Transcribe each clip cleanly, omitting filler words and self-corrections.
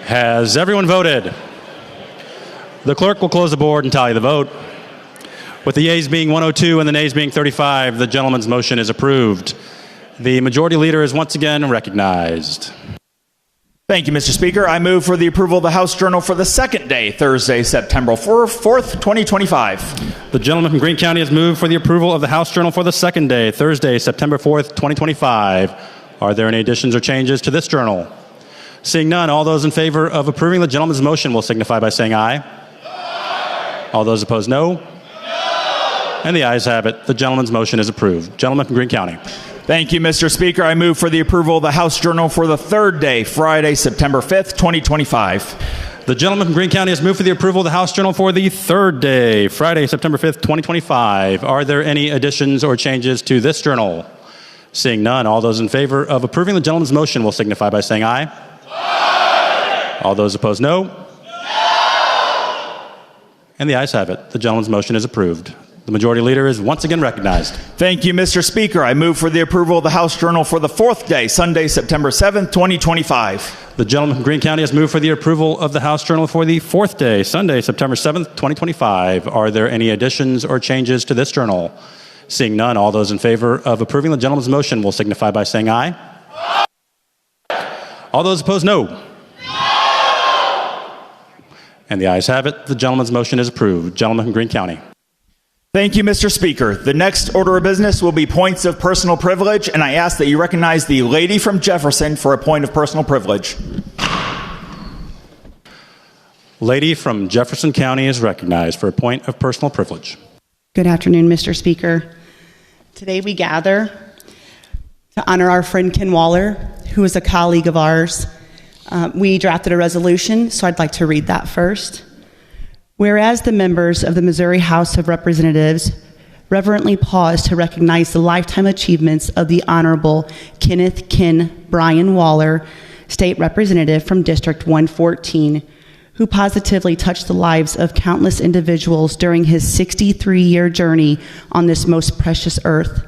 Has everyone voted? The clerk will close the board and tally the vote. With the yeas being 102 and the nays being 35, the gentleman's motion is approved. The majority leader is once again recognized. Thank you, Mr. Speaker. I move for the approval of the House Journal for the second day, Thursday, September 4th, 2025. The gentleman from Greene County has moved for the approval of the House Journal for the second day, Thursday, September 4th, 2025. Are there any additions or changes to this journal? Seeing none, all those in favor of approving the gentleman's motion will signify by saying aye. Aye. All those opposed, no. No. And the ayes have it. The gentleman's motion is approved. Gentleman from Greene County. Thank you, Mr. Speaker. I move for the approval of the House Journal for the third day, Friday, September 5th, 2025. The gentleman from Greene County has moved for the approval of the House Journal for the third day, Friday, September 5th, 2025. Are there any additions or changes to this journal? Seeing none, all those in favor of approving the gentleman's motion will signify by saying aye. Aye. All those opposed, no. No. And the ayes have it. The gentleman's motion is approved. The majority leader is once again recognized. Thank you, Mr. Speaker. I move for the approval of the House Journal for the fourth day, Sunday, September 7th, 2025. The gentleman from Greene County has moved for the approval of the House Journal for the fourth day, Sunday, September 7th, 2025. Are there any additions or changes to this journal? Seeing none, all those in favor of approving the gentleman's motion will signify by saying aye. Aye. All those opposed, no. No. And the ayes have it. The gentleman's motion is approved. Gentleman from Greene County. Thank you, Mr. Speaker. The next order of business will be points of personal privilege, and I ask that you recognize the lady from Jefferson for a point of personal privilege. Lady from Jefferson County is recognized for a point of personal privilege. Good afternoon, Mr. Speaker. Today we gather to honor our friend Ken Waller, who is a colleague of ours. We drafted a resolution, so I'd like to read that first. Whereas the members of the Missouri House of Representatives reverently pause to recognize the lifetime achievements of the Honorable Kenneth Ken Bryan Waller, State Representative from District 114, who positively touched the lives of countless individuals during his 63-year journey on this most precious earth.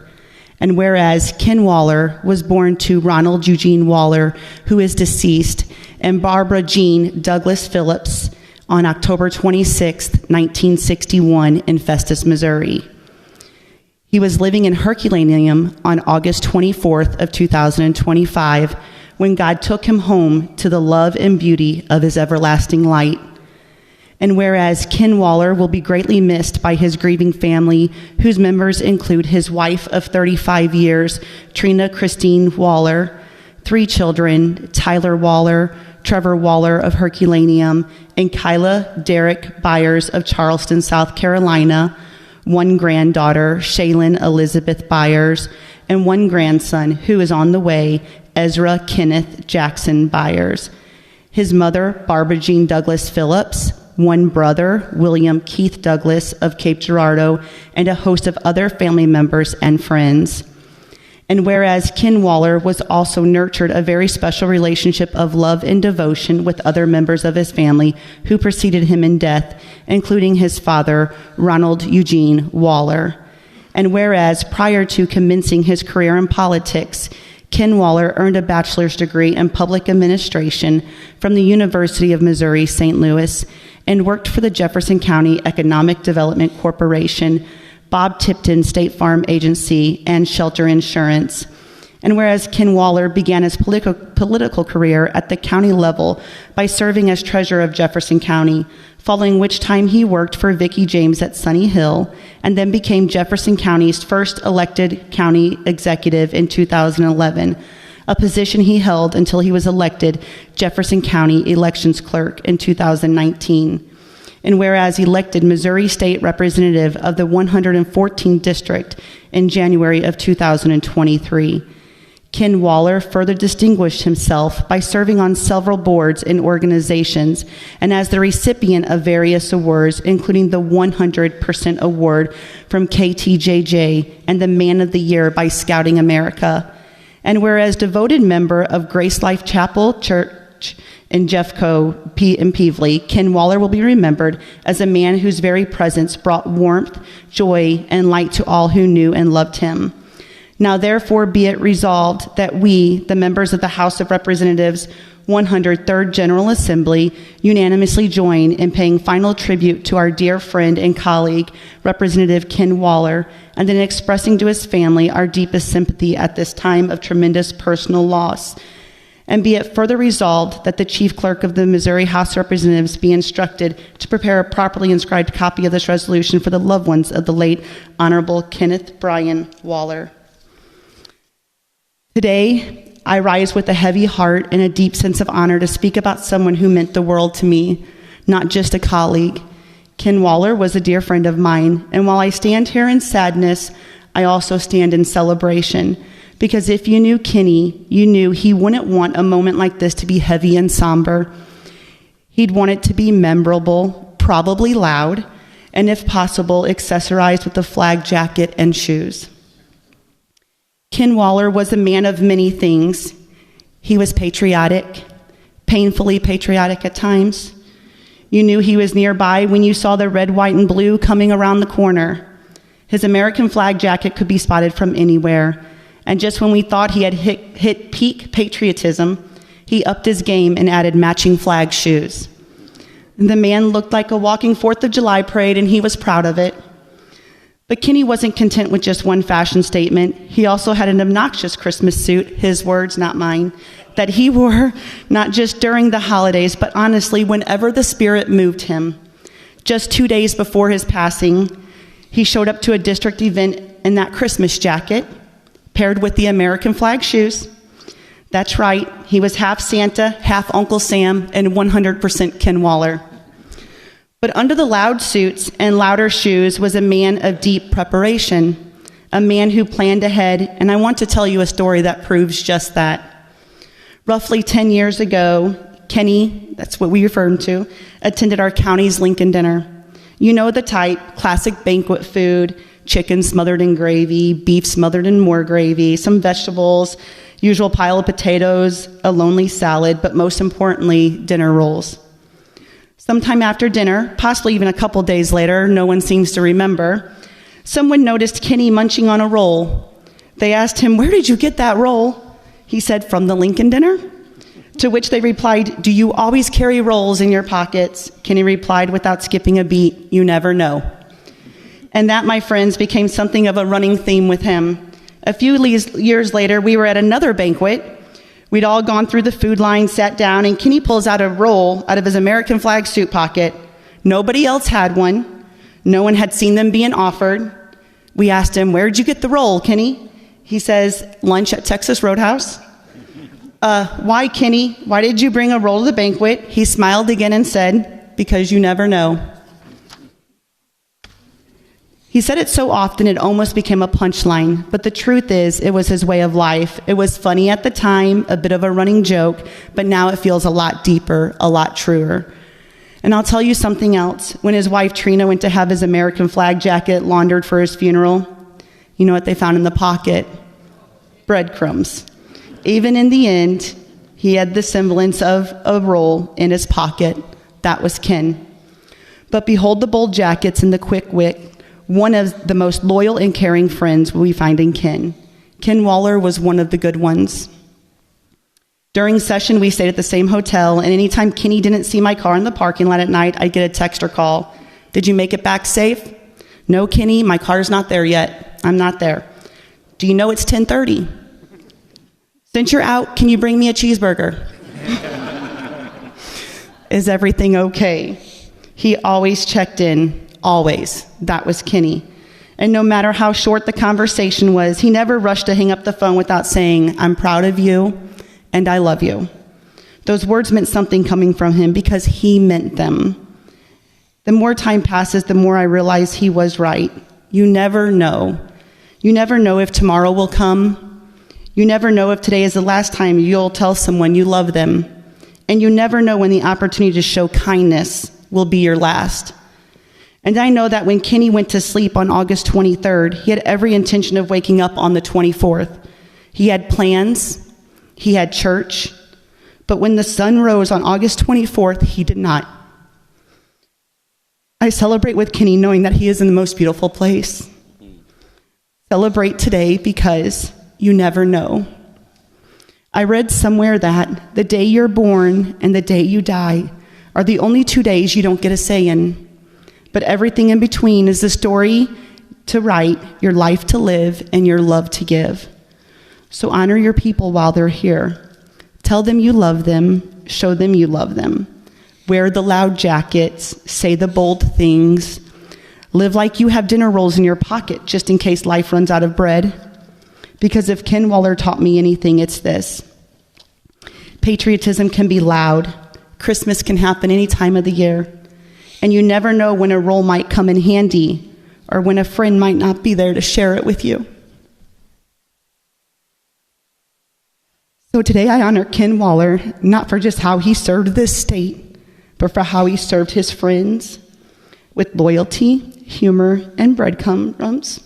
And whereas Ken Waller was born to Ronald Eugene Waller, who is deceased, and Barbara Jean Douglas Phillips, on October 26, 1961, in Festus, Missouri. He was living in Herculaneum on August 24th of 2025 when God took him home to the love and beauty of his everlasting light. And whereas Ken Waller will be greatly missed by his grieving family, whose members include his wife of 35 years, Trina Christine Waller, 3 children, Tyler Waller, Trevor Waller of Herculaneum, and Kyla Derek Byers of Charleston, South Carolina, 1 granddaughter, Shaylin Elizabeth Byers, and 1 grandson who is on the way, Ezra Kenneth Jackson Byers. His mother, Barbara Jean Douglas Phillips, 1 brother, William Keith Douglas of Cape Girardeau, and a host of other family members and friends. And whereas Ken Waller was also nurtured a very special relationship of love and devotion with other members of his family who preceded him in death, including his father, Ronald Eugene Waller. And whereas prior to commencing his career in politics, Ken Waller earned a bachelor's degree in public administration from the University of Missouri, St. Louis, and worked for the Jefferson County Economic Development Corporation, Bob Tipton State Farm Agency, and Shelter Insurance. And whereas Ken Waller began his political career at the county level by serving as treasurer of Jefferson County, following which time he worked for Vicki James at Sunny Hill, and then became Jefferson County's first elected county executive in 2011, a position he held until he was elected Jefferson County elections clerk in 2019. And whereas elected Missouri State Representative of the 114th District in January of 2023, Ken Waller further distinguished himself by serving on several boards and organizations and as the recipient of various awards, including the 100% Award from KTJJ and the Man of the Year by Scouting America. And whereas devoted member of Grace Life Chapel Church in Jeffco in Peevely, Ken Waller will be remembered as a man whose very presence brought warmth, joy, and light to all who knew and loved him. Now therefore be it resolved that we, the members of the House of Representatives, 103rd General Assembly unanimously join in paying final tribute to our dear friend and colleague, Representative Ken Waller, and in expressing to his family our deepest sympathy at this time of tremendous personal loss. And be it further resolved that the Chief Clerk of the Missouri House of Representatives be instructed to prepare a properly inscribed copy of this resolution for the loved ones of the late Honorable Kenneth Bryan Waller. Today, I rise with a heavy heart and a deep sense of honor to speak about someone who meant the world to me, not just a colleague. Ken Waller was a dear friend of mine, and while I stand here in sadness, I also stand in celebration. Because if you knew Kenny, you knew he wouldn't want a moment like this to be heavy and somber. He'd want it to be memorable, probably loud, and if possible, accessorized with a flag jacket and shoes. Ken Waller was a man of many things. He was patriotic, painfully patriotic at times. You knew he was nearby when you saw the red, white, and blue coming around the corner. His American flag jacket could be spotted from anywhere. And just when we thought he had hit peak patriotism, he upped his game and added matching flag shoes. The man looked like a walking 4th of July parade, and he was proud of it. But Kenny wasn't content with just one fashion statement. He also had an obnoxious Christmas suit, his words, not mine, that he wore not just during the holidays, but honestly, whenever the spirit moved him. Just 2 days before his passing, he showed up to a district event in that Christmas jacket, paired with the American flag shoes. That's right, he was half Santa, half Uncle Sam, and 100% Ken Waller. But under the loud suits and louder shoes was a man of deep preparation, a man who planned ahead, and I want to tell you a story that proves just that. Roughly 10 years ago, Kenny, that's what we refer him to, attended our county's Lincoln dinner. You know the type, classic banquet food, chicken smothered in gravy, beef smothered in more gravy, some vegetables, usual pile of potatoes, a lonely salad, but most importantly, dinner rolls. Sometime after dinner, possibly even a couple days later, no one seems to remember, someone noticed Kenny munching on a roll. They asked him, "Where did you get that roll?" He said, "From the Lincoln dinner." To which they replied, "Do you always carry rolls in your pockets?" Kenny replied without skipping a beat, "You never know." And that, my friends, became something of a running theme with him. A few years later, we were at another banquet. We'd all gone through the food line, sat down, and Kenny pulls out a roll out of his American flag suit pocket. Nobody else had one. No one had seen them being offered. We asked him, "Where'd you get the roll, Kenny?" He says, "Lunch at Texas Roadhouse." Why, Kenny? Why did you bring a roll to the banquet?" He smiled again and said, "Because you never know." He said it so often it almost became a punchline, but the truth is it was his way of life. It was funny at the time, a bit of a running joke, but now it feels a lot deeper, a lot truer. And I'll tell you something else. When his wife Trina went to have his American flag jacket laundered for his funeral, you know what they found in the pocket? Breadcrumbs. Even in the end, he had the semblance of a roll in his pocket. That was Ken. But behold the bold jackets and the quick wit. One of the most loyal and caring friends we find in Ken. Ken Waller was one of the good ones. During session, we stayed at the same hotel, and anytime Kenny didn't see my car in the parking lot at night, I'd get a text or call. "Did you make it back safe?" "No, Kenny, my car's not there yet. I'm not there." "Do you know it's 10:30? "Since you're out, can you bring me a cheeseburger?" "Is everything okay?" He always checked in. Always. That was Kenny. And no matter how short the conversation was, he never rushed to hang up the phone without saying, "I'm proud of you and I love you." Those words meant something coming from him because he meant them. The more time passes, the more I realize he was right. You never know. You never know if tomorrow will come. You never know if today is the last time you'll tell someone you love them. And you never know when the opportunity to show kindness will be your last. And I know that when Kenny went to sleep on August 23rd, he had every intention of waking up on the 24th. He had plans, he had church, but when the sun rose on August 24th, he did not. I celebrate with Kenny knowing that he is in the most beautiful place. Celebrate today because you never know. I read somewhere that the day you're born and the day you die are the only 2 days you don't get a say in. But everything in between is the story to write, your life to live, and your love to give. So honor your people while they're here. Tell them you love them. Show them you love them. Wear the loud jackets. Say the bold things. Live like you have dinner rolls in your pocket just in case life runs out of bread. Because if Ken Waller taught me anything, it's this. Patriotism can be loud. Christmas can happen any time of the year. And you never know when a role might come in handy or when a friend might not be there to share it with you. So today I honor Ken Waller, not for just how he served this state, but for how he served his friends with loyalty, humor, and breadcrumbs.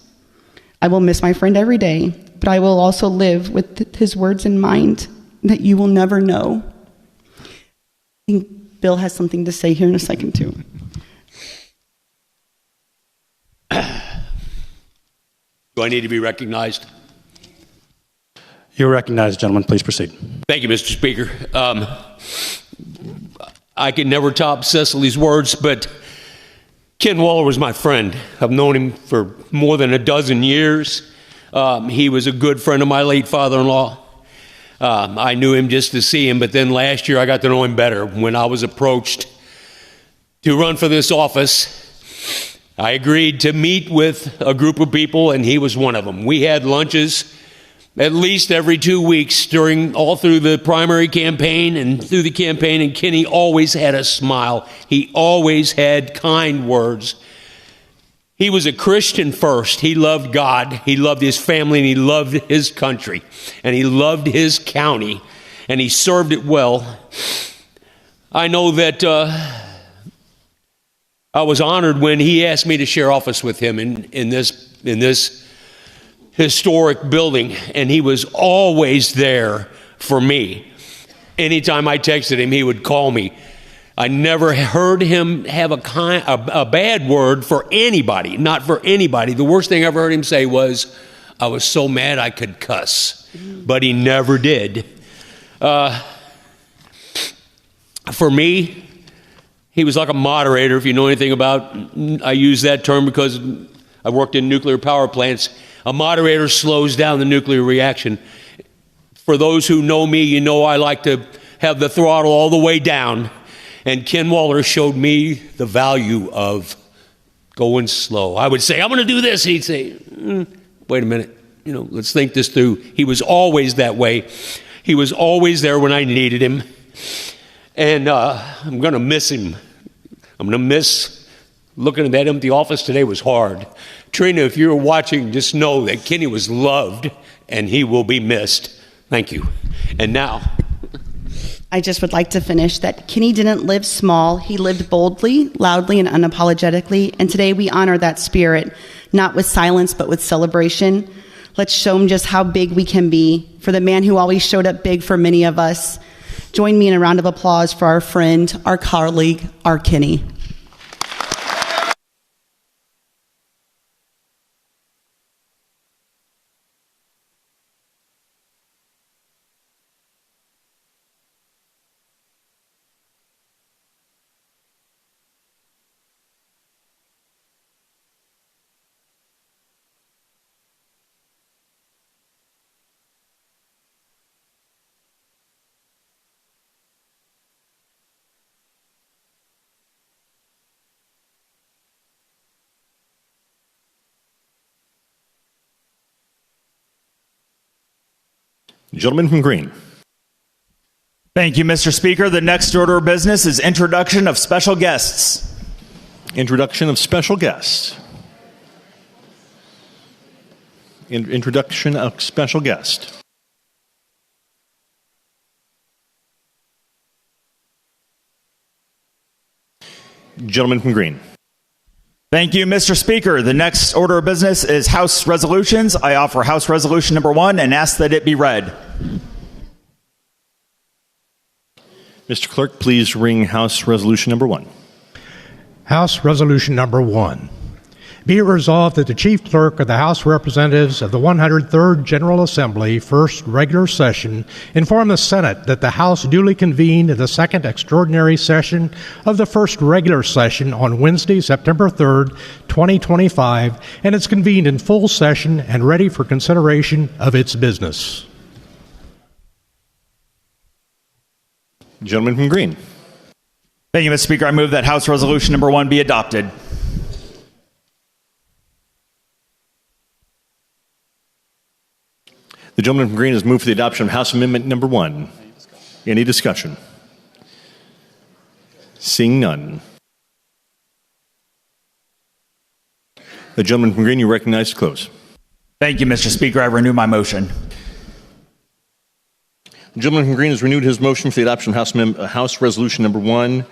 I will miss my friend every day, but I will also live with his words in mind that you will never know. I think Bill has something to say here in a second, too. Do I need to be recognized? You're recognized, gentlemen. Please proceed. Thank you, Mr. Speaker. I can never top Cecily's words, but Ken Waller was my friend. I've known him for more than a dozen years. He was a good friend of my late father-in-law. I knew him just to see him, but then last year I got to know him better when I was approached to run for this office. I agreed to meet with a group of people, and he was one of them. We had lunches at least every 2 weeks all through the primary campaign and through the campaign, and Kenny always had a smile. He always had kind words. He was a Christian first. He loved God, he loved his family, and he loved his country, and he loved his county, and he served it well. I know that I was honored when he asked me to share office with him in this historic building, and he was always there for me. Anytime I texted him, he would call me. I never heard him have a bad word for anybody, not for anybody. The worst thing I ever heard him say was, I was so mad I could cuss, but he never did. For me, he was like a moderator. If you know anything about, I use that term because I worked in nuclear power plants. A moderator slows down the nuclear reaction. For those who know me, you know I like to have the throttle all the way down. And Ken Waller showed me the value of going slow. I would say, I'm going to do this. He'd say, wait a minute. Let's think this through. He was always that way. He was always there when I needed him. And I'm going to miss him. I'm going to miss looking at that empty office today was hard. Trina, if you're watching, just know that Kenny was loved and he will be missed. Thank you. And now, I just would like to finish that Kenny didn't live small. He lived boldly, loudly, and unapologetically. And today we honor that spirit, not with silence, but with celebration. Let's show him just how big we can be. For the man who always showed up big for many of us, join me in a round of applause for our friend, our colleague, our Kenny. Gentleman from Green. Thank you, Mr. Speaker. The next order of business is introduction of special guests. Introduction of special guests. Introduction of special guest. Gentleman from Green. Thank you, Mr. Speaker. The next order of business is House resolutions. I offer House Resolution number 1 and ask that it be read. Mr. Clerk, please ring House Resolution number 1. House Resolution number 1. Be it resolved that the Chief Clerk of the House of Representatives of the 103rd General Assembly, first regular session, inform the Senate that the House duly convened in the second extraordinary session of the first regular session on Wednesday, September 3rd, 2025, and is convened in full session and ready for consideration of its business. Gentleman from Green. Thank you, Mr. Speaker. I move that House Resolution Number 1 be adopted. The gentleman from Green has moved for the adoption of House Amendment Number 1. Any discussion? Seeing none. The gentleman from Green, you recognize to close. Thank you, Mr. Speaker. I renew my motion. The gentleman from Green has renewed his motion for the adoption of House Resolution Number 1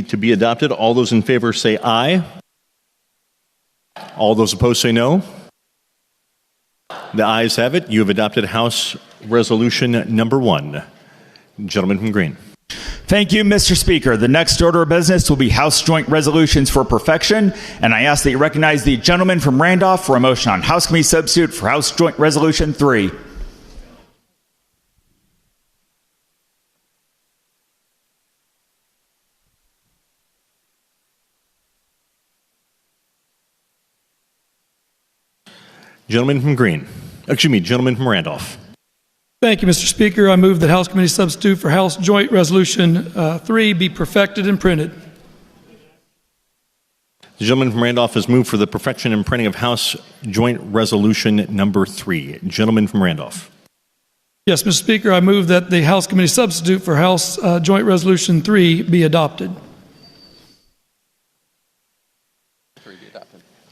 to be adopted. All those in favor say aye. All those opposed say no. The ayes have it. You have adopted House Resolution Number 1. Gentleman from Green. Thank you, Mr. Speaker. The next order of business will be House Joint Resolutions for Perfection, and I ask that you recognize the gentleman from Randolph for a motion on House Committee Substitute for House Joint Resolution 3. Gentleman from Green. Gentleman from Randolph. Thank you, Mr. Speaker. I move that House Committee Substitute for House Joint Resolution 3 be perfected and printed. The gentleman from Randolph has moved for the perfection and printing of House Joint Resolution Number 3. Gentleman from Randolph. Yes, Mr. Speaker, I move that the House Committee Substitute for House Joint Resolution 3 be adopted.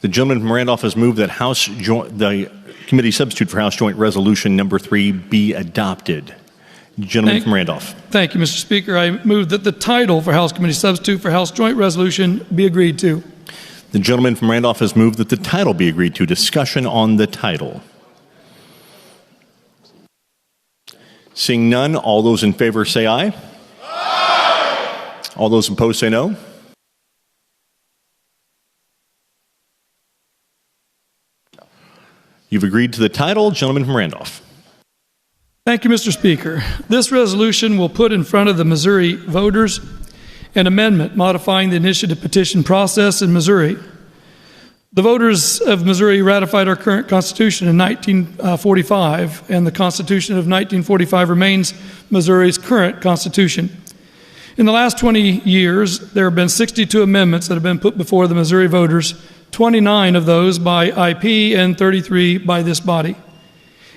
The gentleman from Randolph has moved that the Committee Substitute for House Joint Resolution Number 3 be adopted. Gentleman from Randolph. Thank you, Mr. Speaker. I move that the title for House Committee Substitute for House Joint Resolution be agreed to. The gentleman from Randolph has moved that the title be agreed to. Discussion on the title. Seeing none, all those in favor say aye. Aye. All those opposed say no. You've agreed to the title. Gentleman from Randolph. Thank you, Mr. Speaker. This resolution will put in front of the Missouri voters an amendment modifying the initiative petition process in Missouri. The voters of Missouri ratified our current Constitution in 1945, and the Constitution of 1945 remains Missouri's current Constitution. In the last 20 years, there have been 62 amendments that have been put before the Missouri voters, 29 of those by IP and 33 by this body.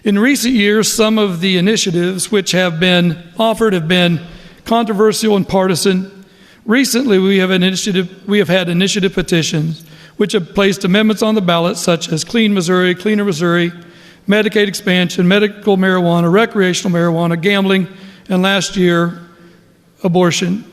In recent years, some of the initiatives which have been offered have been controversial and partisan. Recently, we have had initiative petitions which have placed amendments on the ballot such as Clean Missouri, Cleaner Missouri, Medicaid expansion, medical marijuana, recreational marijuana, gambling, and last year, abortion.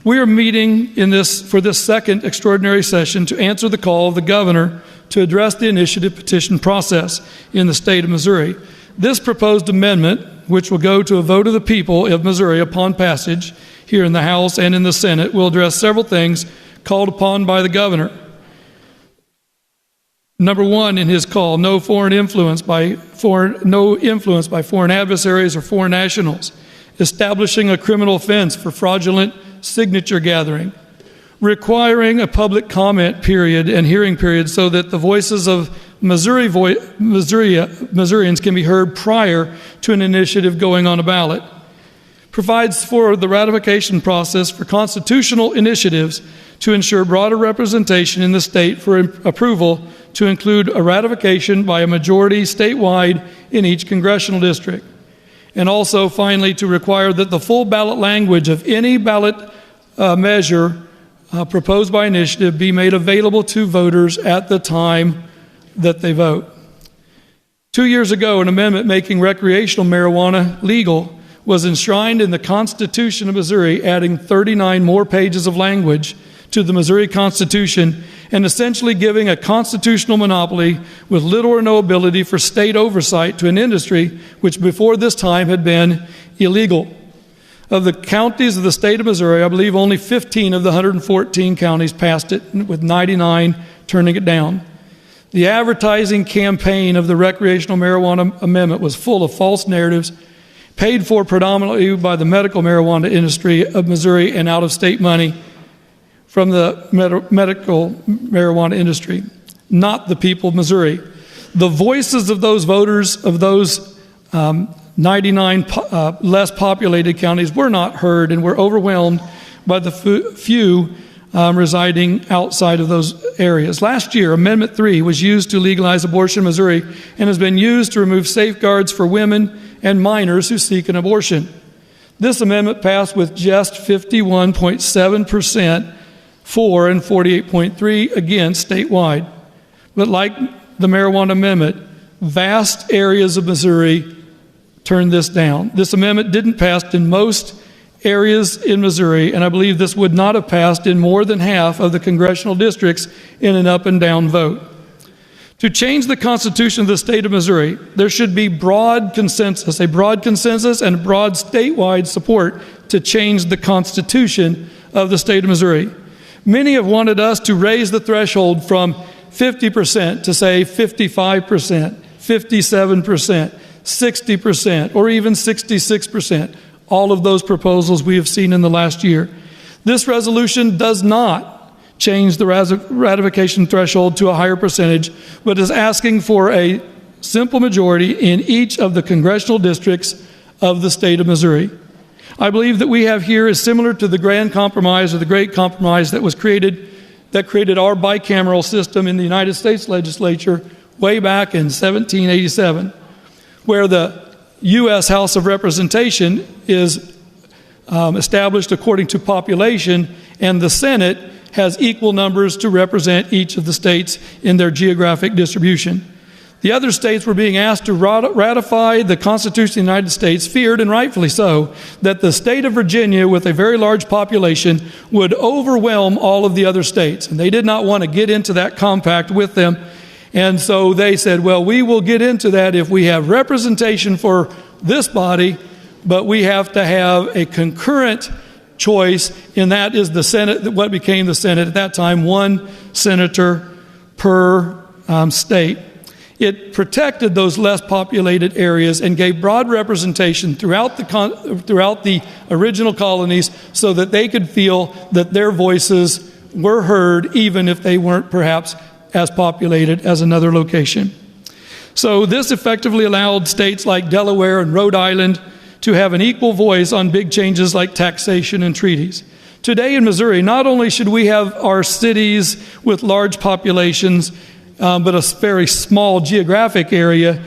We are meeting for this second extraordinary session to answer the call of the governor to address the initiative petition process in the state of Missouri. This proposed amendment, which will go to a vote of the people of Missouri upon passage here in the House and in the Senate, will address several things called upon by the governor. Number one in his call, no influence by foreign adversaries or foreign nationals, establishing a criminal offense for fraudulent signature gathering, requiring a public comment period and hearing period so that the voices of Missourians can be heard prior to an initiative going on a ballot, provides for the ratification process for constitutional initiatives to ensure broader representation in the state for approval to include a ratification by a majority statewide in each congressional district. And also, finally, to require that the full ballot language of any ballot measure proposed by initiative be made available to voters at the time that they vote. 2 years ago, an amendment making recreational marijuana legal was enshrined in the Constitution of Missouri, adding 39 more pages of language to the Missouri Constitution and essentially giving a constitutional monopoly with little or no ability for state oversight to an industry which before this time had been illegal. Of the counties of the state of Missouri, I believe only 15 of the 114 counties passed it, with 99 turning it down. The advertising campaign of the recreational marijuana amendment was full of false narratives, paid for predominantly by the medical marijuana industry of Missouri and out-of-state money from the medical marijuana industry, not the people of Missouri. The voices of those voters of those 99 less populated counties were not heard and were overwhelmed by the few residing outside of those areas. Last year, Amendment 3 was used to legalize abortion in Missouri and has been used to remove safeguards for women and minors who seek an abortion. This amendment passed with just 51.7% for and 48.3% against statewide. But like the marijuana amendment, vast areas of Missouri turned this down. This amendment didn't pass in most areas in Missouri, and I believe this would not have passed in more than half of the congressional districts in an up and down vote. To change the Constitution of the state of Missouri, there should be broad consensus and broad statewide support to change the Constitution of the state of Missouri. Many have wanted us to raise the threshold from 50% to say 55%, 57%, 60%, or even 66%. All of those proposals we have seen in the last year. This resolution does not change the ratification threshold to a higher percentage, but is asking for a simple majority in each of the congressional districts of the state of Missouri. I believe that we have here is similar to the Grand Compromise or the Great Compromise that created our bicameral system in the United States legislature way back in 1787, where the U.S. House of Representation is established according to population, and the Senate has equal numbers to represent each of the states in their geographic distribution. The other states were being asked to ratify the Constitution of the United States, feared, and rightfully so, that the state of Virginia, with a very large population, would overwhelm all of the other states. And they did not want to get into that compact with them. And so they said, well, we will get into that if we have representation for this body, but we have to have a concurrent choice, and that is the Senate, what became the Senate at that time, one senator per state. It protected those less populated areas and gave broad representation throughout the original colonies so that they could feel that their voices were heard even if they weren't perhaps as populated as another location. So this effectively allowed states like Delaware and Rhode Island to have an equal voice on big changes like taxation and treaties. Today in Missouri, not only should we have our cities with large populations, but a very small geographic area,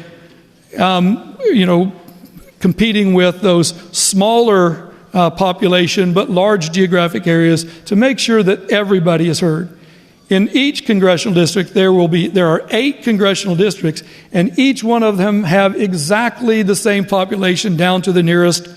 competing with those smaller population but large geographic areas to make sure that everybody is heard. In each congressional district, there are 8 congressional districts, and each one of them have exactly the same population down to the nearest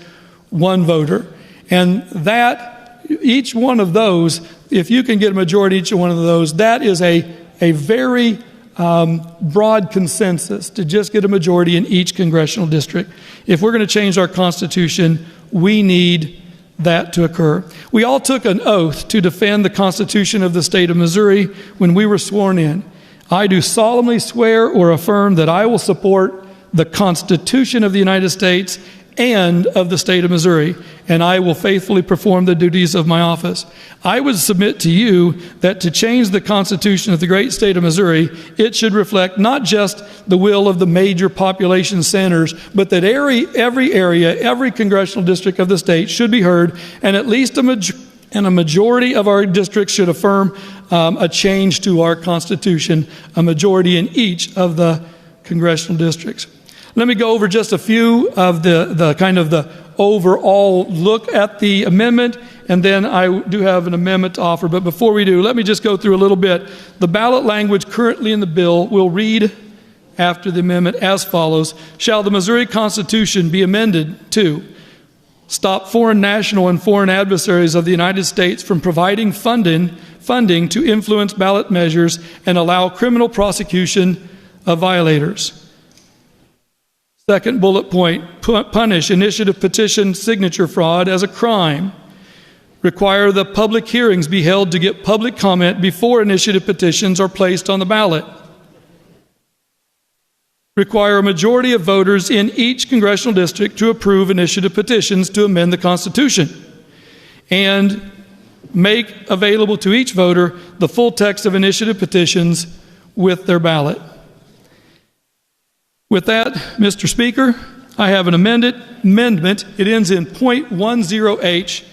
one voter. And that, each one of those, if you can get a majority each one of those, that is a very broad consensus to just get a majority in each congressional district. If we're going to change our Constitution, we need that to occur. We all took an oath to defend the Constitution of the state of Missouri when we were sworn in. I do solemnly swear or affirm that I will support the Constitution of the United States and of the state of Missouri, and I will faithfully perform the duties of my office. I would submit to you that to change the Constitution of the great state of Missouri, it should reflect not just the will of the major population centers, but that every area, every congressional district of the state should be heard, and at least a majority of our districts should affirm a change to our Constitution, a majority in each of the congressional districts. Let me go over just a few of the kind of the overall look at the amendment, and then I do have an amendment to offer. But before we do, let me just go through a little bit. The ballot language currently in the bill will read after the amendment as follows. Shall the Missouri Constitution be amended to stop foreign national and foreign adversaries of the United States from providing funding to influence ballot measures and allow criminal prosecution of violators? Second bullet point, punish initiative petition signature fraud as a crime. Require the public hearings be held to get public comment before initiative petitions are placed on the ballot. require a majority of voters in each congressional district to approve initiative petitions to amend the Constitution and make available to each voter the full text of initiative petitions with their ballot. With that, Mr. Speaker, I have an amendment. It ends in .10H,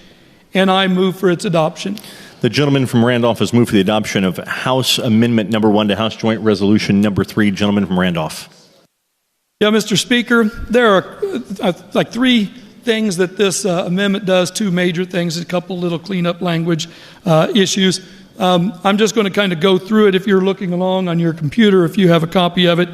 and I move for its adoption. The gentleman from Randolph has moved for the adoption of House Amendment number 1 to House Joint Resolution number 3. Gentleman from Randolph. Yeah, Mr. Speaker, there are like three things that this amendment does, two major things, a couple little cleanup language issues. I'm just going to kind of go through it if you're looking along on your computer, if you have a copy of it.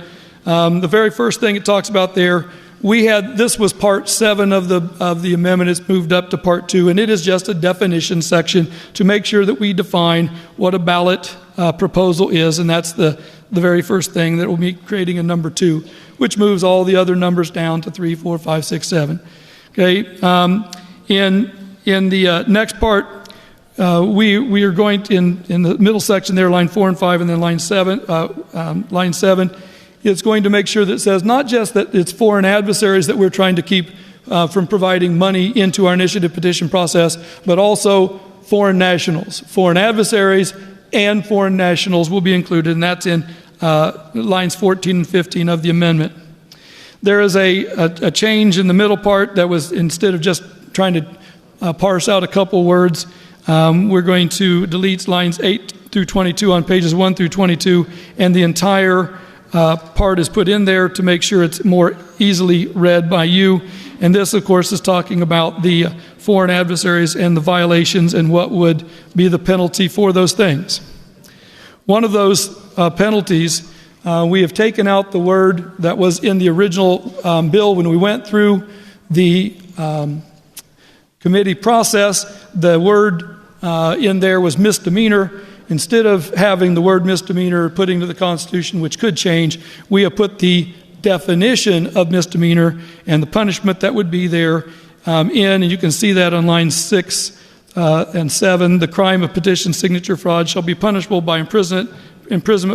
The very first thing it talks about there, this was part 7 of the amendment. It's moved up to part 2, and it is just a definition section to make sure that we define what a ballot proposal is, and that's the very first thing that will be creating a number 2, which moves all the other numbers down to 3, 4, 5, 6, 7. Okay. In the next part, we are going to, in the middle section there, line 4 and 5, and then line 7. It's going to make sure that it says not just that it's foreign adversaries that we're trying to keep from providing money into our initiative petition process, but also foreign nationals. Foreign adversaries and foreign nationals will be included, and that's in lines 14 and 15 of the amendment. There is a change in the middle part that was, instead of just trying to parse out a couple words, we're going to delete lines 8 through 22 on pages 1 through 22, and the entire part is put in there to make sure it's more easily read by you. And this, of course, is talking about the foreign adversaries and the violations and what would be the penalty for those things. One of those penalties, we have taken out the word that was in the original bill when we went through the committee process. The word in there was misdemeanor. Instead of having the word misdemeanor put into the Constitution, which could change, we have put the definition of misdemeanor and the punishment that would be there in, and you can see that on lines 6 and 7. The crime of petition signature fraud shall be punishable by imprisonment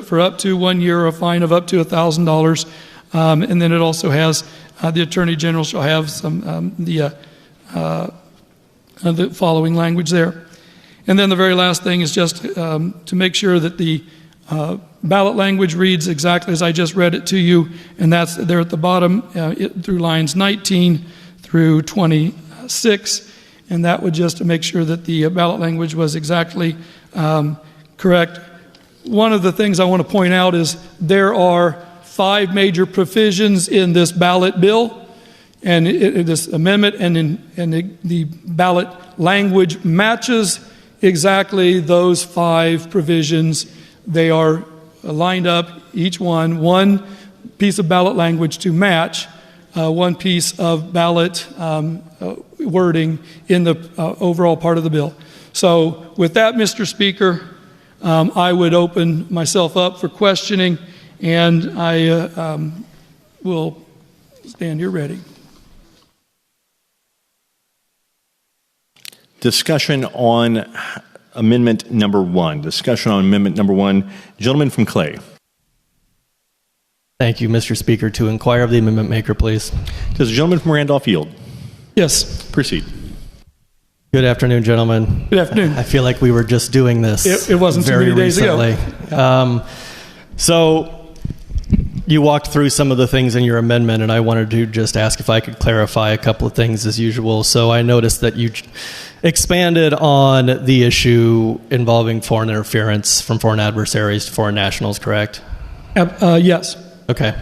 for up to 1 year or a fine of up to $1,000. And then it also has the Attorney General shall have some the following language there. And then the very last thing is just to make sure that the ballot language reads exactly as I just read it to you, and that's there at the bottom through lines 19 through 26, and that would just to make sure that the ballot language was exactly correct. One of the things I want to point out is there are 5 major provisions in this ballot bill, and this amendment, and the ballot language matches exactly those 5 provisions. They are lined up, each one piece of ballot language to match one piece of ballot wording in the overall part of the bill. So with that, Mr. Speaker, I would open myself up for questioning, and I will stand here ready. Discussion on amendment number 1. Discussion on amendment number 1. Gentleman from Clay. Thank you, Mr. Speaker. To inquire of the amendment maker, please. Does the gentleman from Randolph yield? Yes. Proceed. Good afternoon, gentlemen. Good afternoon. I feel like we were just doing this. It wasn't very too many days recently. ago. So you walked through some of the things in your amendment, and I wanted to just ask if I could clarify a couple of things as usual. So I noticed that you expanded on the issue involving foreign interference from foreign adversaries to foreign nationals, correct? Yes. Okay.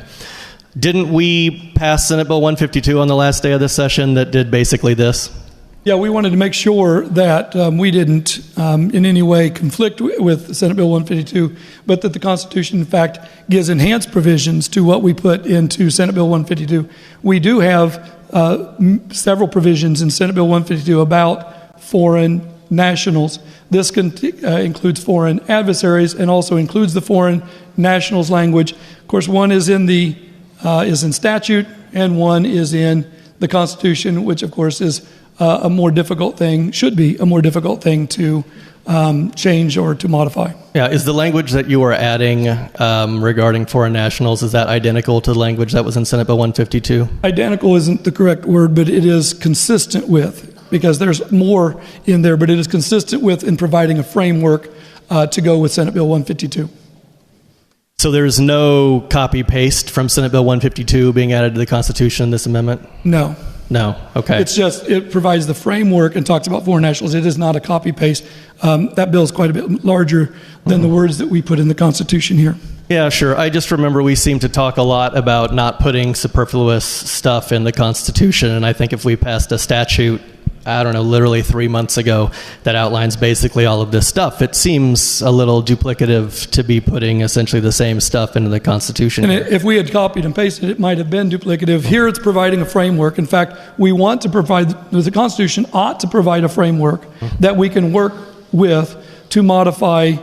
Didn't we pass Senate Bill 152 on the last day of this session that did basically this? Yeah, we wanted to make sure that we didn't in any way conflict with Senate Bill 152, but that the Constitution, in fact, gives enhanced provisions to what we put into Senate Bill 152. We do have several provisions in Senate Bill 152 about foreign nationals. This includes foreign adversaries and also includes the foreign nationals language. Of course, one is in statute, and one is in the Constitution, which of course is a more difficult thing, should be a more difficult thing to change or to modify. Yeah, is the language that you are adding regarding foreign nationals, is that identical to the language that was in Senate Bill 152? Identical isn't the correct word, but it is consistent with, because there's more in there, but it is consistent with in providing a framework to go with Senate Bill 152. So there's no copy-paste from Senate Bill 152 being added to the Constitution in this amendment? No. No, okay. It's just, it provides the framework and talks about foreign nationals. It is not a copy-paste. That bill is quite a bit larger than the words that we put in the Constitution here. Yeah, sure. I just remember we seem to talk a lot about not putting superfluous stuff in the Constitution, and I think if we passed a statute, I don't know, literally 3 months ago, that outlines basically all of this stuff, it seems a little duplicative to be putting essentially the same stuff into the Constitution. And if we had copied and pasted, it might have been duplicative. Here it's providing a framework. In fact, we want to provide, the Constitution ought to provide a framework that we can work with to modify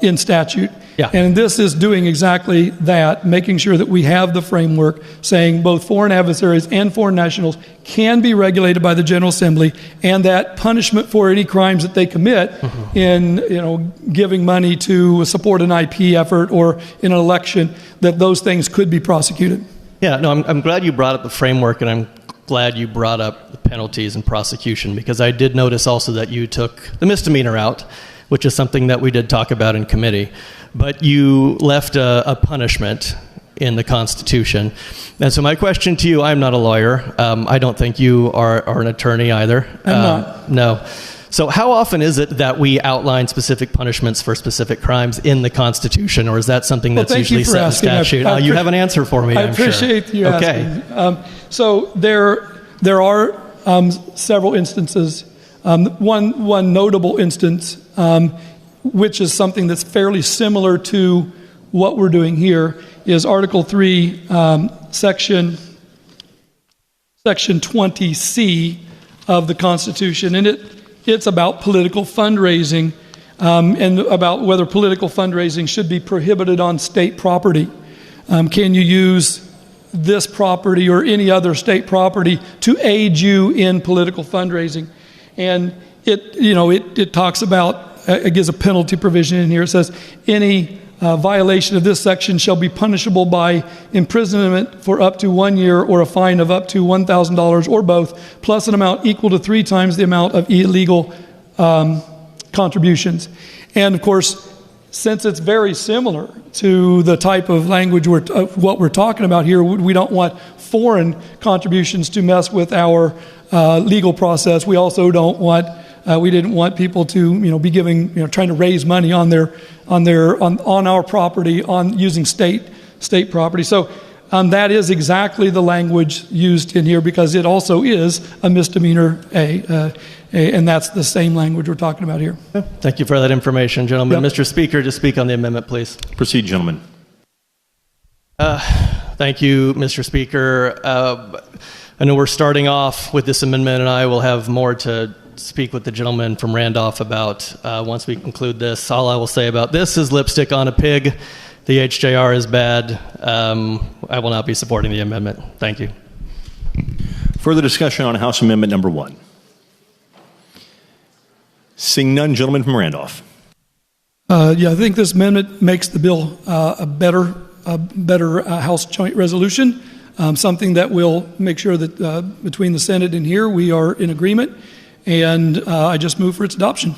in statute. Yeah. And this is doing exactly that, making sure that we have the framework saying both foreign adversaries and foreign nationals can be regulated by the General Assembly, and that punishment for any crimes that they commit in, giving money to support an IP effort or in an election, that those things could be prosecuted. Yeah, no, I'm glad you brought up the framework, and I'm glad you brought up the penalties and prosecution, because I did notice also that you took the misdemeanor out, which is something that we did talk about in committee. But you left a punishment in the Constitution. And so my question to you, I'm not a lawyer. I don't think you are an attorney either. I'm not. No. So how often is it that we outline specific punishments for specific crimes in the Constitution, or is that something that's usually set in statute? You have an answer for me, I'm sure. I appreciate you asking. So there are several instances. One notable instance, which is something that's fairly similar to what we're doing here, is Article 3, Section 20C of the Constitution. And it's about political fundraising and about whether political fundraising should be prohibited on state property. Can you use this property or any other state property to aid you in political fundraising? And it talks about, it gives a penalty provision in here. It says, any violation of this section shall be punishable by imprisonment for up to 1 year or a fine of up to $1,000 or both, plus an amount equal to 3 times the amount of illegal contributions. And of course, since it's very similar to the type of language what we're talking about here, we don't want foreign contributions to mess with our legal process. We also don't want, we didn't want people to, be giving, trying to raise money on our property, on using state property. So that is exactly the language used in here, because it also is a misdemeanor and that's the same language we're talking about here. Thank you for that information, gentlemen. Yep. Mr. Speaker, to speak on the amendment, please. Proceed, gentlemen. Thank you, Mr. Speaker. I know we're starting off with this amendment, and I will have more to speak with the gentleman from Randolph about once we conclude this. All I will say about this is lipstick on a pig. The HJR is bad. I will not be supporting the amendment. Thank you. Further discussion on House Amendment Number 1. Seeing none, gentleman from Randolph. I think this amendment makes the bill a better House joint resolution, something that will make sure that between the Senate and here we are in agreement, and I just move for its adoption.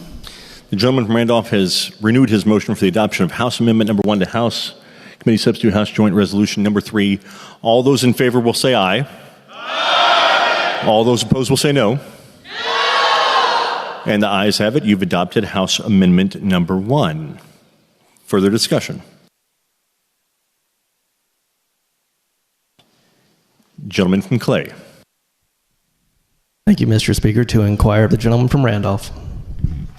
The gentleman from Randolph has renewed his motion for the adoption of House Amendment Number 1 to House Committee Substitute House Joint Resolution Number 3. All those in favor will say aye. Aye. All those opposed will say no. And the ayes have it. You've adopted House Amendment Number 1. Further discussion. Gentleman from Clay. Thank you, Mr. Speaker. To inquire of the gentleman from Randolph.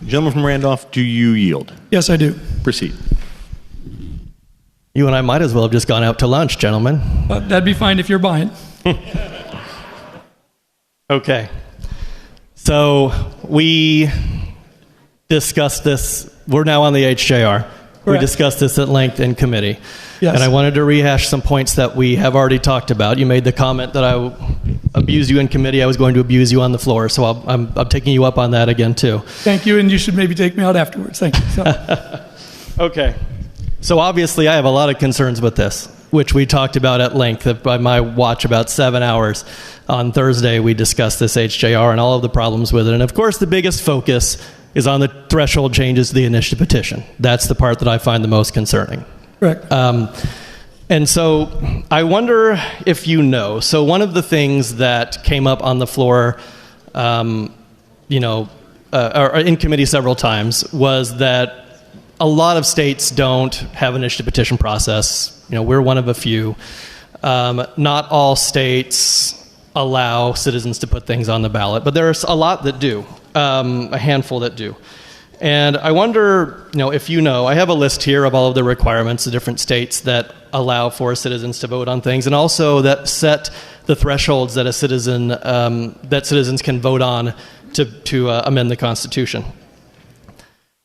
Gentleman from Randolph, do you yield? Yes, I do. Proceed. You and I might as well have just gone out to lunch, gentlemen. That'd be fine if you're buying. Okay. So we discussed this. We're now on the HJR. We discussed this at length in committee. Yes. And I wanted to rehash some points that we have already talked about. You made the comment that I abused you in committee. I was going to abuse you on the floor. So I'm taking you up on that again, too. Thank you, and you should maybe take me out afterwards. Thank you. So. Okay. So obviously I have a lot of concerns with this, which we talked about at length. By my watch, about 7 hours. On Thursday, we discussed this HJR and all of the problems with it. And of course, the biggest focus is on the threshold changes to the initiative petition. That's the part that I find the most concerning. Correct. And so I wonder if you know. So one of the things that came up on the floor, or in committee several times, was that a lot of states don't have an initiative petition process. We're one of a few. Not all states allow citizens to put things on the ballot, but there's a lot that do, a handful that do. And I wonder, if I have a list here of all of the requirements of different states that allow for citizens to vote on things, and also that set the thresholds that citizens can vote on to amend the Constitution.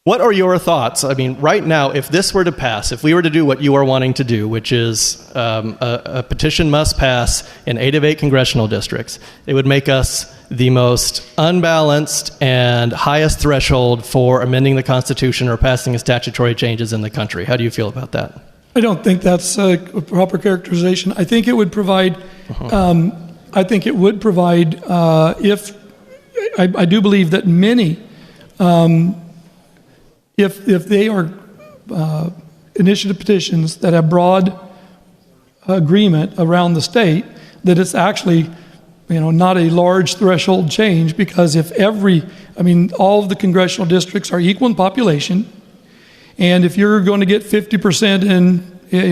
What are your thoughts? I mean, right now, if this were to pass, if we were to do what you are wanting to do, which is a petition must pass in 8 of 8 congressional districts, it would make us the most unbalanced and highest threshold for amending the Constitution or passing statutory changes in the country. How do you feel about that? I don't think that's a proper characterization. I think it would provide. If I do believe that many. If they are initiative petitions that have broad agreement around the state, that it's actually, not a large threshold change, because if all of the congressional districts are equal in population, and if you're going to get 50% in,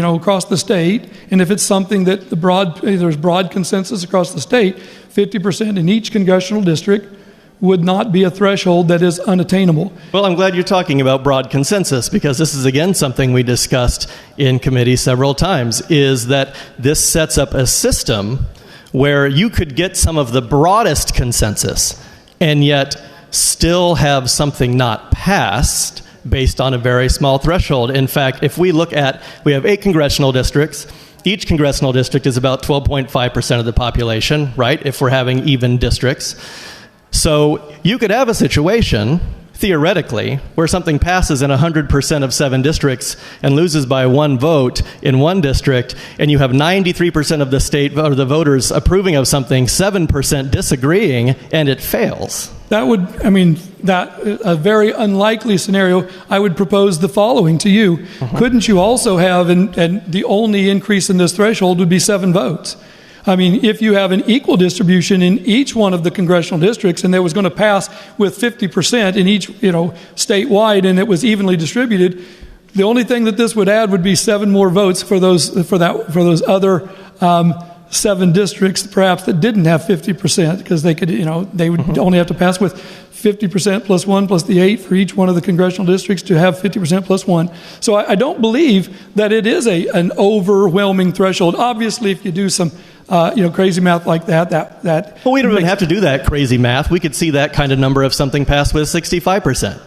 across the state, and if it's something that there's broad consensus across the state, 50% in each congressional district would not be a threshold that is unattainable. Well, I'm glad you're talking about broad consensus, because this is, again, something we discussed in committee several times, is that this sets up a system where you could get some of the broadest consensus and yet still have something not passed based on a very small threshold. In fact, if we have 8 congressional districts. Each congressional district is about 12.5% of the population, right, if we're having even districts. So you could have a situation, theoretically, where something passes in 100% of 7 districts and loses by 1 vote in 1 district, and you have 93% of the state or the voters approving of something, 7% disagreeing, and it fails. That would, a very unlikely scenario. I would propose the following to you. Couldn't you also have, and the only increase in this threshold would be 7 votes? If you have an equal distribution in each one of the congressional districts, and that was going to pass with 50% in each, statewide, and it was evenly distributed, the only thing that this would add would be 7 more votes for those other 7 districts, perhaps, that didn't have 50%, because they could, they would only have to pass with 50% plus 1 plus the 8 for each one of the congressional districts to have 50% plus 1. So I don't believe that it is an overwhelming threshold. Obviously, if you do some crazy math like that. Well, we don't even have to do that crazy math. We could see that kind of number if something passed with 65%.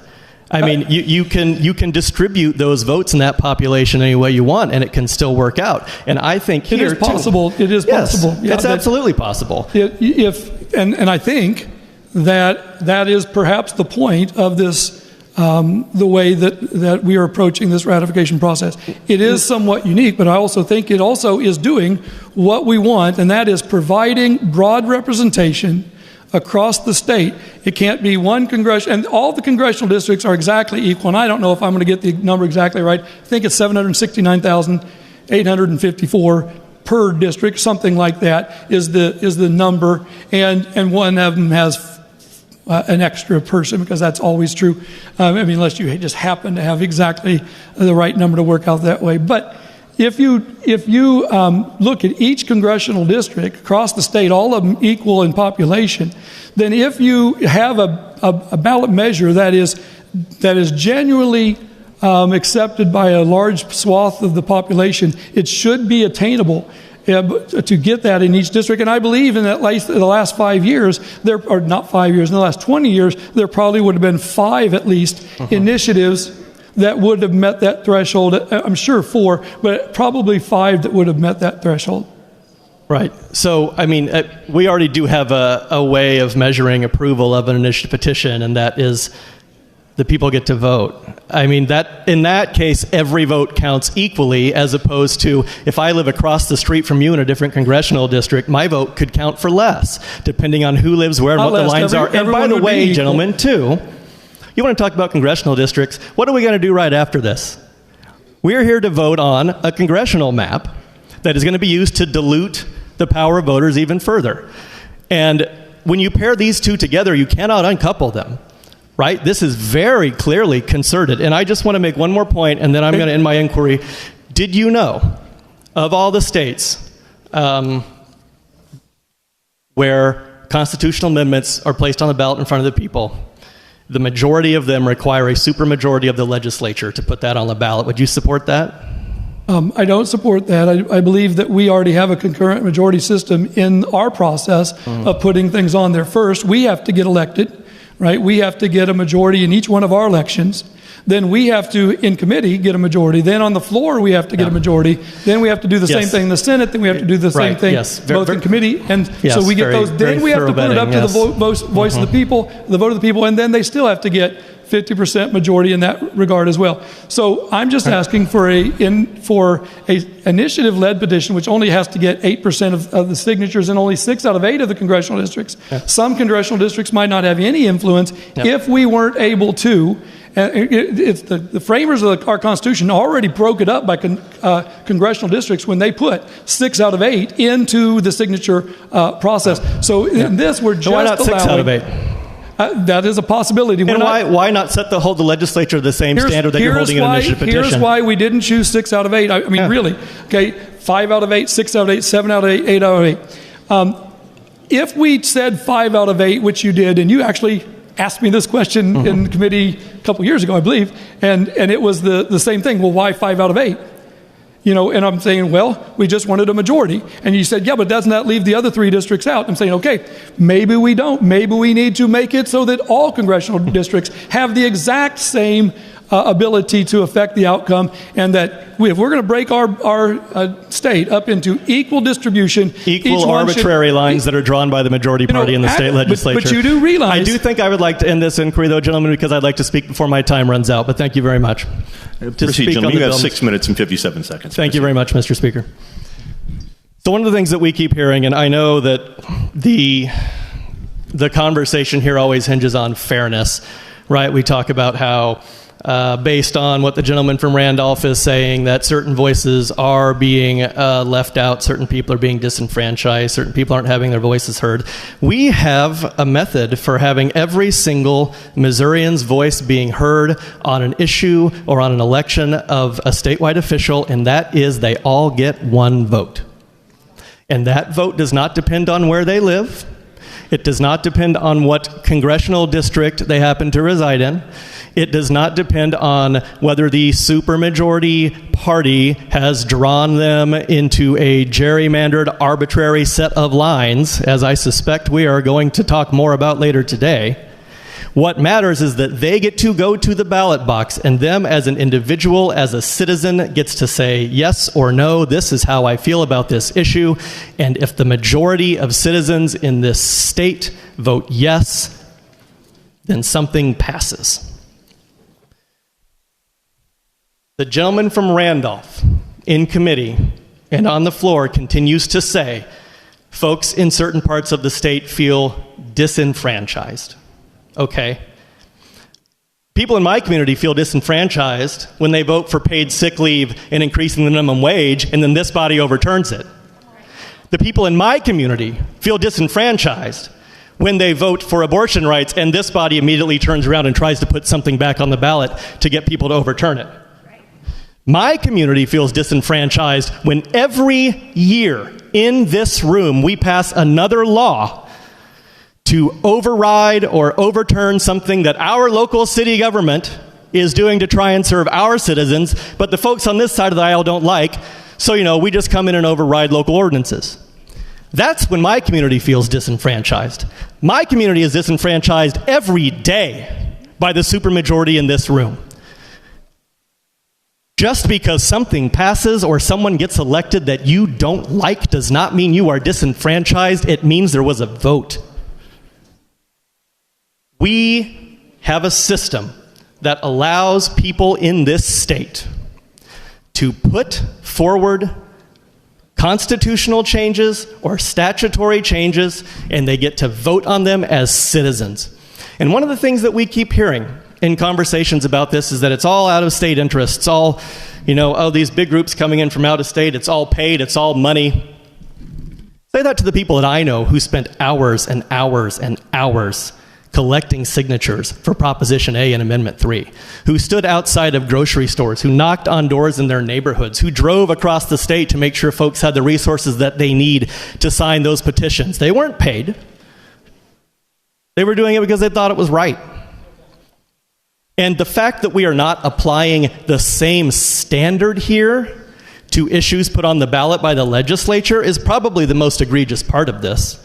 You can distribute those votes in that population any way you want, and it can still work out. And I think it is possible. It is possible. Yeah, it's absolutely possible. And I think that is perhaps the point of this. The way that we are approaching this ratification process. It is somewhat unique, but I also think it also is doing what we want, and that is providing broad representation across the state. It can't be one congressional, and all the congressional districts are exactly equal, and I don't know if I'm going to get the number exactly right. I think it's 769,854 per district, something like that is the number, and one of them has an extra person, because that's always true. Unless you just happen to have exactly the right number to work out that way. But if you look at each congressional district across the state, all of them equal in population, then if you have a ballot measure that is genuinely accepted by a large swath of the population, it should be attainable to get that in each district. And I believe in the last 5 years, in the last 20 years, there probably would have been 5 at least initiatives that would have met that threshold. I'm sure 4, but probably 5 that would have met that threshold. Right. So, I mean, we already do have a way of measuring approval of an initiative petition, and that is the people get to vote. I mean, that in that case, every vote counts equally, as opposed to if I live across the street from you in a different congressional district, my vote could count for less, depending on who lives where and what the lines are. And by the way, gentlemen, too, you want to talk about congressional districts? What are we going to do right after this? We're here to vote on a congressional map that is going to be used to dilute the power of voters even further. And when you pair these two together, you cannot uncouple them. Right? This is very clearly concerted. And I just want to make one more point, and then I'm going to end my inquiry. Did you know, of all the states where constitutional amendments are placed on the ballot in front of the people, the majority of them require a supermajority of the legislature to put that on the ballot? Would you support that? I don't support that. I believe that we already have a concurrent majority system in our process of putting things on there. First, we have to get elected. Right? We have to get a majority in each one of our elections. Then we have to, in committee, get a majority. Then on the floor, we have to get a majority. Then we have to do the same thing in the Senate. Then we have to do the same thing both in committee. And so we get those. Then we have to put it up to the voice of the people, the vote of the people, and then they still have to get 50% majority in that regard as well. So I'm just asking for a initiative-led petition, which only has to get 8% of the signatures in only 6 out of 8 of the congressional districts. Some congressional districts might not have any influence if we weren't able to. It's the framers of our Constitution already broke it up by congressional districts when they put 6 out of 8 into the signature process. So in this, we're just why not 6 out of 8? That is a possibility. And why not hold the legislature to the same standard that you're holding an initiative petition? Here's why we didn't choose 6 out of 8. I mean, really. Okay, 5 out of 8, 6 out of 8, 7 out of 8, 8 out of 8. If we said 5 out of 8, which you did, and you actually asked me this question in committee a couple years ago, I believe, and it was the same thing. Well, why 5 out of 8? You know, and I'm saying, well, we just wanted a majority. And you said, yeah, but doesn't that leave the other 3 districts out? I'm saying, okay, maybe we don't. Maybe we need to make it so that all congressional districts have the exact same ability to affect the outcome, and that if we're going to break our state up into equal distribution, equal arbitrary lines that are drawn by the majority party in the state legislature. But you do realize... I do think I would like to end this inquiry, though, gentlemen, because I'd like to speak before my time runs out. But thank you very much. Proceed, gentlemen. You have 6 minutes and 57 seconds. Thank you very much, Mr. Speaker. So one of the things that we keep hearing, and I know that the conversation here always hinges on fairness, right? We talk about how based on what the gentleman from Randolph is saying, that certain voices are being left out, certain people are being disenfranchised, certain people aren't having their voices heard. We have a method for having every single Missourian's voice being heard on an issue or on an election of a statewide official, and that is they all get one vote. And that vote does not depend on where they live. It does not depend on what congressional district they happen to reside in. It does not depend on whether the supermajority party has drawn them into a gerrymandered, arbitrary set of lines, as I suspect we are going to talk more about later today. What matters is that they get to go to the ballot box, and them as an individual, as a citizen, gets to say yes or no, this is how I feel about this issue. And if the majority of citizens in this state vote yes, then something passes. The gentleman from Randolph in committee and on the floor continues to say, folks in certain parts of the state feel disenfranchised. Okay. People in my community feel disenfranchised when they vote for paid sick leave and increasing the minimum wage, and then this body overturns it. The people in my community feel disenfranchised when they vote for abortion rights, and this body immediately turns around and tries to put something back on the ballot to get people to overturn it. My community feels disenfranchised when every year in this room we pass another law to override or overturn something that our local city government is doing to try and serve our citizens, but the folks on this side of the aisle don't like, so, we just come in and override local ordinances. That's when my community feels disenfranchised. My community is disenfranchised every day by the supermajority in this room. Just because something passes or someone gets elected that you don't like does not mean you are disenfranchised. It means there was a vote. We have a system that allows people in this state to put forward constitutional changes or statutory changes, and they get to vote on them as citizens. And one of the things that we keep hearing in conversations about this is that it's all out of state interest. It's all, these big groups coming in from out of state. It's all paid. It's all money. Say that to the people that I know who spent hours and hours and hours collecting signatures for Proposition A and Amendment 3, who stood outside of grocery stores, who knocked on doors in their neighborhoods, who drove across the state to make sure folks had the resources that they need to sign those petitions. They weren't paid. They were doing it because they thought it was right. And the fact that we are not applying the same standard here to issues put on the ballot by the legislature is probably the most egregious part of this.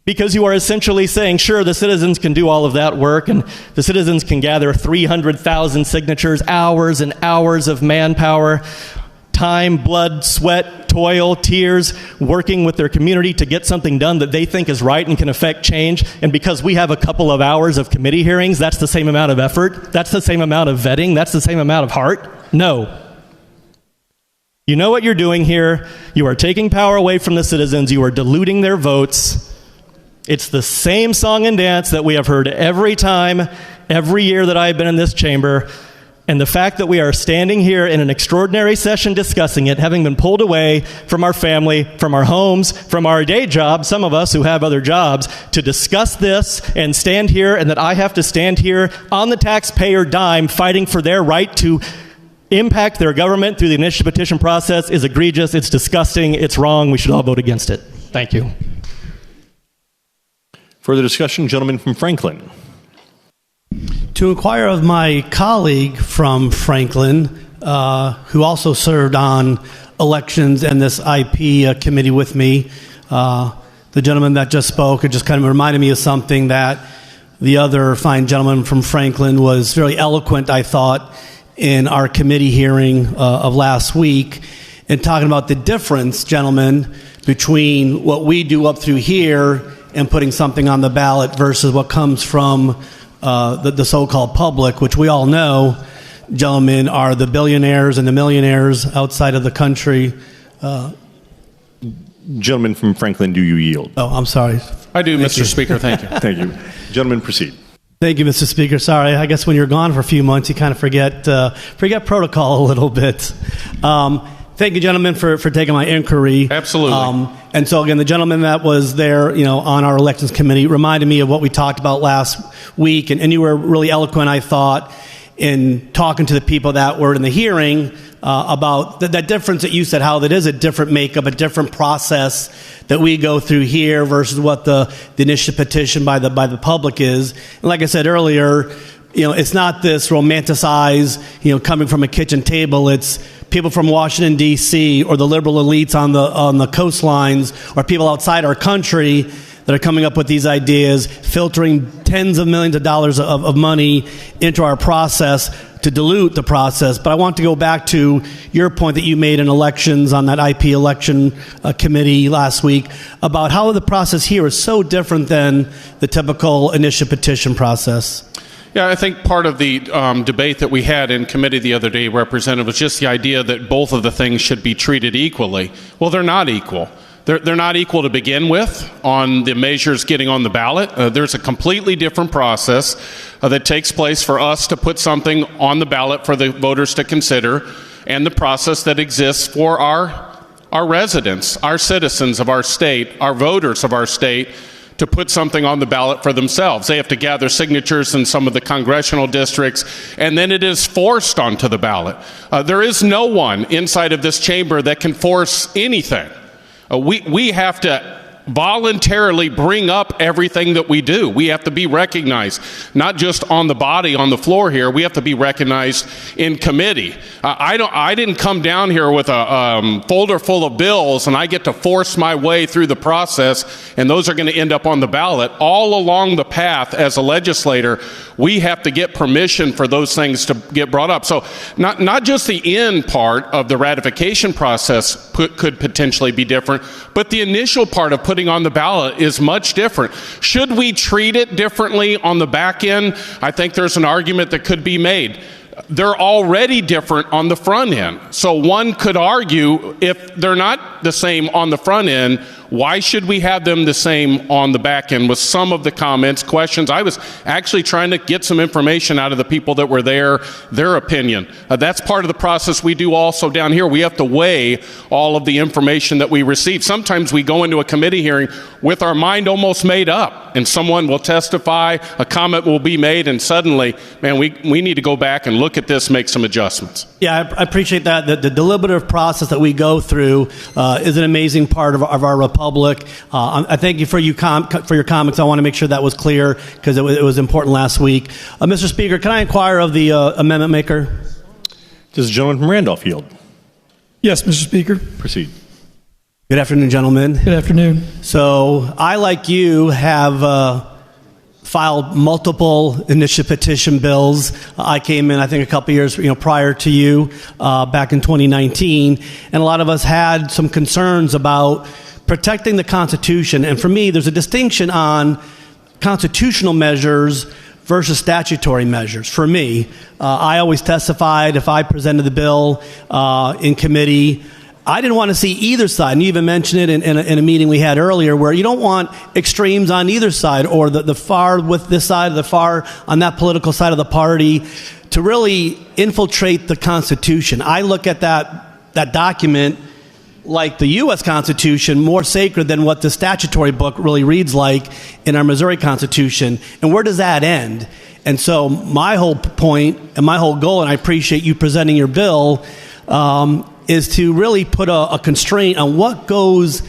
Because you are essentially saying, sure, the citizens can do all of that work, and the citizens can gather 300,000 signatures, hours and hours of manpower, time, blood, sweat, toil, tears, working with their community to get something done that they think is right and can affect change. And because we have a couple of hours of committee hearings, that's the same amount of effort, that's the same amount of vetting, that's the same amount of heart? No. You know what you're doing here. You are taking power away from the citizens. You are diluting their votes. It's the same song and dance that we have heard every time, every year that I've been in this chamber. And the fact that we are standing here in an extraordinary session discussing it, having been pulled away from our family, from our homes, from our day jobs, some of us who have other jobs, to discuss this and stand here, and that I have to stand here on the taxpayer dime fighting for their right to impact their government through the initiative petition process is egregious, it's disgusting, it's wrong, we should all vote against it. Thank you. Further discussion, gentleman from Franklin. To inquire of my colleague from Franklin, who also served on elections and this IP committee with me, the gentleman that just spoke, it just kind of reminded me of something that the other fine gentleman from Franklin was very eloquent, I thought, in our committee hearing of last week, and talking about the difference, gentlemen, between what we do up through here and putting something on the ballot versus what comes from the so-called public, which we all know, gentlemen, are the billionaires and the millionaires outside of the country. Gentleman from Franklin, do you yield? Oh, I'm sorry. I do, Mr. Speaker. Thank you. Thank you. Gentlemen, proceed. Thank you, Mr. Speaker. Sorry, I guess when you're gone for a few months, you kind of forget protocol a little bit. Thank you, gentlemen, for taking my inquiry. Absolutely. And so, again, the gentleman that was there, on our elections committee reminded me of what we talked about last week, and you were really eloquent, I thought, in talking to the people that were in the hearing about that difference that you said, how that is a different makeup, a different process that we go through here versus what the initiative petition by the public is. And like I said earlier, it's not this romanticized, coming from a kitchen table. It's people from Washington, D.C., or the liberal elites on the coastlines, or people outside our country that are coming up with these ideas, filtering tens of millions of dollars of money into our process to dilute the process. But I want to go back to your point that you made in elections on that IP election committee last week about how the process here is so different than the typical initiative petition process. Yeah, I think part of the debate that we had in committee the other day, Representative, was just the idea that both of the things should be treated equally. Well, they're not equal. They're not equal to begin with on the measures getting on the ballot. There's a completely different process that takes place for us to put something on the ballot for the voters to consider, and the process that exists for our residents, our citizens of our state, our voters of our state, to put something on the ballot for themselves. They have to gather signatures in some of the congressional districts, and then it is forced onto the ballot. There is no one inside of this chamber that can force anything. We have to voluntarily bring up everything that we do. We have to be recognized, not just on the body, on the floor here. We have to be recognized in committee. I didn't come down here with a folder full of bills and I get to force my way through the process and those are going to end up on the ballot. All along the path as a legislator, we have to get permission for those things to get brought up. So not just the end part of the ratification process could potentially be different, but the initial part of putting on the ballot is much different. Should we treat it differently on the back end? I think there's an argument that could be made. They're already different on the front end. So one could argue if they're not the same on the front end, why should we have them the same on the back end? With some of the comments, questions, I was actually trying to get some information out of the people that were there, their opinion. That's part of the process we do also down here. We have to weigh all of the information that we receive. Sometimes we go into a committee hearing with our mind almost made up, and someone will testify, a comment will be made, and suddenly, man, we need to go back and look at this, make some adjustments. Yeah, I appreciate that. The deliberative process that we go through is an amazing part of our republic. I thank you for your comments. I want to make sure that was clear because it was important last week. Mr. Speaker, can I inquire of the amendment maker? Does the gentleman from Randolph yield? Yes, Mr. Speaker. Proceed. Good afternoon, gentlemen. Good afternoon. So I, like you, have filed multiple initiative petition bills. I came in, I think, a couple years prior to you, back in 2019, and a lot of us had some concerns about protecting the Constitution. And for me, there's a distinction on constitutional measures versus statutory measures. For me, I always testified if I presented the bill in committee. I didn't want to see either side, and you even mentioned it in a meeting we had earlier, where you don't want extremes on either side, or the far with this side, or the far on that political side of the party, to really infiltrate the Constitution. I look at that document like the U.S. Constitution, more sacred than what the statutory book really reads like in our Missouri Constitution. And where does that end? And so my whole point and my whole goal, and I appreciate you presenting your bill, is to really put a constraint on what goes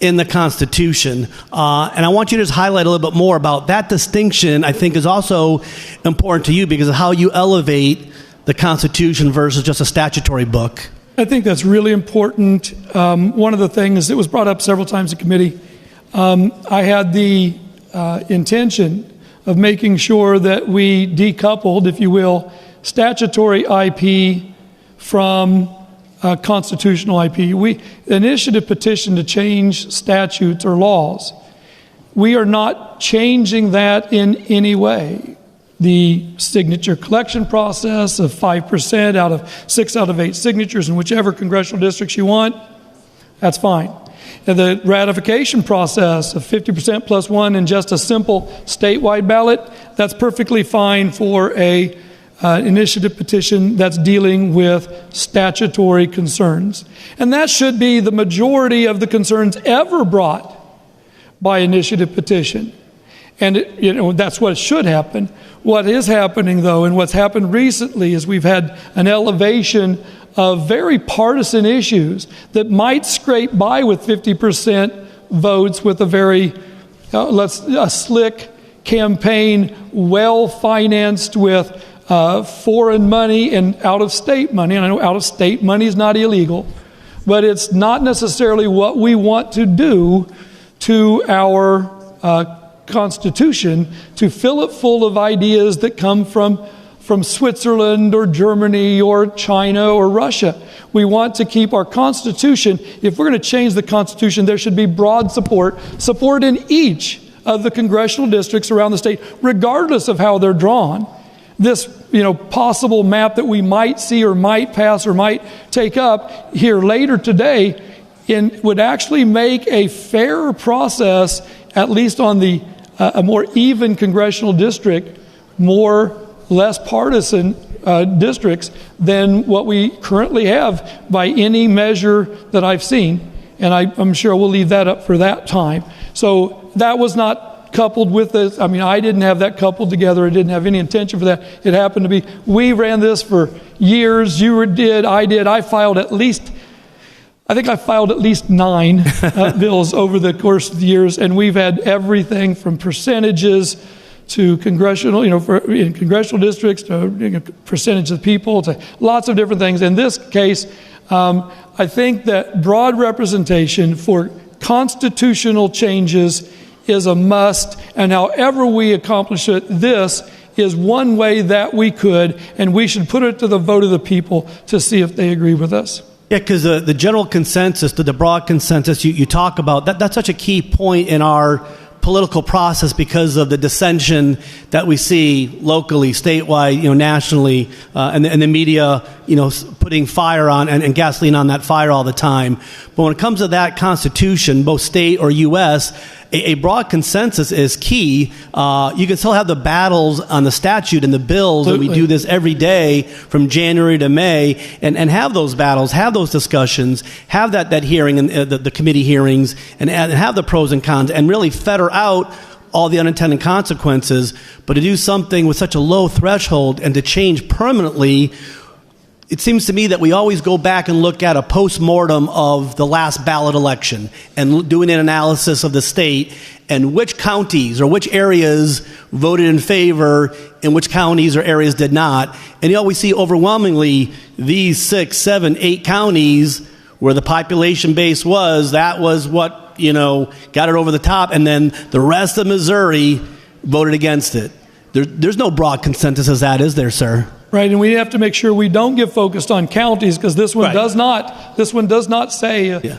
in the Constitution. And I want you to just highlight a little bit more about that distinction. I think is also important to you because of how you elevate the Constitution versus just a statutory book. I think that's really important. One of the things that was brought up several times in committee, I had the intention of making sure that we decoupled, if you will, statutory IP from constitutional IP. We initiative petition to change statutes or laws. We are not changing that in any way. The signature collection process of 5% out of 6 out of 8 signatures in whichever congressional districts you want, that's fine. And the ratification process of 50% plus 1 in just a simple statewide ballot, that's perfectly fine for a initiative petition that's dealing with statutory concerns. And that should be the majority of the concerns ever brought by initiative petition. And that's what should happen. What is happening, though, and what's happened recently is we've had an elevation of very partisan issues that might scrape by with 50% votes with a very a slick campaign, well-financed with foreign money and out-of-state money. And I know out-of-state money is not illegal, but it's not necessarily what we want to do to our Constitution, to fill it full of ideas that come from Switzerland or Germany or China or Russia. We want to keep our Constitution. If we're going to change the Constitution, there should be broad support in each of the congressional districts around the state, regardless of how they're drawn. This possible map that we might see or might pass or might take up here later today would actually make a fairer process, at least on the a more even congressional district, less partisan districts than what we currently have by any measure that I've seen. And I'm sure we'll leave that up for that time. So that was not coupled with this. I mean, I didn't have that coupled together. I didn't have any intention for that. It happened to be, we ran this for years. You did, I did. I filed at least I think I filed at least 9 bills over the course of the years, and we've had everything from percentages to congressional, in congressional districts, to percentage of people, to lots of different things. In this case, I think that broad representation for constitutional changes is a must, and however we accomplish it, this is one way that we could, and we should put it to the vote of the people to see if they agree with us. Yeah, because the general consensus, the broad consensus you talk about, that's such a key point in our political process because of the dissension that we see locally, statewide, nationally, and the media, putting fire on and gasoline on that fire all the time. But when it comes to that Constitution, both state or U.S., a broad consensus is key. You can still have the battles on the statute and the bills, and we do this every day from January to May, and have those battles, have those discussions, have that hearing and the committee hearings, and have the pros and cons, and really fetter out all the unintended consequences. But to do something with such a low threshold and to change permanently, it seems to me that we always go back and look at a post-mortem of the last ballot election and doing an analysis of the state and which counties or which areas voted in favor and which counties or areas did not. And you always see overwhelmingly these 6, 7, 8 counties where the population base that was what, got it over the top. And then the rest of Missouri voted against it. There's no broad consensus as that, is there, sir? Right, and we have to make sure we don't get focused on counties, because this one does not. This one does not say,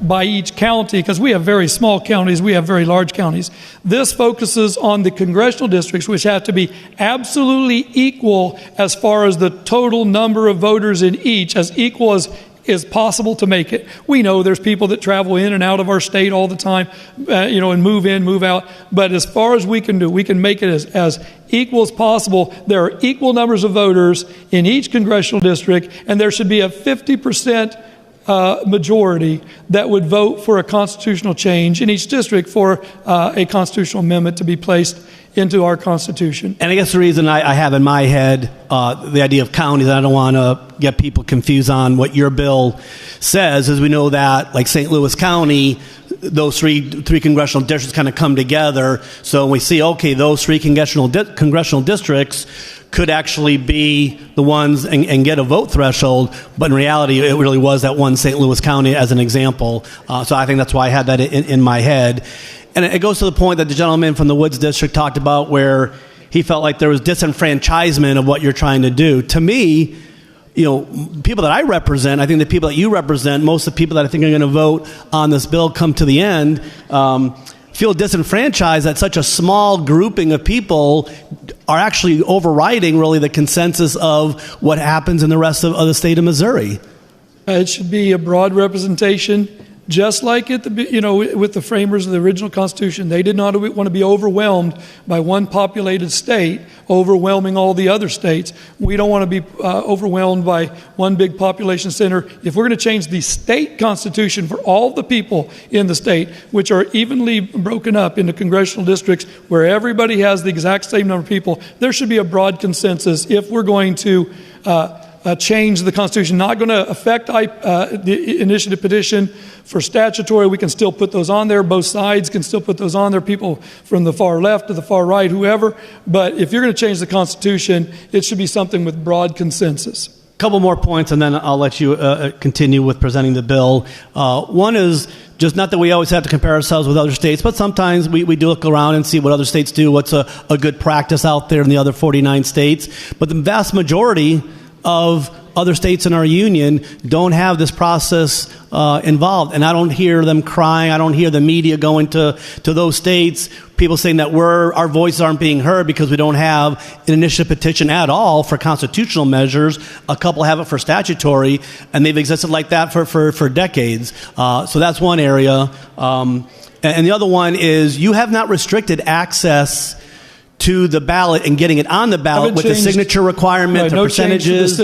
by each county, because we have very small counties, we have very large counties. This focuses on the congressional districts, which have to be absolutely equal as far as the total number of voters in each, as equal as is possible to make it. We know there's people that travel in and out of our state all the time, and move in, move out. But as far as we can do, we can make it as equal as possible. There are equal numbers of voters in each congressional district, and there should be a 50% majority that would vote for a constitutional change in each district for a constitutional amendment to be placed into our Constitution. And I guess the reason I have in my head the idea of counties, I don't want to get people confused on what your bill says, is we know that, like St. Louis County, those three congressional districts kind of come together. So when we see, okay, those 3 congressional districts could actually be the ones and get a vote threshold, but in reality, it really was that one St. Louis County as an example. So I think that's why I had that in my head. And it goes to the point that the gentleman from the Woods District talked about, where he felt like there was disenfranchisement of what you're trying to do. To me, people that I represent, I think the people that you represent, most of the people that I think are going to vote on this bill come to the end, feel disenfranchised that such a small grouping of people are actually overriding really the consensus of what happens in the rest of the state of Missouri. It should be a broad representation. Just like with the framers of the original Constitution, they did not want to be overwhelmed by one populated state overwhelming all the other states. We don't want to be overwhelmed by one big population center. If we're going to change the state constitution for all the people in the state, which are evenly broken up into congressional districts where everybody has the exact same number of people, there should be a broad consensus if we're going to change the Constitution. Not going to affect the initiative petition. For statutory, we can still put those on there. Both sides can still put those on there, people from the far left to the far right, whoever. But if you're going to change the Constitution, it should be something with broad consensus. A couple more points, and then I'll let you continue with presenting the bill. One is just not that we always have to compare ourselves with other states, but sometimes we do look around and see what other states do, what's a good practice out there in the other 49 states. But the vast majority of other states in our union don't have this process involved. And I don't hear them crying. I don't hear the media going to those states, people saying that our voices aren't being heard because we don't have an initiative petition at all for constitutional measures. A couple have it for statutory, and they've existed like that for decades. So that's one area. And the other one is you have not restricted access to the ballot and getting it on the ballot with the signature requirement, the percentages.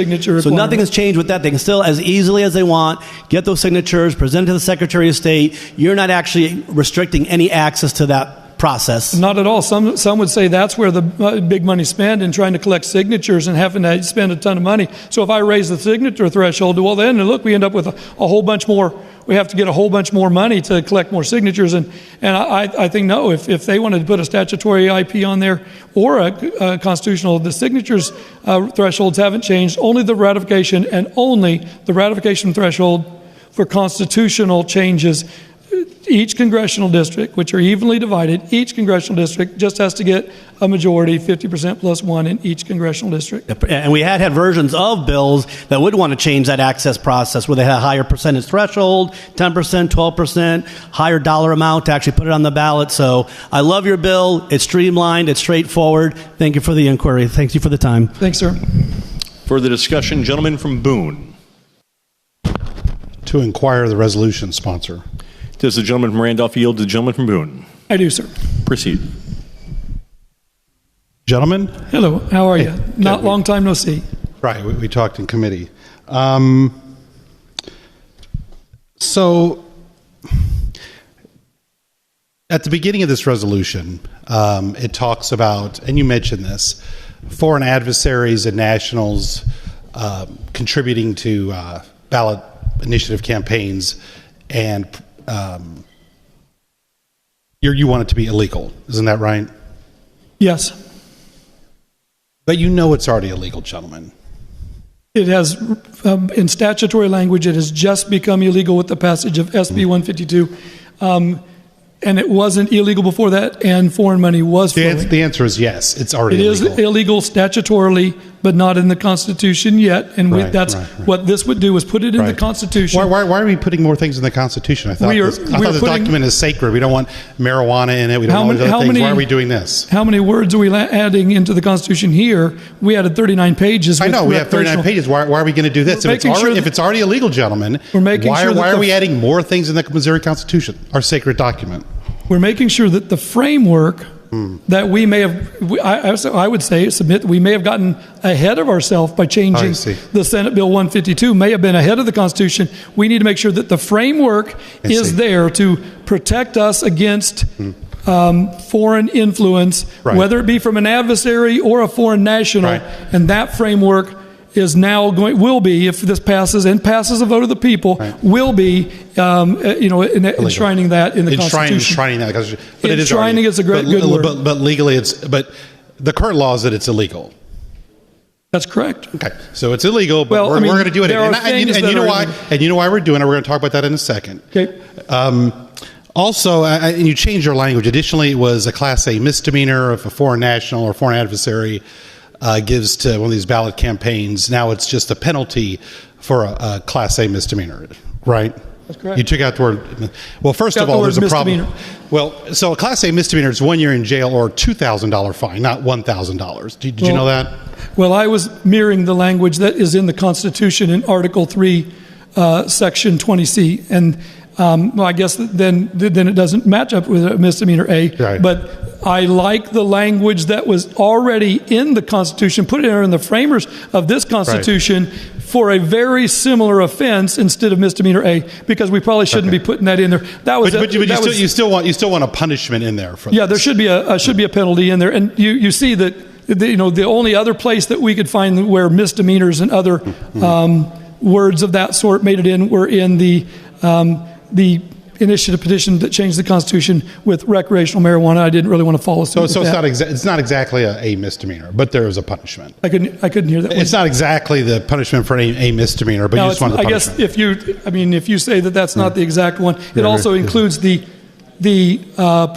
So nothing has changed with that. They can still, as easily as they want, get those signatures, present to the Secretary of State. You're not actually restricting any access to that process. Not at all. Some would say that's where the big money's spent in trying to collect signatures and having to spend a ton of money. So if I raise the signature threshold, well, then look, we end up with a whole bunch more. We have to get a whole bunch more money to collect more signatures. And I think, no, if they wanted to put a statutory IP on there or a constitutional, the signatures thresholds haven't changed. Only the ratification and only the ratification threshold for constitutional changes. Each congressional district, which are evenly divided, each congressional district just has to get a majority, 50% plus one in each congressional district. And we had versions of bills that would want to change that access process where they had a higher percentage threshold, 10%, 12%, higher dollar amount to actually put it on the ballot. So I love your bill. It's streamlined. It's straightforward. Thank you for the inquiry. Thank you for the time. Thanks, sir. Further discussion, gentleman from Boone. To inquire the resolution sponsor. Does the gentleman from Randolph yield to the gentleman from Boone? I do, sir. Proceed. Gentlemen? Hello, how are you? Not long time no see. Right, we talked in committee. So, at the beginning of this resolution, it talks about, and you mentioned this, foreign adversaries and nationals contributing to ballot initiative campaigns, and you want it to be illegal. Isn't that right? Yes. But you know it's already illegal, gentlemen. It has, in statutory language, it has just become illegal with the passage of SB 152. And it wasn't illegal before that, and foreign money was flowing. The answer is yes. It's already illegal. It is illegal statutorily, but not in the Constitution yet. And that's what this would do, is put it in the Constitution. Why are we putting more things in the Constitution? I thought this document is sacred. We don't want marijuana in it. We don't want other things. Why are we doing this? How many words are we adding into the Constitution here? We added 39 pages. I know, we have 39 pages. Why are we going to do this? If it's already illegal, gentlemen, why are we adding more things in the Missouri Constitution, our sacred document? We're making sure that the framework that we may have, I would say, submit that we may have gotten ahead of ourselves by changing the Senate Bill 152, may have been ahead of the Constitution. We need to make sure that the framework is there to protect us against foreign influence, whether it be from an adversary or a foreign national. And that framework is now will be, if this passes and passes a vote of the people, will be, enshrining that in the Constitution. Enshrining that, but enshrining is a good word. But legally, but the current law is that it's illegal. That's correct. Okay, so it's illegal, but we're going to do it. And you know why? And you know why we're doing it. We're going to talk about that in a second. Okay. Also, and you changed your language. Additionally, it was a Class A misdemeanor if a foreign national or foreign adversary gives to one of these ballot campaigns. Now it's just a penalty for a Class A misdemeanor, right? That's correct. You took out the word. Well, first of all, there's a problem. Well, so a Class A misdemeanor is 1 year in jail or $2,000 fine, not $1,000. Did you know that? Well, I was mirroring the language that is in the Constitution in Article 3, Section 20C, and I guess then it doesn't match up with a misdemeanor A. Right. But I like the language that was already in the Constitution, put it in the framers of this Constitution for a very similar offense instead of misdemeanor A, because we probably shouldn't be putting that in there. You still want a punishment in there for this. Yeah, there should be a penalty in there, and you see that the only other place that we could find where misdemeanors and other words of that sort made it in were in the initiative petition that changed the Constitution with recreational marijuana. I didn't really want to follow suit. So it's not exactly a misdemeanor, but there is a punishment. I couldn't hear that. It's not exactly the punishment for a misdemeanor, but you just want the punishment. I guess if you say that that's not the exact one, it also includes the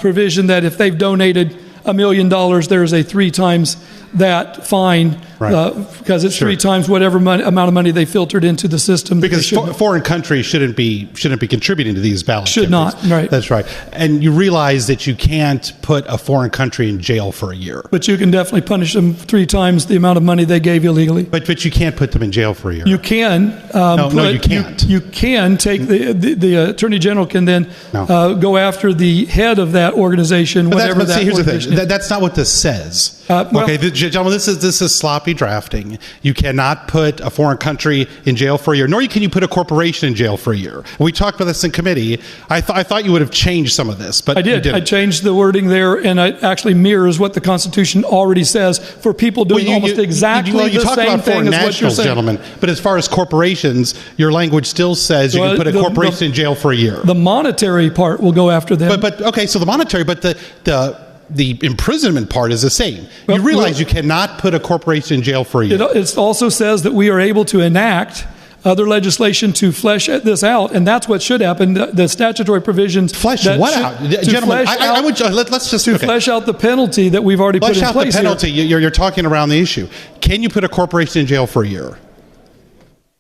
provision that if they've donated $1 million, there's a 3 times that fine, because it's 3 times whatever amount of money they filtered into the system. Because foreign countries shouldn't be contributing to these ballot campaigns. Not, right. That's right. And you realize that you can't put a foreign country in jail for a year. But you can definitely punish them 3 times the amount of money they gave illegally. But you can't put them in jail for a year. You can. No, you can't. You can take the Attorney General can then go after the head of that organization, whatever that organization is. That's not what this says. Gentlemen, this is sloppy. sloppy drafting. You cannot put a foreign country in jail for a year, nor can you put a corporation in jail for a year. We talked about this in committee. I thought you would have changed some of this, but I did. You didn't. I changed the wording there, and it actually mirrors what the Constitution already says for people doing almost exactly you the talk same about thing foreign as what you're nationals, saying. gentlemen, but as far as corporations, your language still says you can put a corporation in jail for a year. The monetary part will go after them. But okay, so the monetary, but the imprisonment part is the same. You realize you cannot put a corporation in jail for a year. It also says that we are able to enact other legislation to flesh this out, and that's what should happen. The statutory provisions flesh what out, gentlemen? I would let's just flesh out the penalty that we've already put in place. Flesh out the penalty. You're talking around the issue. Can you put a corporation in jail for a year?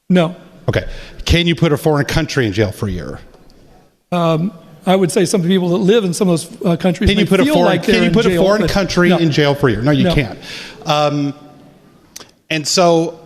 No. Okay. Can you put a foreign country in jail for a year? I would say some people that live in some of those countries can you put a foreign country in jail for a year? No, you can't. And so.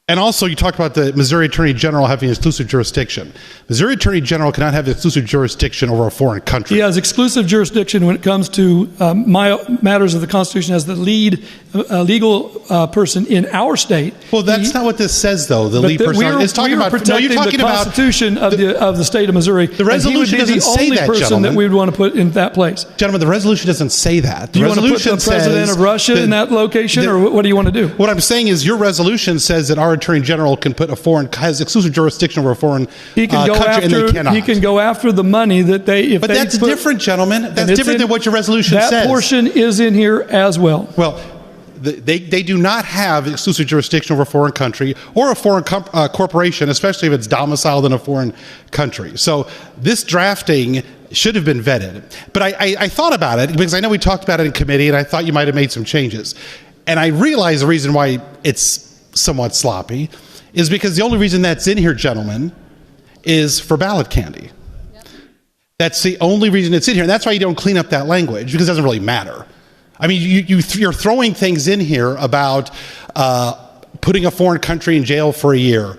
And also, you talked about the Missouri Attorney General having exclusive jurisdiction. Missouri Attorney General cannot have exclusive jurisdiction over a foreign country. He has exclusive jurisdiction when it comes to matters of the Constitution as the lead legal person in our state. Well, that's not what this says, though. The lead person is talking about. No, you're talking about the Constitution of the state of Missouri. The resolution doesn't say that, gentlemen. The only person that we would want to put in that place. Gentlemen, the resolution doesn't say that. Do you want to put the president of Russia in that location, or what do you want to do? What I'm saying is your resolution says that our Attorney General can put has exclusive jurisdiction over a foreign country, and they cannot. He can go after the money that they. But that's different, gentlemen. That's different than what your resolution says. That portion is in here as well. Well, they do not have exclusive jurisdiction over a foreign country or a foreign corporation, especially if it's domiciled in a foreign country. So this drafting should have been vetted. But I thought about it because I know we talked about it in committee, and I thought you might have made some changes. And I realized the reason why it's somewhat sloppy is because the only reason that's in here, gentlemen, is for ballot candy. That's the only reason it's in here. And that's why you don't clean up that language, because it doesn't really matter. I mean, you're throwing things in here about putting a foreign country in jail for a year,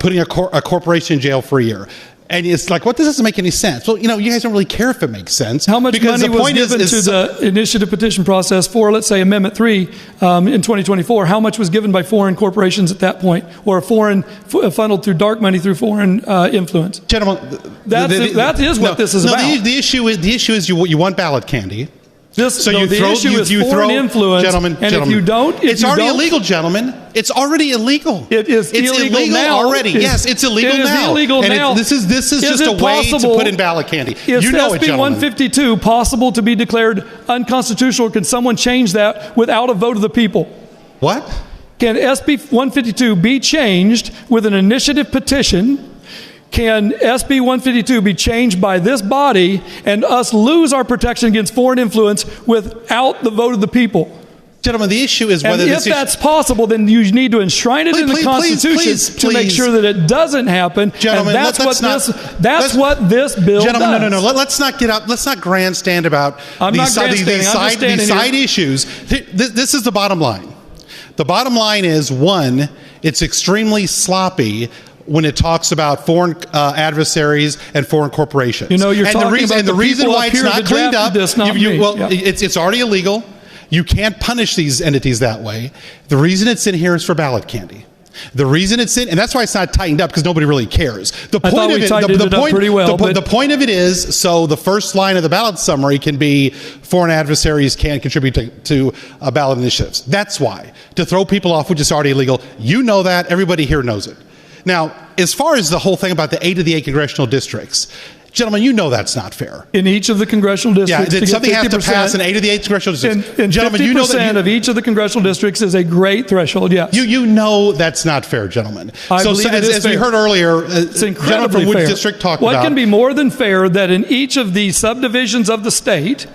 putting a corporation in jail for a year. And it's like, what? This doesn't make any sense. Well, you guys don't really care if it makes sense. How much money was given to the initiative petition process for, let's say, Amendment 3 in 2024? How much was given by foreign corporations at that point, or foreign funneled through dark money through foreign influence? Gentlemen, that is what this is about. The issue is you want ballot candy. The issue is foreign influence, gentlemen. If you don't, it's already illegal, gentlemen. It's already illegal. It's illegal now. Already. Yes, it's illegal now. Illegal now. This is just a way to put in ballot candy. Is SB 152 possible to be declared unconstitutional? Or can someone change that without a vote of the people? What? Can SB 152 be changed with an initiative petition? Can SB 152 be changed by this body and us lose our protection against foreign influence without the vote of the people? Gentlemen, the issue is whether if that's possible, then you need to enshrine it in the Constitution to make sure that it doesn't happen. Gentlemen, and that's what this bill does. No. Let's not get up. Let's not grandstand about these side issues. This is the bottom line. The bottom line is, one, it's extremely sloppy when it talks about foreign adversaries and foreign corporations. You're talking about the reason why it's not cleaned up. It's already illegal. You can't punish these entities that way. The reason it's in here is for ballot candy. The reason it's in, and that's why it's not tightened up, because nobody really cares. The point of it is, so the first line of the ballot summary can be foreign adversaries can contribute to ballot initiatives. That's why. To throw people off, which is already illegal. You know that. Everybody here knows it. Now, as far as the whole thing about the 8 of the 8 congressional districts, gentlemen, you know that's not fair. In each of the congressional districts, something has to pass in 8 of the 8 congressional districts. And gentlemen, you know that of each of the congressional districts is a great threshold. Yes, you know that's not fair, gentlemen. As we heard earlier, it's incredibly from fair. Which district talked about? What can be more than fair that in each of the subdivisions of the state,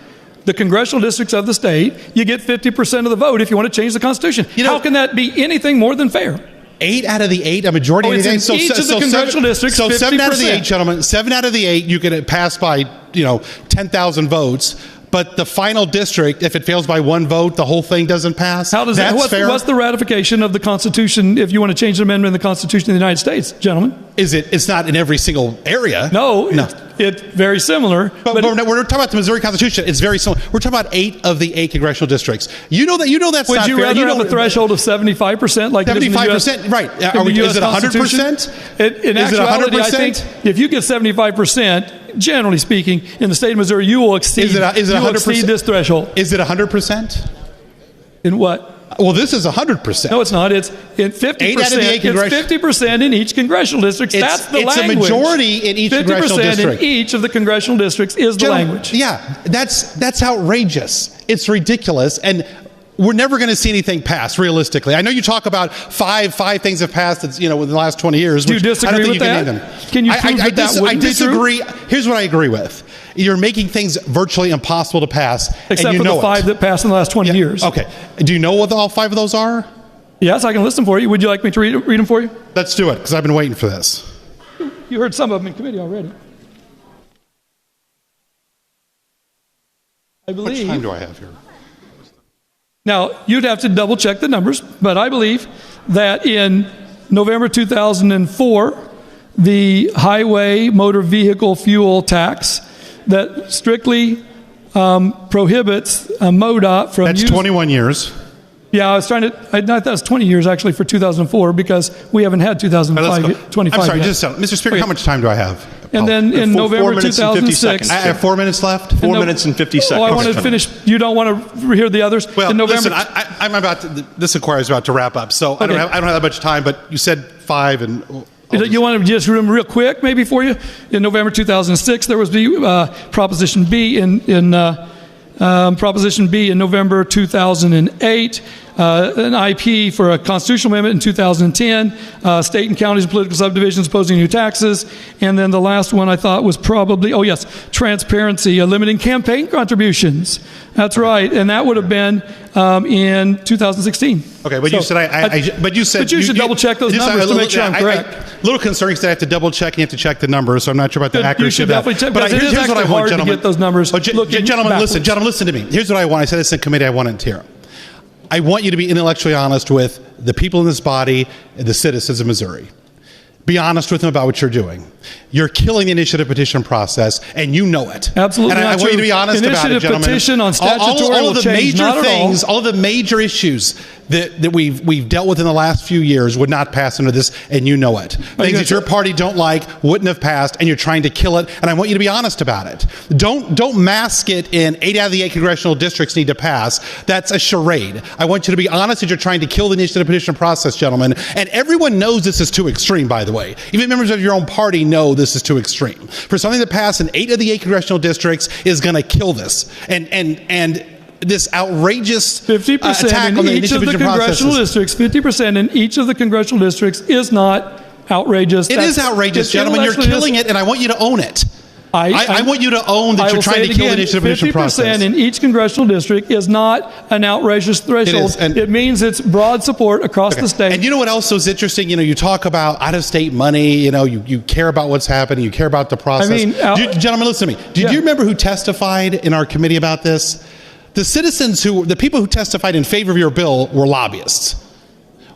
the congressional districts of the state, you get 50% of the vote if you want to change the Constitution? How can that be anything more than fair? 8 out of the 8, a majority of the 8. So each of the congressional districts, 50%. 7 out of the 8, gentlemen. 7 out of the 8, you can pass by 10,000 votes. But the final district, if it fails by 1 vote, the whole thing doesn't pass. How does fair? What's the ratification of the Constitution if you want to change an amendment in the Constitution of the United States, gentlemen? It's not in every single area. No. It's very similar. But we're talking about the Missouri Constitution. It's very similar. We're talking about 8 of the 8 congressional districts. You know that's not fair. Would you rather have a threshold of 75% like 75%? Right. Is it 100%? In actuality, I think if you get 75%, generally speaking, in the state of Missouri, you will exceed, this threshold. Is it 100%? In what? Well, this is 100%. No, it's not. It's in 50%. 8 out of the 8 it's 50% in each congressional district. That's the language. It's a majority in each congressional district. 50% in each of the congressional districts is the language. Yeah, that's outrageous. It's ridiculous, and we're never going to see anything pass realistically. I know you talk about five things have passed. That's, within the last 20 years. Do you disagree with that? Can you prove that I disagree. Here's what I agree with. You're making things virtually impossible to pass. Except for the 5 that passed in the last 20 years. Okay. Do you know what all 5 of those are? Yes, I can list them for you. Would you like me to read them for you? Let's do it, because I've been waiting for this. You heard some of them in committee already. I believe. How much time do I have here? Now, you'd have to double check the numbers, but I believe that in November 2004, the highway motor vehicle fuel tax that strictly prohibits MoDOT from That's 21 years. Yeah, I thought that was 20 years actually for 2004 because we haven't had 2005, 25 I'm sorry, yet. Mr. Speaker, how much time do I have? And then in November 2006. I have 4 minutes left? 4 minutes and 50 seconds. Oh, I want to finish. You don't want to hear the others? Well, in November, listen, this inquiry is about to wrap up, so okay. I don't have that much time, but you said 5 and... You want to just read them real quick, maybe for you? In November 2006, there was Proposition B Proposition B in November 2008, an IP for a constitutional amendment in 2010, state and counties and political subdivisions imposing new taxes, and then the last one I thought was probably, transparency, limiting campaign contributions. That's right, and that would have been in 2016. Okay, but you said But you should double check those numbers to make sure I'm correct. A little concerned because I have to double check and you have to check the numbers, so I'm not sure about the accuracy of that. You should definitely check, because it is actually hard to get those numbers. Gentlemen, listen to me. Here's what I want. I said this in committee. I want it here. I want you to be intellectually honest with the people in this body and the citizens of Missouri. Be honest with them about what you're doing. You're killing the initiative petition process, and you know it. Absolutely, and I want you to be honest about it, gentlemen. Petition on statutory all of the major things, all of the major issues that we've dealt with in the last few years would not pass under this, and you know it. Things that your party don't like wouldn't have passed, and you're trying to kill it. And I want you to be honest about it. Don't mask it in 8 out of the 8 congressional districts need to pass. That's a charade. I want you to be honest that you're trying to kill the initiative petition process, gentlemen. And everyone knows this is too extreme, by the way. Even members of your own party know this is too extreme. For something to pass in 8 of the 8 congressional districts is going to kill this. And this outrageous 50% attack on the in each of the congressional districts. 50% in each of the congressional districts is not outrageous. It is outrageous, gentlemen. You're killing it, and I want you to own it. I want you to own that you're trying to kill the initiative petition process. 50% in each congressional district is not an outrageous threshold. It means it's broad support across the state. And you know what else is interesting? You talk about out-of-state money. You care about what's happening. You care about the process. Gentlemen, listen to me. Do you remember who testified in our committee about this? The people who testified in favor of your bill were lobbyists.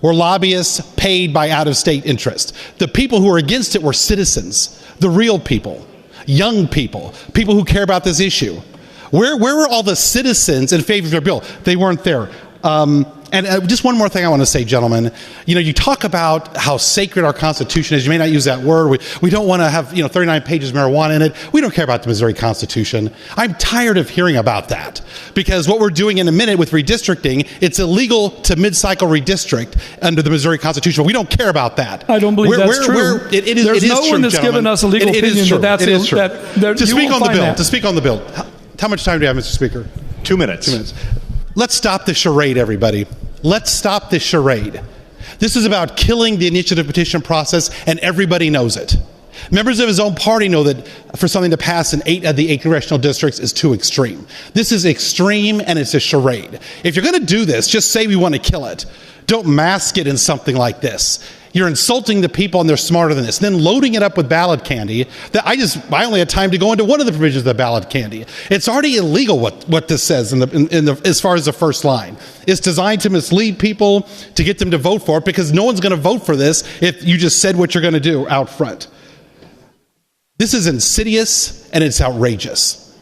Were lobbyists paid by out-of-state interest. The people who were against it were citizens, the real people. Young people, people who care about this issue. Where were all the citizens in favor of your bill? They weren't there. And just one more thing I want to say, gentlemen. You talk about how sacred our Constitution is. You may not use that word. We don't want to have 39 pages of marijuana in it. We don't care about the Missouri Constitution. I'm tired of hearing about that because what we're doing in a minute with redistricting, it's illegal to mid-cycle redistrict under the Missouri Constitution. We don't care about that. I don't believe that's true. There's no one that's given us a legal opinion that that's true. To speak on the bill. How much time do you have, Mr. Speaker? 2 minutes. 2 minutes. Let's stop the charade, everybody. Let's stop this charade. This is about killing the initiative petition process, and everybody knows it. Members of his own party know that for something to pass in 8 of the 8 congressional districts is too extreme. This is extreme, and it's a charade. If you're going to do this, just say we want to kill it. Don't mask it in something like this. You're insulting the people, and they're smarter than this. Then loading it up with ballot candy. That I only had time to go into one of the provisions of the ballot candy. It's already illegal what this says as far as the first line. It's designed to mislead people to get them to vote for it because no one's going to vote for this if you just said what you're going to do out front. This is insidious and it's outrageous.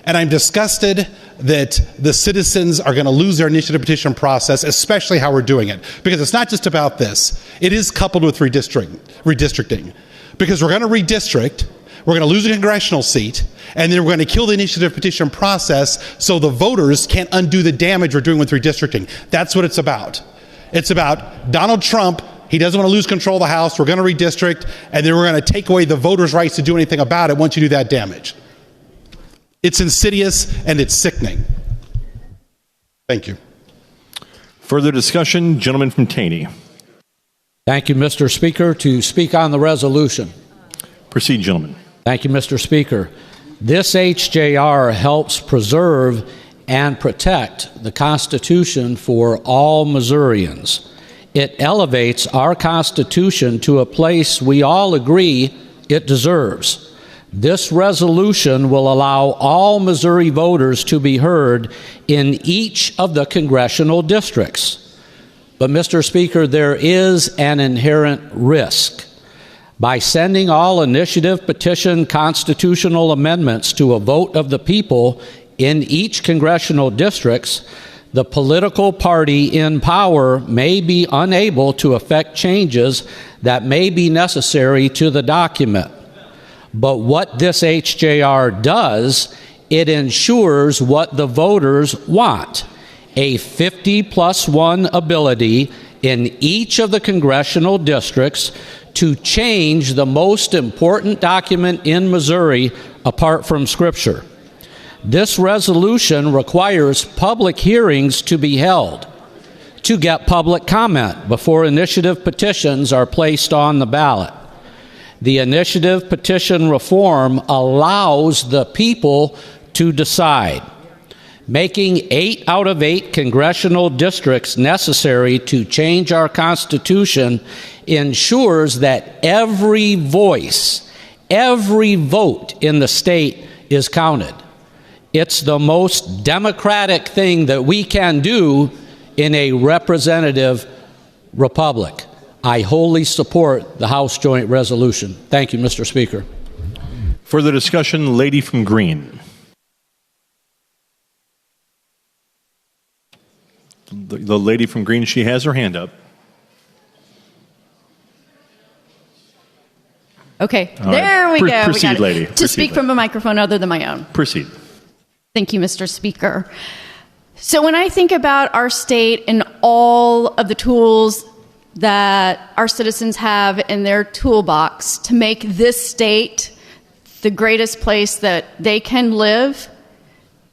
And I'm disgusted that the citizens are going to lose their initiative petition process, especially how we're doing it. Because it's not just about this. It is coupled with redistricting. Because we're going to redistrict, we're going to lose a congressional seat, and then we're going to kill the initiative petition process so the voters can't undo the damage we're doing with redistricting. That's what it's about. It's about Donald Trump. He doesn't want to lose control of the House. We're going to redistrict, and then we're going to take away the voters' rights to do anything about it once you do that damage. It's insidious and it's sickening. Thank you. Further discussion, gentleman from Taney. Thank you, Mr. Speaker. To speak on the resolution. Proceed, gentlemen. Thank you, Mr. Speaker. This HJR helps preserve and protect the Constitution for all Missourians. It elevates our Constitution to a place we all agree it deserves. This resolution will allow all Missouri voters to be heard in each of the congressional districts. But, Mr. Speaker, there is an inherent risk. By sending all initiative petition constitutional amendments to a vote of the people in each congressional districts, the political party in power may be unable to effect changes that may be necessary to the document. But what this HJR does, it ensures what the voters want: a 50+1 ability in each of the congressional districts to change the most important document in Missouri apart from Scripture. This resolution requires public hearings to be held to get public comment before initiative petitions are placed on the ballot. The initiative petition reform allows the people to decide, making 8 out of 8 congressional districts necessary to change our Constitution ensures that every voice, every vote in the state is counted. It's the most democratic thing that we can do in a representative republic. I wholly support the House Joint Resolution. Thank you, Mr. Speaker. Further discussion, lady from Green. The lady from Green, she has her hand up. Okay, All there right. we go. Proceed, we got it. lady. To Proceed, speak from a microphone other than my own. Proceed. Thank you, Mr. Speaker. So when I think about our state and all of the tools that our citizens have in their toolbox to make this state the greatest place that they can live,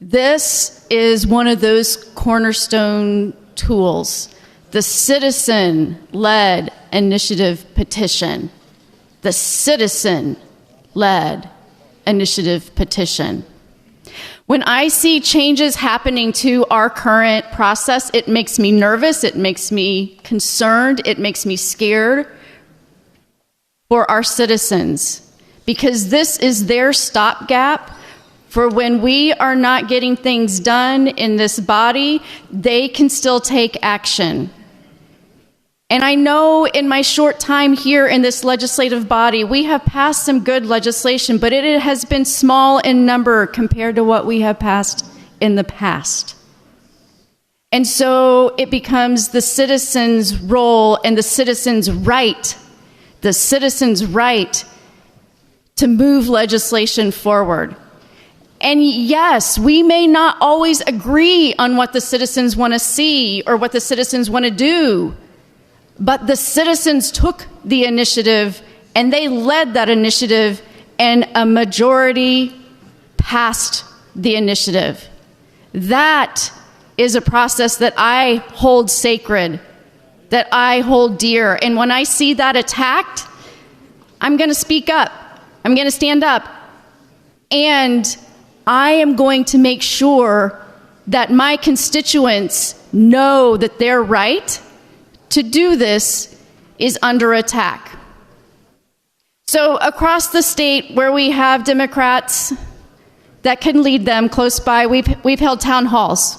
this is one of those cornerstone tools, the citizen-led initiative petition. The citizen-led initiative petition. When I see changes happening to our current process, it makes me nervous, it makes me concerned, it makes me scared for our citizens, because this is their stopgap for when we are not getting things done in this body, they can still take action. And I know in my short time here in this legislative body, we have passed some good legislation, but it has been small in number compared to what we have passed in the past. And so it becomes the citizen's role and the citizen's right to move legislation forward. And yes, we may not always agree on what the citizens want to see or what the citizens want to do. But the citizens took the initiative, and they led that initiative, and a majority passed the initiative. That is a process that I hold sacred, that I hold dear. And when I see that attacked, I'm going to speak up. I'm going to stand up. And I am going to make sure that my constituents know that their right to do this is under attack. So across the state where we have Democrats that can lead them close by, we've held town halls.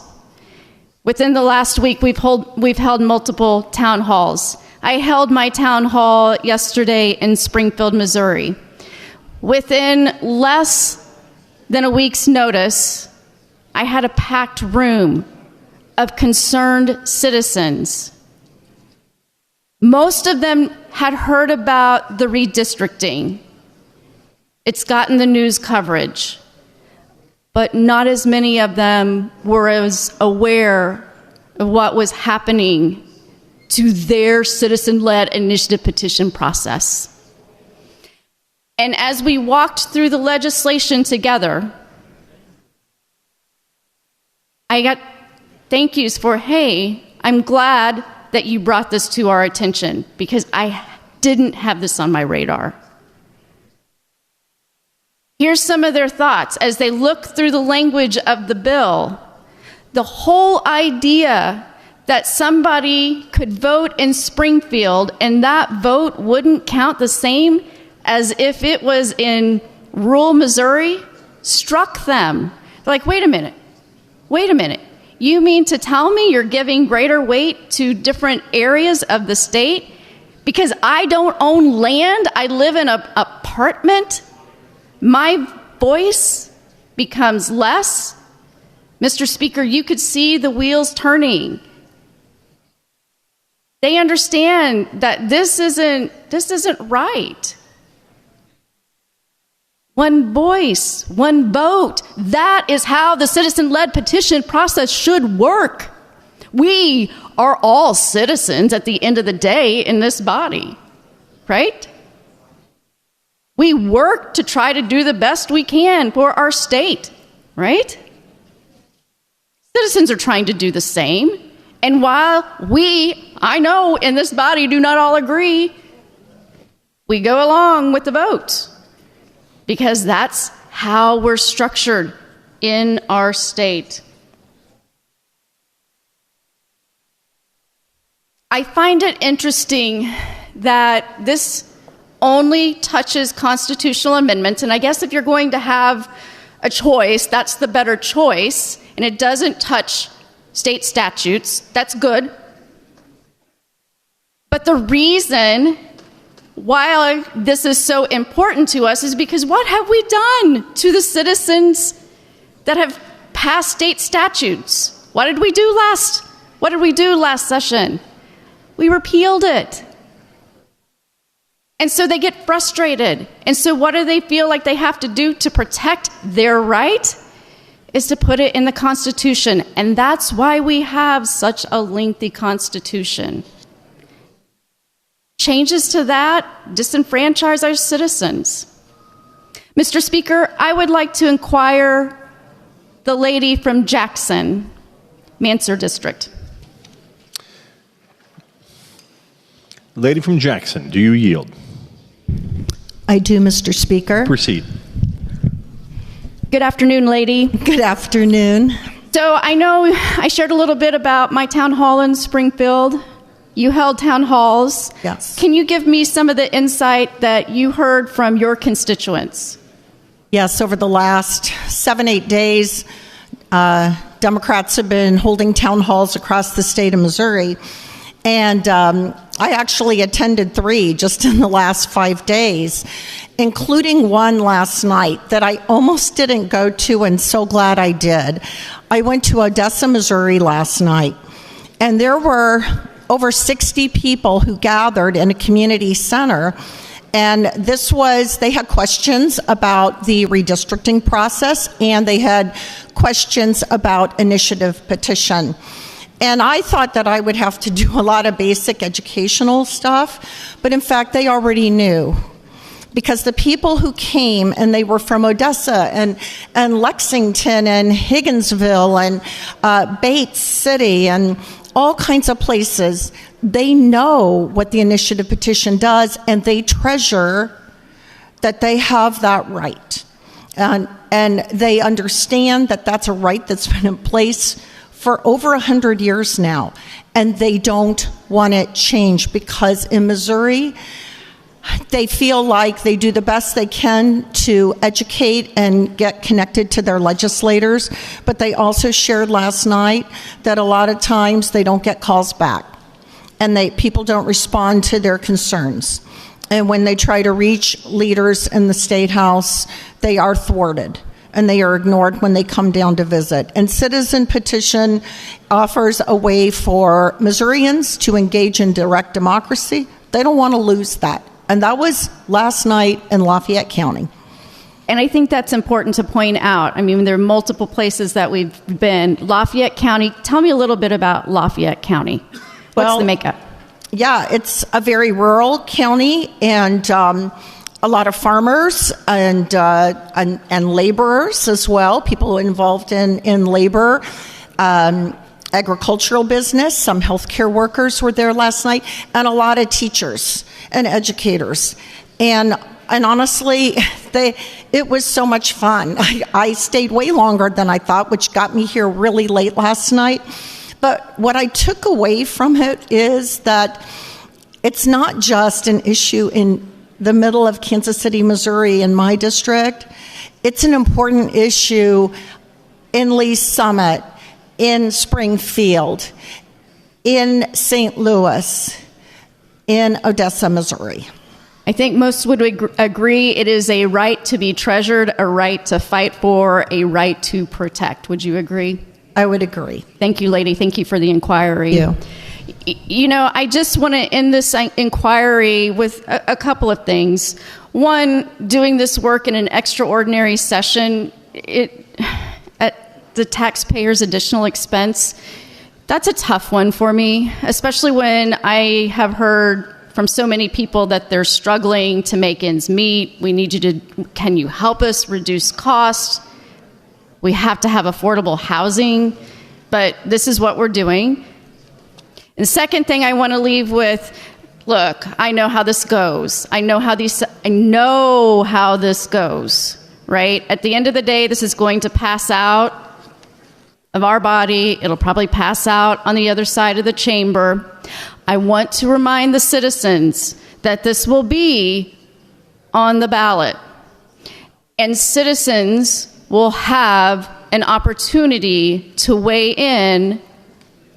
Within the last week, we've held multiple town halls. I held my town hall yesterday in Springfield, Missouri. Within less than a week's notice, I had a packed room of concerned citizens. Most of them had heard about the redistricting. It's gotten the news coverage, but not as many of them were as aware of what was happening to their citizen-led initiative petition process. And as we walked through the legislation together, I got thank yous for, hey, I'm glad that you brought this to our attention, because I didn't have this on my radar. Here's some of their thoughts as they look through the language of the bill. The whole idea that somebody could vote in Springfield and that vote wouldn't count the same as if it was in rural Missouri struck them. They're like, wait a minute. You mean to tell me you're giving greater weight to different areas of the state? Because I don't own land, I live in an apartment, my voice becomes less? Mr. Speaker, you could see the wheels turning. They understand that this isn't right. One voice, one vote. That is how the citizen-led petition process should work. We are all citizens at the end of the day in this body, right? We work to try to do the best we can for our state, right? Citizens are trying to do the same. And while I know in this body, do not all agree, we go along with the vote, because that's how we're structured in our state. I find it interesting that this only touches constitutional amendments, and I guess if you're going to have a choice, that's the better choice, and it doesn't touch state statutes. That's good. But the reason why this is so important to us is because what have we done to the citizens that have passed state statutes? What did we do last session? We repealed it. And so they get frustrated. And so what do they feel like they have to do to protect their right? Is to put it in the Constitution. And that's why we have such a lengthy Constitution. Changes to that disenfranchise our citizens. Mr. Speaker, I would like to inquire the lady from Jackson, Mansur District. Lady from Jackson, do you yield? I do, Mr. Speaker. Proceed. Good afternoon, lady. Good afternoon. So I know I shared a little bit about my town hall in Springfield. You held town halls. Yes. Can you give me some of the insight that you heard from your constituents? Yes, over the last 7-8 days, Democrats have been holding town halls across the state of Missouri. And I actually attended 3 just in the last 5 days, including one last night that I almost didn't go to, and so glad I did. I went to Odessa, Missouri last night, and there were over 60 people who gathered in a community center. And they had questions about the redistricting process, and they had questions about initiative petition. And I thought that I would have to do a lot of basic educational stuff, but in fact, they already knew. Because the people who came, and they were from Odessa and Lexington and Higginsville and Bates City and all kinds of places, they know what the initiative petition does, and they treasure that they have that right. And they understand that that's a right that's been in place for over 100 years now, and they don't want it changed, because in Missouri, they feel like they do the best they can to educate and get connected to their legislators, but they also shared last night that a lot of times they don't get calls back, and people don't respond to their concerns. And when they try to reach leaders in the State House, they are thwarted and they are ignored when they come down to visit. And Citizen Petition offers a way for Missourians to engage in direct democracy. They don't want to lose that. And that was last night in Lafayette County. And I think that's important to point out. I mean, there are multiple places that we've been. Lafayette County, tell me a little bit about Lafayette County. What's the makeup? Yeah, it's a very rural county, and a lot of farmers and laborers as well, people involved in labor, agricultural business. Some healthcare workers were there last night, and a lot of teachers and educators. And honestly, it was so much fun. I stayed way longer than I thought, which got me here really late last night. But what I took away from it is that it's not just an issue in the middle of Kansas City, Missouri, in my district. It's an important issue in Lee Summit, in Springfield, in St. Louis, in Odessa, Missouri. I think most would agree it is a right to be treasured, a right to fight for, a right to protect. Would you agree? I would agree. Thank you, lady. Thank you for the inquiry. Yeah. You know, I just want to end this inquiry with a couple of things. One, doing this work in an extraordinary session, at the taxpayer's additional expense, that's a tough one for me, especially when I have heard from so many people that they're struggling to make ends meet. Can you help us reduce costs? We have to have affordable housing, but this is what we're doing. And the second thing I want to leave with, look, I know how this goes. I know how this goes, right? At the end of the day, this is going to pass out of our body. It'll probably pass out on the other side of the chamber. I want to remind the citizens that this will be on the ballot. And citizens will have an opportunity to weigh in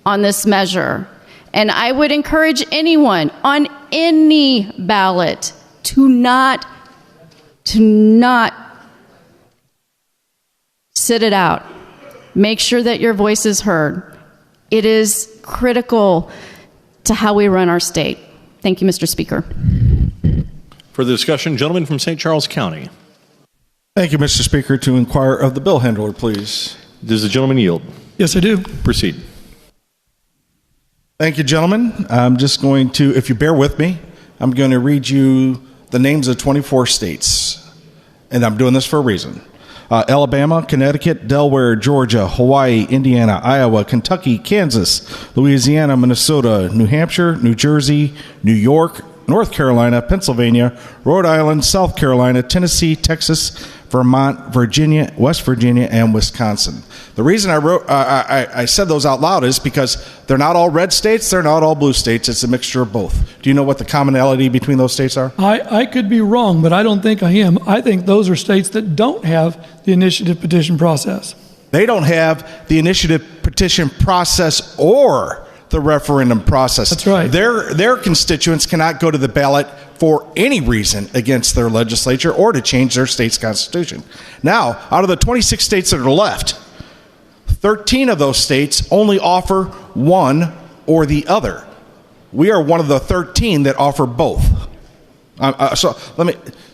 on this measure. And I would encourage anyone on any ballot to not sit it out. Make sure that your voice is heard. It is critical to how we run our state. Thank you, Mr. Speaker. For the discussion, gentleman from St. Charles County. Thank you, Mr. Speaker. To inquire of the bill handler, please. Does the gentleman yield? Yes, I do. Proceed. Thank you, gentlemen. I'm just going to, if you bear with me, I'm going to read you the names of 24 states. And I'm doing this for a reason. Alabama, Connecticut, Delaware, Georgia, Hawaii, Indiana, Iowa, Kentucky, Kansas, Louisiana, Minnesota, New Hampshire, New Jersey, New York, North Carolina, Pennsylvania, Rhode Island, South Carolina, Tennessee, Texas, Vermont, Virginia, West Virginia, and Wisconsin. The reason I said those out loud is because they're not all red states, they're not all blue states. It's a mixture of both. Do you know what the commonality between those states are? I could be wrong, but I don't think I am. I think those are states that don't have the initiative petition process. They don't have the initiative petition process or the referendum process. That's right. Their constituents cannot go to the ballot for any reason against their legislature or to change their state's constitution. Now, out of the 26 states that are left, 13 of those states only offer one or the other. We are one of the 13 that offer both.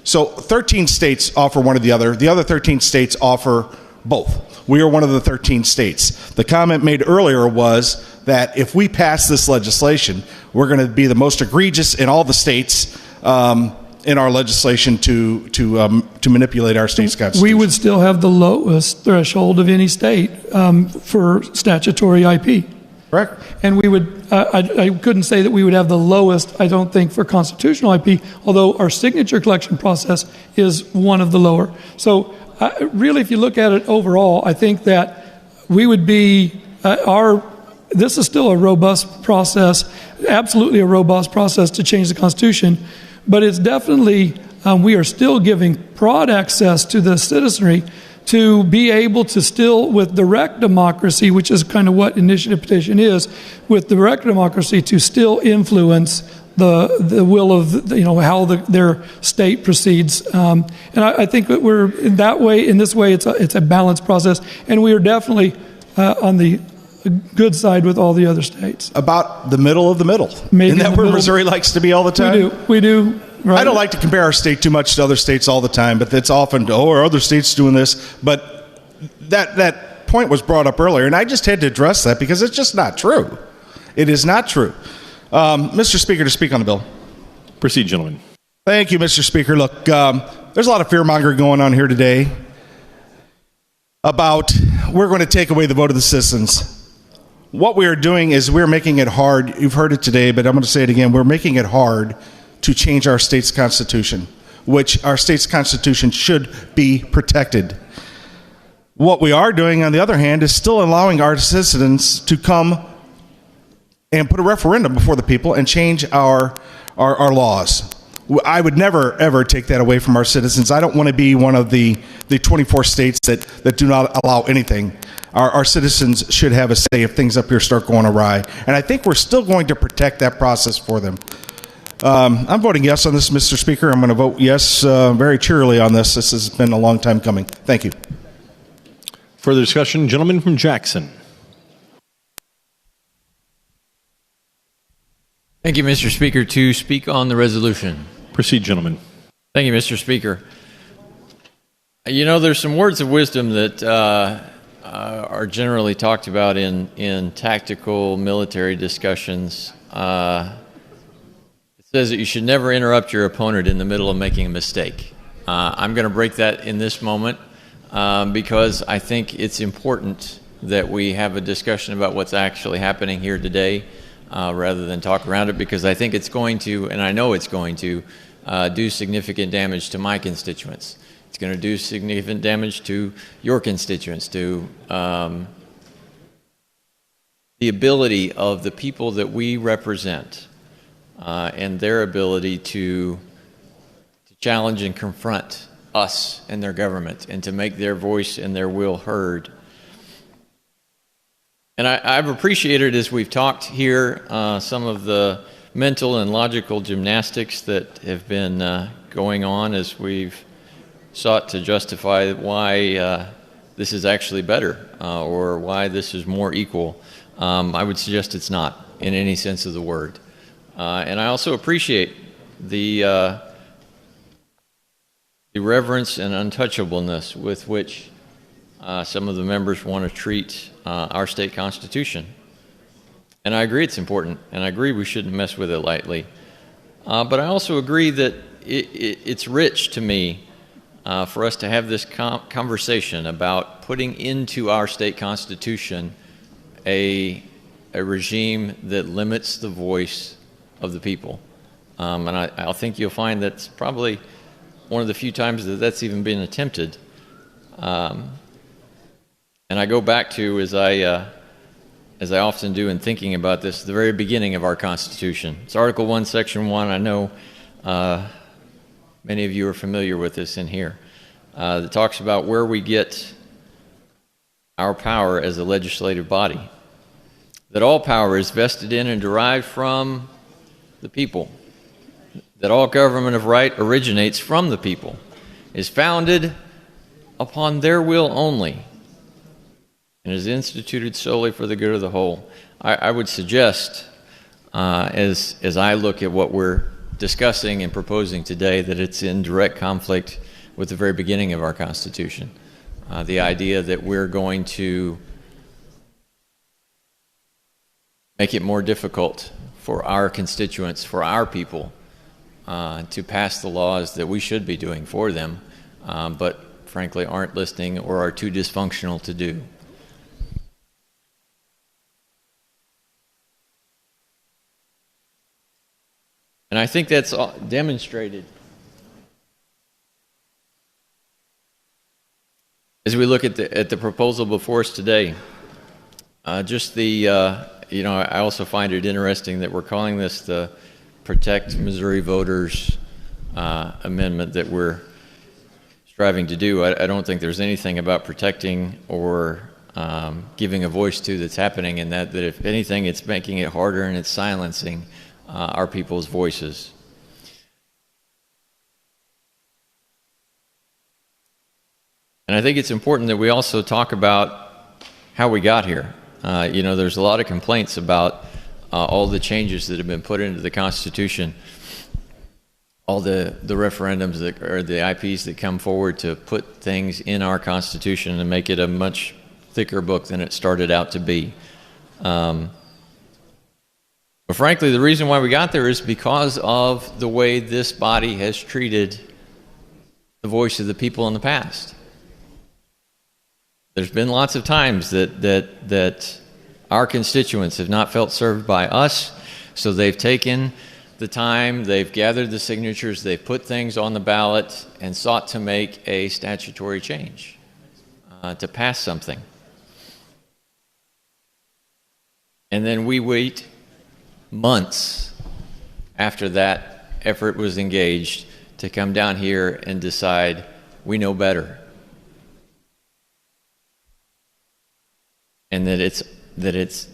So 13 states offer one or the other. The other 13 states offer both. We are one of the 13 states. The comment made earlier was that if we pass this legislation, we're going to be the most egregious in all the states in our legislation to manipulate our state's constitution. We would still have the lowest threshold of any state for statutory IP. Correct. And we would, I couldn't say that we would have the lowest, I don't think, for constitutional IP, although our signature collection process is one of the lower. So really, if you look at it overall, I think that we would be, this is still a robust process, absolutely a robust process to change the Constitution, but it's definitely, we are still giving broad access to the citizenry to be able to still, with direct democracy, which is kind of what initiative petition is, with direct democracy to still influence the will of how their state proceeds, and I think that we're in that way. In this way, it's a balanced process, and we are definitely on the good side with all the other states. About the middle of the middle. Maybe Isn't that where Missouri likes to be all the time? We do. Right. I don't like to compare our state too much to other states all the time, but it's often, are other states doing this? But that point was brought up earlier, and I just had to address that because it's just not true. It is not true. Mr. Speaker, to speak on the bill. Proceed, gentlemen. Thank you, Mr. Speaker. Look, there's a lot of fear-mongering going on here today about we're going to take away the vote of the citizens. What we are doing is we're making it hard. You've heard it today, but I'm going to say it again. We're making it hard to change our state's constitution, which our state's constitution should be protected. What we are doing, on the other hand, is still allowing our citizens to come and put a referendum before the people and change our laws. I would never, ever take that away from our citizens. I don't want to be one of the 24 states that do not allow anything. Our citizens should have a say if things up here start going awry. And I think we're still going to protect that process for them. I'm voting yes on this, Mr. Speaker. I'm going to vote yes very cheerily on this. This has been a long time coming. Thank you. Further discussion? Gentleman from Jackson. Thank you, Mr. Speaker. To speak on the resolution. Proceed, gentlemen. Thank you, Mr. Speaker. There's some words of wisdom that are generally talked about in tactical military discussions. It says that you should never interrupt your opponent in the middle of making a mistake. I'm going to break that in this moment because I think it's important that we have a discussion about what's actually happening here today rather than talk around it, because I think it's going to, and I know it's going to, do significant damage to my constituents. It's going to do significant damage to your constituents, to the ability of the people that we represent and their ability to challenge and confront us and their government and to make their voice and their will heard. And I've appreciated, as we've talked here, some of the mental and logical gymnastics that have been going on as we've sought to justify why this is actually better or why this is more equal. I would suggest it's not in any sense of the word. And I also appreciate the reverence and untouchableness with which some of the members want to treat our state constitution. And I agree it's important, and I agree we shouldn't mess with it lightly. But I also agree that it's rich to me for us to have this conversation about putting into our state constitution a regime that limits the voice of the people. And I think you'll find that's probably one of the few times that that's even been attempted. And I go back to, as I often do in thinking about this, the very beginning of our Constitution. It's Article 1, Section 1. I know many of you are familiar with this in here. That talks about where we get our power as a legislative body. That all power is vested in and derived from the people. That all government of right originates from the people, is founded upon their will only, and is instituted solely for the good of the whole. I would suggest, as I look at what we're discussing and proposing today, that it's in direct conflict with the very beginning of our Constitution. The idea that we're going to make it more difficult for our constituents, for our people, to pass the laws that we should be doing for them, but frankly aren't listening or are too dysfunctional to do. And I think that's demonstrated as we look at the proposal before us today. Just the, I also find it interesting that we're calling this the Protect Missouri Voters amendment that we're striving to do. I don't think there's anything about protecting or giving a voice to that's happening in that if anything, it's making it harder and it's silencing our people's voices. And I think it's important that we also talk about how we got here. There's a lot of complaints about all the changes that have been put into the Constitution, all the referendums or the IPs that come forward to put things in our Constitution and make it a much thicker book than it started out to be. But frankly, the reason why we got there is because of the way this body has treated the voice of the people in the past. There's been lots of times that our constituents have not felt served by us, so they've taken the time, they've gathered the signatures, they've put things on the ballot and sought to make a statutory change, to pass something. And then we wait months after that effort was engaged to come down here and decide we know better. And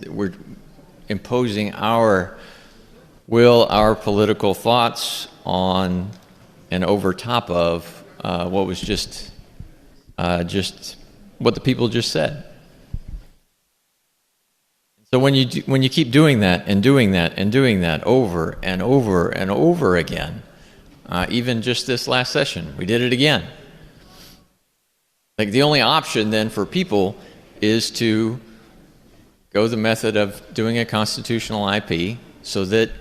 we're imposing our will, our political thoughts on and over top of what was just what the people just said. So when you keep doing that and doing that and doing that over and over and over again, even just this last session, we did it again. Like the only option then for people is to go the method of doing a constitutional IP so that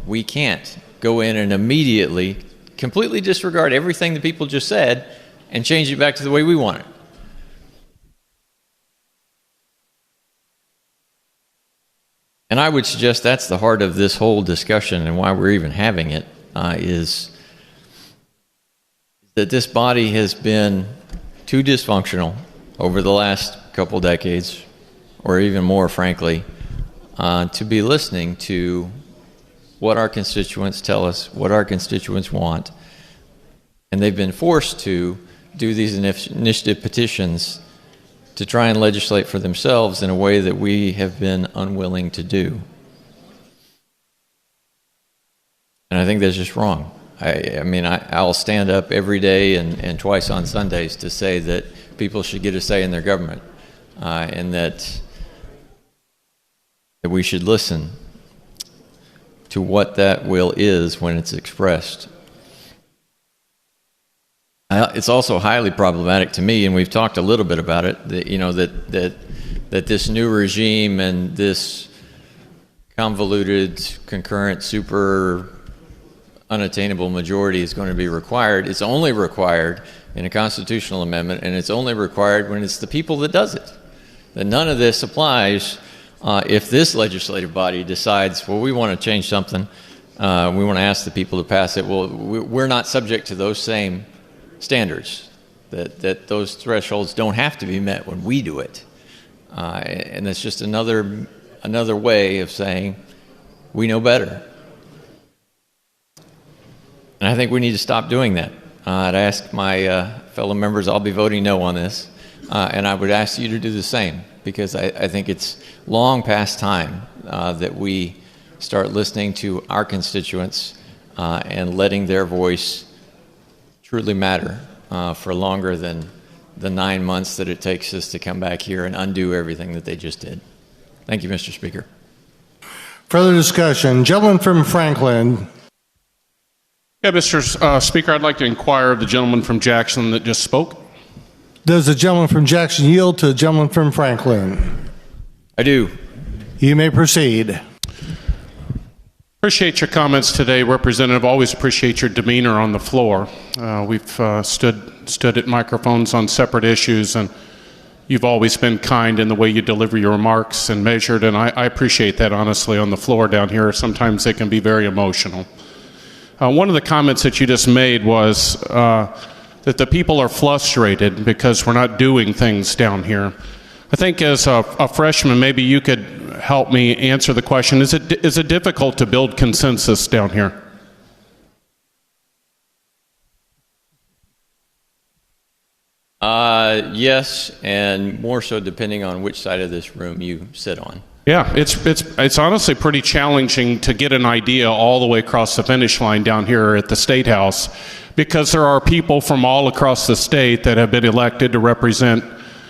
we can't go in and immediately completely disregard everything the people just said and change it back to the way we want it. And I would suggest that's the heart of this whole discussion and why we're even having it, is that this body has been too dysfunctional over the last couple decades, or even more, frankly, to be listening to what our constituents tell us, what our constituents want. And they've been forced to do these initiative petitions to try and legislate for themselves in a way that we have been unwilling to do. And I think that's just wrong. I'll stand up every day and twice on Sundays to say that people should get a say in their government, and that we should listen to what that will is when it's expressed. It's also highly problematic to me, and we've talked a little bit about it, that this new regime and this convoluted, concurrent, super unattainable majority is going to be required. It's only required in a constitutional amendment, and it's only required when it's the people that does it. That none of this applies if this legislative body decides, well, we want to change something, we want to ask the people to pass it. Well, we're not subject to those same standards, that those thresholds don't have to be met when we do it. And it's just another way of saying we know better. And I think we need to stop doing that. I'd ask my fellow members, I'll be voting no on this, and I would ask you to do the same, because I think it's long past time that we start listening to our constituents and letting their voice truly matter for longer than the 9 months that it takes us to come back here and undo everything that they just did. Thank you, Mr. Speaker. Further discussion. Gentleman from Franklin. Yeah, Mr. Speaker, I'd like to inquire of the gentleman from Jackson that just spoke. Does the gentleman from Jackson yield to the gentleman from Franklin? I do. You may proceed. Appreciate your comments today, Representative. Always appreciate your demeanor on the floor. We've stood at microphones on separate issues, and you've always been kind in the way you deliver your remarks and measured, and I appreciate that, honestly, on the floor down here. Sometimes they can be very emotional. One of the comments that you just made was that the people are frustrated because we're not doing things down here. I think as a freshman, maybe you could help me answer the question, is it difficult to build consensus down here? Yes, and more so depending on which side of this room you sit on. Yeah, it's honestly pretty challenging to get an idea all the way across the finish line down here at the State House, because there are people from all across the state that have been elected to represent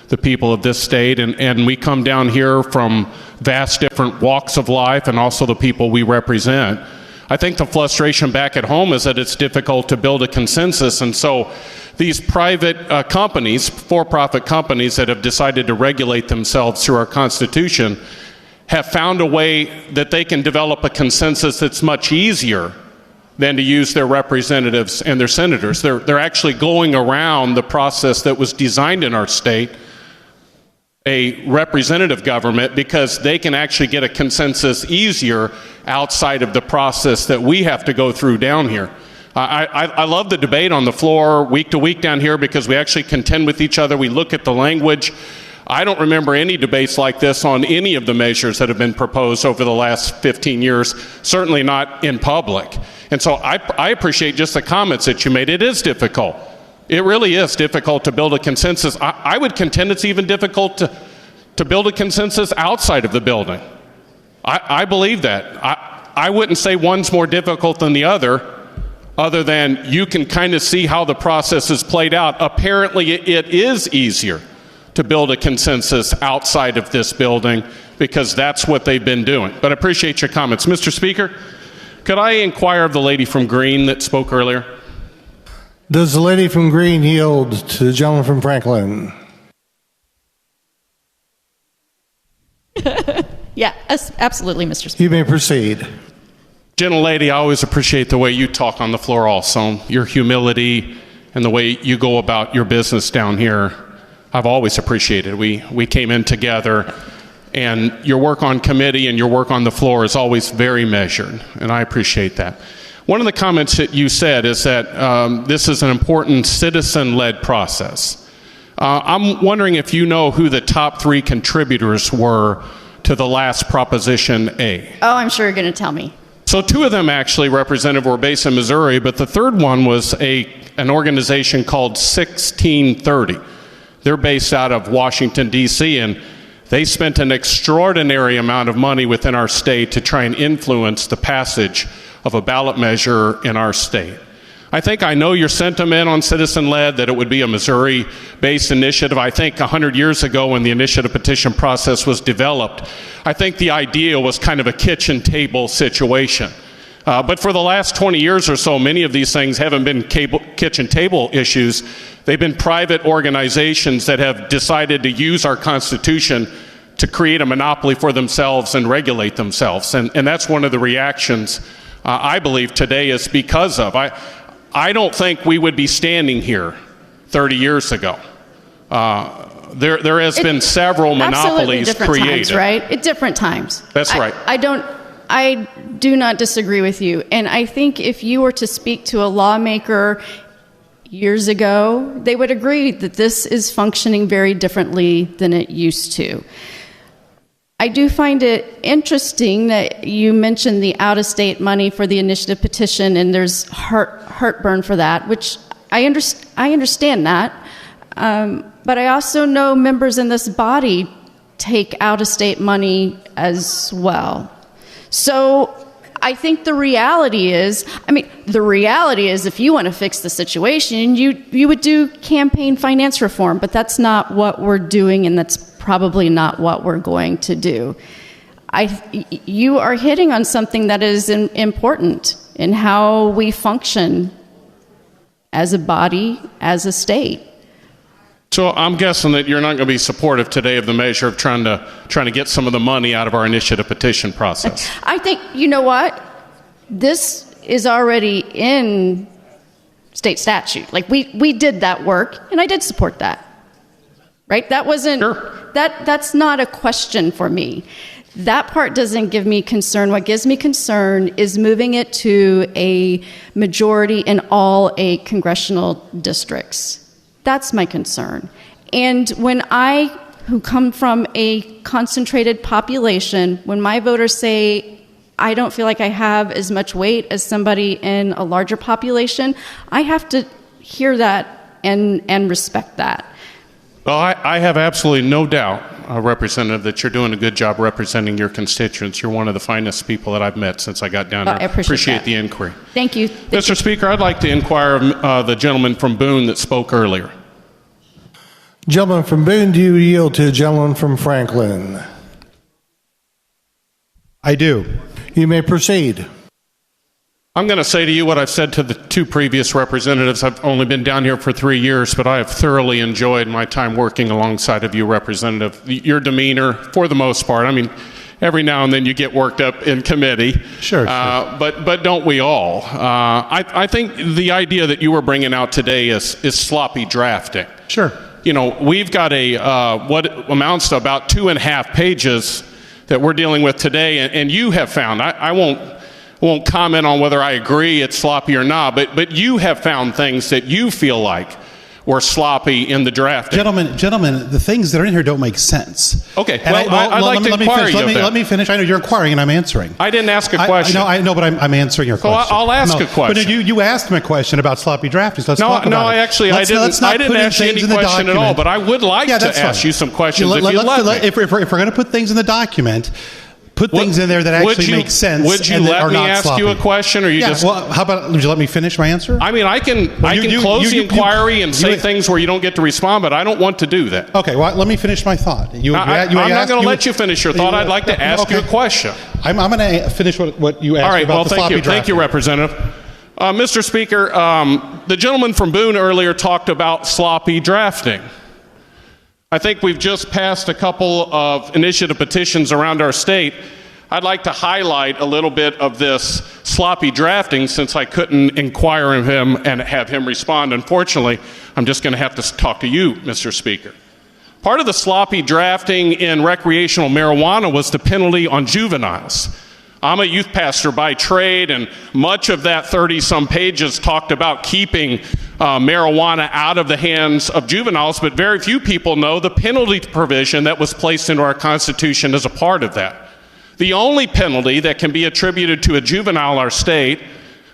the people of this state, and we come down here from vast different walks of life and also the people we represent. I think the frustration back at home is that it's difficult to build a consensus, and so these private companies, for-profit companies that have decided to regulate themselves through our Constitution, have found a way that they can develop a consensus that's much easier than to use their representatives and their senators. They're actually going around the process that was designed in our state, a representative government, because they can actually get a consensus easier outside of the process that we have to go through down here. I love the debate on the floor week to week down here because we actually contend with each other. We look at the language. I don't remember any debates like this on any of the measures that have been proposed over the last 15 years, certainly not in public. And so I appreciate just the comments that you made. It is difficult. It really is difficult to build a consensus. I would contend it's even difficult to build a consensus outside of the building. I believe that. I wouldn't say one's more difficult than the other than you can kind of see how the process is played out. Apparently, it is easier to build a consensus outside of this building because that's what they've been doing. But I appreciate your comments. Mr. Speaker, could I inquire of the lady from Green that spoke earlier? Does the lady from Green yield to the gentleman from Franklin? Yeah, absolutely, Mr. Speaker. You may proceed. Gentlelady, I always appreciate the way you talk on the floor also. Your humility and the way you go about your business down here, I've always appreciated. We came in together, and your work on committee and your work on the floor is always very measured, and I appreciate that. One of the comments that you said is that this is an important citizen-led process. I'm wondering if you know who the top 3 contributors were to the last Proposition A. Oh, I'm sure you're going to tell me. So 2 of them actually, Representative, were based in Missouri, but the third one was an organization called 1630. They're based out of Washington, D.C., and they spent an extraordinary amount of money within our state to try and influence the passage of a ballot measure in our state. I think I know your sentiment on citizen-led, that it would be a Missouri-based initiative. I think 100 years ago when the initiative petition process was developed, I think the idea was kind of a kitchen table situation. But for the last 20 years or so, many of these things haven't been kitchen table issues. They've been private organizations that have decided to use our Constitution to create a monopoly for themselves and regulate themselves. And that's one of the reactions I believe today is because of. I don't think we would be standing here 30 years ago. There has been several monopolies created. Times, right? At different times. That's right. I do not disagree with you. And I think if you were to speak to a lawmaker years ago, they would agree that this is functioning very differently than it used to. I do find it interesting that you mentioned the out-of-state money for the initiative petition, and there's heartburn for that, which I understand that. But I also know members in this body take out-of-state money as well. So I think the reality is if you want to fix the situation, you would do campaign finance reform, but that's not what we're doing, and that's probably not what we're going to do. You are hitting on something that is important in how we function as a body, as a state. So I'm guessing that you're not going to be supportive today of the measure of trying to get some of the money out of our initiative petition process. I think, you know what? This is already in state statute. Like we did that work, and I did support that. Right? That wasn't that's not a question for me. That part doesn't give me concern. What gives me concern is moving it to a majority in all 8 congressional districts. That's my concern. And when who come from a concentrated population, when my voters say, I don't feel like I have as much weight as somebody in a larger population, I have to hear that and respect that. Well, I have absolutely no doubt, Representative, that you're doing a good job representing your constituents. You're one of the finest people that I've met since I got down here. I appreciate the inquiry. Thank you. Mr. Speaker, I'd like to inquire of the gentleman from Boone that spoke earlier. Gentleman from Boone, do you yield to the gentleman from Franklin? I do. You may proceed. I'm going to say to you what I've said to the two previous representatives. I've only been down here for 3 years, but I have thoroughly enjoyed my time working alongside of you, Representative. Your demeanor, for the most part, I mean, every now and then you get worked up in committee. Sure. But don't we all? I think the idea that you were bringing out today is sloppy drafting. Sure. You know, we've got what amounts to about 2.5 pages that we're dealing with today, and you have found, I won't comment on whether I agree it's sloppy or not, but you have found things that you feel like were sloppy in the drafting. Gentlemen, the things that are in here don't make sense. Okay, I'd like to inquire you. Let me finish. I know you're inquiring and I'm answering. I didn't ask a question. I know, but I'm answering your question. I'll ask a question. But you asked me a question about sloppy drafting, so let's talk about it. I didn't ask you any question at all, but I would like to ask you some questions if you let me. If we're going to put things in the document, put things in there that actually make sense. Would you let me ask you a question, or you just? Well, how about? Would you let me finish my answer? I mean, I can close the inquiry and say things where you don't get to respond, but I don't want to do that. Okay, well, let me finish my thought. I'm not going to let you finish your thought. I'd like to ask you a question. I'm going to finish what you asked about the sloppy drafting. Thank you, Representative. Mr. Speaker, the gentleman from Boone earlier talked about sloppy drafting. I think we've just passed a couple of initiative petitions around our state. I'd like to highlight a little bit of this sloppy drafting since I couldn't inquire of him and have him respond. Unfortunately, I'm just going to have to talk to you, Mr. Speaker. Part of the sloppy drafting in recreational marijuana was the penalty on juveniles. I'm a youth pastor by trade, and much of that 30-some pages talked about keeping marijuana out of the hands of juveniles, but very few people know the penalty provision that was placed into our Constitution as a part of that. The only penalty that can be attributed to a juvenile in our state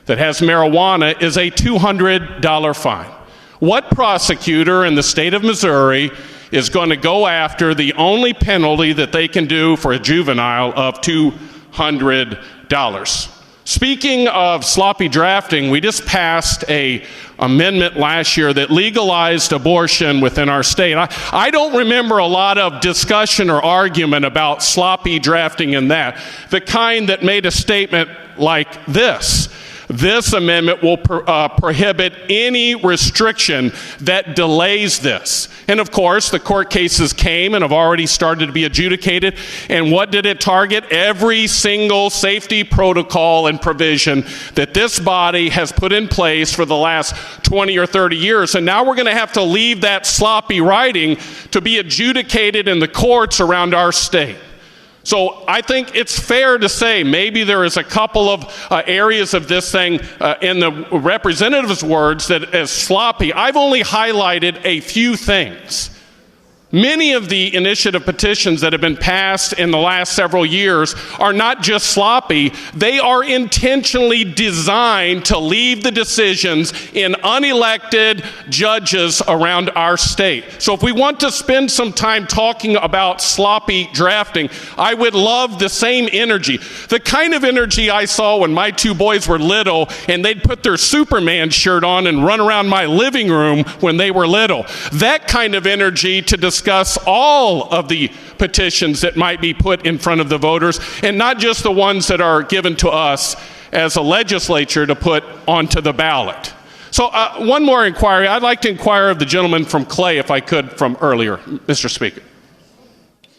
that has marijuana is a $200 fine. What prosecutor in the state of Missouri is going to go after the only penalty that they can do for a juvenile of $200? Speaking of sloppy drafting, we just passed an amendment last year that legalized abortion within our state. I don't remember a lot of discussion or argument about sloppy drafting in that. The kind that made a statement like this. This amendment will prohibit any restriction that delays this. And of course, the court cases came and have already started to be adjudicated. And what did it target? Every single safety protocol and provision that this body has put in place for the last 20 or 30 years. And now we're going to have to leave that sloppy writing to be adjudicated in the courts around our state. So I think it's fair to say maybe there is a couple of areas of this thing in the representative's words that is sloppy. I've only highlighted a few things. Many of the initiative petitions that have been passed in the last several years are not just sloppy, they are intentionally designed to leave the decisions in unelected judges around our state. So if we want to spend some time talking about sloppy drafting, I would love the same energy. The kind of energy I saw when my two boys were little and they'd put their Superman shirt on and run around my living room when they were little. That kind of energy to discuss all of the petitions that might be put in front of the voters, and not just the ones that are given to us as a legislature to put onto the ballot. So one more inquiry. I'd like to inquire of the gentleman from Clay, if I could, from earlier, Mr. Speaker.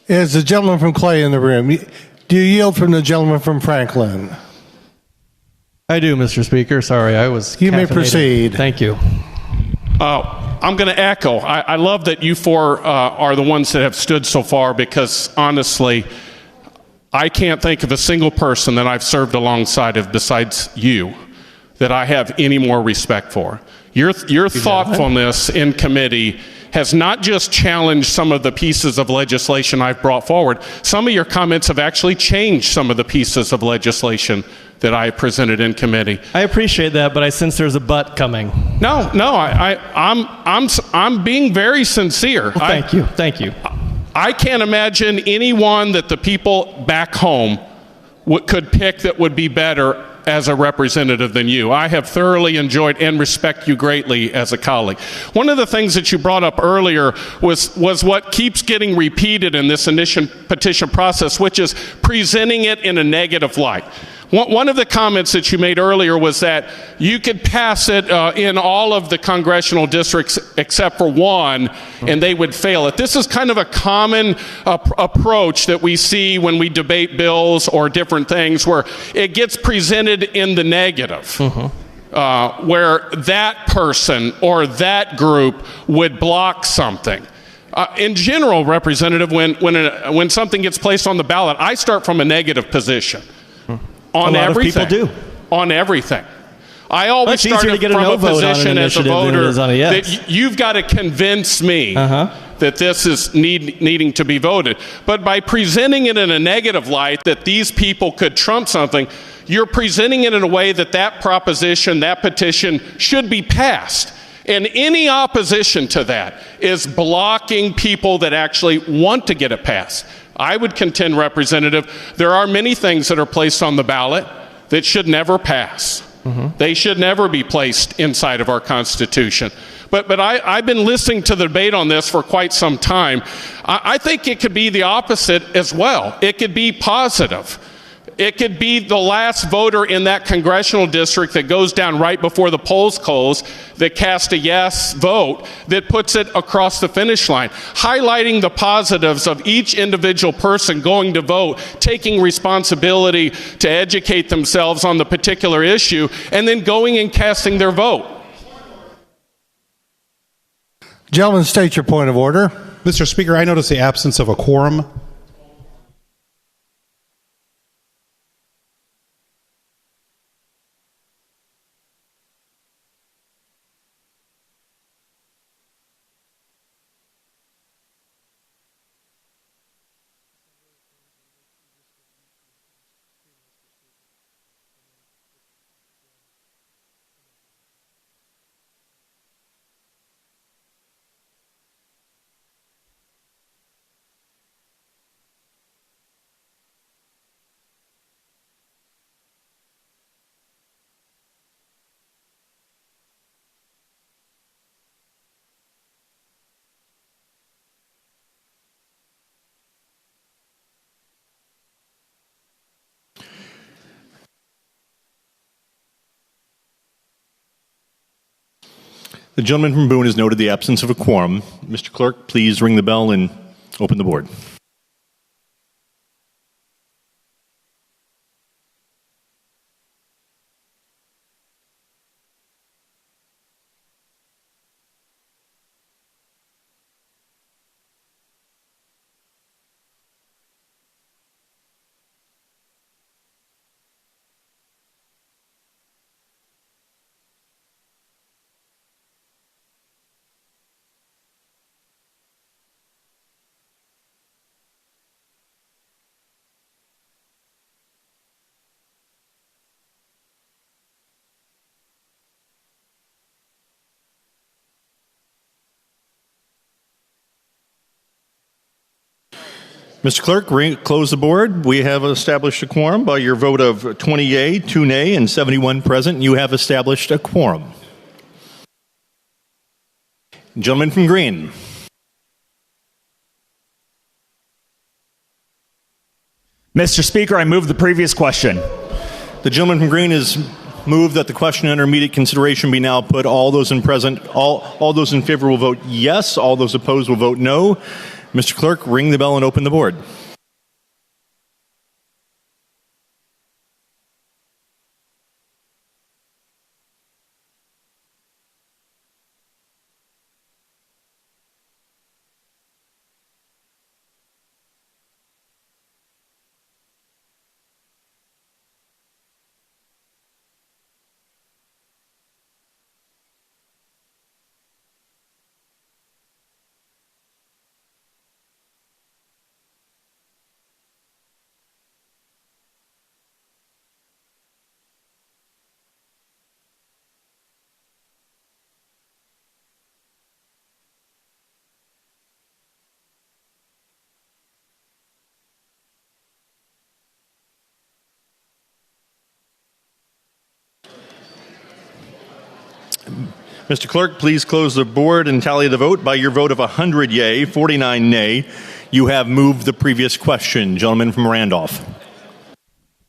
Is the gentleman from Clay in the room? Do you yield from the gentleman from Franklin? I do, Mr. Speaker. Sorry, I was You may caffeinated. proceed. Thank you. I'm going to echo. I love that you four are the ones that have stood so far, because honestly, I can't think of a single person that I've served alongside of besides you that I have any more respect for. Your thoughtfulness in committee has not just challenged some of the pieces of legislation I've brought forward. Some of your comments have actually changed some of the pieces of legislation that I presented in committee. I appreciate that, but I sense there's a but coming. No, I'm being very sincere. Well, thank you. I can't imagine anyone that the people back home could pick that would be better as a representative than you. I have thoroughly enjoyed and respect you greatly as a colleague. One of the things that you brought up earlier was what keeps getting repeated in this initial petition process, which is presenting it in a negative light. One of the comments that you made earlier was that you could pass it in all of the congressional districts except for one, and they would fail it. This is kind of a common approach that we see when we debate bills or different things, where it gets presented in the negative. Where that person or that group would block something. In general, Representative, when something gets placed on the ballot, I start from a negative position. On a lot everything. of people do. On everything. I always start from a position as a voter that you've got to convince me that this is needing to be voted. But by presenting it in a negative light, that these people could trump something, you're presenting it in a way that that proposition, that petition should be passed. And any opposition to that is blocking people that actually want to get it passed. I would contend, Representative, there are many things that are placed on the ballot that should never pass. They should never be placed inside of our Constitution. But I've been listening to the debate on this for quite some time. I think it could be the opposite as well. It could be positive. It could be the last voter in that congressional district that goes down right before the polls close that casts a yes vote that puts it across the finish line, highlighting the positives of each individual person going to vote, taking responsibility to educate themselves on the particular issue, and then going and casting their vote. Gentlemen, state your point of order. Mr. Speaker, I notice the absence of a quorum. The gentleman from Boone has noted the absence of a quorum. Mr. Clerk, please ring the bell and open the board. Mr. Clerk, close the board. We have established a quorum by your vote of 20 yea, 2 nay, and 71 present. You have established a quorum. Gentleman from Green. Mr. Speaker, I move the previous question. The gentleman from Green has moved that the question under immediate consideration be now put. All those in favor will vote yes. All those opposed will vote no. Mr. Clerk, ring the bell and open the board. Mr. Clerk, please close the board and tally the vote. By your vote of 100 yea, 49 nay, you have moved the previous question. Gentleman from Randolph.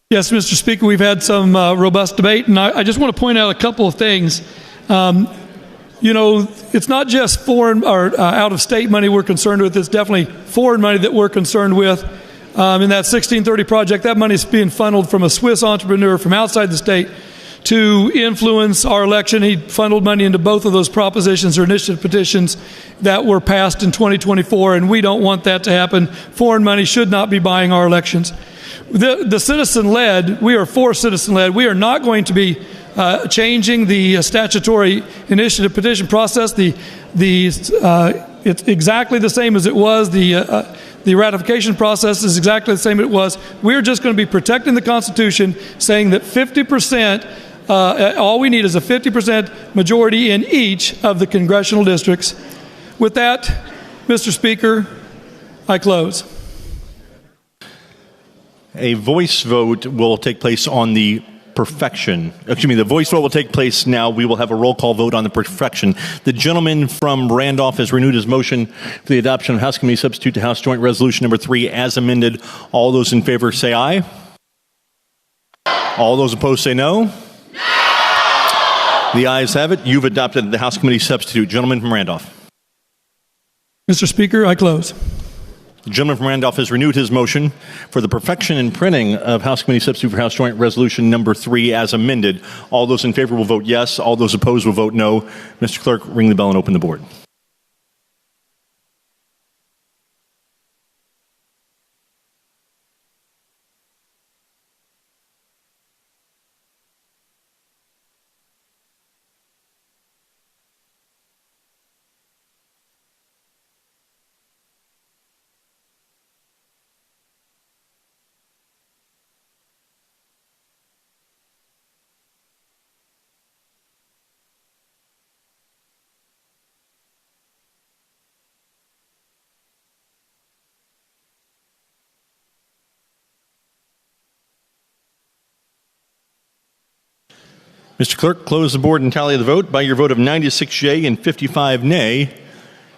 Yes, Mr. Speaker, we've had some robust debate, and I just want to point out a couple of things. It's not just foreign or out-of-state money we're concerned with. It's definitely foreign money that we're concerned with. In that 1630 project, that money is being funneled from a Swiss entrepreneur from outside the state to influence our election. He funneled money into both of those propositions or initiative petitions that were passed in 2024, and we don't want that to happen. Foreign money should not be buying our elections. The citizen-led, we are for citizen-led. We are not going to be changing the statutory initiative petition process. It's exactly the same as it was. The ratification process is exactly the same as it was. We're just going to be protecting the Constitution, saying that 50%, all we need is a 50% majority in each of the congressional districts. With that, Mr. Speaker, I close. A voice vote will take place on the perfection. The voice vote will take place now. We will have a roll call vote on the perfection. The gentleman from Randolph has renewed his motion for the adoption of House Committee Substitute to House Joint Resolution number 3 as amended. All those in favor say aye. All those opposed say no. No! The ayes have it. You've adopted the House Committee Substitute. Gentleman from Randolph. Mr. Speaker, I close. The gentleman from Randolph has renewed his motion for the perfection and printing of House Committee Substitute for House Joint Resolution number 3 as amended. All those in favor will vote yes. All those opposed will vote no. Mr. Clerk, ring the bell and open the board. Mr. Clerk, close the board and tally the vote. By your vote of 96 yea and 55 nay,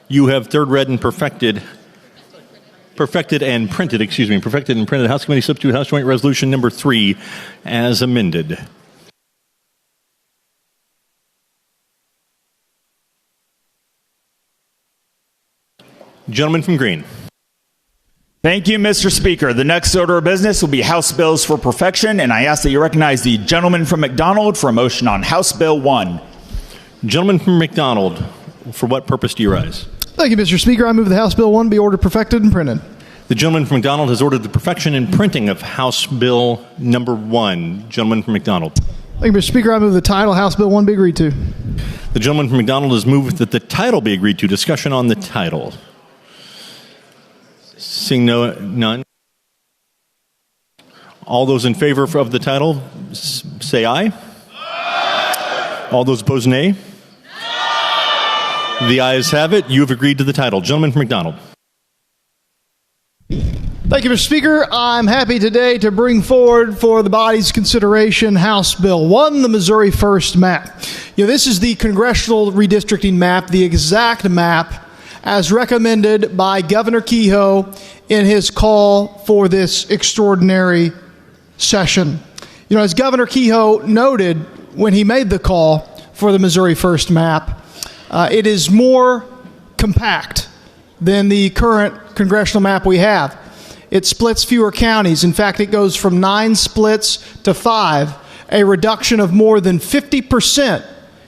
you have third read and perfected and printed House Committee Substitute House Joint Resolution number 3 as amended. Gentleman from Green. Thank you, Mr. Speaker. The next order of business will be House Bills for Perfection, and I ask that you recognize the gentleman from McDonald for a motion on House Bill 1. Gentleman from McDonald, for what purpose do you rise? Thank you, Mr. Speaker. I move that House Bill 1 be ordered perfected and printed. The gentleman from McDonald has ordered the perfection and printing of House Bill number 1. Gentleman from McDonald. Thank you, Mr. Speaker. I move the title House Bill 1 be agreed to. The gentleman from McDonald has moved that the title be agreed to. Discussion on the title. Seeing none. All those in favor of the title, say aye. Aye. All those opposed, nay. Aye. The ayes have it. You have agreed to the title. Gentleman from McDonald. Thank you, Mr. Speaker. I'm happy today to bring forward for the body's consideration House Bill 1, the Missouri First map. This is the congressional redistricting map, the exact map as recommended by Governor Kehoe in his call for this extraordinary session. As Governor Kehoe noted when he made the call for the Missouri First map, it is more compact than the current congressional map we have. It splits fewer counties. In fact, it goes from 9 splits to 5, a reduction of more than 50%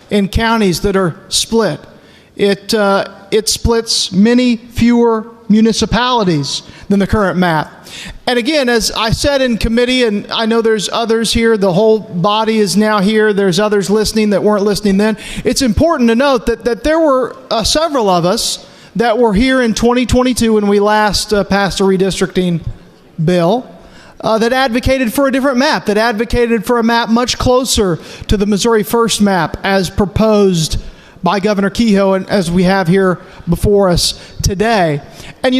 in counties that are split. It splits many fewer municipalities than the current map. And again, as I said in committee, and I know there's others here, the whole body is now here, there's others listening that weren't listening then. It's important to note that there were several of us that were here in 2022 when we last passed a redistricting bill that advocated for a different map, that advocated for a map much closer to the Missouri First map as proposed by Governor Kehoe and as we have here before us today. And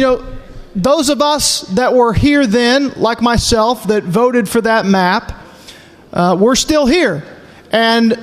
those of us that were here then, like myself, that voted for that map, we're still here. And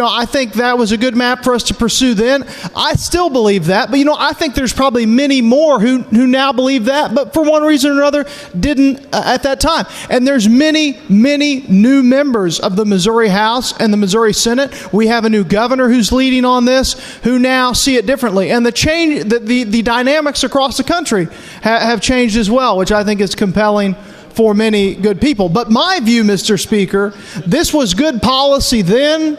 I think that was a good map for us to pursue then. I still believe that, but I think there's probably many more who now believe that, but for one reason or another didn't at that time. And there's many new members of the Missouri House and the Missouri Senate. We have a new governor who's leading on this, who now see it differently. And the dynamics across the country have changed as well, which I think is compelling for many good people. But my view, Mr. Speaker, this was good policy then.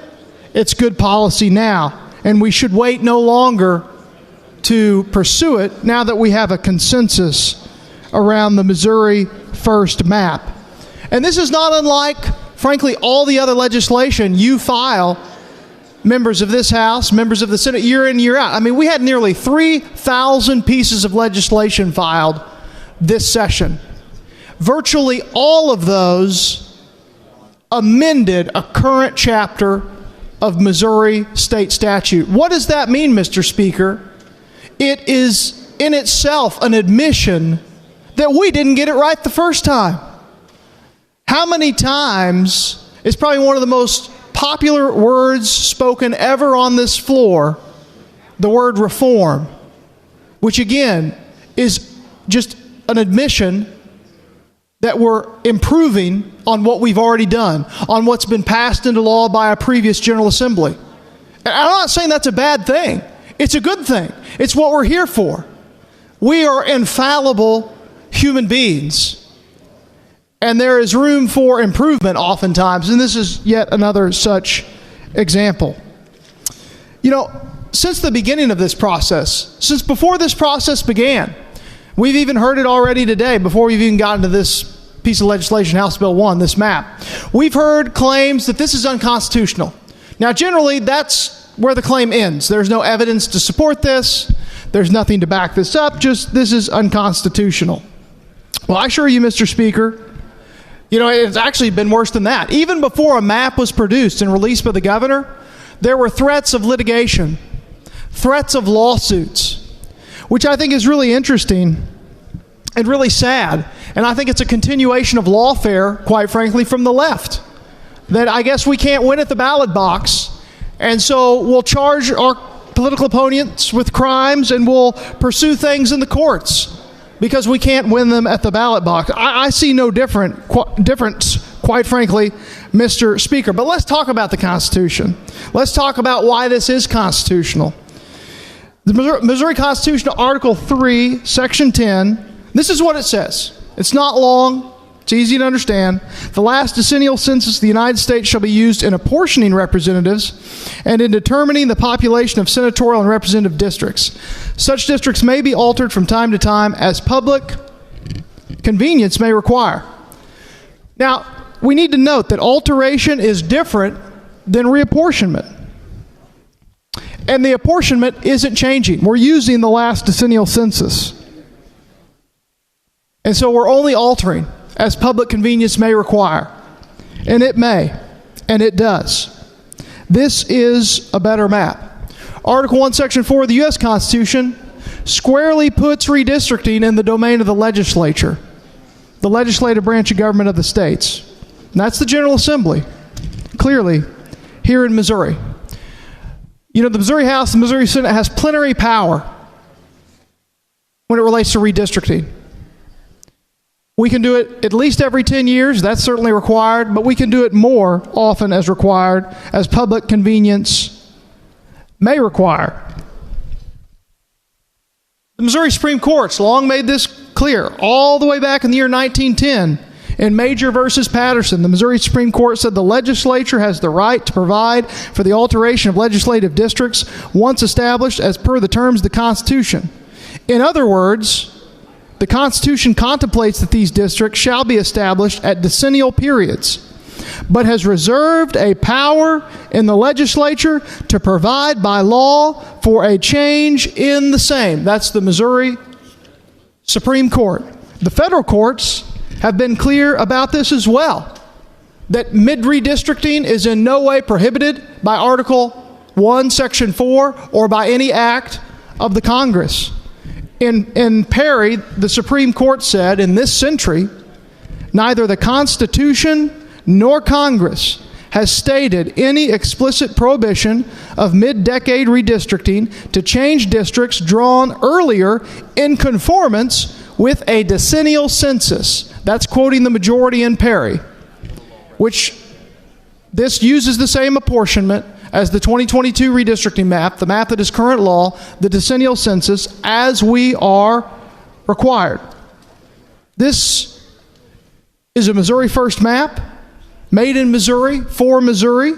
It's good policy now, and we should wait no longer to pursue it now that we have a consensus around the Missouri First map. And this is not unlike, frankly, all the other legislation you file, members of this House, members of the Senate, year in, year out. I mean, we had nearly 3,000 pieces of legislation filed this session. Virtually all of those amended a current chapter of Missouri state statute. What does that mean, Mr. Speaker? It is in itself an admission that we didn't get it right the first time. How many times is probably one of the most popular words spoken ever on this floor, the word reform, which again is just an admission that we're improving on what we've already done, on what's been passed into law by a previous General Assembly. And I'm not saying that's a bad thing. It's a good thing. It's what we're here for. We are infallible human beings. And there is room for improvement oftentimes, and this is yet another such example. Since the beginning of this process, since before this process began, we've even heard it already today, before we've even gotten to this piece of legislation, House Bill 1, this map. We've heard claims that this is unconstitutional. Now, generally, that's where the claim ends. There's no evidence to support this. There's nothing to back this up. Just, this is unconstitutional. Well, I assure you, Mr. Speaker, it's actually been worse than that. Even before a map was produced and released by the governor, there were threats of litigation, threats of lawsuits, which I think is really interesting and really sad. And I think it's a continuation of lawfare, quite frankly, from the left. That I guess we can't win at the ballot box, and so we'll charge our political opponents with crimes and we'll pursue things in the courts because we can't win them at the ballot box. I see no difference, quite frankly, Mr. Speaker. But let's talk about the Constitution. Let's talk about why this is constitutional. The Missouri Constitution, Article 3, Section 10, this is what it says. It's not long. It's easy to understand. The last decennial census of the United States shall be used in apportioning representatives and in determining the population of senatorial and representative districts. Such districts may be altered from time to time as public convenience may require. Now, we need to note that alteration is different than reapportionment. And the apportionment isn't changing. We're using the last decennial census. And so we're only altering as public convenience may require. And it may, and it does. This is a better map. Article 1, Section 4 of the U.S. Constitution squarely puts redistricting in the domain of the legislature, the legislative branch of government of the states. And that's the General Assembly, clearly, here in Missouri. The Missouri House, the Missouri Senate has plenary power when it relates to redistricting. We can do it at least every 10 years. That's certainly required, but we can do it more often as required, as public convenience may require. The Missouri Supreme Court's long made this clear. All the way back in the year 1910, in Major versus Patterson, the Missouri Supreme Court said the legislature has the right to provide for the alteration of legislative districts once established as per the terms of the Constitution. In other words, the Constitution contemplates that these districts shall be established at decennial periods, but has reserved a power in the legislature to provide by law for a change in the same. That's the Missouri Supreme Court. The federal courts have been clear about this as well, that mid-redistricting is in no way prohibited by Article 1, Section 4, or by any act of the Congress. In Perry, the Supreme Court said, in this century, neither the Constitution nor Congress has stated any explicit prohibition of mid-decade redistricting to change districts drawn earlier in conformance with a decennial census. That's quoting the majority in Perry, which this uses the same apportionment as the 2022 redistricting map, the map that is current law, the decennial census, as we are required. This is a Missouri First map, made in Missouri, for Missouri,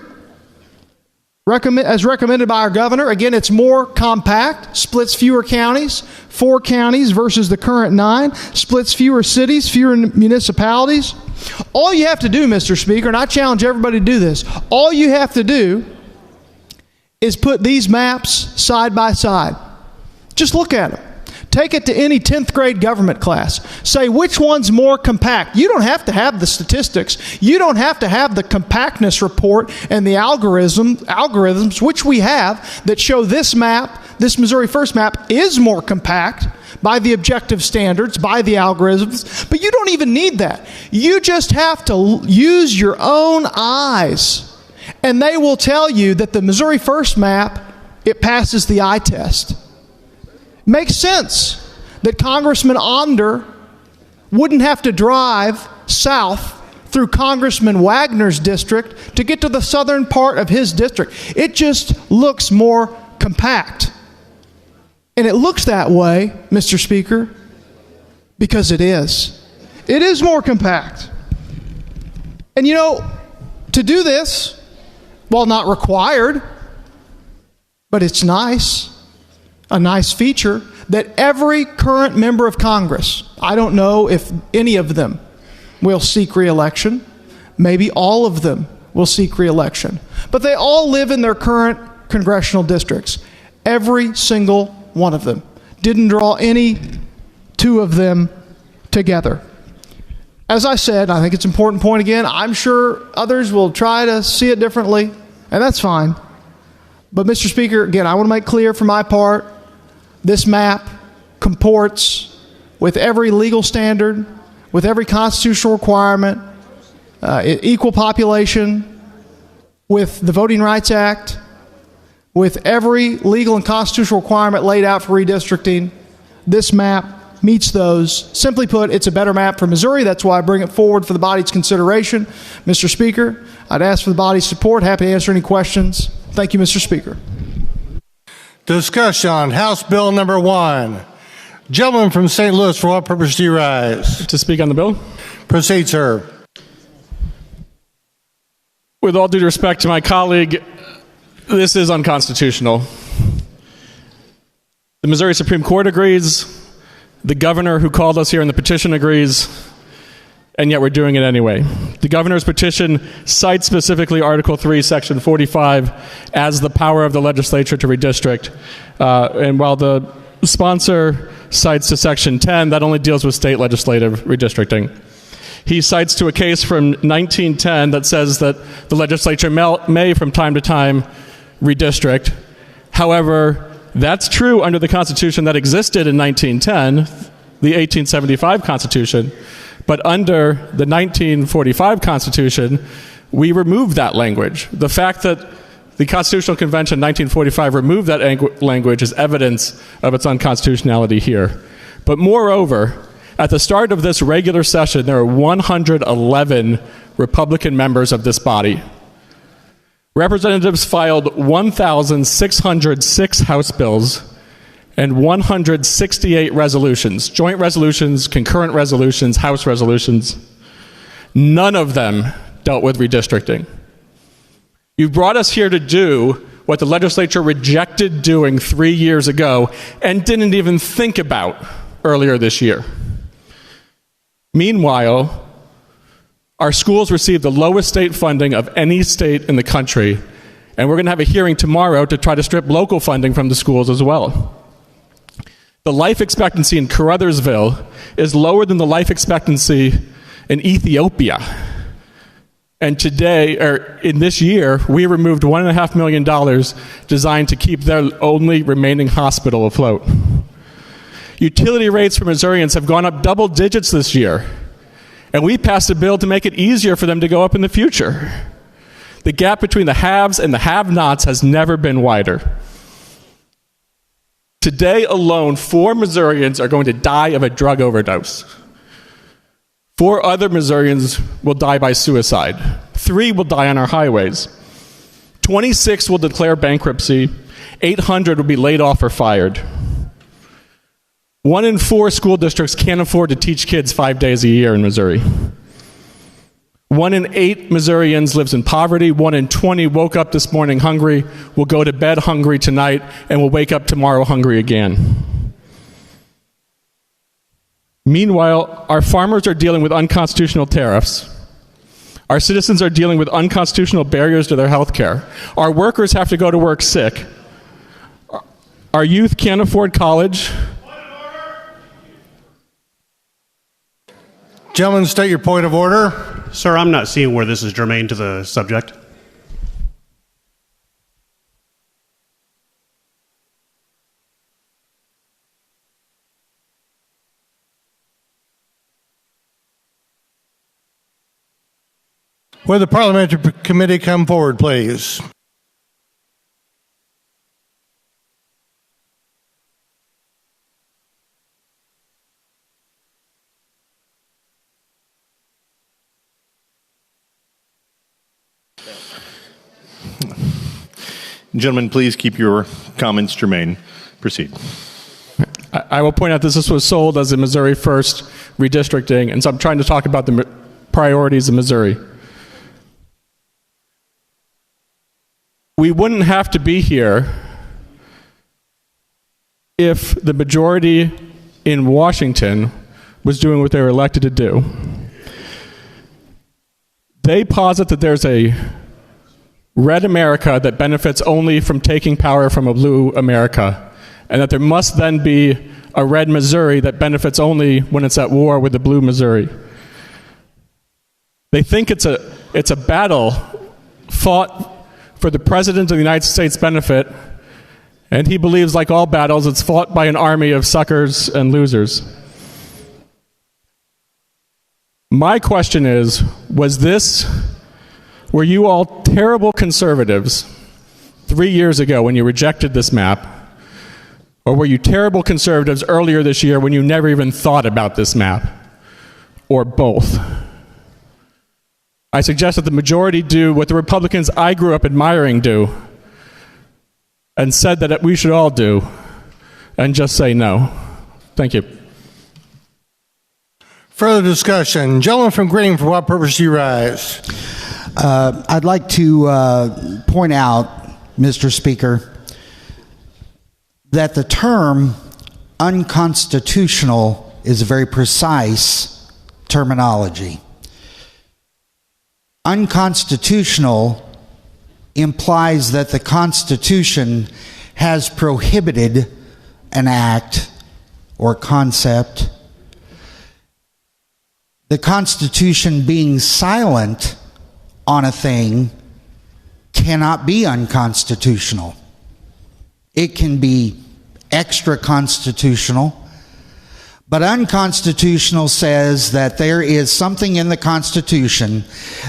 as recommended by our governor. Again, it's more compact, splits fewer counties, 4 counties versus the current 9, splits fewer cities, fewer municipalities. All you have to do, Mr. Speaker, and I challenge everybody to do this, all you have to do is put these maps side by side. Just look at them. Take it to any 10th grade government class. Say which one's more compact. You don't have to have the statistics. You don't have to have the compactness report and the algorithms, which we have, that show this map, this Missouri First map, is more compact by the objective standards, by the algorithms. But you don't even need that. You just have to use your own eyes, and they will tell you that the Missouri First map, it passes the eye test. Makes sense that Congressman Onder wouldn't have to drive south through Congressman Wagner's district to get to the southern part of his district. It just looks more compact. And it looks that way, Mr. Speaker, because it is. It is more compact. And you know, to do this, while not required, but it's nice, a nice feature, that every current member of Congress, I don't know if any of them will seek re-election, maybe all of them will seek re-election, but they all live in their current congressional districts. Every single one of them. Didn't draw any 2 of them together. As I said, I think it's an important point again. I'm sure others will try to see it differently, and that's fine. But Mr. Speaker, again, I want to make clear for my part, this map comports with every legal standard, with every constitutional requirement, equal population, with the Voting Rights Act, with every legal and constitutional requirement laid out for redistricting. This map meets those. Simply put, it's a better map for Missouri. That's why I bring it forward for the body's consideration. Mr. Speaker, I'd ask for the body's support. Happy to answer any questions. Thank you, Mr. Speaker. Discussion, House Bill number 1. Gentleman from St. Louis, for what purpose do you rise? To speak on the bill. Proceed, sir. With all due respect to my colleague, this is unconstitutional. The Missouri Supreme Court agrees. The governor who called us here in the petition agrees. And yet we're doing it anyway. The governor's petition cites specifically Article 3, Section 45 as the power of the legislature to redistrict. And while the sponsor cites to Section 10, that only deals with state legislative redistricting. He cites to a case from 1910 that says that the legislature may from time to time redistrict. However, that's true under the Constitution that existed in 1910, the 1875 Constitution. But under the 1945 Constitution, we removed that language. The fact that the Constitutional Convention in 1945 removed that language is evidence of its unconstitutionality here. But moreover, at the start of this regular session, there are 111 Republican members of this body. Representatives filed 1,606 House bills and 168 resolutions, joint resolutions, concurrent resolutions, House resolutions. None of them dealt with redistricting. You brought us here to do what the legislature rejected doing 3 years ago and didn't even think about earlier this year. Meanwhile, our schools receive the lowest state funding of any state in the country, and we're going to have a hearing tomorrow to try to strip local funding from the schools as well. The life expectancy in Caruthersville is lower than the life expectancy in Ethiopia. And today, or in this year, we removed $1.5 million designed to keep their only remaining hospital afloat. Utility rates for Missourians have gone up double digits this year. And we passed a bill to make it easier for them to go up in the future. The gap between the haves and the have-nots has never been wider. Today alone, 4 Missourians are going to die of a drug overdose. 4 other Missourians will die by suicide. 3 will die on our highways. 26 will declare bankruptcy. 800 will be laid off or fired. 1 in 4 school districts can't afford to teach kids 5 days a year in Missouri. 1 in 8 Missourians lives in poverty. 1 in 20 woke up this morning hungry, will go to bed hungry tonight, and will wake up tomorrow hungry again. Meanwhile, our farmers are dealing with unconstitutional tariffs. Our citizens are dealing with unconstitutional barriers to their health care. Our workers have to go to work sick. Our youth can't afford college. Gentlemen, state your point of order. Sir, I'm not seeing where this is germane to the subject. Will the parliamentary committee come forward, please? Gentlemen, please keep your comments germane. Proceed. I will point out this was sold as a Missouri First redistricting, and so I'm trying to talk about the priorities of Missouri. We wouldn't have to be here if the majority in Washington was doing what they were elected to do. They posit that there's a red America that benefits only from taking power from a blue America, and that there must then be a red Missouri that benefits only when it's at war with the blue Missouri. They think it's a battle fought for the President of the United States' benefit, and he believes, like all battles, it's fought by an army of suckers and losers. My question is, were you all terrible conservatives 3 years ago when you rejected this map? Or were you terrible conservatives earlier this year when you never even thought about this map? Or both? I suggest that the majority do what the Republicans I grew up admiring do, and said that we should all do, and just say no. Thank you. Further discussion. Gentleman from Greening, for what purpose do you rise? I'd like to point out, Mr. Speaker, that the term unconstitutional is a very precise terminology. Unconstitutional implies that the Constitution has prohibited an act or concept. The Constitution being silent on a thing cannot be unconstitutional. It can be extra constitutional, but unconstitutional says that there is something in the Constitution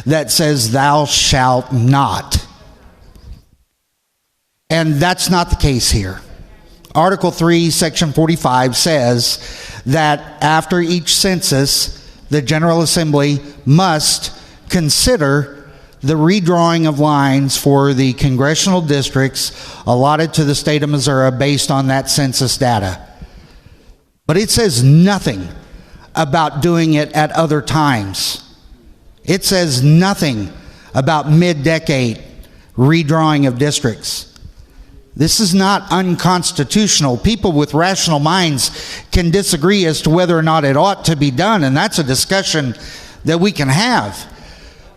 that says thou shalt not. And that's not the case here. Article 3, Section 45 says that after each census, the General Assembly must consider the redrawing of lines for the congressional districts allotted to the state of Missouri based on that census data. But it says nothing about doing it at other times. It says nothing about mid-decade redrawing of districts. This is not unconstitutional. People with rational minds can disagree as to whether or not it ought to be done, and that's a discussion that we can have.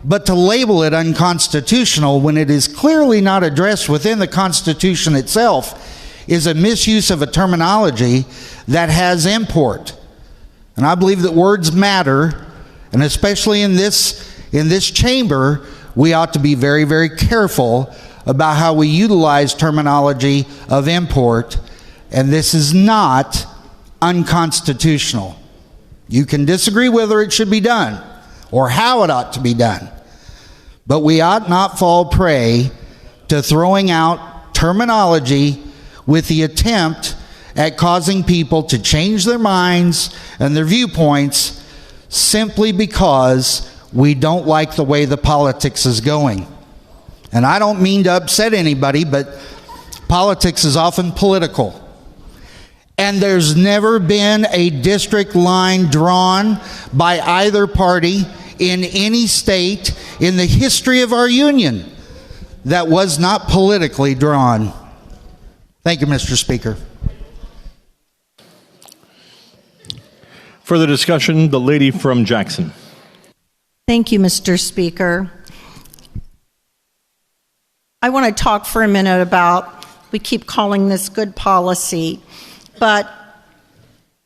But to label it unconstitutional when it is clearly not addressed within the Constitution itself is a misuse of a terminology that has import. And I believe that words matter, and especially in this chamber, we ought to be very, very careful about how we utilize terminology of import, and this is not unconstitutional. You can disagree whether it should be done or how it ought to be done, but we ought not fall prey to throwing out terminology with the attempt at causing people to change their minds and their viewpoints simply because we don't like the way the politics is going. And I don't mean to upset anybody, but politics is often political. And there's never been a district line drawn by either party in any state in the history of our union that was not politically drawn. Thank you, Mr. Speaker. Further discussion, the lady from Jackson. Thank you, Mr. Speaker. I want to talk for a minute about, we keep calling this good policy, but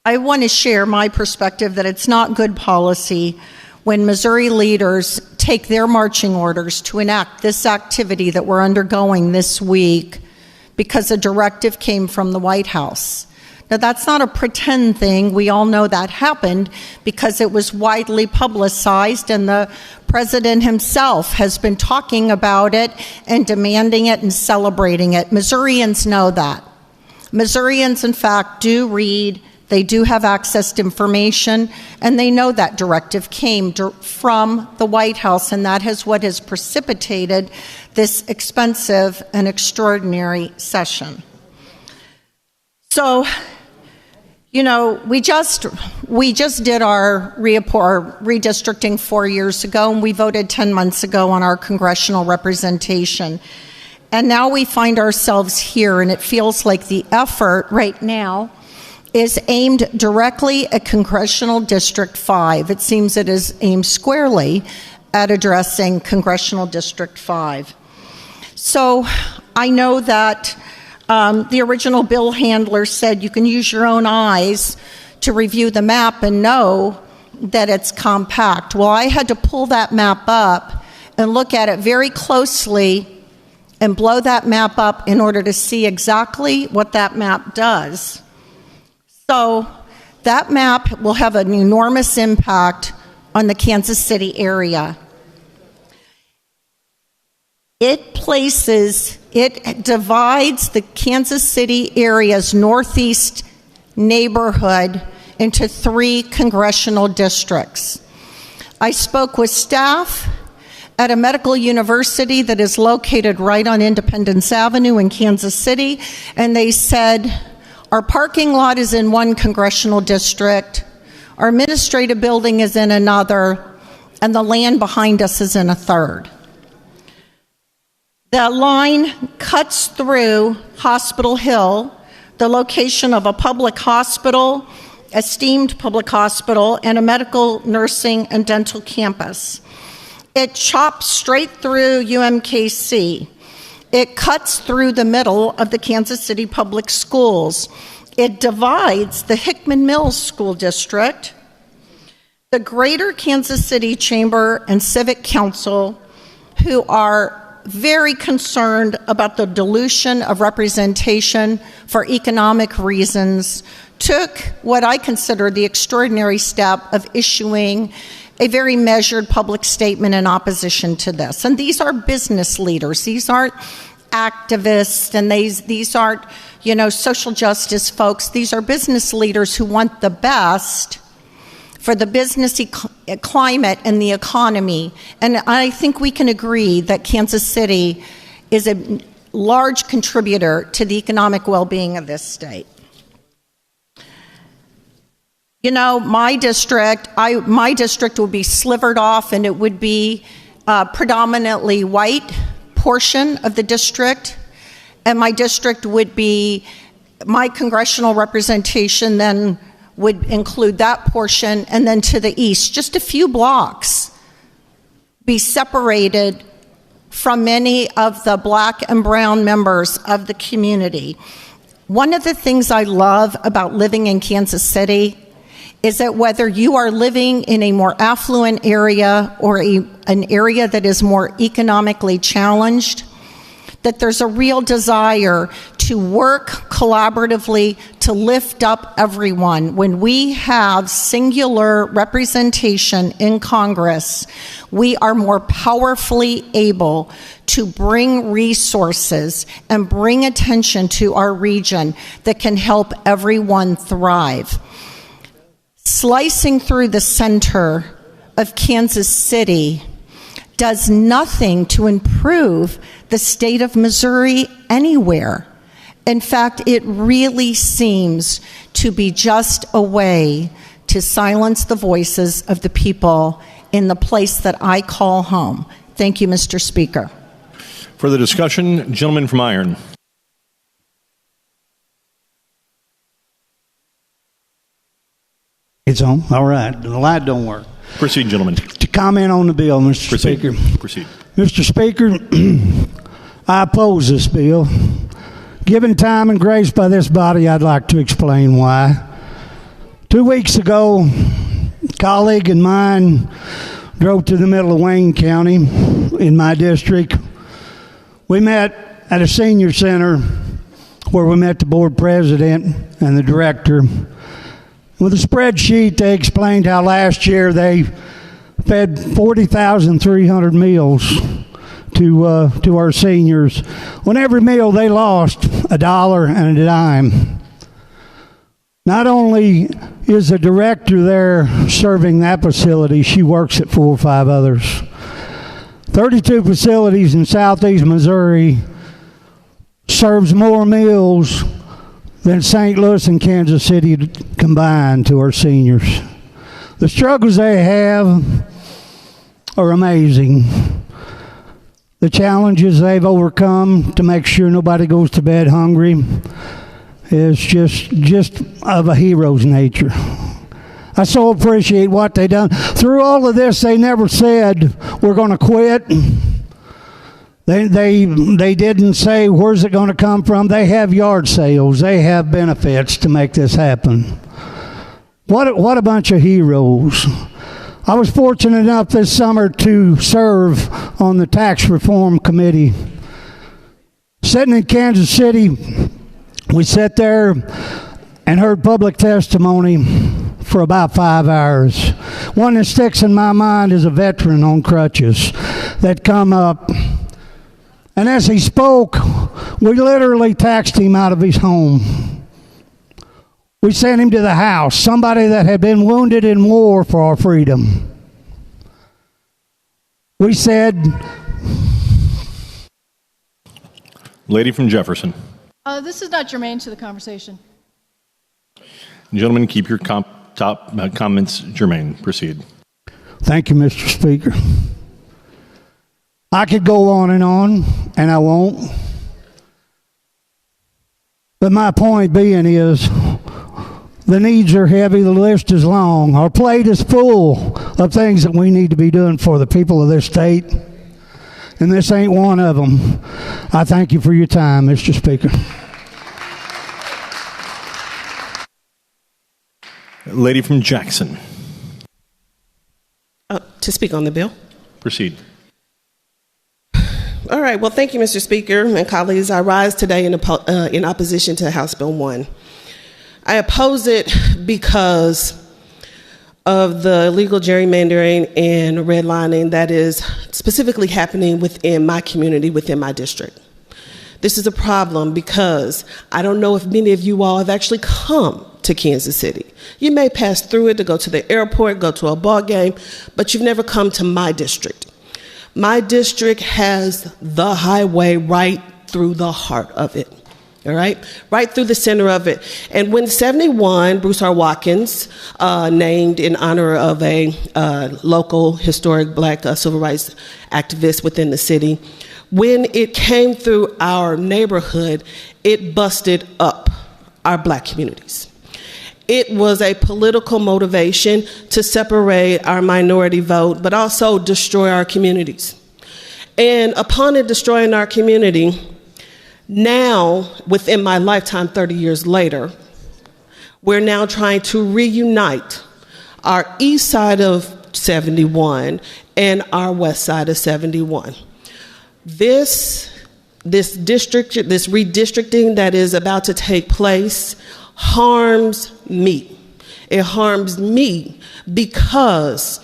I want to share my perspective that it's not good policy when Missouri leaders take their marching orders to enact this activity that we're undergoing this week because a directive came from the White House. Now, that's not a pretend thing. We all know that happened because it was widely publicized, and the president himself has been talking about it and demanding it and celebrating it. Missourians know that. Missourians, in fact, do read, they do have access to information, and they know that directive came from the White House, and that is what has precipitated this expensive and extraordinary session. So, you know, we just did our redistricting 4 years ago, and we voted 10 months ago on our congressional representation. And now we find ourselves here, and it feels like the effort right now is aimed directly at Congressional District 5. It seems it is aimed squarely at addressing Congressional District 5. So I know that the original bill handler said you can use your own eyes to review the map and know that it's compact. Well, I had to pull that map up and look at it very closely and blow that map up in order to see exactly what that map does. So that map will have an enormous impact on the Kansas City area. It divides the Kansas City area's northeast neighborhood into 3 congressional districts. I spoke with staff at a medical university that is located right on Independence Avenue in Kansas City, and they said, our parking lot is in one congressional district, our administrative building is in another, and the land behind us is in a third. The line cuts through Hospital Hill, the location of a public hospital, esteemed public hospital, and a medical, nursing, and dental campus. It chops straight through UMKC. It cuts through the middle of the Kansas City Public Schools. It divides the Hickman Mills School District. The Greater Kansas City Chamber and Civic Council, who are very concerned about the dilution of representation for economic reasons, took what I consider the extraordinary step of issuing a very measured public statement in opposition to this. And these are business leaders. These aren't activists, and these aren't, social justice folks. These are business leaders who want the best for the business climate and the economy. And I think we can agree that Kansas City is a large contributor to the economic well-being of this state. My district would be slivered off, and it would be predominantly white portion of the district, and my district would be, my congressional representation then would include that portion, and then to the east, just a few blocks, be separated from many of the black and brown members of the community. One of the things I love about living in Kansas City is that whether you are living in a more affluent area or an area that is more economically challenged, that there's a real desire to work collaboratively to lift up everyone. When we have singular representation in Congress, we are more powerfully able to bring resources and bring attention to our region that can help everyone thrive. Slicing through the center of Kansas City does nothing to improve the state of Missouri anywhere. In fact, it really seems to be just a way to silence the voices of the people in the place that I call home. Thank you, Mr. Speaker. Further discussion, gentleman from Iron. It's on. All right. The light don't work. Proceed, gentlemen. To comment on the bill, Mr. Speaker. Proceed. Mr. Speaker, I oppose this bill. Given time and grace by this body, I'd like to explain why. 2 weeks ago, a colleague of mine drove to the middle of Wayne County in my district. We met at a senior center where we met the board president and the director. With a spreadsheet, they explained how last year they fed 40,300 meals to our seniors. On every meal they lost $1 and a dime. Not only is the director there serving that facility, she works at 4 or 5 others. 32 facilities in southeast Missouri serves more meals than St. Louis and Kansas City combined to our seniors. The struggles they have are amazing. The challenges they've overcome to make sure nobody goes to bed hungry is just of a hero's nature. I so appreciate what they've done. Through all of this, they never said, we're going to quit. They didn't say, where's it going to come from? They have yard sales. They have benefits to make this happen. What a bunch of heroes. I was fortunate enough this summer to serve on the Tax Reform Committee. Sitting in Kansas City, we sat there and heard public testimony for about 5 hours. One that sticks in my mind is a veteran on crutches that come up. And as he spoke, we literally taxed him out of his home. We sent him to the house, somebody that had been wounded in war for our freedom. We said... Lady from Jefferson. This is not germane to the conversation. Gentlemen, keep your comments germane. Proceed. Thank you, Mr. Speaker. I could go on, and I won't. But my point being is, the needs are heavy, the list is long. Our plate is full of things that we need to be doing for the people of this state, and this ain't one of them. I thank you for your time, Mr. Speaker. Lady from Jackson. To speak on the bill. Proceed. All right. Well, thank you, Mr. Speaker and colleagues. I rise today in opposition to House Bill 1. I oppose it because of the illegal gerrymandering and redlining that is specifically happening within my community, within my district. This is a problem because I don't know if many of you all have actually come to Kansas City. You may pass through it to go to the airport, go to a ball game, but you've never come to my district. My district has the highway right through the heart of it. All right, right through the center of it. And when 71, Bruce R. Watkins, named in honor of a local historic black civil rights activist within the city, when it came through our neighborhood, it busted up our black communities. It was a political motivation to separate our minority vote, but also destroy our communities. And upon it destroying our community, now, within my lifetime, 30 years later, we're now trying to reunite our east side of 71 and our west side of 71. This redistricting that is about to take place harms me. It harms me because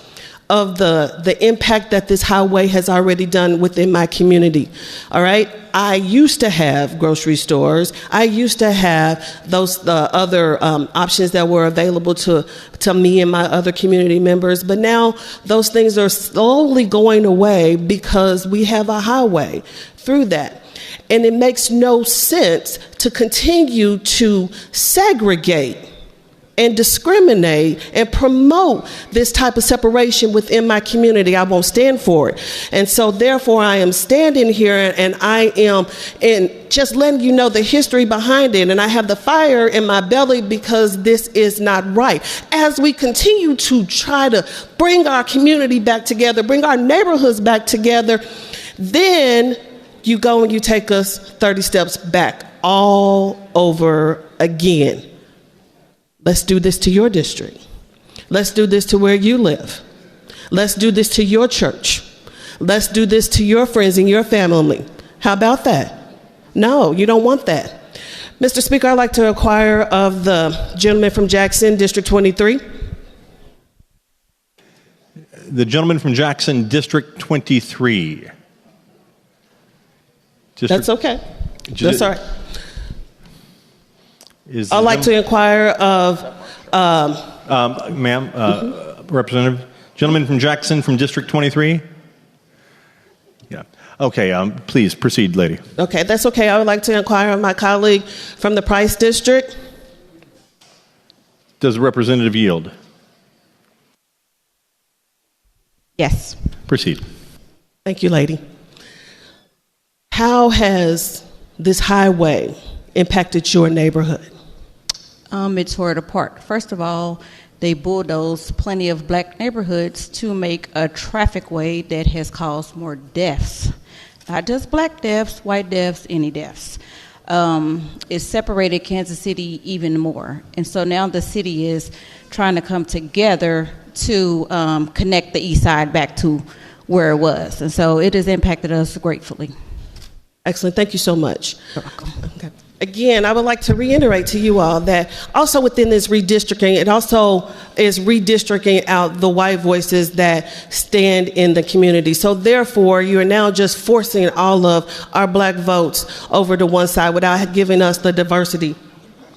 of the impact that this highway has already done within my community. All right? I used to have grocery stores. I used to have those other options that were available to me and my other community members. But now those things are slowly going away because we have a highway through that. And it makes no sense to continue to segregate and discriminate and promote this type of separation within my community. I won't stand for it. And so therefore I am standing here and I am just letting you know the history behind it. And I have the fire in my belly because this is not right. As we continue to try to bring our community back together, bring our neighborhoods back together, then you go and you take us 30 steps back all over again. Let's do this to your district. Let's do this to where you live. Let's do this to your church. Let's do this to your friends and your family. How about that? No, you don't want that. Mr. Speaker, I'd like to inquire of the gentleman from Jackson, District 23. The gentleman from Jackson, District 23. That's okay. That's all right. I'd like to inquire of... Representative, gentleman from Jackson from District 23? Yeah. Okay, please proceed, lady. Okay, that's okay. I would like to inquire of my colleague from the Price District. Does the representative yield? Yes. Proceed. Thank you, lady. How has this highway impacted your neighborhood? It's torn apart. First of all, they bulldozed plenty of black neighborhoods to make a traffic way that has caused more deaths. Not just black deaths, white deaths, any deaths. It separated Kansas City even more. And so now the city is trying to come together to connect the east side back to where it was. And so it has impacted us gratefully. Excellent. Thank you so much. You're welcome. Okay. Again, I would like to reiterate to you all that also within this redistricting, it also is redistricting out the white voices that stand in the community. So therefore, you are now just forcing all of our black votes over to one side without giving us the diversity.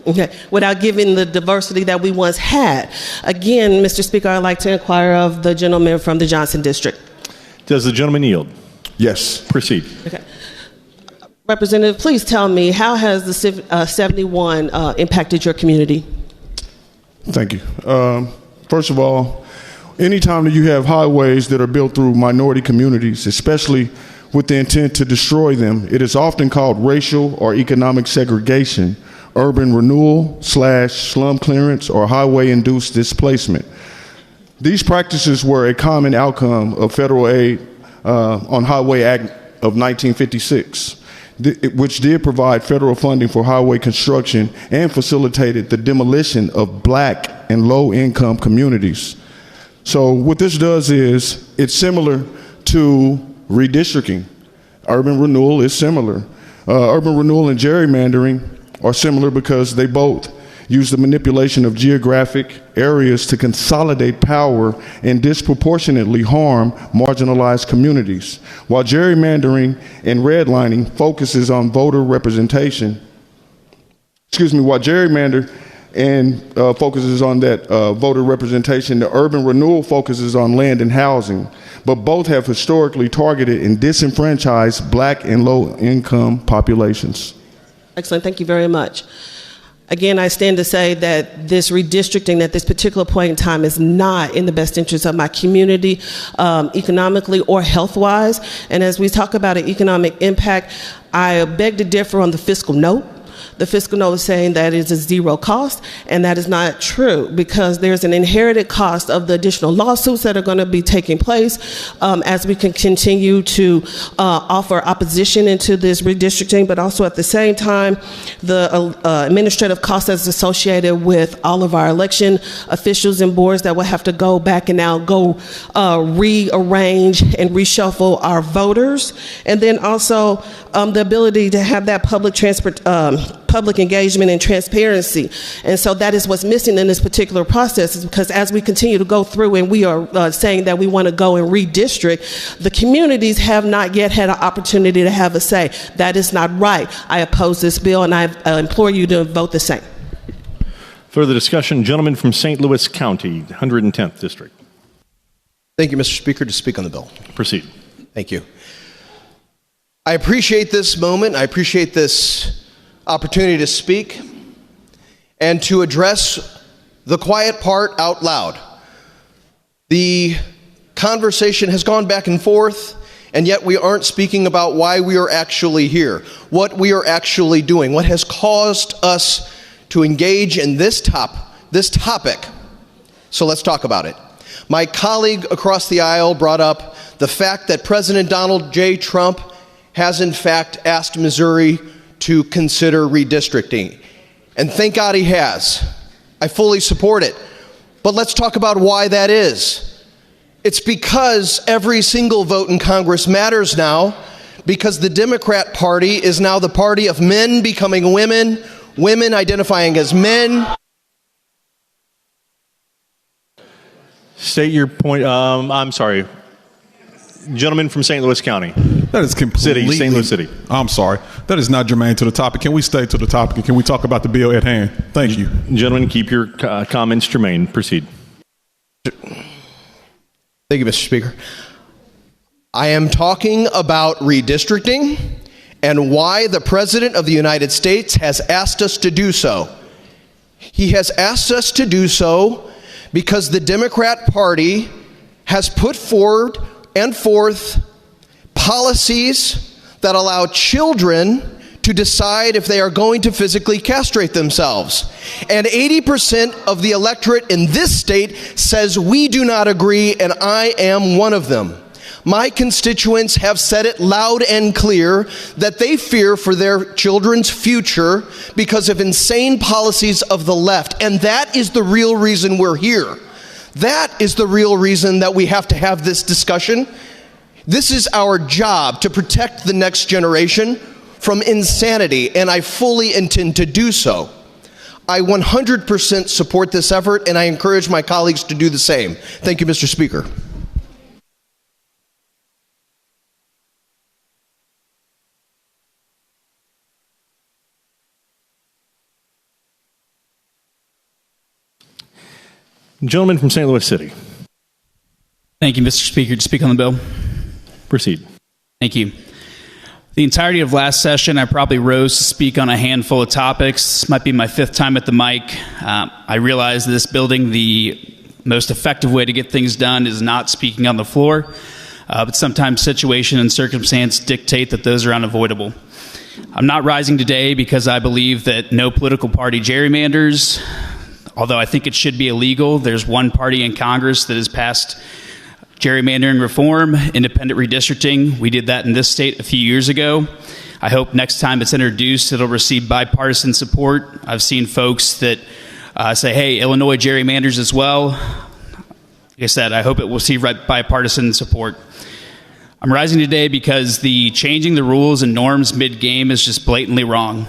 Okay, without giving the diversity that we once had. Again, Mr. Speaker, I'd like to inquire of the gentleman from the Johnson District. Does the gentleman yield? Yes. Proceed. Okay. Representative, please tell me, how has the 71 impacted your community? Thank you. First of all, anytime that you have highways that are built through minority communities, especially with the intent to destroy them, it is often called racial or economic segregation, urban renewal / slum clearance, or highway-induced displacement. These practices were a common outcome of federal aid on Highway Act of 1956. Which did provide federal funding for highway construction and facilitated the demolition of black and low-income communities. So what this does is it's similar to redistricting. Urban renewal is similar. Urban renewal and gerrymandering are similar because they both use the manipulation of geographic areas to consolidate power and disproportionately harm marginalized communities. While gerrymandering and redlining focuses on voter representation, while gerrymander and focuses on that voter representation, the urban renewal focuses on land and housing, but both have historically targeted and disenfranchised black and low-income populations. Excellent, thank you very much. Again, I stand to say that this redistricting at this particular point in time is not in the best interest of my community, economically or health-wise. And as we talk about an economic impact, I beg to differ on the fiscal note. The fiscal note is saying that it's a zero cost, and that is not true because there's an inherited cost of the additional lawsuits that are going to be taking place as we can continue to offer opposition into this redistricting, but also at the same time, the administrative cost that's associated with all of our election officials and boards that will have to go back and now go rearrange and reshuffle our voters, and then also the ability to have that public public engagement and transparency. And so that is what's missing in this particular process, is because as we continue to go through and we are saying that we want to go and redistrict, the communities have not yet had an opportunity to have a say. That is not right. I oppose this bill, and I implore you to vote the same. Further discussion, gentleman from St. Louis County, 110th District. Thank you, Mr. Speaker. To speak on the bill. Proceed. Thank you. I appreciate this moment. I appreciate this opportunity to speak and to address the quiet part out loud. The conversation has gone back and forth, and yet we aren't speaking about why we are actually here, what we are actually doing, what has caused us to engage in this topic. So let's talk about it. My colleague across the aisle brought up the fact that President Donald J. Trump has in fact asked Missouri to consider redistricting. And thank God he has. I fully support it. But let's talk about why that is. It's because every single vote in Congress matters now, because the Democrat Party is now the party of men becoming women, women identifying as men. State your point. I'm sorry. Gentleman from St. Louis County. That is completely... St. Louis City. I'm sorry. That is not germane to the topic. Can we stay to the topic, and can we talk about the bill at hand? Thank you. Gentlemen, keep your comments germane. Proceed. Thank you, Mr. Speaker. I am talking about redistricting and why the President of the United States has asked us to do so. He has asked us to do so because the Democrat Party has put forward and forth policies that allow children to decide if they are going to physically castrate themselves. And 80% of the electorate in this state says we do not agree, and I am one of them. My constituents have said it loud and clear that they fear for their children's future because of insane policies of the left. And that is the real reason we're here. That is the real reason that we have to have this discussion. This is our job, to protect the next generation from insanity, and I fully intend to do so. I 100% support this effort, and I encourage my colleagues to do the same. Thank you, Mr. Speaker. Gentleman from St. Louis City. Thank you, Mr. Speaker. To speak on the bill. Proceed. Thank you. The entirety of last session, I probably rose to speak on a handful of topics. This might be my fifth time at the mic. I realize this building, the most effective way to get things done is not speaking on the floor, but sometimes situation and circumstance dictate that those are unavoidable. I'm not rising today because I believe that no political party gerrymanders, although I think it should be illegal. There's one party in Congress that has passed gerrymandering reform, independent redistricting. We did that in this state a few years ago. I hope next time it's introduced, it'll receive bipartisan support. I've seen folks that say, hey, Illinois gerrymanders as well. Like I said, I hope it will receive bipartisan support. I'm rising today because the changing the rules and norms mid-game is just blatantly wrong.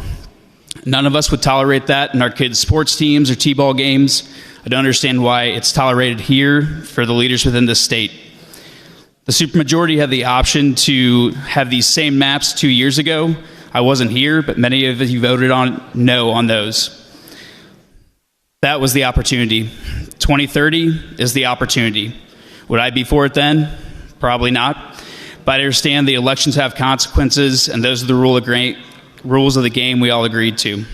None of us would tolerate that in our kids' sports teams or t-ball games. I don't understand why it's tolerated here for the leaders within this state. The supermajority had the option to have these same maps 2 years ago. I wasn't here, but many of you voted on no on those. That was the opportunity. 2030 is the opportunity. Would I be for it then? Probably not. But I understand the elections have consequences, and those are the rules of the game we all agreed to.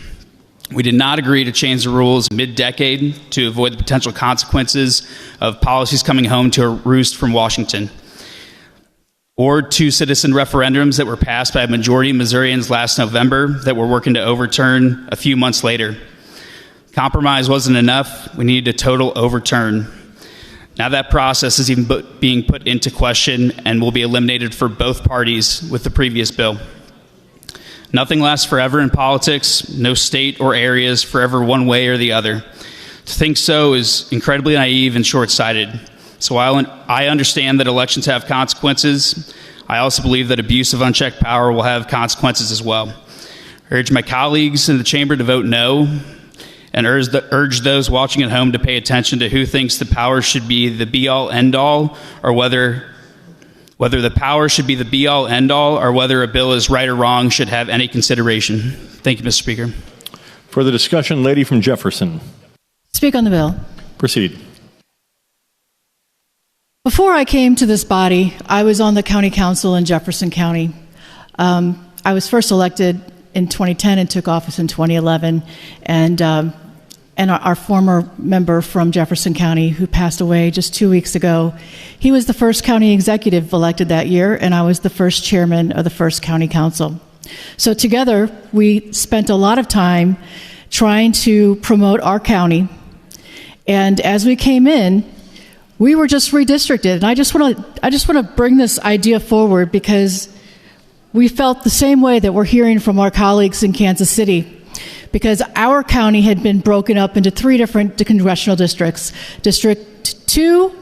We did not agree to change the rules mid-decade to avoid the potential consequences of policies coming home to a roost from Washington, or 2 citizen referendums that were passed by a majority of Missourians last November that we're working to overturn a few months later. Compromise wasn't enough. We needed a total overturn. Now that process is even being put into question and will be eliminated for both parties with the previous bill. Nothing lasts forever in politics. No state or area is forever one way or the other. To think so is incredibly naive and short-sighted. So while I understand that elections have consequences, I also believe that abuse of unchecked power will have consequences as well. I urge my colleagues in the chamber to vote no, and urge those watching at home to pay attention to who thinks the power should be the be-all, end-all, or whether the power should be the be-all, end-all, or whether a bill is right or wrong should have any consideration. Thank you, Mr. Speaker. For the discussion, lady from Jefferson. Speak on the bill. Proceed. Before I came to this body, I was on the county council in Jefferson County. I was first elected in 2010 and took office in 2011. And our former member from Jefferson County, who passed away just 2 weeks ago, he was the first county executive elected that year, and I was the first chairman of the first county council. So together, we spent a lot of time trying to promote our county. And as we came in, we were just redistricted. And I just want to bring this idea forward because we felt the same way that we're hearing from our colleagues in Kansas City. Because our county had been broken up into 3 different congressional districts: District 2,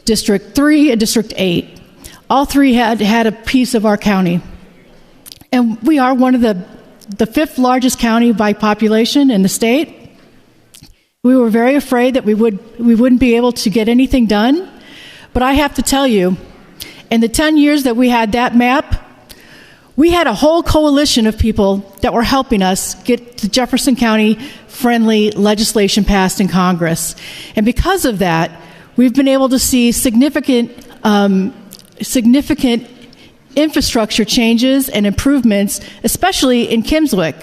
District 3, and District 8. All 3 had a piece of our county. And we are one of the 5th largest county by population in the state. We were very afraid that we wouldn't be able to get anything done. But I have to tell you, in the 10 years that we had that map, we had a whole coalition of people that were helping us get the Jefferson County friendly legislation passed in Congress. And because of that, we've been able to see significant infrastructure changes and improvements, especially in Kimmswick,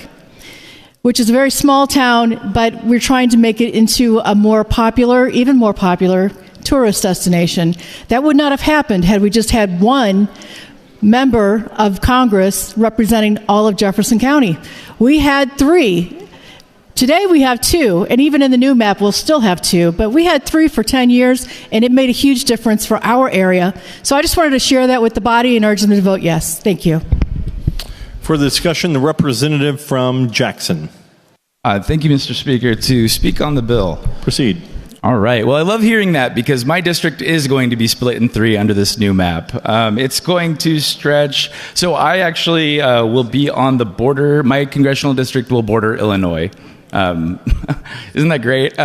which is a very small town, but we're trying to make it into a even more popular tourist destination. That would not have happened had we just had one member of Congress representing all of Jefferson County. We had 3. Today we have 2, and even in the new map we'll still have 2, but we had 3 for 10 years, and it made a huge difference for our area. So I just wanted to share that with the body and urge them to vote yes. Thank you. For the discussion, the representative from Jackson. Thank you, Mr. Speaker. To speak on the bill. Proceed. All right. Well, I love hearing that because my district is going to be split in 3 under this new map. It's going to stretch. So I actually will be on the border. My congressional district will border Illinois. Isn't that great?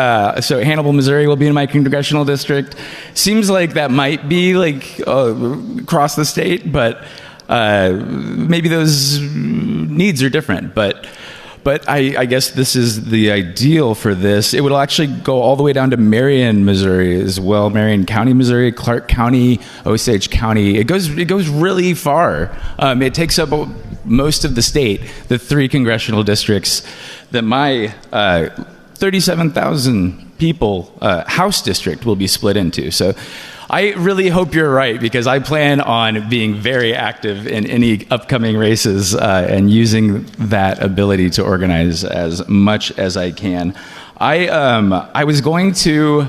So Hannibal, Missouri will be in my congressional district. Seems like that might be like across the state, but maybe those needs are different. But I guess this is the ideal for this. It would actually go all the way down to Marion, Missouri as well. Marion County, Missouri, Clark County, Osage County. It goes really far. It takes up most of the state, the 3 congressional districts that my 37,000 people House district will be split into. So I really hope you're right because I plan on being very active in any upcoming races and using that ability to organize as much as I can. I was going to,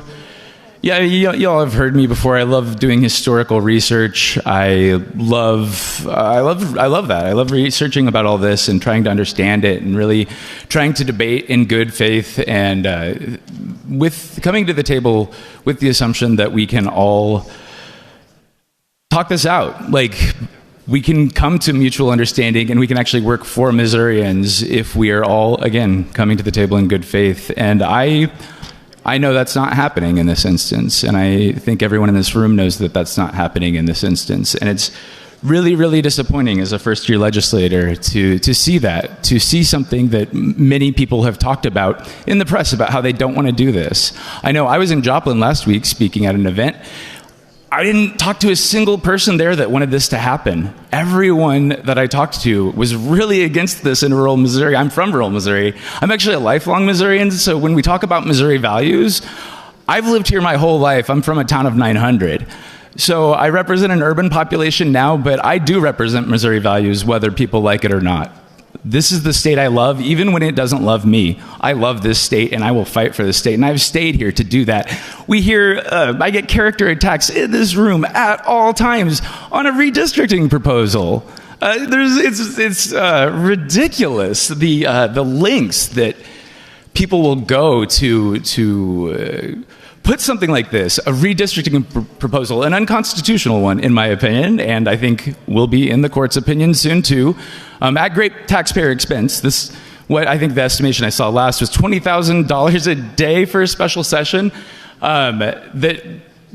y'all have heard me before. I love doing historical research. I love that. I love researching about all this and trying to understand it and really trying to debate in good faith and with coming to the table with the assumption that we can all talk this out. Like, we can come to mutual understanding and we can actually work for Missourians if we are all, again, coming to the table in good faith. And I know that's not happening in this instance, and I think everyone in this room knows that that's not happening in this instance. And it's really, really disappointing as a first-year legislator to see that, to see something that many people have talked about in the press about how they don't want to do this. I know I was in Joplin last week speaking at an event. I didn't talk to a single person there that wanted this to happen. Everyone that I talked to was really against this in rural Missouri. I'm from rural Missouri. I'm actually a lifelong Missourian, so when we talk about Missouri values, I've lived here my whole life. I'm from a town of 900. So I represent an urban population now, but I do represent Missouri values, whether people like it or not. This is the state I love, even when it doesn't love me. I love this state, and I will fight for this state, and I've stayed here to do that. We hear, I get character attacks in this room at all times on a redistricting proposal. It's ridiculous, the lengths that people will go to put something like this, a redistricting proposal, an unconstitutional one in my opinion, and I think will be in the court's opinion soon too, at great taxpayer expense. What I think the estimation I saw last was $20,000 a day for a special session that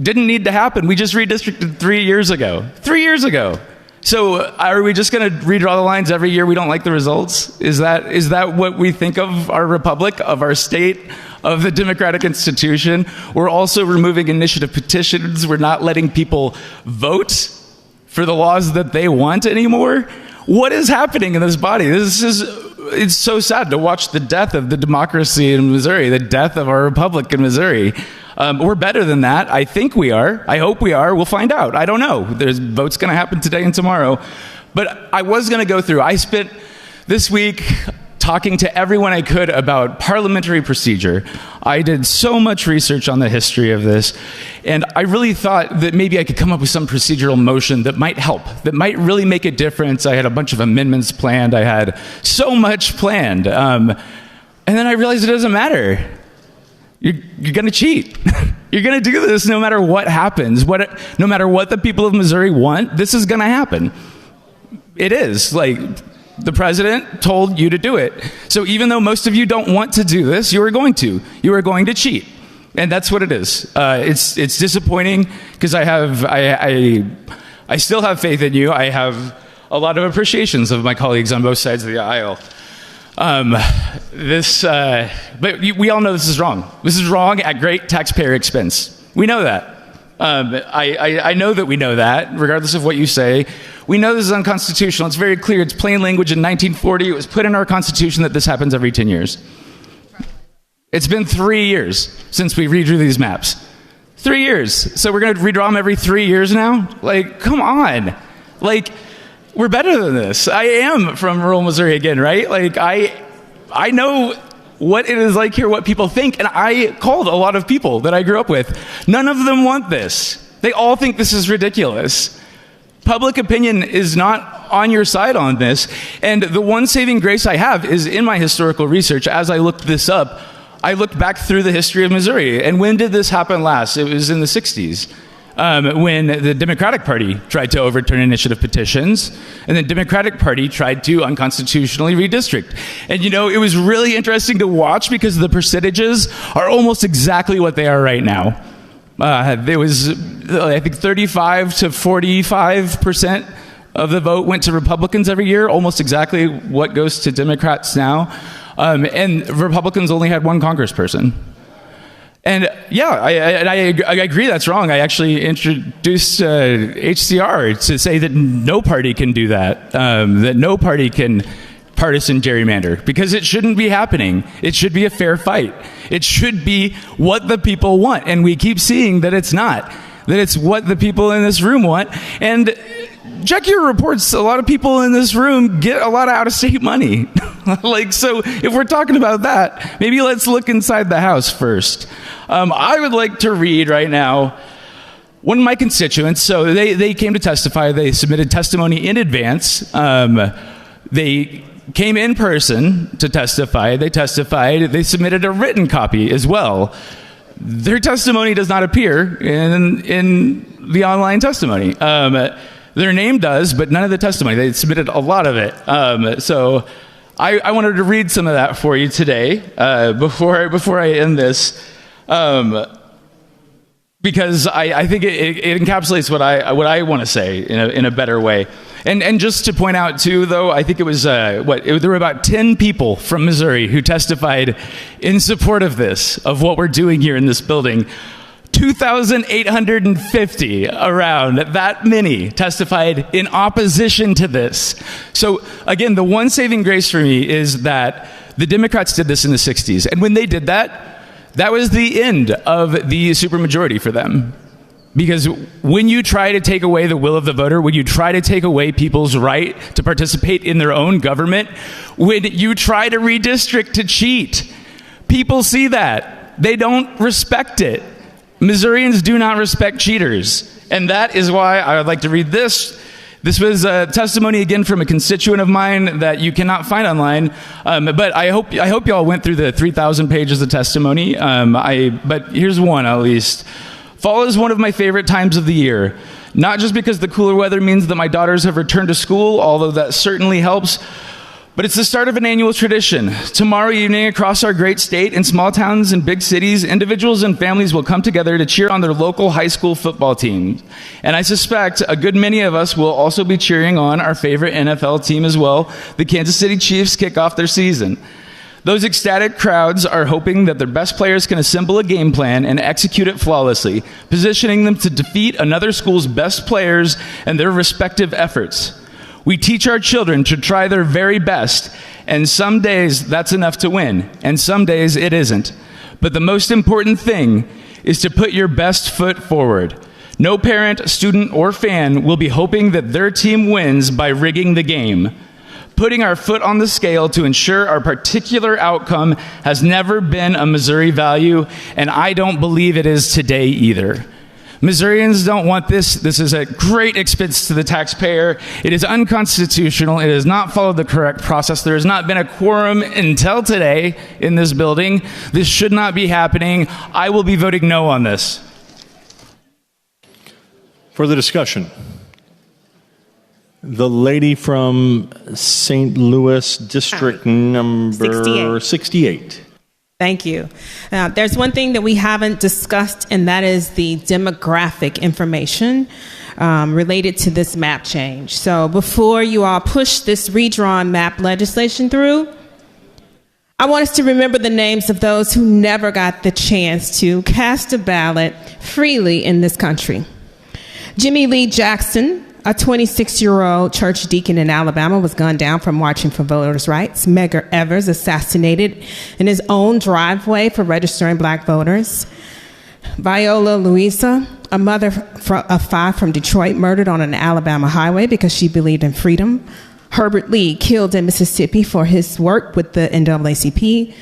didn't need to happen. We just redistricted 3 years ago. 3 years ago. So are we just going to redraw the lines every year we don't like the results? Is that what we think of our republic, of our state, of the democratic institution? We're also removing initiative petitions. We're not letting people vote for the laws that they want anymore. What is happening in this body? It's so sad to watch the death of the democracy in Missouri, the death of our republic in Missouri. We're better than that. I think we are. I hope we are. We'll find out. I don't know. There's votes going to happen today and tomorrow. But I was going to go through. I spent this week talking to everyone I could about parliamentary procedure. I did so much research on the history of this, and I really thought that maybe I could come up with some procedural motion that might help, that might really make a difference. I had a bunch of amendments planned. I had so much planned. And then I realized it doesn't matter. You're going to cheat. You're going to do this no matter what happens. No matter what the people of Missouri want, this is going to happen. It is. Like, the president told you to do it. So even though most of you don't want to do this, you are going to. You are going to cheat. And that's what it is. It's disappointing because I still have faith in you. I have a lot of appreciations of my colleagues on both sides of the aisle. But we all know this is wrong. This is wrong at great taxpayer expense. We know that. I know that we know that, regardless of what you say. We know this is unconstitutional. It's very clear. It's plain language in 1940. It was put in our Constitution that this happens every 10 years. It's been 3 years since we redrew these maps. 3 years. So we're going to redraw them every 3 years now? Like, come on. Like, we're better than this. I am from rural Missouri again, right? Like, I know what it is like here, what people think, and I called a lot of people that I grew up with. None of them want this. They all think this is ridiculous. Public opinion is not on your side on this, and the one saving grace I have is in my historical research. As I looked this up, I looked back through the history of Missouri, and when did this happen last? It was in the 60s. When the Democratic Party tried to overturn initiative petitions, and the Democratic Party tried to unconstitutionally redistrict. And you know, it was really interesting to watch because the percentages are almost exactly what they are right now. There was, I think, 35 to 45% of the vote went to Republicans every year, almost exactly what goes to Democrats now. And Republicans only had one congressperson. And yeah, I agree that's wrong. I actually introduced HCR to say that no party can do that, that no party can partisan gerrymander, because it shouldn't be happening. It should be a fair fight. It should be what the people want. And we keep seeing that it's not, that it's what the people in this room want. And check your reports. A lot of people in this room get a lot of out-of-state money. Like, so if we're talking about that, maybe let's look inside the House first. I would like to read right now one of my constituents. So they came to testify. They submitted testimony in advance. They came in person to testify. They testified. They submitted a written copy as well. Their testimony does not appear in the online testimony. Their name does, but none of the testimony. They submitted a lot of it. So I wanted to read some of that for you today before I end this, because I think it encapsulates what I want to say in a better way. And just to point out too, though, I think it was there were about 10 people from Missouri who testified in support of this, of what we're doing here in this building. 2,850, around that many, testified in opposition to this. So again, the one saving grace for me is that the Democrats did this in the 60s. And when they did that, that was the end of the supermajority for them. Because when you try to take away the will of the voter, when you try to take away people's right to participate in their own government, when you try to redistrict to cheat, people see that. They don't respect it. Missourians do not respect cheaters. And that is why I would like to read this This was a testimony again from a constituent of mine that you cannot find online, but I hope y'all went through the 3,000 pages of testimony. But here's one at least. Fall is one of my favorite times of the year, not just because the cooler weather means that my daughters have returned to school, although that certainly helps, but it's the start of an annual tradition. Tomorrow evening, across our great state, in small towns and big cities, individuals and families will come together to cheer on their local high school football teams. And I suspect a good many of us will also be cheering on our favorite NFL team as well. The Kansas City Chiefs kick off their season. Those ecstatic crowds are hoping that their best players can assemble a game plan and execute it flawlessly, positioning them to defeat another school's best players and their respective efforts. We teach our children to try their very best, and some days that's enough to win, and some days it isn't. But the most important thing is to put your best foot forward. No parent, student, or fan will be hoping that their team wins by rigging the game. Putting our foot on the scale to ensure our particular outcome has never been a Missouri value, and I don't believe it is today either. Missourians don't want this. This is a great expense to the taxpayer. It is unconstitutional. It has not followed the correct process. There has not been a quorum until today in this building. This should not be happening. I will be voting no on this. Further discussion. The lady from St. Louis, district number 68. Thank you. Now, there's one thing that we haven't discussed, and that is the demographic information related to this map change. So before you all push this redrawn map legislation through, I want us to remember the names of those who never got the chance to cast a ballot freely in this country. Jimmy Lee Jackson, a 26-year-old church deacon in Alabama, was gunned down for marching for voters' rights. Medgar Evers assassinated in his own driveway for registering black voters. Viola Luisa, a mother of 5 from Detroit, murdered on an Alabama highway because she believed in freedom. Herbert Lee, killed in Mississippi for his work with the NAACP.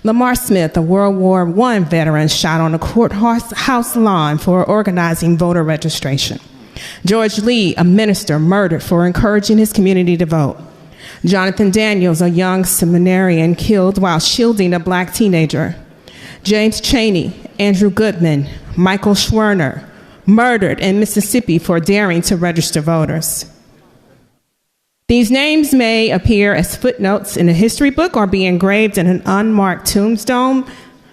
Lamar Smith, a World War I veteran, shot on a courthouse lawn for organizing voter registration. George Lee, a minister, murdered for encouraging his community to vote. Jonathan Daniels, a young seminarian, killed while shielding a black teenager. James Chaney, Andrew Goodman, Michael Schwerner, murdered in Mississippi for daring to register voters. These names may appear as footnotes in a history book or be engraved in an unmarked tombstone,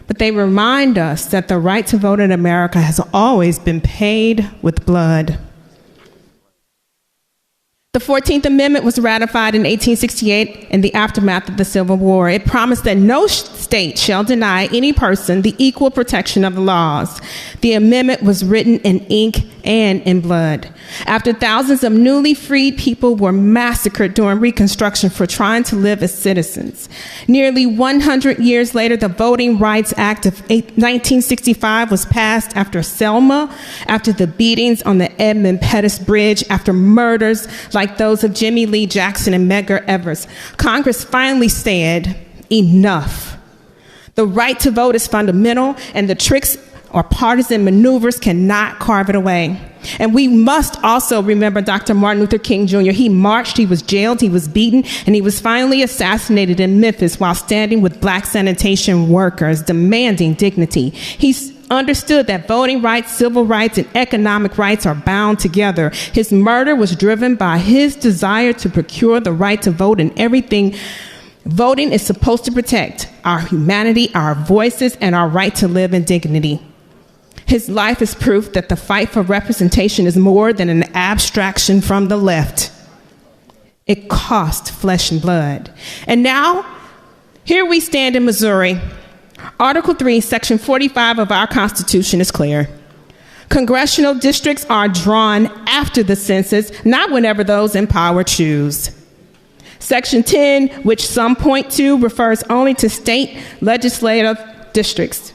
but they remind us that the right to vote in America has always been paid with blood. The 14th Amendment was ratified in 1868 in the aftermath of the Civil War. It promised that no state shall deny any person the equal protection of the laws. The amendment was written in ink and in blood. After thousands of newly freed people were massacred during Reconstruction for trying to live as citizens. Nearly 100 years later, the Voting Rights Act of 1965 was passed after Selma, after the beatings on the Edmund Pettus Bridge, after murders like those of Jimmy Lee Jackson and Medgar Evers. Congress finally said, enough. The right to vote is fundamental, and the tricks or partisan maneuvers cannot carve it away. And we must also remember Dr. Martin Luther King Jr. He marched, he was jailed, he was beaten, and he was finally assassinated in Memphis while standing with black sanitation workers demanding dignity. He understood that voting rights, civil rights, and economic rights are bound together. His murder was driven by his desire to procure the right to vote in everything voting is supposed to protect: our humanity, our voices, and our right to live in dignity. His life is proof that the fight for representation is more than an abstraction from the left. It cost flesh and blood. And now, here we stand in Missouri. Article 3, Section 45 of our Constitution is clear. Congressional districts are drawn after the census, not whenever those in power choose. Section 10, which some point to, refers only to state legislative districts.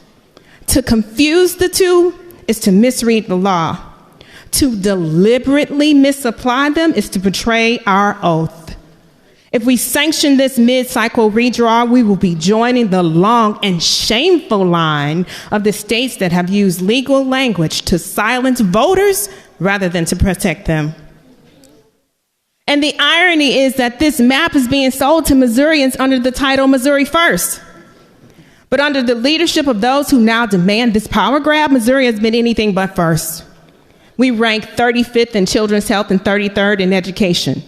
To confuse the two is to misread the law. To deliberately misapply them is to betray our oath. If we sanction this mid-cycle redraw, we will be joining the long and shameful line of the states that have used legal language to silence voters rather than to protect them. And the irony is that this map is being sold to Missourians under the title Missouri First. But under the leadership of those who now demand this power grab, Missouri has been anything but first. We rank 35th in children's health and 33rd in education.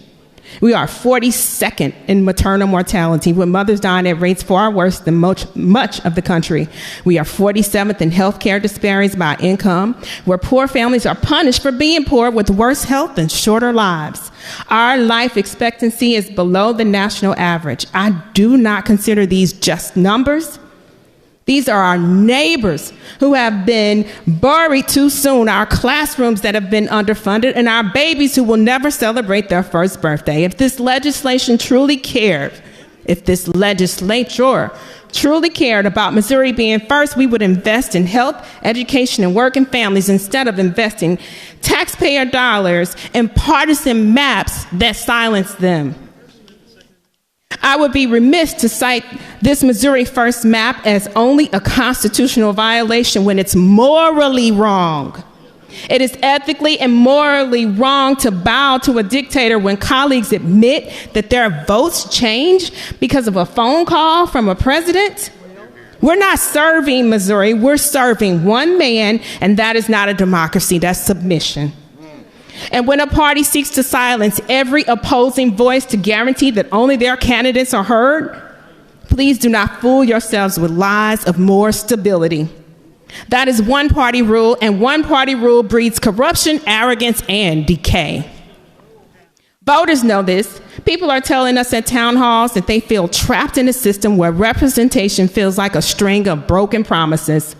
We are 42nd in maternal mortality, with mothers dying at rates far worse than much of the country. We are 47th in healthcare disparities by income, where poor families are punished for being poor with worse health and shorter lives. Our life expectancy is below the national average. I do not consider these just numbers. These are our neighbors who have been buried too soon, our classrooms that have been underfunded, and our babies who will never celebrate their first birthday. If this legislature truly cared about Missouri being first, we would invest in health, education, and working families instead of investing taxpayer dollars in partisan maps that silence them. I would be remiss to cite this Missouri First map as only a constitutional violation when it's morally wrong. It is ethically and morally wrong to bow to a dictator when colleagues admit that their votes change because of a phone call from a president. We're not serving Missouri, we're serving one man, and that is not a democracy, that's submission. And when a party seeks to silence every opposing voice to guarantee that only their candidates are heard, please do not fool yourselves with lies of more stability. That is one-party rule, and one-party rule breeds corruption, arrogance, and decay. Voters know this. People are telling us at town halls that they feel trapped in a system where representation feels like a string of broken promises.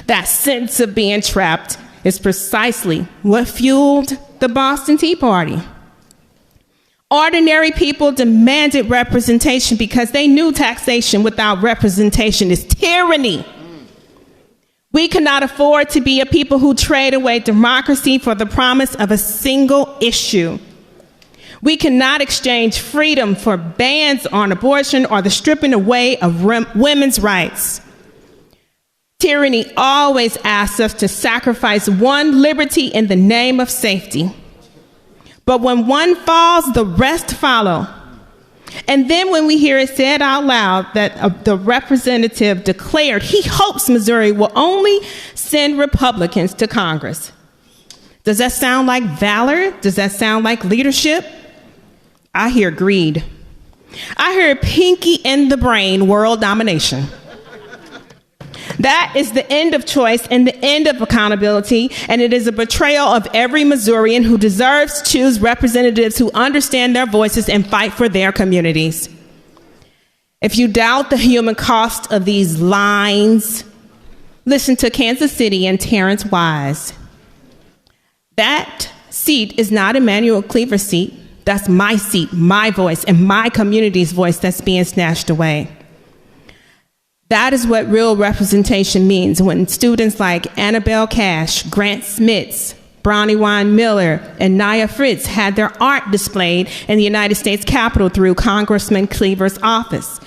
That sense of being trapped is precisely what fueled the Boston Tea Party. Ordinary people demanded representation because they knew taxation without representation is tyranny. We cannot afford to be a people who trade away democracy for the promise of a single issue. We cannot exchange freedom for bans on abortion or the stripping away of women's rights. Tyranny always asks us to sacrifice one liberty in the name of safety. But when one falls, the rest follow. And then when we hear it said out loud that the representative declared he hopes Missouri will only send Republicans to Congress. Does that sound like valor? Does that sound like leadership? I hear greed. I hear pinky in the brain world domination. That is the end of choice and the end of accountability, and it is a betrayal of every Missourian who deserves to choose representatives who understand their voices and fight for their communities. If you doubt the human cost of these lines, listen to Kansas City and Terrence Wise. That seat is not Emmanuel Cleaver's seat. That's my seat, my voice, and my community's voice that's being snatched away. That is what real representation means when students like Annabelle Cash, Grant Smits, Brownie Wine Miller, and Naya Fritz had their art displayed in the United States Capitol through Congressman Cleaver's office.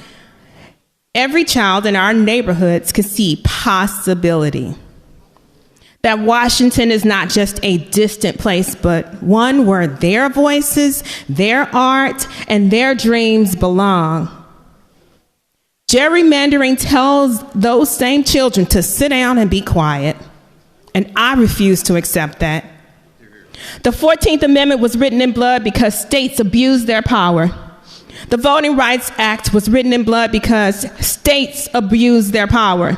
Every child in our neighborhoods can see possibility. That Washington is not just a distant place, but one where their voices, their art, and their dreams belong. Gerrymandering tells those same children to sit down and be quiet, and I refuse to accept that. The 14th Amendment was written in blood because states abused their power. The Voting Rights Act was written in blood because states abused their power.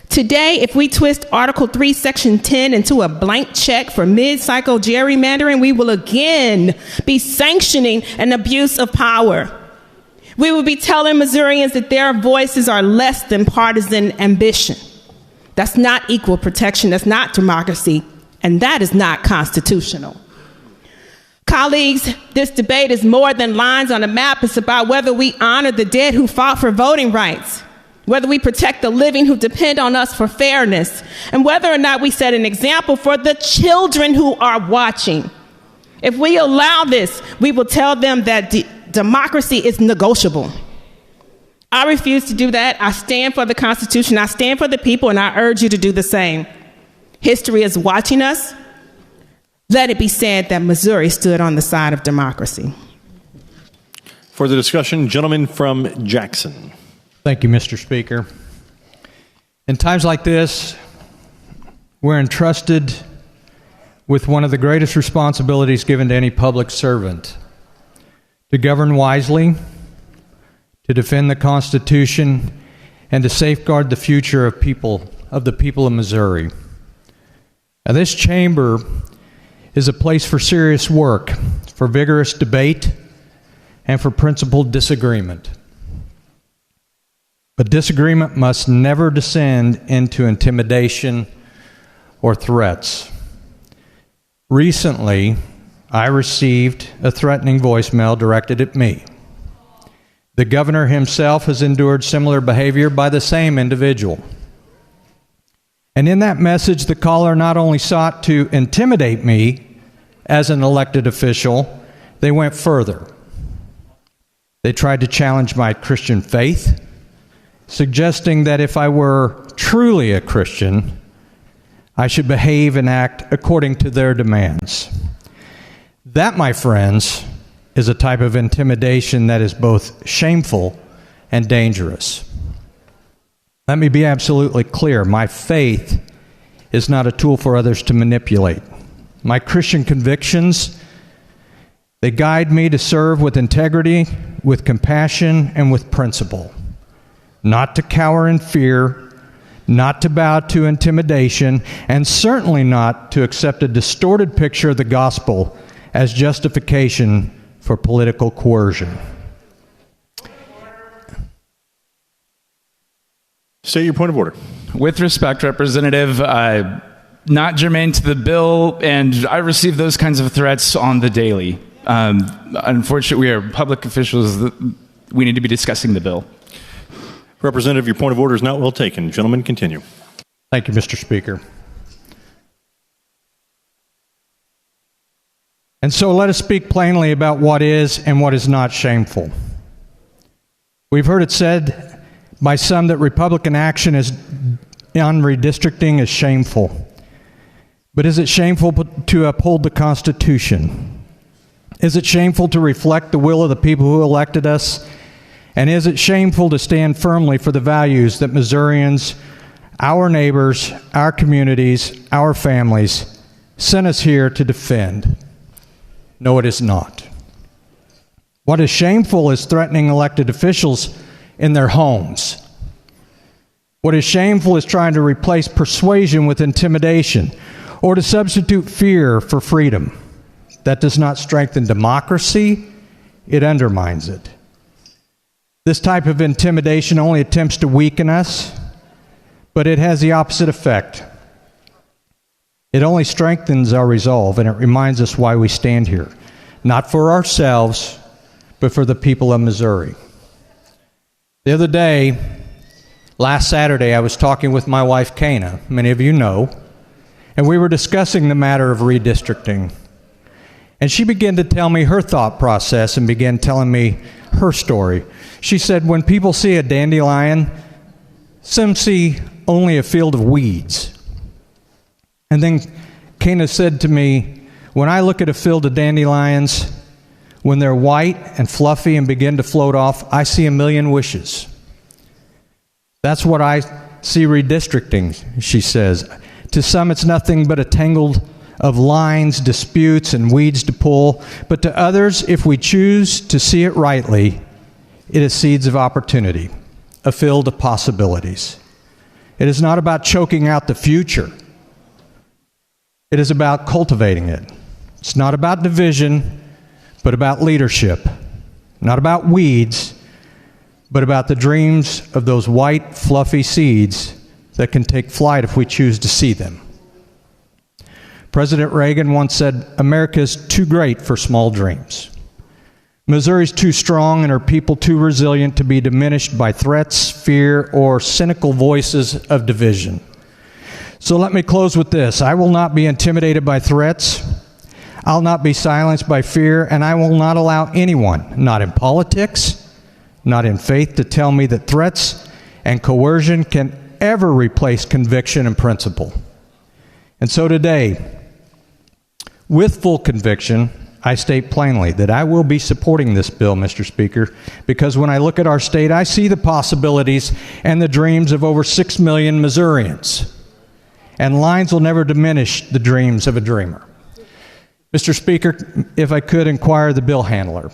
Today, if we twist Article 3, Section 10 into a blank check for mid-cycle gerrymandering, we will again be sanctioning an abuse of power. We will be telling Missourians that their voices are less than partisan ambition. That's not equal protection, that's not democracy, and that is not constitutional. Colleagues, this debate is more than lines on a map. It's about whether we honor the dead who fought for voting rights, whether we protect the living who depend on us for fairness, and whether or not we set an example for the children who are watching. If we allow this, we will tell them that democracy is negotiable. I refuse to do that. I stand for the Constitution. I stand for the people, and I urge you to do the same. History is watching us. let it be said that Missouri stood on the side of democracy. For the discussion, gentleman from Jackson. Thank you, Mr. Speaker. In times like this, we're entrusted with one of the greatest responsibilities given to any public servant: to govern wisely, to defend the Constitution, and to safeguard the future of the people of Missouri. Now, this chamber is a place for serious work, for vigorous debate, and for principled disagreement. But disagreement must never descend into intimidation or threats. Recently, I received a threatening voicemail directed at me. The governor himself has endured similar behavior by the same individual. And in that message, the caller not only sought to intimidate me as an elected official, they went further. They tried to challenge my Christian faith, suggesting that if I were truly a Christian, I should behave and act according to their demands. That, my friends, is a type of intimidation that is both shameful and dangerous. Let me be absolutely clear. My faith is not a tool for others to manipulate. My Christian convictions, they guide me to serve with integrity, with compassion, and with principle. Not to cower in fear, not to bow to intimidation, and certainly not to accept a distorted picture of the gospel as justification for political coercion. State your point of order. With respect, Representative, not germane to the bill, and I receive those kinds of threats on the daily. Unfortunately, we are public officials. We need to be discussing the bill. Representative, your point of order is not well taken. Gentlemen, continue. Thank you, Mr. Speaker. And so let us speak plainly about what is and what is not shameful. We've heard it said by some that Republican action on redistricting is shameful. But is it shameful to uphold the Constitution? Is it shameful to reflect the will of the people who elected us? And is it shameful to stand firmly for the values that Missourians, our neighbors, our communities, our families sent us here to defend? No, it is not. What is shameful is threatening elected officials in their homes. What is shameful is trying to replace persuasion with intimidation or to substitute fear for freedom. That does not strengthen democracy, it undermines it. This type of intimidation only attempts to weaken us, but it has the opposite effect. It only strengthens our resolve, and it reminds us why we stand here, not for ourselves, but for the people of Missouri. The other day, last Saturday, I was talking with my wife, Kana, many of you know, and we were discussing the matter of redistricting. And she began to tell me her thought process and began telling me her story. She said, when people see a dandelion, some see only a field of weeds. And then Kana said to me, when I look at a field of dandelions, when they're white and fluffy and begin to float off, I see a million wishes. That's what I see redistricting, she says. To some, it's nothing but a tangle of lines, disputes, and weeds to pull. But to others, if we choose to see it rightly, it is seeds of opportunity, a field of possibilities. It is not about choking out the future. It is about cultivating it. It's not about division, but about leadership. Not about weeds, but about the dreams of those white, fluffy seeds that can take flight if we choose to see them. President Reagan once said, America is too great for small dreams. Missouri's too strong and her people too resilient to be diminished by threats, fear, or cynical voices of division. So let me close with this. I will not be intimidated by threats. I'll not be silenced by fear, and I will not allow anyone, not in politics, not in faith, to tell me that threats and coercion can ever replace conviction and principle. And so today, With full conviction, I state plainly that I will be supporting this bill, Mr. Speaker, because when I look at our state, I see the possibilities and the dreams of over 6 million Missourians. And lines will never diminish the dreams of a dreamer. Mr. Speaker, if I could inquire the bill handler.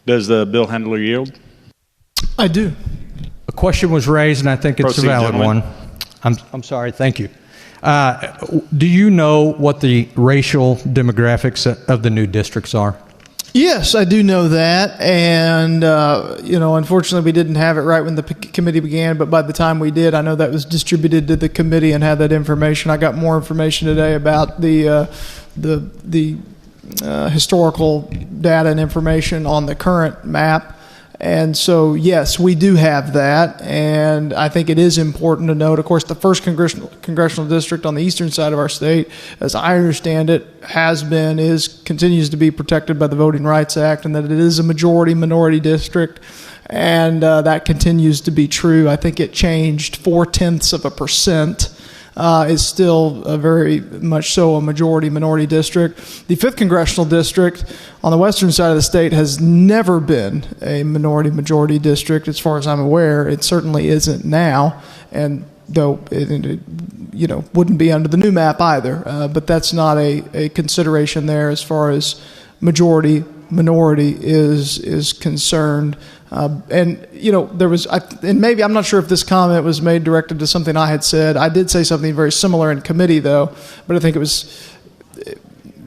Does the bill handler yield? I do. A question was raised, and I think it's Proceed, a valid gentleman. one. I'm sorry, thank you. Do you know what the racial demographics of the new districts are? Yes, I do know that, and unfortunately, we didn't have it right when the committee began. But by the time we did, I know that was distributed to the committee and had that information. I got more information today about the historical data and information on the current map. And so, yes, we do have that, and I think it is important to note, of course, the first congressional district on the eastern side of our state, as I understand it, continues to be protected by the Voting Rights Act, and that it is a majority-minority district, and that continues to be true. I think it changed 0.4%. Is still very much so a majority-minority district. The 5th Congressional District on the western side of the state has never been a minority-majority district, as far as I'm aware. It certainly isn't now, and though it wouldn't be under the new map either. But that's not a consideration there as far as majority-minority is concerned. There was, and maybe I'm not sure if this comment was made directed to something I had said. I did say something very similar in committee, though, but I think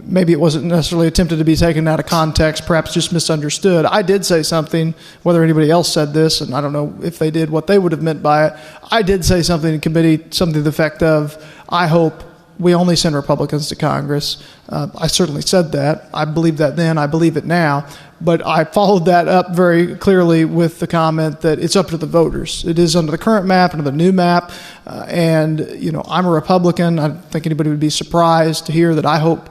maybe it wasn't necessarily attempted to be taken out of context, perhaps just misunderstood. I did say something, whether anybody else said this, and I don't know if they did, what they would have meant by it. I did say something in committee, something to the effect of, I hope we only send Republicans to Congress. I certainly said that. I believed that then. I believe it now. But I followed that up very clearly with the comment that it's up to the voters. It is under the current map, under the new map. I'm a Republican. I don't think anybody would be surprised to hear that I hope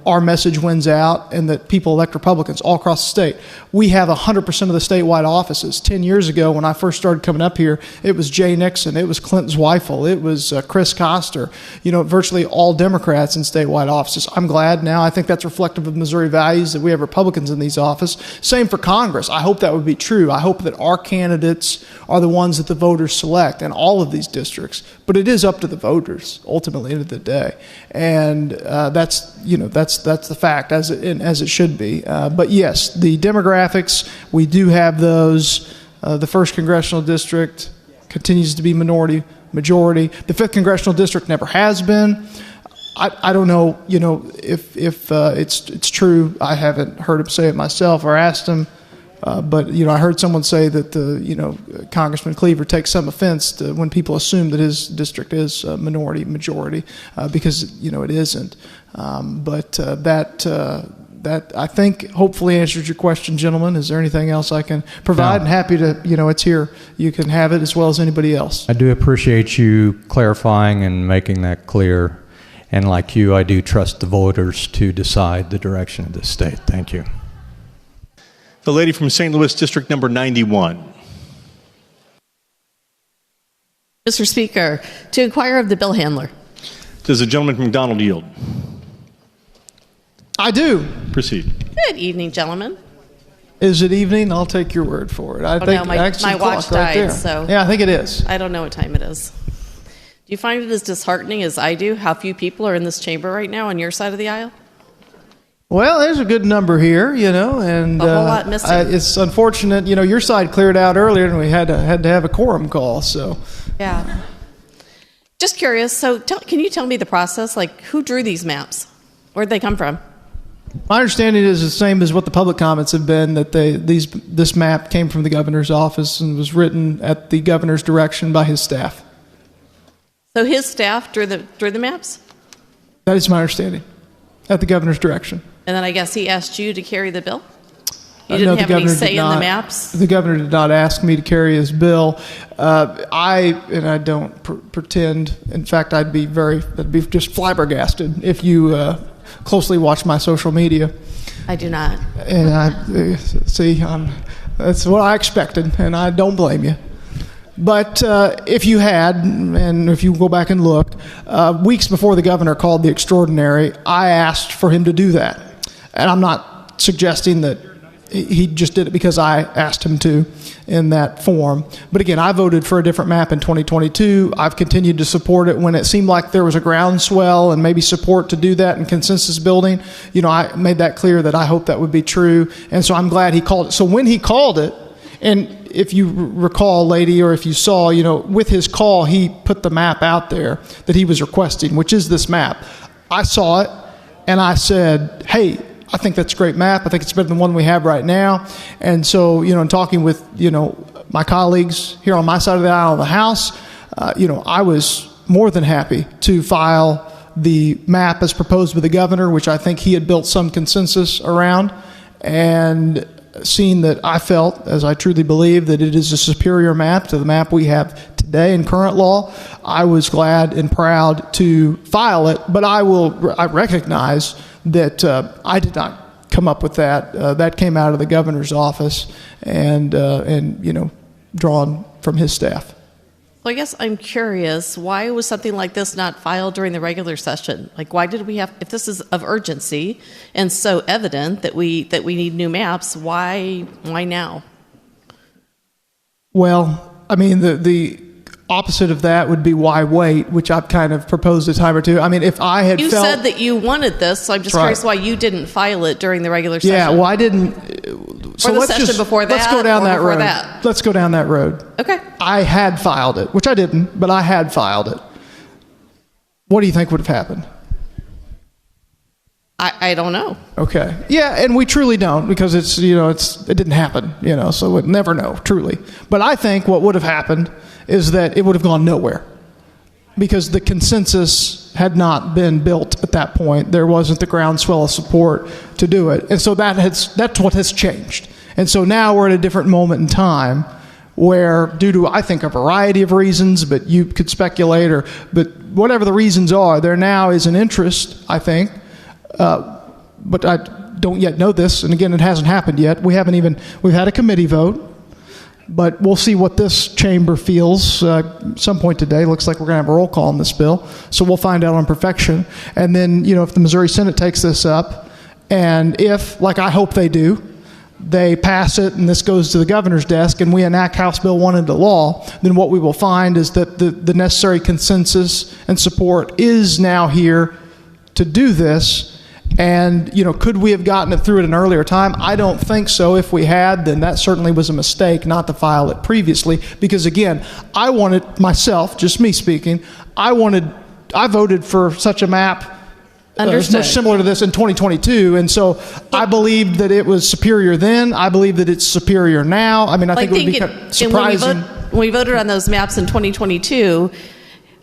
our message wins out and that people elect Republicans all across the state. We have 100% of the statewide offices. 10 years ago, when I first started coming up here, it was Jay Nixon, it was Clint Zweifel, it was Chris Koster, virtually all Democrats in statewide offices. I'm glad now. I think that's reflective of Missouri values that we have Republicans in these offices. Same for Congress. I hope that would be true. I hope that our candidates are the ones that the voters select in all of these districts. But it is up to the voters, ultimately, at the end of the day. And that's the fact, as it should be. But yes, the demographics, we do have those. The 1st Congressional District continues to be majority. The 5th Congressional District never has been. I don't know, if it's true. I haven't heard him say it myself or asked him. But I heard someone say that Congressman Cleaver takes some offense to when people assume that his district is majority, because it isn't. But that I think hopefully answers your question, gentlemen. Is there anything else I can provide? No. And happy to, it's here. You can have it as well as anybody else. I do appreciate you clarifying and making that clear. And like you, I do trust the voters to decide the direction of this state. Thank you. The lady from St. Louis, District number 91. Mr. Speaker, to inquire of the bill handler. Does the gentleman from McDonald yield? I do. Proceed. Good evening, gentlemen. Is it evening? I'll take your word for it. I think no, my actually watch clock right died, there. so yeah, I think it is. I don't know what time it is. Do you find it as disheartening as I do how few people are in this chamber right now on your side of the aisle? Well, there's a good number here, and a whole lot missing. It's unfortunate, your side cleared out earlier, and we had to have a quorum call. So, yeah. Just curious. So, can you tell me the process? Like, who drew these maps? Where'd they come from? My understanding is the same as what the public comments have been, that this map came from the governor's office and was written at the governor's direction by his staff. So his staff drew the maps? That is my understanding, at the governor's direction. And then I guess he asked you to carry the bill? You didn't have any say in the maps? The governor did not ask me to carry his bill. I don't pretend. In fact, I'd be just flabbergasted if you closely watch my social media. I do not. And that's what I expected, and I don't blame you. But if you had, and if you go back and look, weeks before the governor called the extraordinary, I asked for him to do that. And I'm not suggesting that he just did it because I asked him to in that form. But again, I voted for a different map in 2022. I've continued to support it when it seemed like there was a groundswell and maybe support to do that and consensus building. I made that clear that I hope that would be true. And so I'm glad he called it. So when he called it, and if you recall, lady, or if you saw, with his call, he put the map out there that he was requesting, which is this map. I saw it, and I said, hey, I think that's a great map. I think it's better than the one we have right now. And so, in talking with, my colleagues here on my side of the aisle of the House, I was more than happy to file the map as proposed by the governor, which I think he had built some consensus around, and seeing that I felt, as I truly believe, that it is a superior map to the map we have today in current law, I was glad and proud to file it. But I recognize that I did not come up with that. That came out of the governor's office and drawn from his staff. Well, I guess I'm curious, why was something like this not filed during the regular session? Like, why did we have, if this is of urgency and so evident that we need new maps, why now? Well, I mean, the opposite of that would be why wait, which I've kind of proposed a time or two. I mean, if I had You said that you wanted this, so I'm just curious why you didn't file it during the regular session. Yeah, well, I didn't. So the session before that. Let's go down that road. That? Let's go down that road. Okay. I had filed it, which I didn't, but I had filed it. What do you think would have happened? I don't know. Okay. Yeah, and we truly don't, because it didn't happen, so we'd never know, truly. But I think what would have happened is that it would have gone nowhere, because the consensus had not been built at that point. There wasn't the groundswell of support to do it. And so that's what has changed. And so now we're at a different moment in time where, due to, I think, a variety of reasons, but you could speculate, but whatever the reasons are, there now is an interest, I think, but I don't yet know this, and again, it hasn't happened yet. We've had a committee vote, but we'll see what this chamber feels some point today. Looks like we're going to have a roll call on this bill, so we'll find out on perfection. And then, if the Missouri Senate takes this up, and if, like I hope they do, they pass it and this goes to the governor's desk and we enact House Bill 1 into law, then what we will find is that the necessary consensus and support is now here to do this. And, could we have gotten it through at an earlier time? I don't think so. If we had, then that certainly was a mistake not to file it previously. Because, again, I wanted myself, just me speaking, I voted for such a map much similar to this in 2022. And so I believed that it was superior then. I believe that it's superior now. I mean, I think it would be kind of surprising. When we voted on those maps in 2022,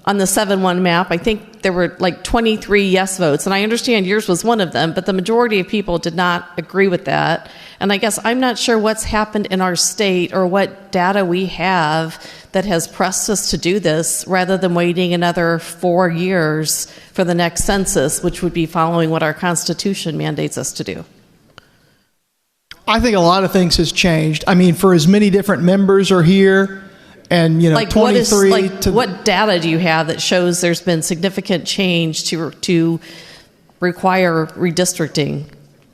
on the 7-1 map, I think there were like 23 yes votes, and I understand yours was one of them, but the majority of people did not agree with that. And I guess I'm not sure what's happened in our state or what data we have that has pressed us to do this rather than waiting another 4 years for the next census, which would be following what our Constitution mandates us to do. I think a lot of things has changed. I mean, for as many different members are here, and, like 23 what data do you have that shows there's been significant change to require redistricting?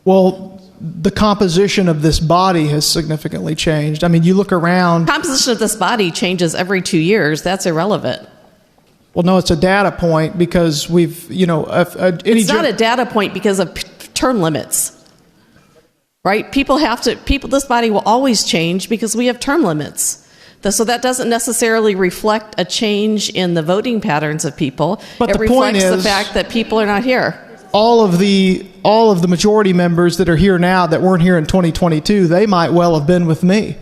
Well, the composition of this body has significantly changed. I mean, you look around. Composition of this body changes every 2 years. That's irrelevant. Well, no, it's a data point because we've, it's not a data point because of term limits, right? This body will always change because we have term limits. So that doesn't necessarily reflect a change in the voting patterns of people. But it reflects the fact that people are not here. All of the majority members that are here now that weren't here in 2022, they might well have been with me.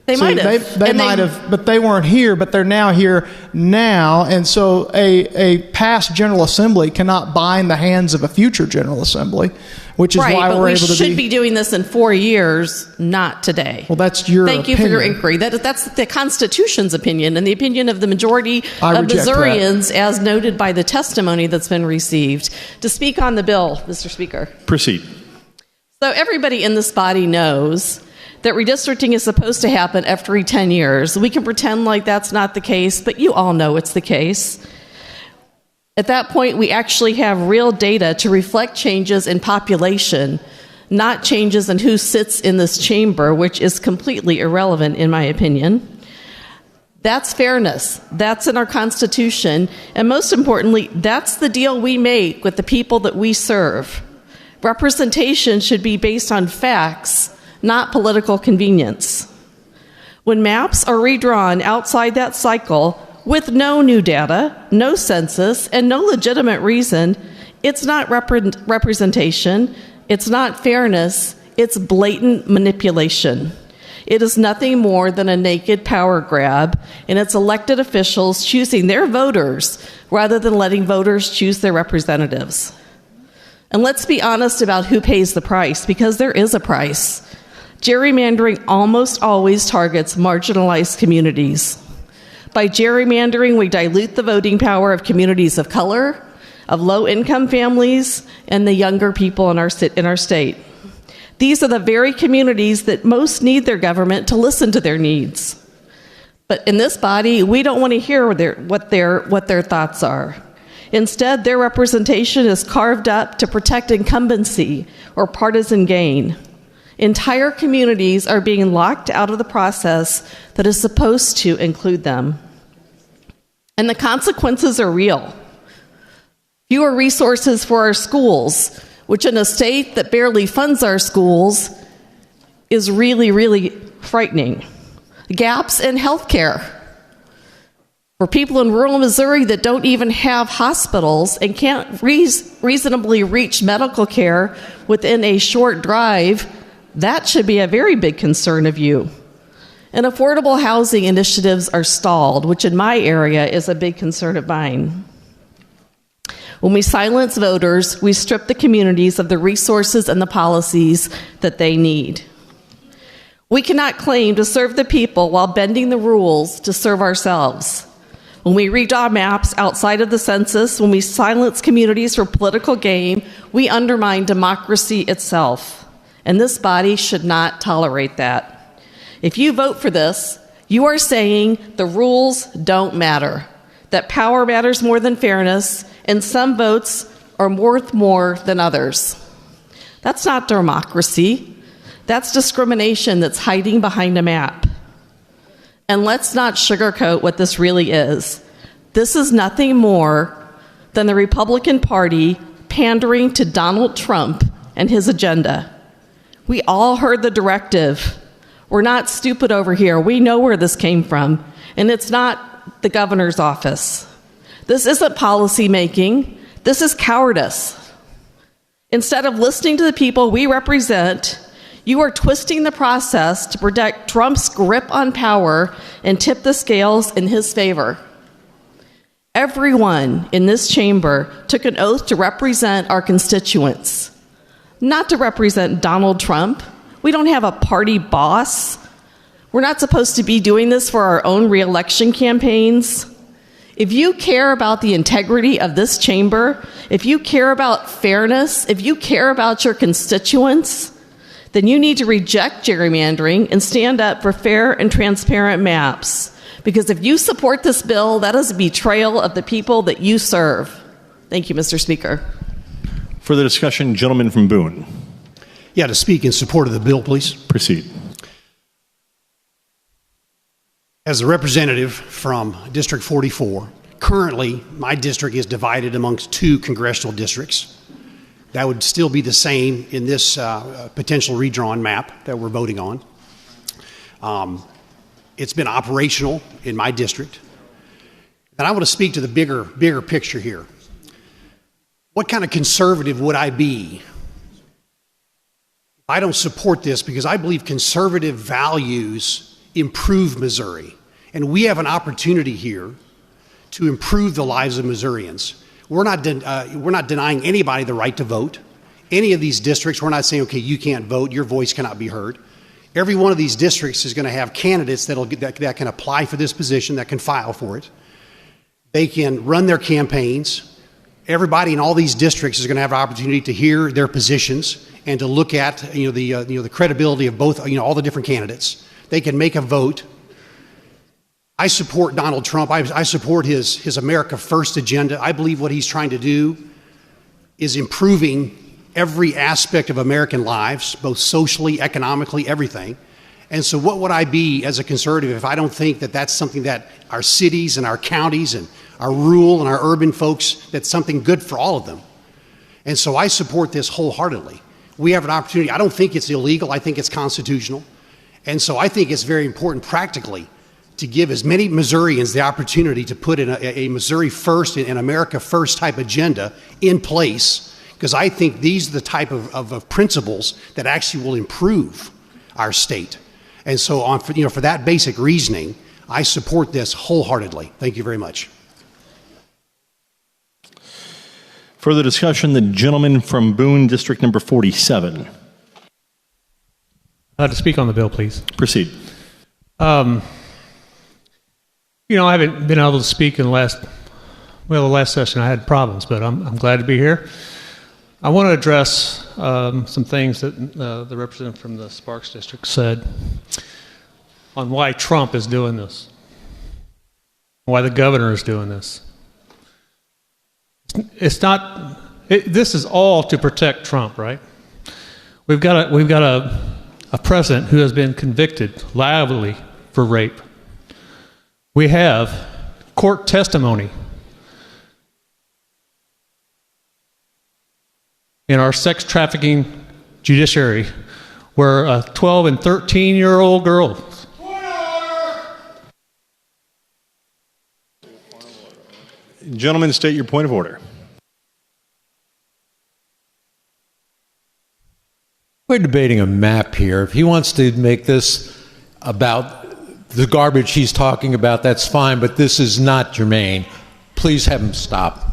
They might have. They might have, but they weren't here, but they're now here now. And so a past General Assembly cannot bind the hands of a future General Assembly, which is why we're able to be. We should be doing this in 4 years, not today. Well, that's your opinion. Thank you for your inquiry. That's the Constitution's opinion and the opinion of the majority of Missourians, as noted by the testimony that's been received. To speak on the bill, Mr. Speaker. Proceed. So everybody in this body knows that redistricting is supposed to happen every 10 years. We can pretend like that's not the case, but you all know it's the case. At that point, we actually have real data to reflect changes in population, not changes in who sits in this chamber, which is completely irrelevant in my opinion. That's fairness. That's in our Constitution. And most importantly, that's the deal we make with the people that we serve. Representation should be based on facts, not political convenience. When maps are redrawn outside that cycle with no new data, no census, and no legitimate reason, it's not representation, it's not fairness, it's blatant manipulation. It is nothing more than a naked power grab, and it's elected officials choosing their voters rather than letting voters choose their representatives. And let's be honest about who pays the price, because there is a price. Gerrymandering almost always targets marginalized communities. By gerrymandering, we dilute the voting power of communities of color, of low-income families, and the younger people in our state. These are the very communities that most need their government to listen to their needs. But in this body, we don't want to hear what their thoughts are. Instead, their representation is carved up to protect incumbency or partisan gain. Entire communities are being locked out of the process that is supposed to include them. And the consequences are real. Fewer resources for our schools, which in a state that barely funds our schools is really, really frightening. Gaps in health care. For people in rural Missouri that don't even have hospitals and can't reasonably reach medical care within a short drive, that should be a very big concern of you. And affordable housing initiatives are stalled, which in my area is a big concern of mine. When we silence voters, we strip the communities of the resources and the policies that they need. We cannot claim to serve the people while bending the rules to serve ourselves. When we redraw maps outside of the census, when we silence communities for political gain, we undermine democracy itself. And this body should not tolerate that. If you vote for this, you are saying the rules don't matter, that power matters more than fairness, and some votes are worth more than others. That's not democracy. That's discrimination that's hiding behind a map. And let's not sugarcoat what this really is. This is nothing more than the Republican Party pandering to Donald Trump and his agenda. We all heard the directive. We're not stupid over here. We know where this came from. And it's not the governor's office. This isn't policy making. This is cowardice. Instead of listening to the people we represent, you are twisting the process to protect Trump's grip on power and tip the scales in his favor. Everyone in this chamber took an oath to represent our constituents, not to represent Donald Trump. We don't have a party boss. We're not supposed to be doing this for our own re-election campaigns. If you care about the integrity of this chamber, if you care about fairness, if you care about your constituents, then you need to reject gerrymandering and stand up for fair and transparent maps. Because if you support this bill, that is a betrayal of the people that you serve. Thank you, Mr. Speaker. Further discussion, gentleman from Boone. Yeah, to speak in support of the bill, please. Proceed. As a representative from District 44, currently my district is divided amongst two congressional districts. That would still be the same in this potential redrawn map that we're voting on. It's been operational in my district. And I want to speak to the bigger picture here. What kind of conservative would I be if I don't support this? Because I believe conservative values improve Missouri. And we have an opportunity here to improve the lives of Missourians. We're not denying anybody the right to vote. Any of these districts, we're not saying, okay, you can't vote, your voice cannot be heard. Every one of these districts is going to have candidates that can apply for this position, that can file for it. They can run their campaigns. Everybody in all these districts is going to have an opportunity to hear their positions and to look at the credibility of both all the different candidates. They can make a vote. I support Donald Trump. I support his America First agenda. I believe what he's trying to do is improving every aspect of American lives, both socially, economically, everything. And so what would I be as a conservative if I don't think that that's something that our cities and our counties and our rural and our urban folks, that's something good for all of them. And so I support this wholeheartedly. We have an opportunity. I don't think it's illegal. I think it's constitutional. And so I think it's very important practically to give as many Missourians the opportunity to put in a Missouri First and America First type agenda in place, because I think these are the type of principles that actually will improve our state. And so for that basic reasoning, I support this wholeheartedly. Thank you very much. Further discussion, the gentleman from Boone, District number 47. To speak on the bill, please. Proceed. I haven't been able to speak in the last session I had problems, but I'm glad to be here. I want to address some things that the representative from the Sparks District said on why Trump is doing this, why the governor is doing this. It's not. This is all to protect Trump, right? We've got a president who has been convicted liably for rape. We have court testimony in our sex trafficking judiciary where a 12 and 13-year-old girl. Gentlemen, state your point of order. We're debating a map here. If he wants to make this about the garbage he's talking about, that's fine, but this is not germane. Please have him stop.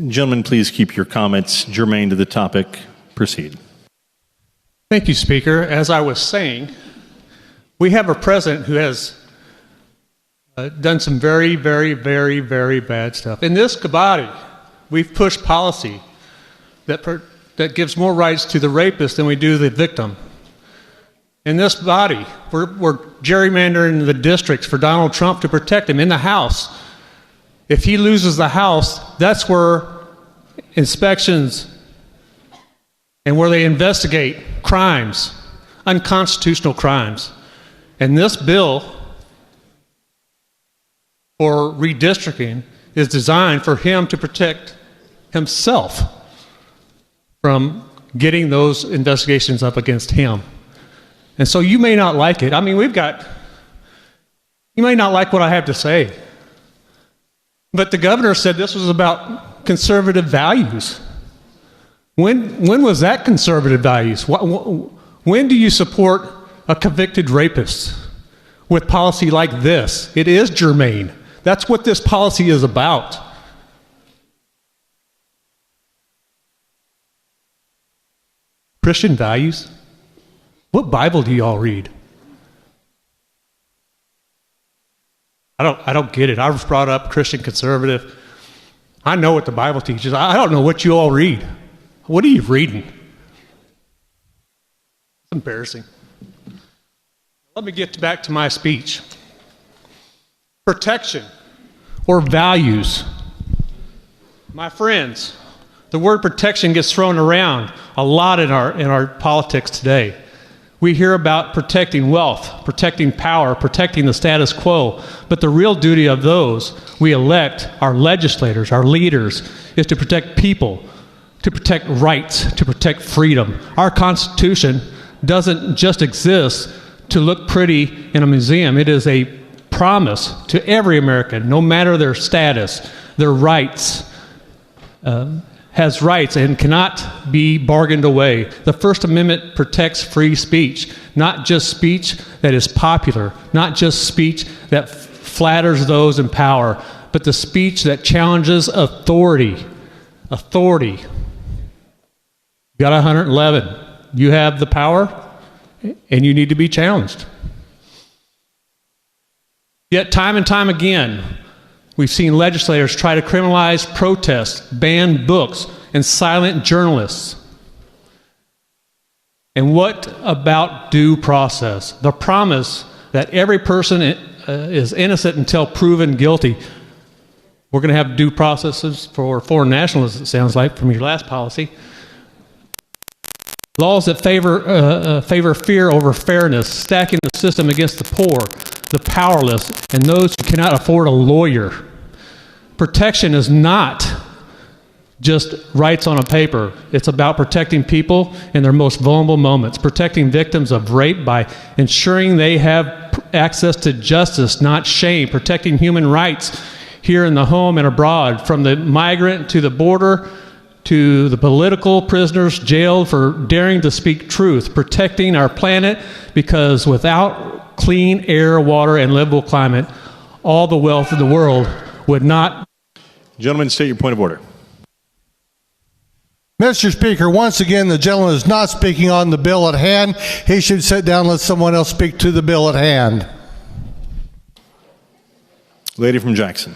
Gentlemen, please keep your comments germane to the topic. Proceed. Thank you, Speaker. As I was saying, we have a president who has done some very, very, very, very bad stuff. In this body, we've pushed policy that gives more rights to the rapist than we do the victim. In this body, we're gerrymandering the districts for Donald Trump to protect him in the House. If he loses the House, that's where inspections and where they investigate crimes, unconstitutional crimes. And this bill for redistricting is designed for him to protect himself from getting those investigations up against him. And so you may not like it. I mean, you may not like what I have to say. But the governor said this was about conservative values. When was that conservative values? When do you support a convicted rapist with policy like this? It is germane. That's what this policy is about. Christian values? What Bible do you all read? I don't get it. I was brought up Christian conservative. I know what the Bible teaches. I don't know what you all read. What are you reading? It's embarrassing. Let me get back to my speech. Protection or values. My friends, the word protection gets thrown around a lot in our politics today. We hear about protecting wealth, protecting power, protecting the status quo, but the real duty of those we elect, our legislators, our leaders, is to protect people, to protect rights, to protect freedom. Our Constitution doesn't just exist to look pretty in a museum. It is a promise to every American, no matter their status, their rights, has rights and cannot be bargained away. The First Amendment protects free speech, not just speech that is popular, not just speech that flatters those in power, but the speech that challenges authority. Authority. got 111. You have the power, and you need to be challenged. Yet time and time again, we've seen legislators try to criminalize protests, ban books, and silent journalists. And what about due process? The promise that every person is innocent until proven guilty. We're going to have due processes for foreign nationals, it sounds like, from your last policy. Laws that favor fear over fairness, stacking the system against the poor, the powerless, and those who cannot afford a lawyer. Protection is not just rights on a paper. It's about protecting people in their most vulnerable moments, protecting victims of rape by ensuring they have access to justice, not shame, protecting human rights here in the home and abroad, from the migrant to the border to the political prisoners jailed for daring to speak truth, protecting our planet, because without clean air, water, and livable climate, all the wealth of the world would not. Gentlemen, state your point of order. Mr. Speaker, once again, the gentleman is not speaking on the bill at hand. He should sit down and let someone else speak to the bill at hand. Lady from Jackson.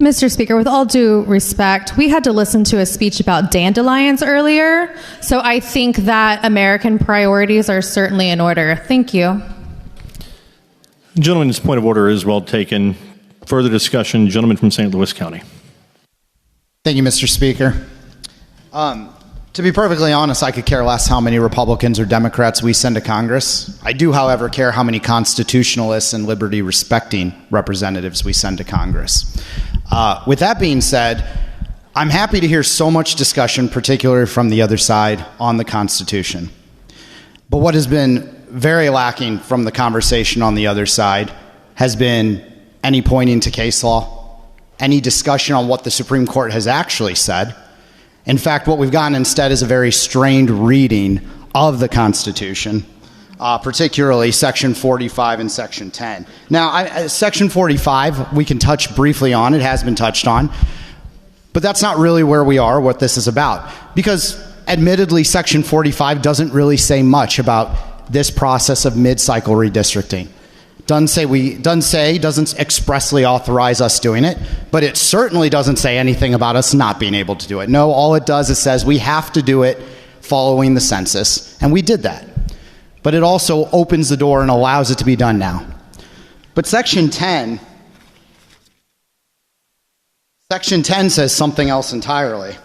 Mr. Speaker, with all due respect, we had to listen to a speech about dandelions earlier, so I think that American priorities are certainly in order. Thank you. Gentleman's point of order is well taken. Further discussion, gentleman from St. Louis County. Thank you, Mr. Speaker. To be perfectly honest, I could care less how many Republicans or Democrats we send to Congress. I do, however, care how many constitutionalists and liberty-respecting representatives we send to Congress. With that being said, I'm happy to hear so much discussion, particularly from the other side, on the Constitution. But what has been very lacking from the conversation on the other side has been any pointing to case law, any discussion on what the Supreme Court has actually said. In fact, what we've gotten instead is a very strained reading of the Constitution, particularly Section 45 and Section 10. Now, Section 45, we can touch briefly on. It has been touched on. But that's not really where we are, what this is about. Because, admittedly, Section 45 doesn't really say much about this process of mid-cycle redistricting. Doesn't expressly authorize us doing it, but it certainly doesn't say anything about us not being able to do it. No, all it does is says we have to do it following the census, and we did that. But it also opens the door and allows it to be done now. But Section 10 says something else entirely.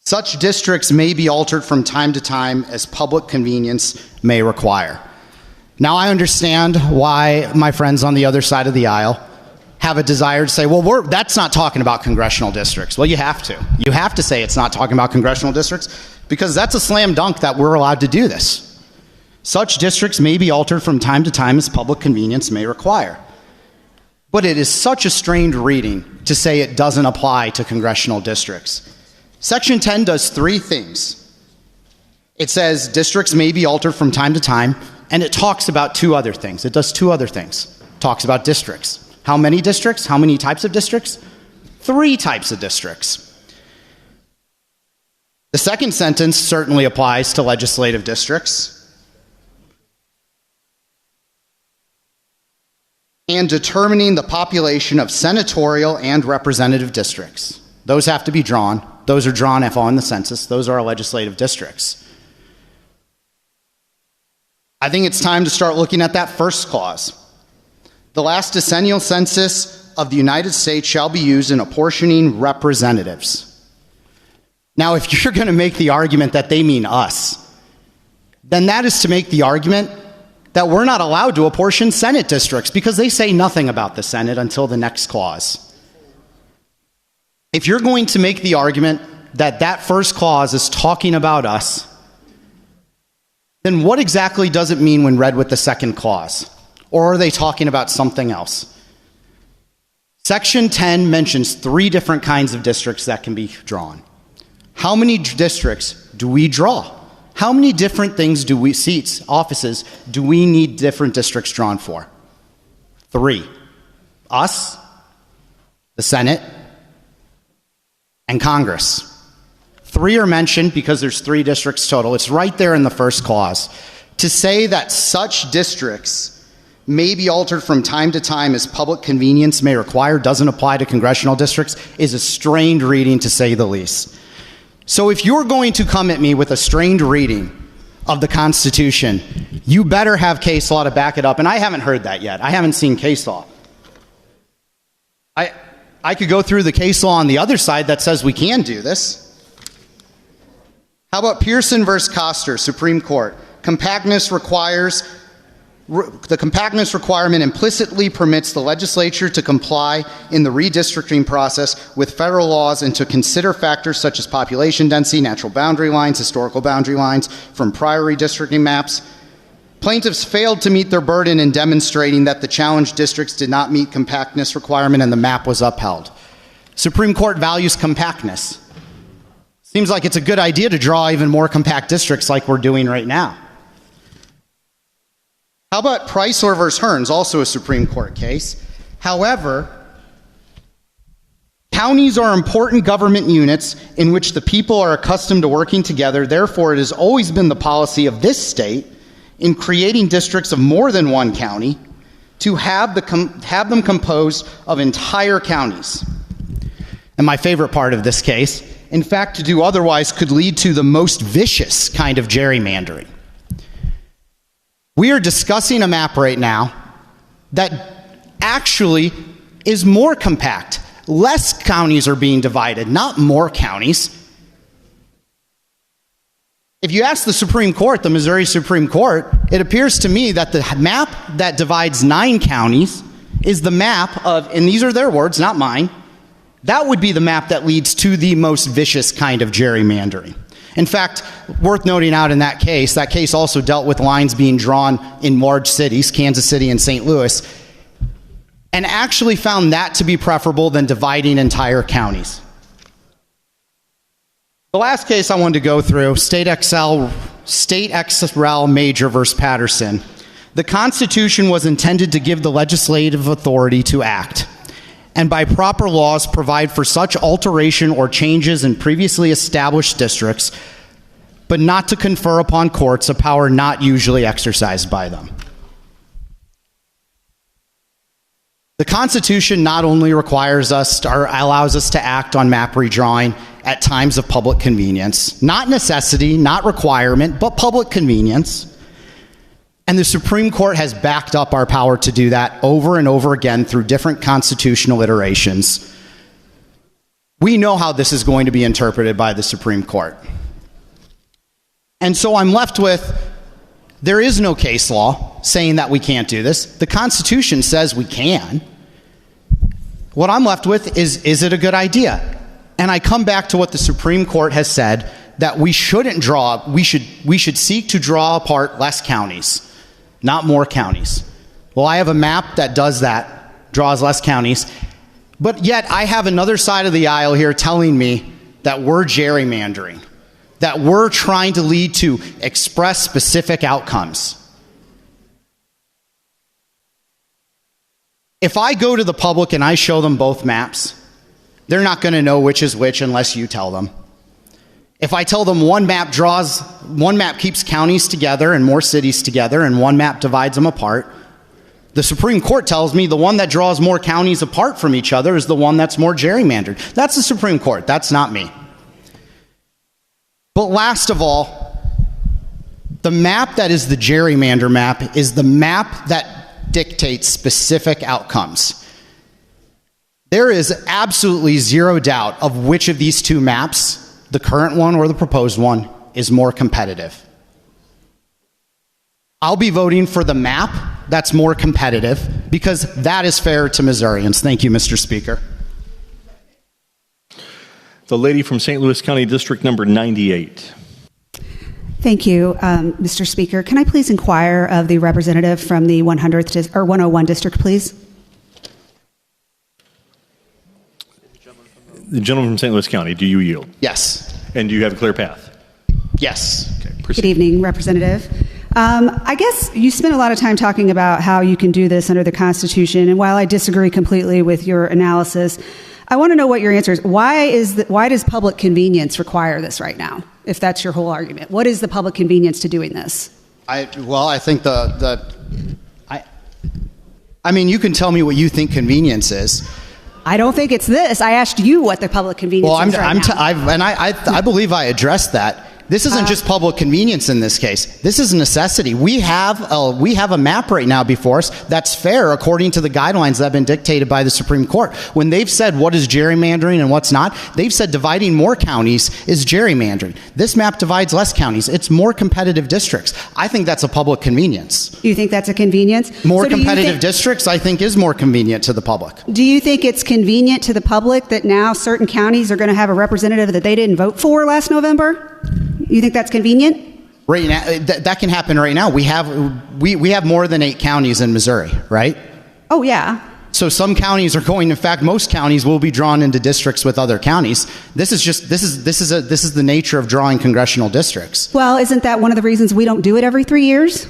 Such districts may be altered from time to time as public convenience may require. Now, I understand why my friends on the other side of the aisle have a desire to say, well, that's not talking about congressional districts. Well, you have to. You have to say it's not talking about congressional districts because that's a slam dunk that we're allowed to do this. Such districts may be altered from time to time as public convenience may require. But it is such a strained reading to say it doesn't apply to congressional districts. Section 10 does three things. It says districts may be altered from time to time, and it talks about two other things. It does two other things. It talks about districts. How many districts? How many types of districts? 3 types of districts. The second sentence certainly applies to legislative districts. And determining the population of senatorial and representative districts. Those have to be drawn. Those are drawn on the census. Those are our legislative districts. I think it's time to start looking at that first clause. The last decennial census of the United States shall be used in apportioning representatives. Now, if you're going to make the argument that they mean us, then that is to make the argument that we're not allowed to apportion Senate districts because they say nothing about the Senate until the next clause. If you're going to make the argument that that first clause is talking about us, then what exactly does it mean when read with the second clause? Or are they talking about something else? Section 10 mentions 3 different kinds of districts that can be drawn. How many districts do we draw? How many different things offices, do we need different districts drawn for? 3. Us, the Senate, and Congress. 3 are mentioned because there's 3 districts total. It's right there in the first clause. To say that such districts may be altered from time to time as public convenience may require doesn't apply to congressional districts is a strained reading, to say the least. So if you're going to come at me with a strained reading of the Constitution, you better have case law to back it up. And I haven't heard that yet. I haven't seen case law. I could go through the case law on the other side that says we can do this. How about Pearson versus Koster, Supreme Court? The compactness requirement implicitly permits the legislature to comply in the redistricting process with federal laws and to consider factors such as population density, natural boundary lines, historical boundary lines from prior redistricting maps. Plaintiffs failed to meet their burden in demonstrating that the challenged districts did not meet compactness requirement and the map was upheld. Supreme Court values compactness. Seems like it's a good idea to draw even more compact districts like we're doing right now. How about Chrysler versus Hearns, also a Supreme Court case? However, counties are important government units in which the people are accustomed to working together. Therefore, it has always been the policy of this state in creating districts of more than one county to have them composed of entire counties. And my favorite part of this case, in fact, to do otherwise could lead to the most vicious kind of gerrymandering. We are discussing a map right now that actually is more compact. Less counties are being divided, not more counties. If you ask the Supreme Court, the Missouri Supreme Court, it appears to me that the map that divides 9 counties is the map of, and these are their words, not mine, that would be the map that leads to the most vicious kind of gerrymandering. In fact, worth noting out in that case also dealt with lines being drawn in large cities, Kansas City and St. Louis, and actually found that to be preferable than dividing entire counties. The last case I wanted to go through, State XREL Major versus Patterson. The Constitution was intended to give the legislative authority to act, and by proper laws provide for such alteration or changes in previously established districts, but not to confer upon courts a power not usually exercised by them. The Constitution not only requires us or allows us to act on map redrawing at times of public convenience, not necessity, not requirement, but public convenience. And the Supreme Court has backed up our power to do that over and over again through different constitutional iterations. We know how this is going to be interpreted by the Supreme Court. And so I'm left with, there is no case law saying that we can't do this. The Constitution says we can. What I'm left with is it a good idea? And I come back to what the Supreme Court has said, that we shouldn't draw, we should seek to draw apart less counties, not more counties. Well, I have a map that does that, draws less counties, but yet I have another side of the aisle here telling me that we're gerrymandering, that we're trying to lead to express specific outcomes. If I go to the public and I show them both maps, they're not going to know which is which unless you tell them. If I tell them one map keeps counties together and more cities together, and one map divides them apart, the Supreme Court tells me the one that draws more counties apart from each other is the one that's more gerrymandered. That's the Supreme Court. That's not me. But last of all, the map that is the gerrymander map is the map that dictates specific outcomes. There is absolutely zero doubt of which of these two maps, the current one or the proposed one, is more competitive. I'll be voting for the map that's more competitive because that is fair to Missourians. Thank you, Mr. Speaker. The lady from St. Louis County District number 98. Thank you, Mr. Speaker. Can I please inquire of the representative from the 101 district, please? The gentleman from St. Louis County, do you yield? Yes. And do you have a clear path? Yes. Okay, proceed. Good evening, Representative. I guess you spent a lot of time talking about how you can do this under the Constitution, and while I disagree completely with your analysis, I want to know what your answer is. Why does public convenience require this right now, if that's your whole argument? What is the public convenience to doing this? I think I mean, you can tell me what you think convenience is. I don't think it's this. I asked you what the public convenience is I believe I addressed that. This isn't just public convenience in this case. This is a necessity. We have a map right now before us that's fair according to the guidelines that have been dictated by the Supreme Court. When they've said what is gerrymandering and what's not, they've said dividing more counties is gerrymandering. This map divides less counties. It's more competitive districts. I think that's a public convenience. You think that's a convenience? More competitive districts, I think, is more convenient to the public. Do you think it's convenient to the public that now certain counties are going to have a representative that they didn't vote for last November? You think that's convenient? Right now, that can happen right now. We have more than 8 counties in Missouri, right? Oh yeah. So some counties are going. In fact, most counties will be drawn into districts with other counties. This is the nature of drawing congressional districts. Well, isn't that one of the reasons we don't do it every 3 years?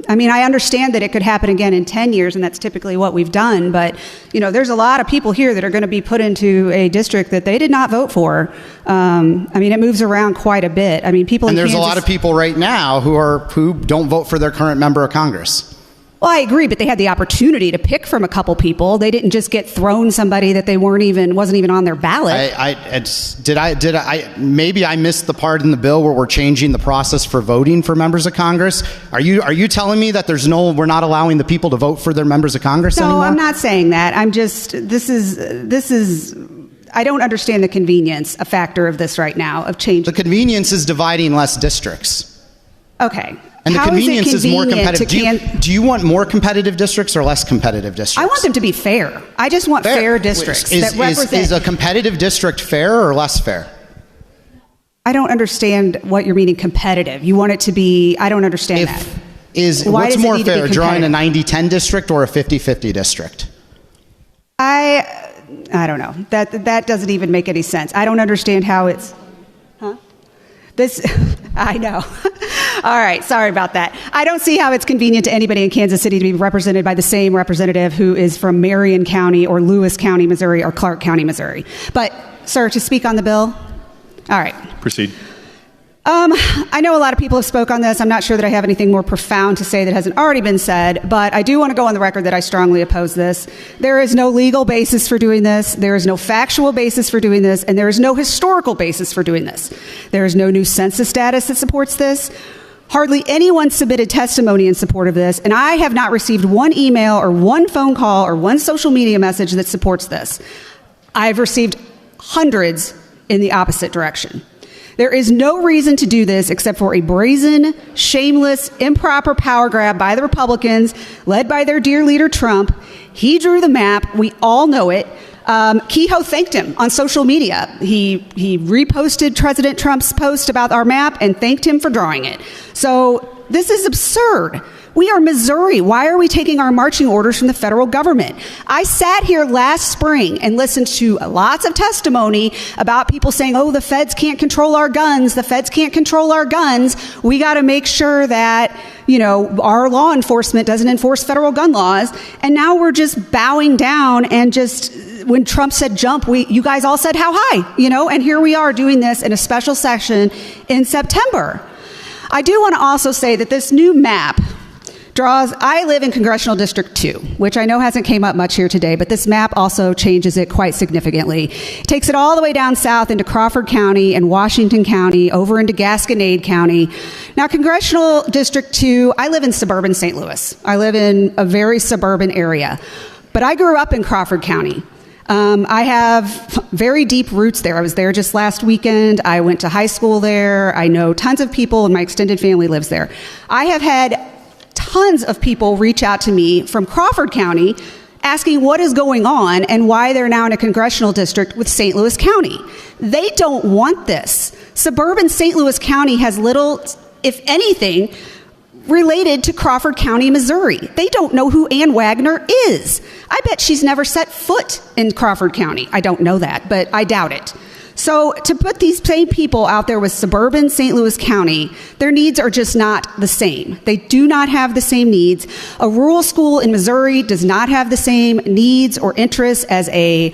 I mean, I understand that it could happen again in 10 years, and that's typically what we've done. But, you know, there's a lot of people here that are going to be put into a district that they did not vote for. I mean, it moves around quite a bit. I mean, people in Kansas... And there's a lot of people right now who don't vote for their current member of Congress. Well, I agree, but they had the opportunity to pick from a couple people. They didn't just get thrown somebody that they wasn't even on their ballot. Maybe I missed the part in the bill where we're changing the process for voting for members of Congress. Are you telling me that we're not allowing the people to vote for their members of Congress anymore? No, I'm not saying that. This is I don't understand the convenience, a factor of this right now, of change. The convenience is dividing less districts. Okay. And the convenience is more competitive. Do you want more competitive districts or less competitive districts? I want them to be fair. I just want fair districts that represent... Is a competitive district fair or less fair? I don't understand what you're meaning competitive. You want it to be... I don't understand that. What's more fair, drawing a 90-10 district or a 50-50 district? I don't know. That doesn't even make any sense. I don't understand how it's... I know. All right, sorry about that. I don't see how it's convenient to anybody in Kansas City to be represented by the same representative who is from Marion County or Lewis County, Missouri, or Clark County, Missouri. But, sir, to speak on the bill? All right. Proceed. I know a lot of people have spoke on this. I'm not sure that I have anything more profound to say that hasn't already been said, but I do want to go on the record that I strongly oppose this. There is no legal basis for doing this. There is no factual basis for doing this, and there is no historical basis for doing this. There is no new census status that supports this. Hardly anyone submitted testimony in support of this, and I have not received one email or one phone call or one social media message that supports this. I've received hundreds in the opposite direction. There is no reason to do this except for a brazen, shameless, improper power grab by the Republicans, led by their dear leader Trump. He drew the map. We all know it. Kehoe thanked him on social media. He reposted President Trump's post about our map and thanked him for drawing it. So this is absurd. We are Missouri. Why are we taking our marching orders from the federal government? I sat here last spring and listened to lots of testimony about people saying, oh, the feds can't control our guns. The feds can't control our guns. We got to make sure that, you know, our law enforcement doesn't enforce federal gun laws. And now we're just bowing down and just, when Trump said jump, you guys all said how high, you know, and here we are doing this in a special session in September. I do want to also say that this new map I live in Congressional District 2, which I know hasn't came up much here today, but this map also changes it quite significantly. It takes it all the way down south into Crawford County and Washington County, over into Gasconade County. Now, Congressional District 2, I live in suburban St. Louis. I live in a very suburban area, but I grew up in Crawford County. I have very deep roots there. I was there just last weekend. I went to high school there. I know tons of people, and my extended family lives there. I have had tons of people reach out to me from Crawford County asking what is going on and why they're now in a congressional district with St. Louis County. They don't want this. Suburban St. Louis County has little, if anything, related to Crawford County, Missouri. They don't know who Ann Wagner is. I bet she's never set foot in Crawford County. I don't know that, but I doubt it. So to put these same people out there with suburban St. Louis County, their needs are just not the same. They do not have the same needs. A rural school in Missouri does not have the same needs or interests as a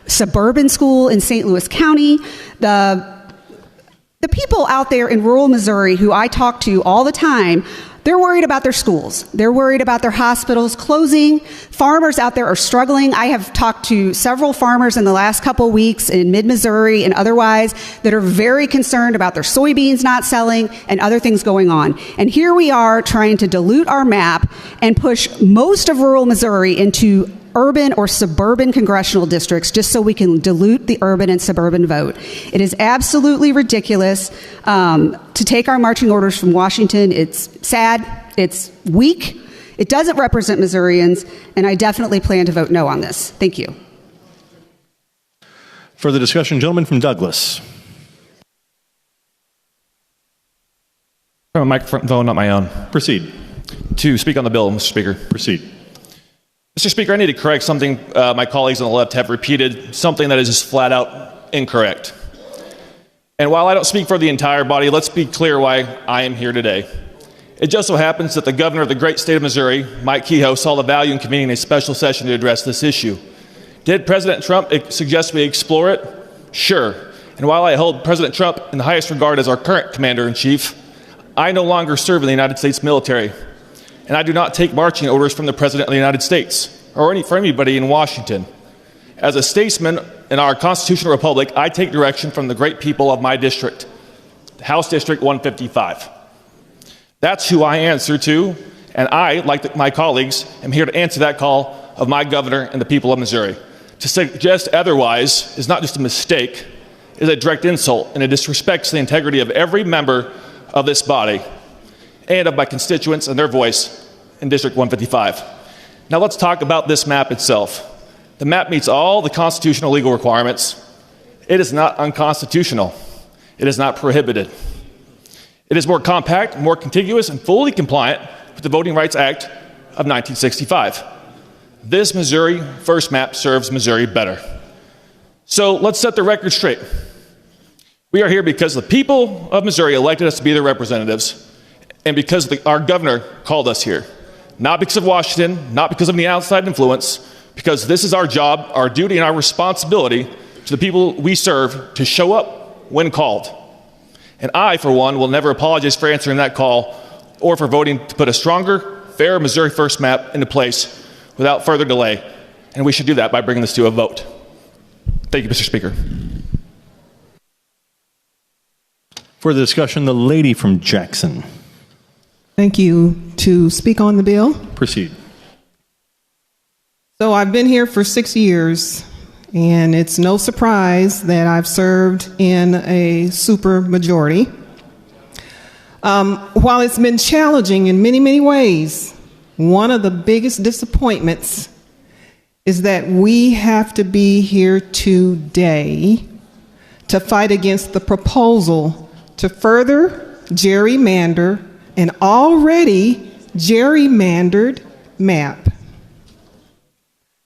suburban school in St. Louis County. The people out there in rural Missouri who I talk to all the time, they're worried about their schools. They're worried about their hospitals closing. Farmers out there are struggling. I have talked to several farmers in the last couple weeks in mid-Missouri and otherwise that are very concerned about their soybeans not selling and other things going on. And here we are trying to dilute our map and push most of rural Missouri into urban or suburban congressional districts just so we can dilute the urban and suburban vote. It is absolutely ridiculous to take our marching orders from Washington. It's sad. It's weak. It doesn't represent Missourians, and I definitely plan to vote no on this. Thank you. Further discussion, gentleman from Douglas. From a microphone, not my own. Proceed. To speak on the bill, Mr. Speaker. Proceed. Mr. Speaker, I need to correct something my colleagues on the left have repeated, something that is just flat out incorrect. And while I don't speak for the entire body, let's be clear why I am here today. It just so happens that the governor of the great state of Missouri, Mike Kehoe, saw the value in convening a special session to address this issue. Did President Trump suggest we explore it? Sure. And while I hold President Trump in the highest regard as our current commander-in-chief, I no longer serve in the United States military. And I do not take marching orders from the President of the United States or from anybody in Washington. As a statesman in our constitutional republic, I take direction from the great people of my district, House District 155. That's who I answer to, and I, like my colleagues, am here to answer that call of my governor and the people of Missouri. To suggest otherwise is not just a mistake, it is a direct insult, and it disrespects the integrity of every member of this body and of my constituents and their voice in District 155. Now let's talk about this map itself. The map meets all the constitutional legal requirements. It is not unconstitutional. It is not prohibited. It is more compact, more contiguous, and fully compliant with the Voting Rights Act of 1965. This Missouri First map serves Missouri better. So let's set the record straight. We are here because the people of Missouri elected us to be their representatives, and because our governor called us here. Not because of Washington, not because of any outside influence, because this is our job, our duty, and our responsibility to the people we serve to show up when called. And I, for one, will never apologize for answering that call or for voting to put a stronger, fair Missouri First map into place without further delay. And we should do that by bringing this to a vote. Thank you, Mr. Speaker. For the discussion, the lady from Jackson. Thank you. To speak on the bill. Proceed. So I've been here for 6 years, and it's no surprise that I've served in a super majority. While it's been challenging in many, many ways, one of the biggest disappointments is that we have to be here today to fight against the proposal to further gerrymander an already gerrymandered map.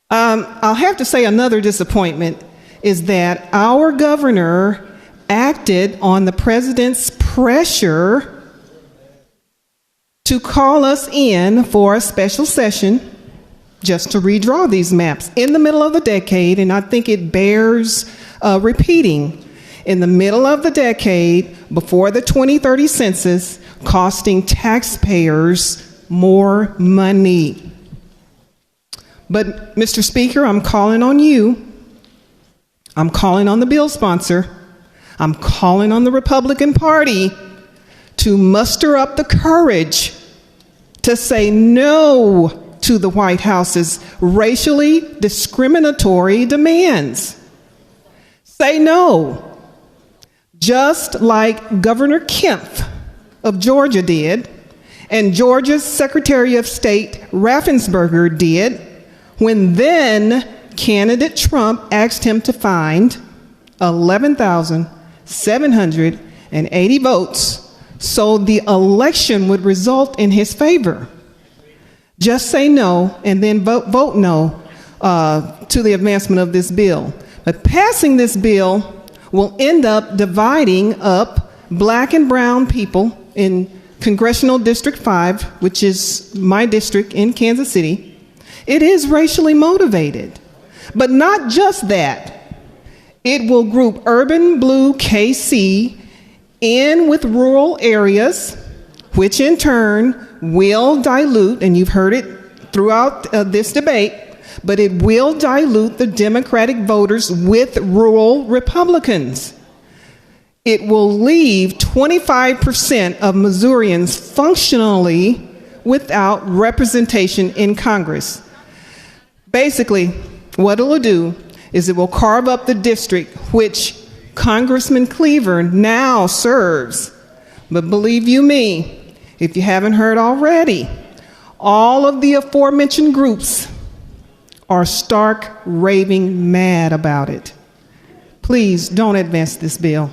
I'll have to say another disappointment is that our governor acted on the president's pressure to call us in for a special session just to redraw these maps in the middle of the decade, and I think it bears repeating. In the middle of the decade, before the 2030 census, costing taxpayers more money. But, Mr. Speaker, I'm calling on you. I'm calling on the bill sponsor. I'm calling on the Republican Party to muster up the courage to say no to the White House's racially discriminatory demands. Say no. Just like Governor Kemp of Georgia did, and Georgia's Secretary of State Raffensperger did, when then candidate Trump asked him to find 11,780 votes so the election would result in his favor. Just say no and then vote no to the advancement of this bill. But passing this bill will end up dividing up black and brown people in Congressional District 5, which is my district in Kansas City. It is racially motivated. But not just that. It will group urban blue KC in with rural areas, which in turn will dilute, and you've heard it throughout this debate, but it will dilute the Democratic voters with rural Republicans. It will leave 25% of Missourians functionally without representation in Congress. Basically, what it will do is it will carve up the district which Congressman Cleaver now serves. But believe you me, if you haven't heard already, all of the aforementioned groups are stark raving mad about it. Please don't advance this bill.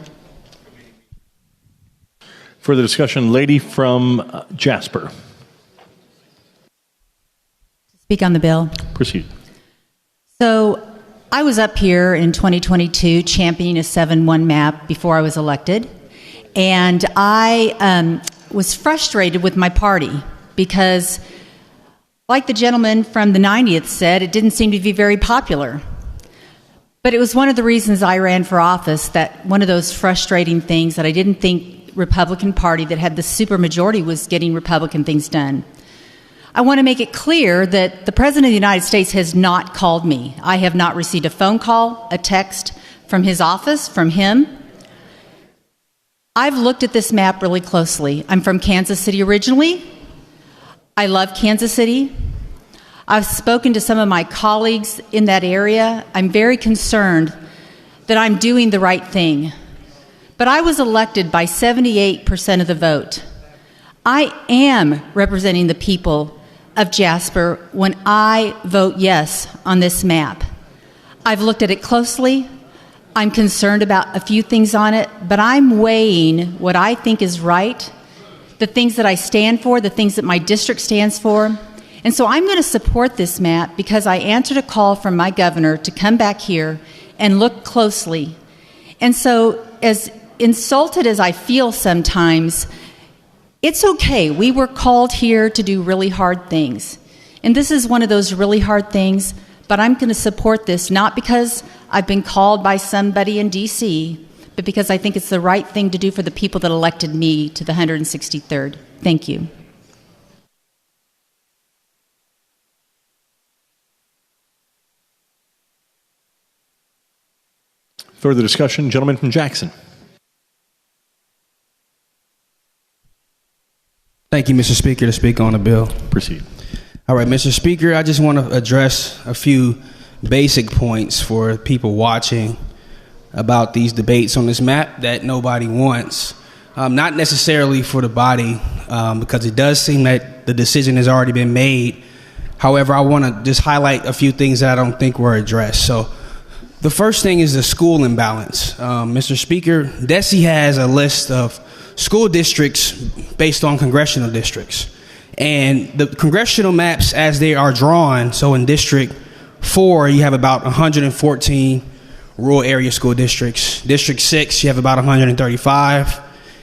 Further discussion, lady from Jasper. Speak on the bill. Proceed. So I was up here in 2022 championing a 7-1 map before I was elected, and I was frustrated with my party because, like the gentleman from the 90th said, it didn't seem to be very popular. But it was one of the reasons I ran for office, that one of those frustrating things that I didn't think Republican Party that had the supermajority was getting Republican things done. I want to make it clear that the President of the United States has not called me. I have not received a phone call, a text from his office, from him. I've looked at this map really closely. I'm from Kansas City originally. I love Kansas City. I've spoken to some of my colleagues in that area. I'm very concerned that I'm doing the right thing. But I was elected by 78% of the vote. I am representing the people of Jasper when I vote yes on this map. I've looked at it closely. I'm concerned about a few things on it, but I'm weighing what I think is right, the things that I stand for, the things that my district stands for. And so I'm going to support this map because I answered a call from my governor to come back here and look closely. And so, as insulted as I feel sometimes, it's okay. We were called here to do really hard things. And this is one of those really hard things, but I'm going to support this, not because I've been called by somebody in D.C., but because I think it's the right thing to do for the people that elected me to the 163rd. Thank you. Further discussion, gentleman from Jackson. Thank you, Mr. Speaker, to speak on the bill. Proceed. All right, Mr. Speaker, I just want to address a few basic points for people watching about these debates on this map that nobody wants. Not necessarily for the body, because it does seem that the decision has already been made. However, I want to just highlight a few things that I don't think were addressed. So the first thing is the school imbalance. Mr. Speaker, DESE has a list of school districts based on congressional districts. And the congressional maps as they are drawn, so in District 4, you have about 114 rural area school districts. District 6, you have about 135.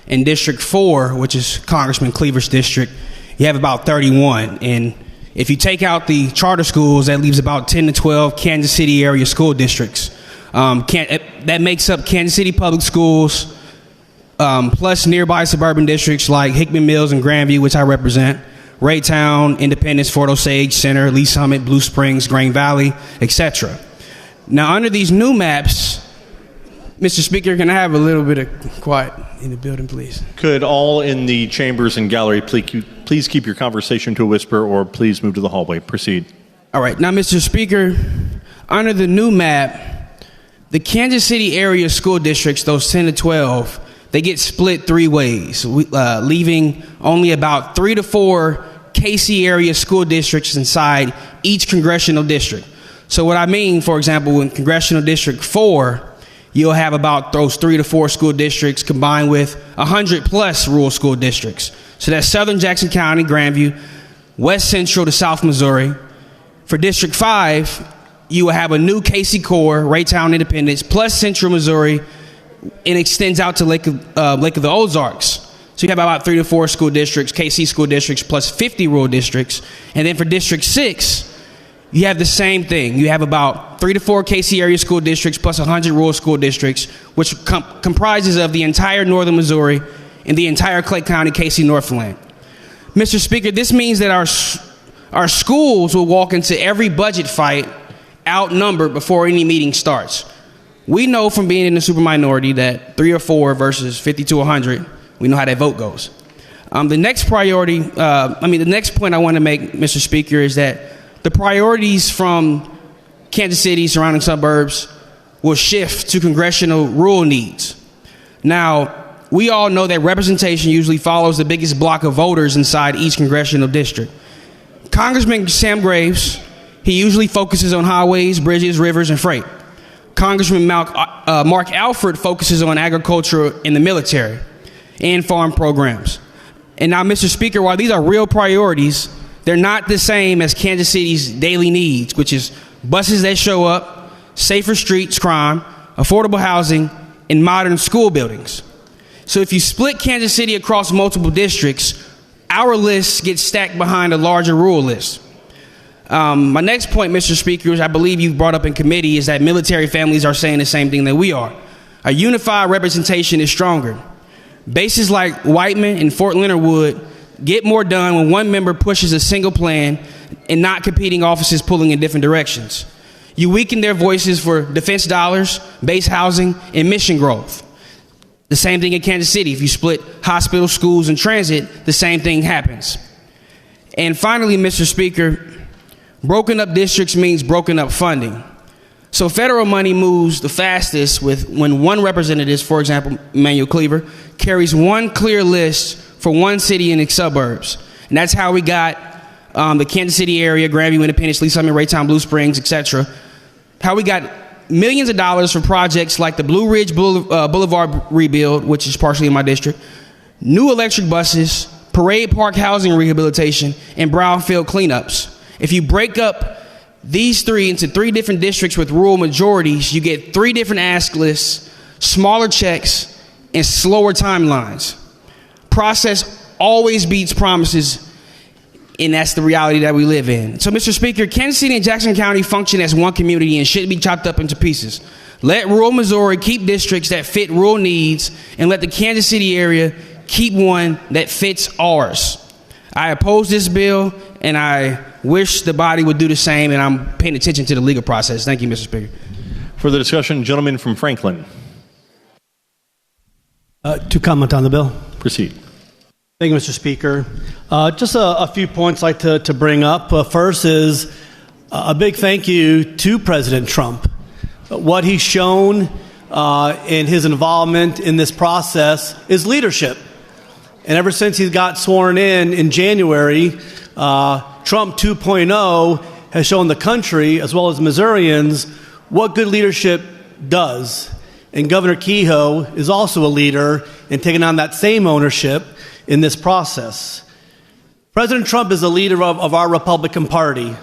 In District 4, which is Congressman Cleaver's district, you have about 31. And if you take out the charter schools, that leaves about 10 to 12 Kansas City area school districts. That makes up Kansas City Public Schools, plus nearby suburban districts like Hickman Mills and Grandview, which I represent, Raytown, Independence, Fort Osage Center, Lee Summit, Blue Springs, Grain Valley, etc. Now, under these new maps, Mr. Speaker, can I have a little bit of quiet in the building, please? Could all in the chambers and gallery please keep your conversation to a whisper, or please move to the hallway. Proceed. All right. Now, Mr. Speaker, under the new map, the Kansas City area school districts, those 10 to 12, they get split three ways, leaving only about 3 to 4 KC area school districts inside each congressional district. So what I mean, for example, in Congressional District 4, you'll have about those 3 to 4 school districts combined with 100 plus rural school districts. So that's Southern Jackson County, Grandview, West Central to South Missouri. For District 5, you will have a new KC core, Raytown, Independence, plus Central Missouri. It extends out to Lake of the Ozarks. So you have about 3 to 4 school districts, KC school districts, plus 50 rural districts. And then for District 6, you have the same thing. You have about 3 to 4 KC area school districts plus 100 rural school districts, which comprises of the entire northern Missouri and the entire Clay County, KC Northland. Mr. Speaker, this means that our schools will walk into every budget fight outnumbered before any meeting starts. We know from being in the super minority that 3 or 4 versus 50 to 100, we know how that vote goes. The next point I want to make, Mr. Speaker, is that the priorities from Kansas City, surrounding suburbs, will shift to congressional rural needs. Now, we all know that representation usually follows the biggest block of voters inside each congressional district. Congressman Sam Graves, he usually focuses on highways, bridges, rivers, and freight. Congressman Mark Alford focuses on agriculture and the military and farm programs. And now, Mr. Speaker, while these are real priorities, they're not the same as Kansas City's daily needs, which is buses that show up, safer streets, crime, affordable housing, and modern school buildings. So if you split Kansas City across multiple districts, our list gets stacked behind a larger rural list. My next point, Mr. Speaker, which I believe you've brought up in committee, is that military families are saying the same thing that we are. A unified representation is stronger. Bases like Whiteman and Fort Leonard Wood get more done when one member pushes a single plan and not competing offices pulling in different directions. You weaken their voices for defense dollars, base housing, and mission growth. The same thing in Kansas City. If you split hospitals, schools, and transit, the same thing happens. And finally, Mr. Speaker, broken up districts means broken up funding. So federal money moves the fastest when one representative, for example, Emmanuel Cleaver, carries one clear list for one city in its suburbs. And that's how we got the Kansas City area, Grandview, Independence, Lee Summit, Raytown, Blue Springs, etc. How we got millions of dollars for projects like the Blue Ridge Boulevard rebuild, which is partially in my district, new electric buses, Parade Park housing rehabilitation, and brownfield cleanups. If you break up these 3 into 3 different districts with rural majorities, you get 3 different ask lists, smaller checks, and slower timelines. Process always beats promises, and that's the reality that we live in. So, Mr. Speaker, Kansas City and Jackson County function as one community and shouldn't be chopped up into pieces. Let rural Missouri keep districts that fit rural needs, and let the Kansas City area keep one that fits ours. I oppose this bill, and I wish the body would do the same, and I'm paying attention to the legal process. Thank you, Mr. Speaker. Further discussion, gentleman from Franklin. To comment on the bill. Proceed. Thank you, Mr. Speaker. Just a few points I'd like to bring up. First is a big thank you to President Trump. What he's shown in his involvement in this process is leadership. And ever since he got sworn in January, Trump 2.0 has shown the country, as well as Missourians, what good leadership does. And Governor Kehoe is also a leader in taking on that same ownership in this process. President Trump is the leader of our Republican Party,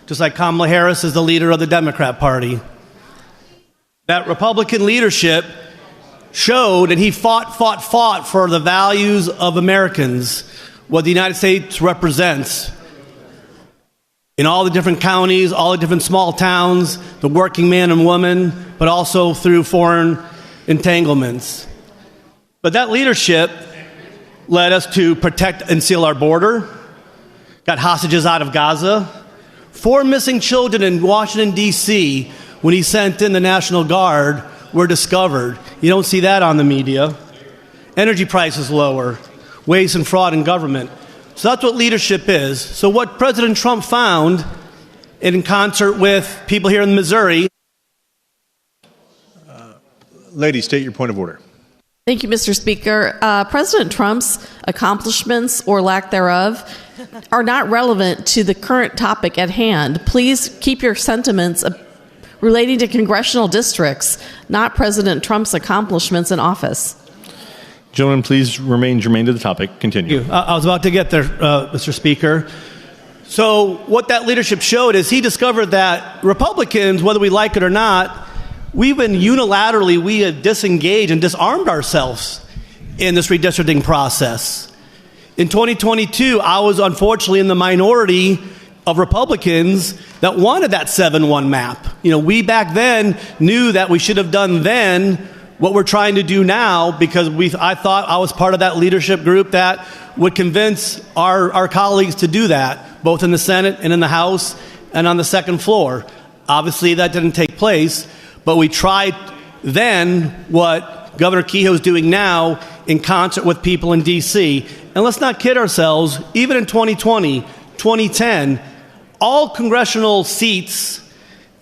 just like Kamala Harris is the leader of the Democrat Party. That Republican leadership showed, and he fought for the values of Americans, what the United States represents in all the different counties, all the different small towns, the working man and woman, but also through foreign entanglements. But that leadership led us to protect and seal our border, got hostages out of Gaza, 4 missing children in Washington, D.C., when he sent in the National Guard, were discovered. You don't see that on the media. Energy prices lower, waste and fraud in government. So that's what leadership is. So what President Trump found, in concert with people here in Missouri. Lady, state your point of order. Thank you, Mr. Speaker. President Trump's accomplishments or lack thereof are not relevant to the current topic at hand. Please keep your sentiments relating to congressional districts, not President Trump's accomplishments in office. Gentlemen, please remain germane to the topic. Continue. I was about to get there, Mr. Speaker. So what that leadership showed is he discovered that Republicans, whether we like it or not, we have disengaged and disarmed ourselves in this redistricting process. In 2022, I was unfortunately in the minority of Republicans that wanted that 7-1 map. We back then knew that we should have done then what we're trying to do now, because I thought I was part of that leadership group that would convince our colleagues to do that, both in the Senate and in the House and on the second floor. Obviously, that didn't take place, but we tried then what Governor Kehoe is doing now in concert with people in D.C. And let's not kid ourselves, even in 2020, 2010, all congressional seats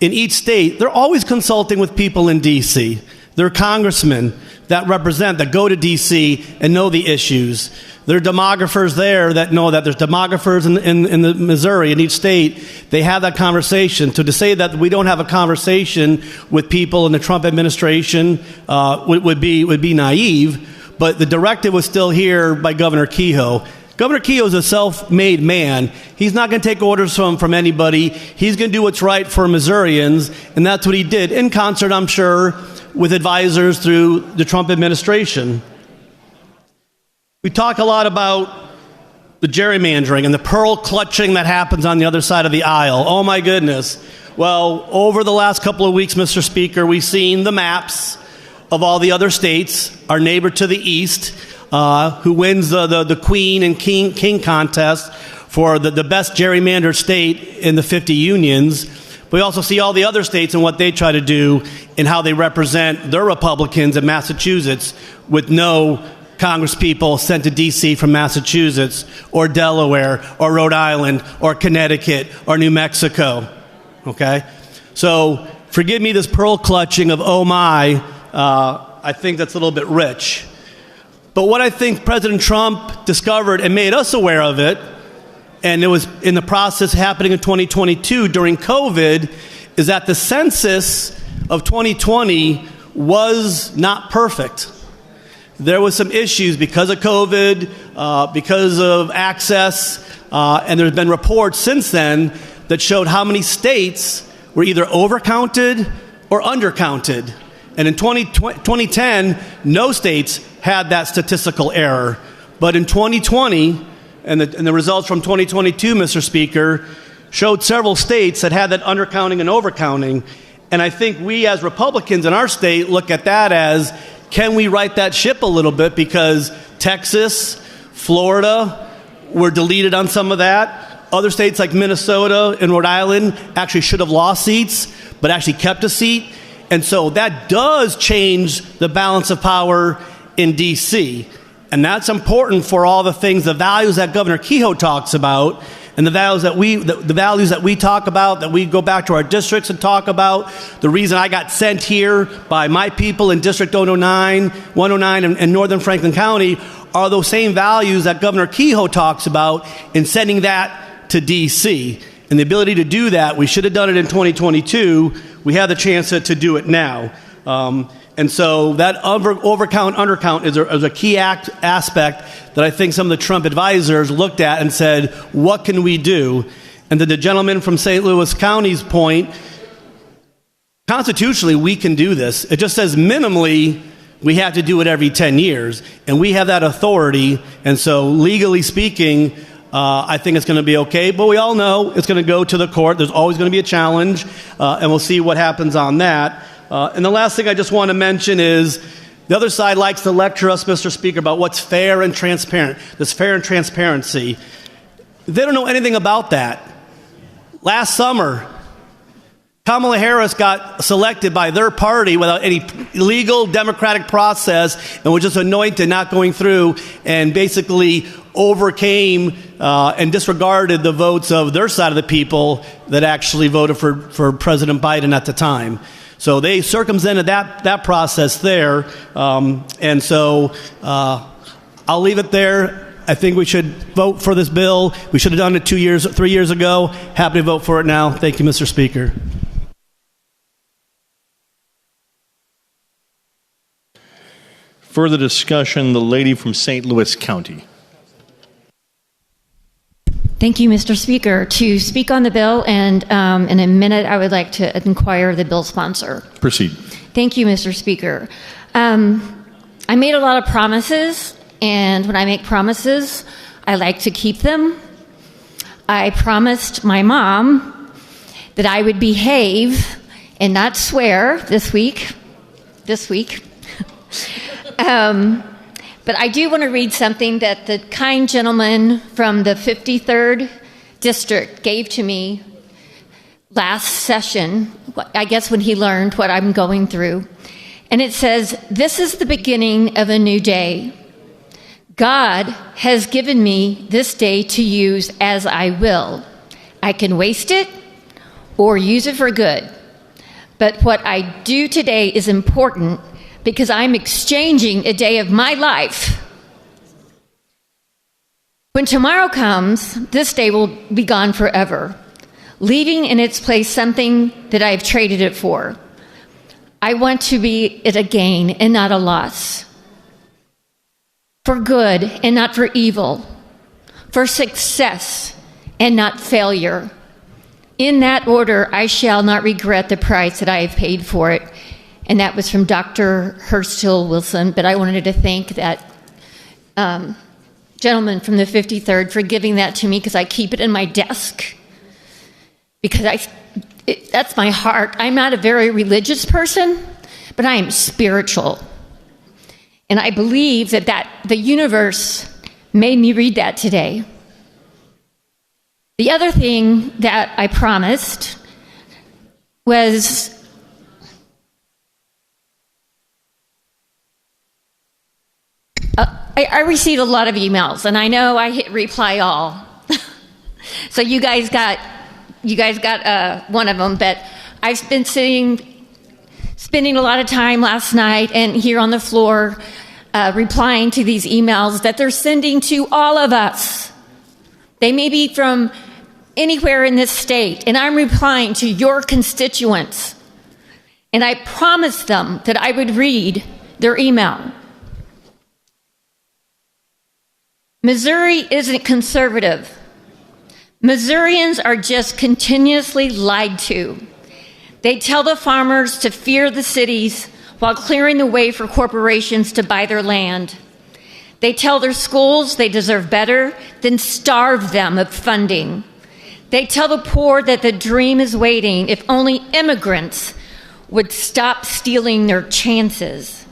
in each state, they're always consulting with people in D.C. There are congressmen that go to D.C. and know the issues. There are demographers there that know that there's demographers in the Missouri, in each state. They have that conversation. So to say that we don't have a conversation with people in the Trump administration would be naive. But the directive was still here by Governor Kehoe. Governor Kehoe is a self-made man. He's not going to take orders from anybody. He's going to do what's right for Missourians, and that's what he did, in concert, I'm sure, with advisors through the Trump administration. We talk a lot about the gerrymandering and the pearl clutching that happens on the other side of the aisle. Oh my goodness. Well, over the last couple of weeks, Mr. Speaker, we've seen the maps of all the other states, our neighbor to the east, who wins the queen and king contest for the best gerrymandered state in the 50 unions. We also see all the other states and what they try to do and how they represent their Republicans in Massachusetts with no congresspeople sent to D.C. from Massachusetts or Delaware or Rhode Island or Connecticut or New Mexico. Okay? So forgive me this pearl clutching of oh my. I think that's a little bit rich. But what I think President Trump discovered and made us aware of it, and it was in the process happening in 2022 during COVID, is that the census of 2020 was not perfect. There was some issues because of COVID, because of access, and there's been reports since then that showed how many states were either overcounted or undercounted. And in 2010, no states had that statistical error. But in 2020, and the results from 2022, Mr. Speaker, showed several states that had that undercounting and overcounting. And I think we as Republicans in our state look at that as, can we right that ship a little bit? Because Texas, Florida were deleted on some of that. Other states like Minnesota and Rhode Island actually should have lost seats, but actually kept a seat. And so that does change the balance of power in D.C. And that's important for all the things, the values that Governor Kehoe talks about, and the values that we talk about, that we go back to our districts and talk about. The reason I got sent here by my people in District 109 and Northern Franklin County are those same values that Governor Kehoe talks about in sending that to D.C. And the ability to do that, we should have done it in 2022. We have the chance to do it now. And so that overcount, undercount is a key aspect that I think some of the Trump advisors looked at and said, what can we do? And to the gentleman from St. Louis County's point, constitutionally, we can do this. It just says minimally, we have to do it every 10 years. And we have that authority. And so legally speaking, I think it's going to be okay. But we all know it's going to go to the court. There's always going to be a challenge. And we'll see what happens on that. And the last thing I just want to mention is the other side likes to lecture us, Mr. Speaker, about what's fair and transparent, this fair and transparency. They don't know anything about that. Last summer, Kamala Harris got selected by their party without any legal democratic process and was just anointed, not going through, and basically overcame and disregarded the votes of their side of the people that actually voted for President Biden at the time. So they circumvented that process there. And so I'll leave it there. I think we should vote for this bill. We should have done it 3 years ago. Happy to vote for it now. Thank you, Mr. Speaker. Further discussion, the lady from St. Louis County. Thank you, Mr. Speaker. To speak on the bill, and in a minute, I would like to inquire of the bill sponsor. Proceed. Thank you, Mr. Speaker. I made a lot of promises, and when I make promises, I like to keep them. I promised my mom that I would behave and not swear this week. But I do want to read something that the kind gentleman from the 53rd District gave to me last session, I guess when he learned what I'm going through. And it says, "This is the beginning of a new day. God has given me this day to use as I will. I can waste it or use it for good. But what I do today is important because I'm exchanging a day of my life. When tomorrow comes, this day will be gone forever, leaving in its place something that I've traded it for. I want to be it a gain and not a loss. For good and not for evil. For success and not failure. In that order, I shall not regret the price that I have paid for it." And that was from Dr. Hurstill Wilson. But I wanted to thank that gentleman from the 53rd for giving that to me, because I keep it in my desk. Because that's my heart. I'm not a very religious person, but I am spiritual. And I believe that the universe made me read that today. The other thing that I promised was I received a lot of emails, and I know I hit reply all. So you guys got one of them, but I've been spending a lot of time last night and here on the floor replying to these emails that they're sending to all of us. They may be from anywhere in this state, and I'm replying to your constituents. And I promised them that I would read their email. Missouri isn't conservative. Missourians are just continuously lied to. They tell the farmers to fear the cities while clearing the way for corporations to buy their land. They tell their schools they deserve better, then starve them of funding. They tell the poor that the dream is waiting if only immigrants would stop stealing their chances.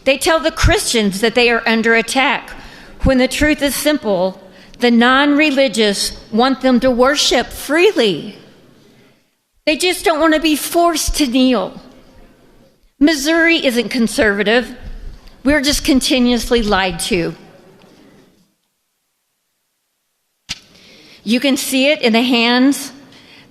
They tell the Christians that they are under attack, when the truth is simple. The non-religious want them to worship freely. They just don't want to be forced to kneel. Missouri isn't conservative. We're just continuously lied to. You can see it in the hands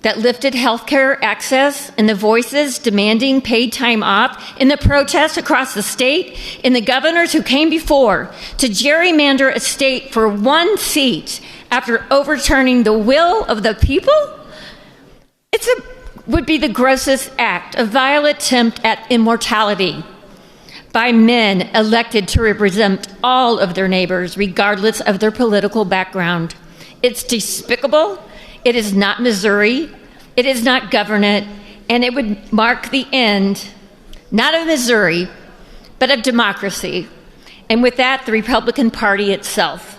that lifted healthcare access, in the voices demanding paid time off, in the protests across the state, in the governors who came before to gerrymander a state for one seat after overturning the will of the people. Would be the grossest act, a vile attempt at immortality by men elected to represent all of their neighbors, regardless of their political background. It's despicable. It is not Missouri. It is not government. And it would mark the end, not of Missouri, but of democracy. And with that, the Republican Party itself.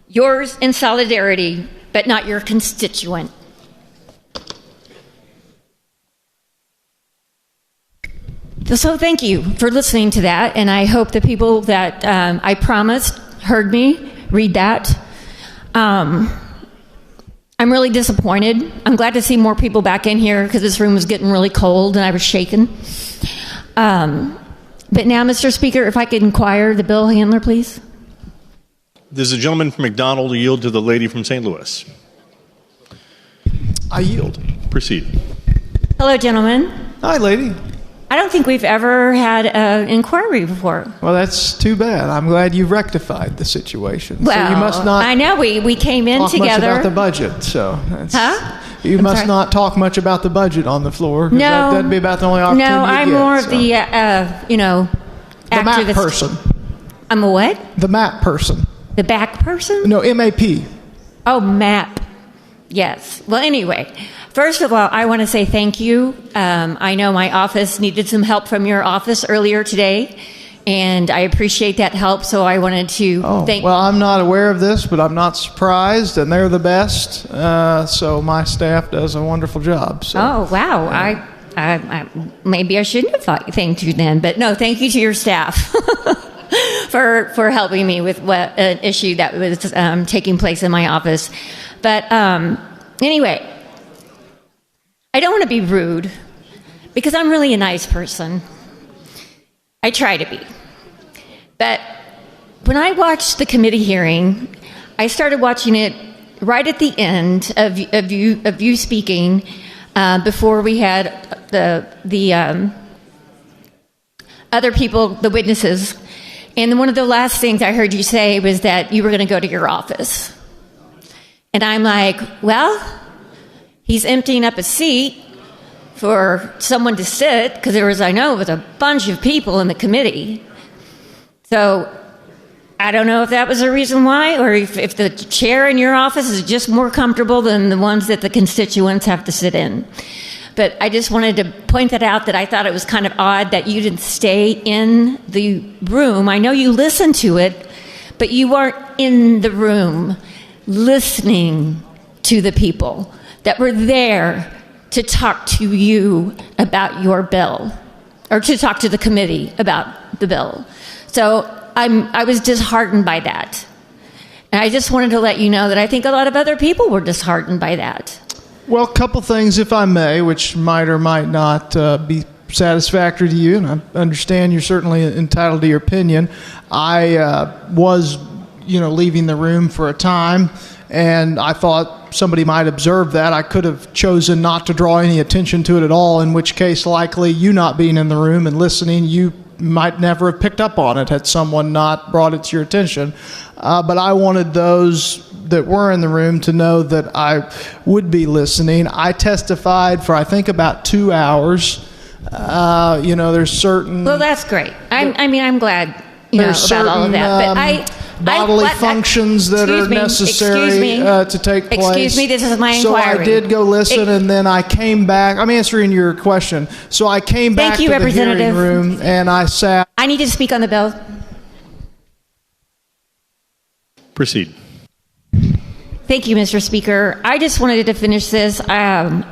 Yours in solidarity, but not your constituent. So thank you for listening to that, and I hope the people that I promised heard me read that. I'm really disappointed. I'm glad to see more people back in here because this room was getting really cold and I was shaking. But now, Mr. Speaker, if I could inquire the bill handler, please. There's a gentleman from McDonald who yield to the lady from St. Louis. I yield. Proceed. Hello, gentlemen. Hi, lady. I don't think we've ever had an inquiry before. Well, that's too bad. I'm glad you've rectified the situation. Well, so you must not. I know we came in talk together. much about the budget. So you I'm must sorry? not talk much about the budget on the floor. 'Cause No, that'd be about the only opportunity. No, I'm you get, more so. of the the map activist person. I'm a what? The map person. The back person? No, MAP. Oh, map. Yes. Well, anyway, first of all, I want to say thank you. I know my office needed some help from your office earlier today. And I appreciate that help, so I wanted to thank... Well, I'm not aware of this, but I'm not surprised, and they're the best. So my staff does a wonderful job. So. Oh, wow. I maybe I shouldn't have thanked you then, but no, thank you to your staff for helping me with an issue that was taking place in my office. But anyway, I don't want to be rude because I'm really a nice person. I try to be. But when I watched the committee hearing, I started watching it right at the end of you speaking before we had the other people, the witnesses. And one of the last things I heard you say was that you were going to go to your office. And I'm like, well, he's emptying up a seat for someone to sit, because there was a bunch of people in the committee. So I don't know if that was a reason why, or if the chair in your office is just more comfortable than the ones that the constituents have to sit in. But I just wanted to point that out, that I thought it was kind of odd that you didn't stay in the room. I know you listened to it, but you weren't in the room listening to the people that were there to talk to you about your bill, or to talk to the committee about the bill. So I was disheartened by that. And I just wanted to let you know that I think a lot of other people were disheartened by that. Well, a couple things, if I may, which might or might not be satisfactory to you, and I understand you're certainly entitled to your opinion. I was, leaving the room for a time, and I thought somebody might observe that. I could have chosen not to draw any attention to it at all, in which case likely you not being in the room and listening, you might never have picked up on it had someone not brought it to your attention. But I wanted those that were in the room to know that I would be listening. I testified for, I think, about 2 hours. There's certain... Well, that's great. I'm glad about all of that. But bodily functions that are necessary to take place. Excuse me, this is my inquiry. So I did go listen, and then I came back. I'm answering your question. So I came back to the hearing room, and I sat... I need to speak on the bill. Proceed. Thank you, Mr. Speaker. I just wanted to finish this. I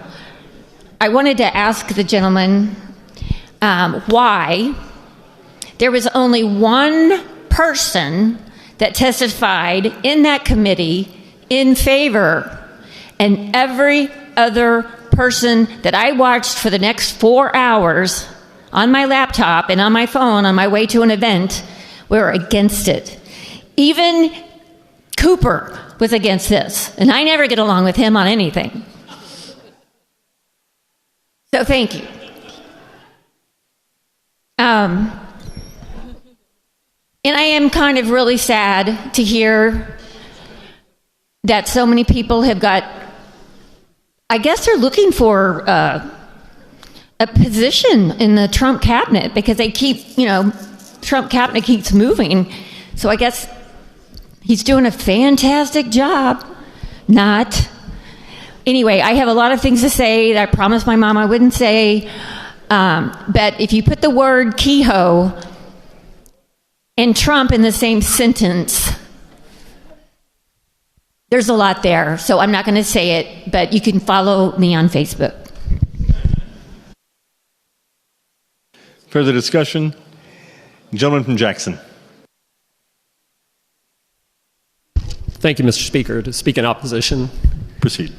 wanted to ask the gentleman why there was only one person that testified in that committee in favor, and every other person that I watched for the next 4 hours on my laptop and on my phone on my way to an event were against it. Even Cooper was against this, and I never get along with him on anything. So thank you. And I am kind of really sad to hear that so many people have got, I guess they're looking for a position in the Trump cabinet, because they keep, Trump cabinet keeps moving. So I guess he's doing a fantastic job. Not. Anyway, I have a lot of things to say that I promised my mom I wouldn't say. But if you put the word Kehoe and Trump in the same sentence, there's a lot there. So I'm not going to say it, but you can follow me on Facebook. Further discussion? Gentleman from Jackson. Thank you, Mr. Speaker. To speak in opposition. Proceed.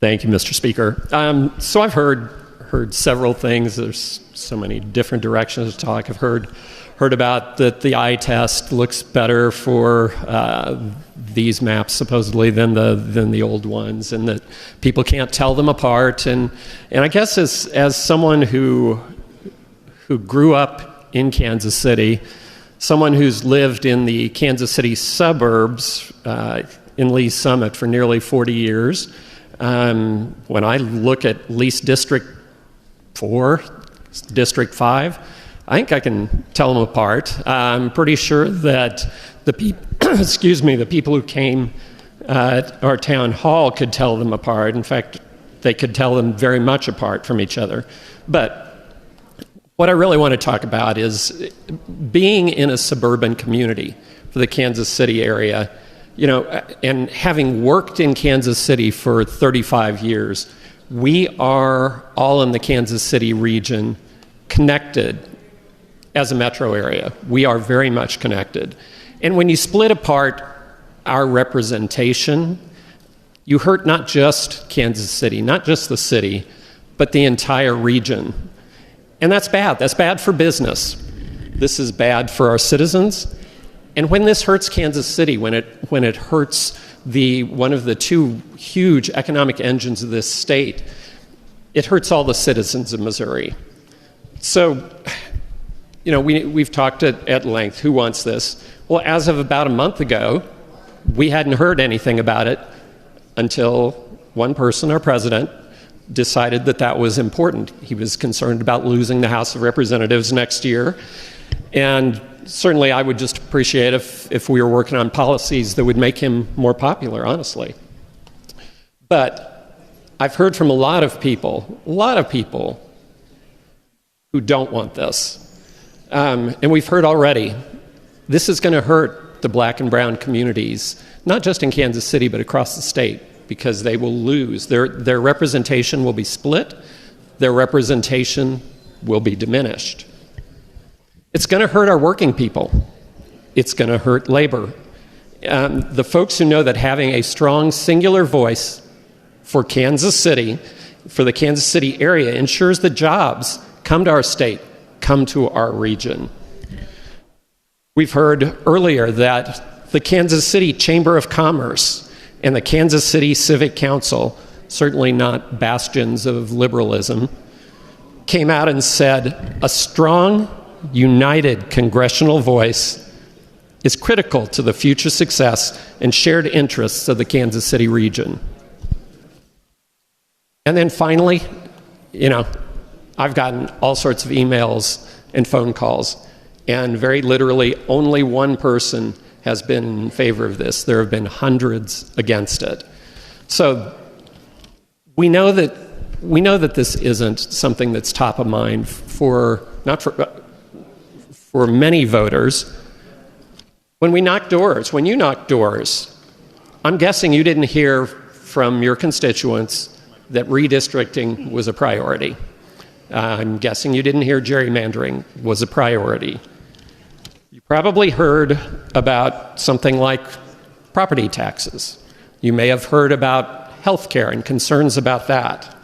Thank you, Mr. Speaker. So I've heard several things. There's so many different directions to talk. I've heard about that the eye test looks better for these maps supposedly than the old ones, and that people can't tell them apart. And I guess as someone who grew up in Kansas City, someone who's lived in the Kansas City suburbs in Lee's Summit for nearly 40 years, when I look at least District 4, District 5, I think I can tell them apart. I'm pretty sure that the people who came at our town hall could tell them apart. In fact, they could tell them very much apart from each other. But What I really want to talk about is being in a suburban community for the Kansas City area, and having worked in Kansas City for 35 years, we are all in the Kansas City region connected as a metro area. We are very much connected. And when you split apart our representation, you hurt not just Kansas City, not just the city, but the entire region. And that's bad. That's bad for business. This is bad for our citizens. And when this hurts Kansas City, when it hurts one of the two huge economic engines of this state, it hurts all the citizens of Missouri. So, we've talked at length. Who wants this? Well, as of about a month ago, we hadn't heard anything about it until one person, our president, decided that was important. He was concerned about losing the House of Representatives next year. And certainly I would just appreciate if we were working on policies that would make him more popular, honestly. But I've heard from a lot of people who don't want this. And we've heard already, this is going to hurt the black and brown communities, not just in Kansas City, but across the state, because they will lose. Their representation will be split. Their representation will be diminished. It's going to hurt our working people. It's going to hurt labor. The folks who know that having a strong singular voice for Kansas City, for the Kansas City area, ensures that jobs come to our state, come to our region. We've heard earlier that the Kansas City Chamber of Commerce and the Kansas City Civic Council, certainly not bastions of liberalism, came out and said a strong, united congressional voice is critical to the future success and shared interests of the Kansas City region. And then finally, I've gotten all sorts of emails and phone calls, and very literally only one person has been in favor of this. There have been hundreds against it. So we know that this isn't something that's top of mind for many voters. When you knock doors, I'm guessing you didn't hear from your constituents that redistricting was a priority. I'm guessing you didn't hear gerrymandering was a priority. You probably heard about something like property taxes. You may have heard about health care and concerns about that.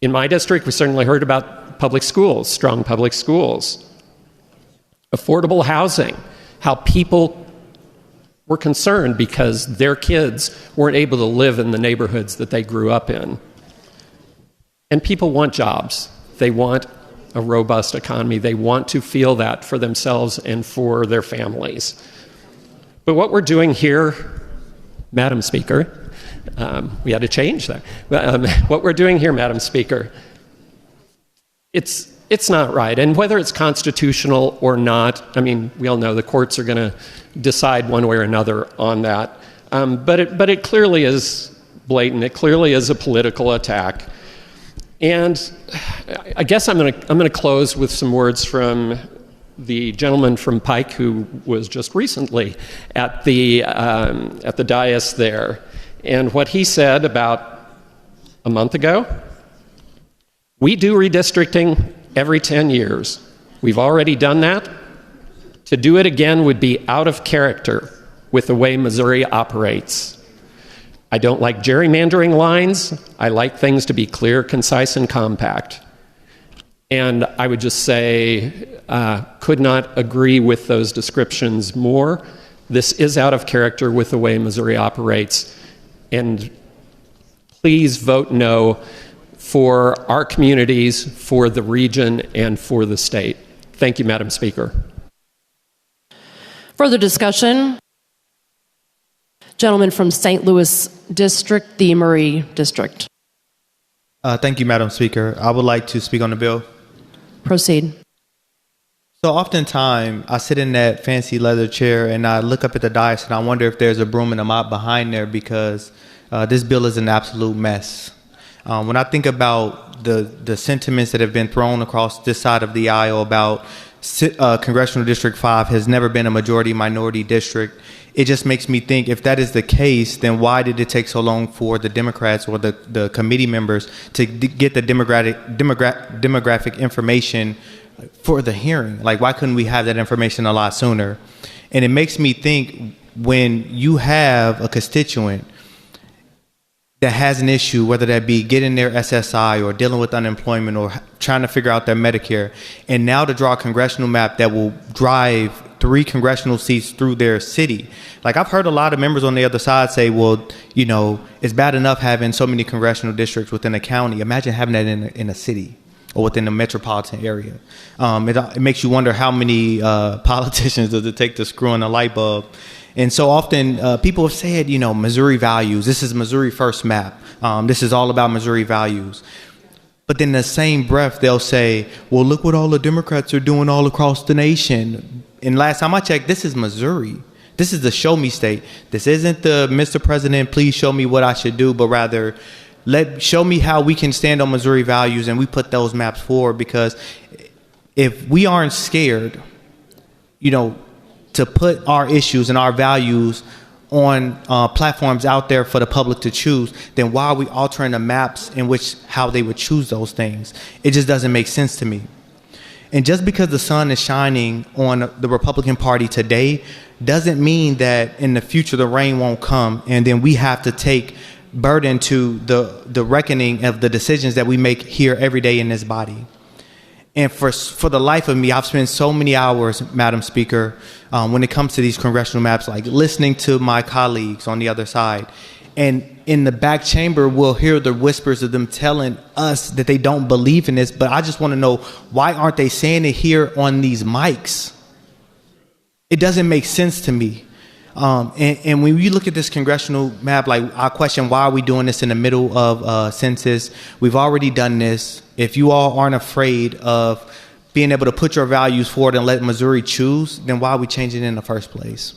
In my district, we certainly heard about public schools, strong public schools, affordable housing, how people were concerned because their kids weren't able to live in the neighborhoods that they grew up in. And people want jobs. They want a robust economy. They want to feel that for themselves and for their families. But what we're doing here, Madam Speaker, we had to change that. What we're doing here, Madam Speaker, it's not right. And whether it's constitutional or not, we all know the courts are going to decide one way or another on that. But it clearly is blatant. It clearly is a political attack. And I guess I'm going to close with some words from the gentleman from Pike who was just recently at the dais there, and what he said about a month ago. We do redistricting every 10 years. We've already done that. To do it again would be out of character with the way Missouri operates. I don't like gerrymandering lines. I like things to be clear, concise, and compact. And I would just say, could not agree with those descriptions more. This is out of character with the way Missouri operates. And please vote no for our communities, for the region, and for the state. Thank you, Madam Speaker. Further discussion? Gentleman from St. Louis District, the Murray District. Thank you, Madam Speaker. I would like to speak on the bill. Proceed. So oftentimes, I sit in that fancy leather chair and I look up at the dais and I wonder if there's a broom and a mop behind there because this bill is an absolute mess. When I think about the sentiments that have been thrown across this side of the aisle about Congressional District 5 has never been a majority-minority district, it just makes me think, if that is the case, then why did it take so long for the Democrats or the committee members to get the demographic information for the hearing? Like, why couldn't we have that information a lot sooner? And it makes me think, when you have a constituent that has an issue, whether that be getting their SSI or dealing with unemployment or trying to figure out their Medicare, and now to draw a congressional map that will drive 3 congressional seats through their city. Like, I've heard a lot of members on the other side say, well, you know, it's bad enough having so many congressional districts within a county. Imagine having that in a city or within a metropolitan area. It makes you wonder how many politicians does it take to screw in a light bulb. And so often people have said, you know, Missouri values. This is Missouri First map. This is all about Missouri values. But then in the same breath, they'll say, well, look what all the Democrats are doing all across the nation. And last time I checked, this is Missouri. This is the show me state. This isn't the Mr. President, please show me what I should do, but rather show me how we can stand on Missouri values, and we put those maps forward. Because if we aren't scared, you know, to put our issues and our values on platforms out there for the public to choose, then why are we altering the maps in which how they would choose those things? It just doesn't make sense to me. And just because the sun is shining on the Republican Party today doesn't mean that in the future the rain won't come, and then we have to take burden to the reckoning of the decisions that we make here every day in this body. And for the life of me, I've spent so many hours, Madam Speaker, when it comes to these congressional maps, like listening to my colleagues on the other side. And in the back chamber, we'll hear the whispers of them telling us that they don't believe in this. But I just want to know, why aren't they saying it here on these mics? It doesn't make sense to me. And when you look at this congressional map, like, I question, why are we doing this in the middle of census? We've already done this. If you all aren't afraid of being able to put your values forward and let Missouri choose, then why are we changing it in the first place?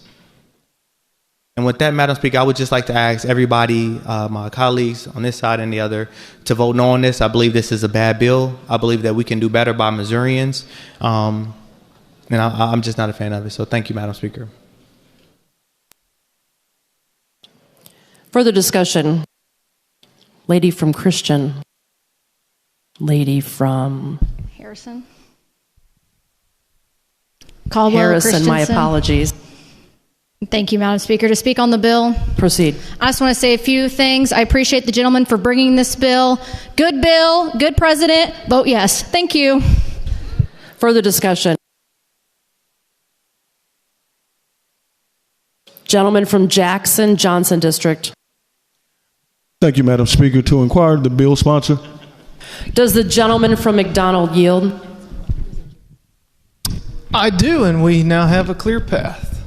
And with that, Madam Speaker, I would just like to ask everybody, my colleagues on this side and the other, to vote no on this. I believe this is a bad bill. I believe that we can do better by Missourians. And I'm just not a fan of it. So thank you, Madam Speaker. Further discussion. Lady from Christian. Lady from Harrison. Caldwell, Harrison, my apologies. Thank you, Madam Speaker. To speak on the bill. Proceed. I just want to say a few things. I appreciate the gentleman for bringing this bill. Good bill, good president. Vote yes. Thank you. Further discussion. Gentleman from Jackson, Johnson District. Thank you, Madam Speaker. To inquire the bill sponsor. Does the gentleman from McDonald yield? I do, and we now have a clear path.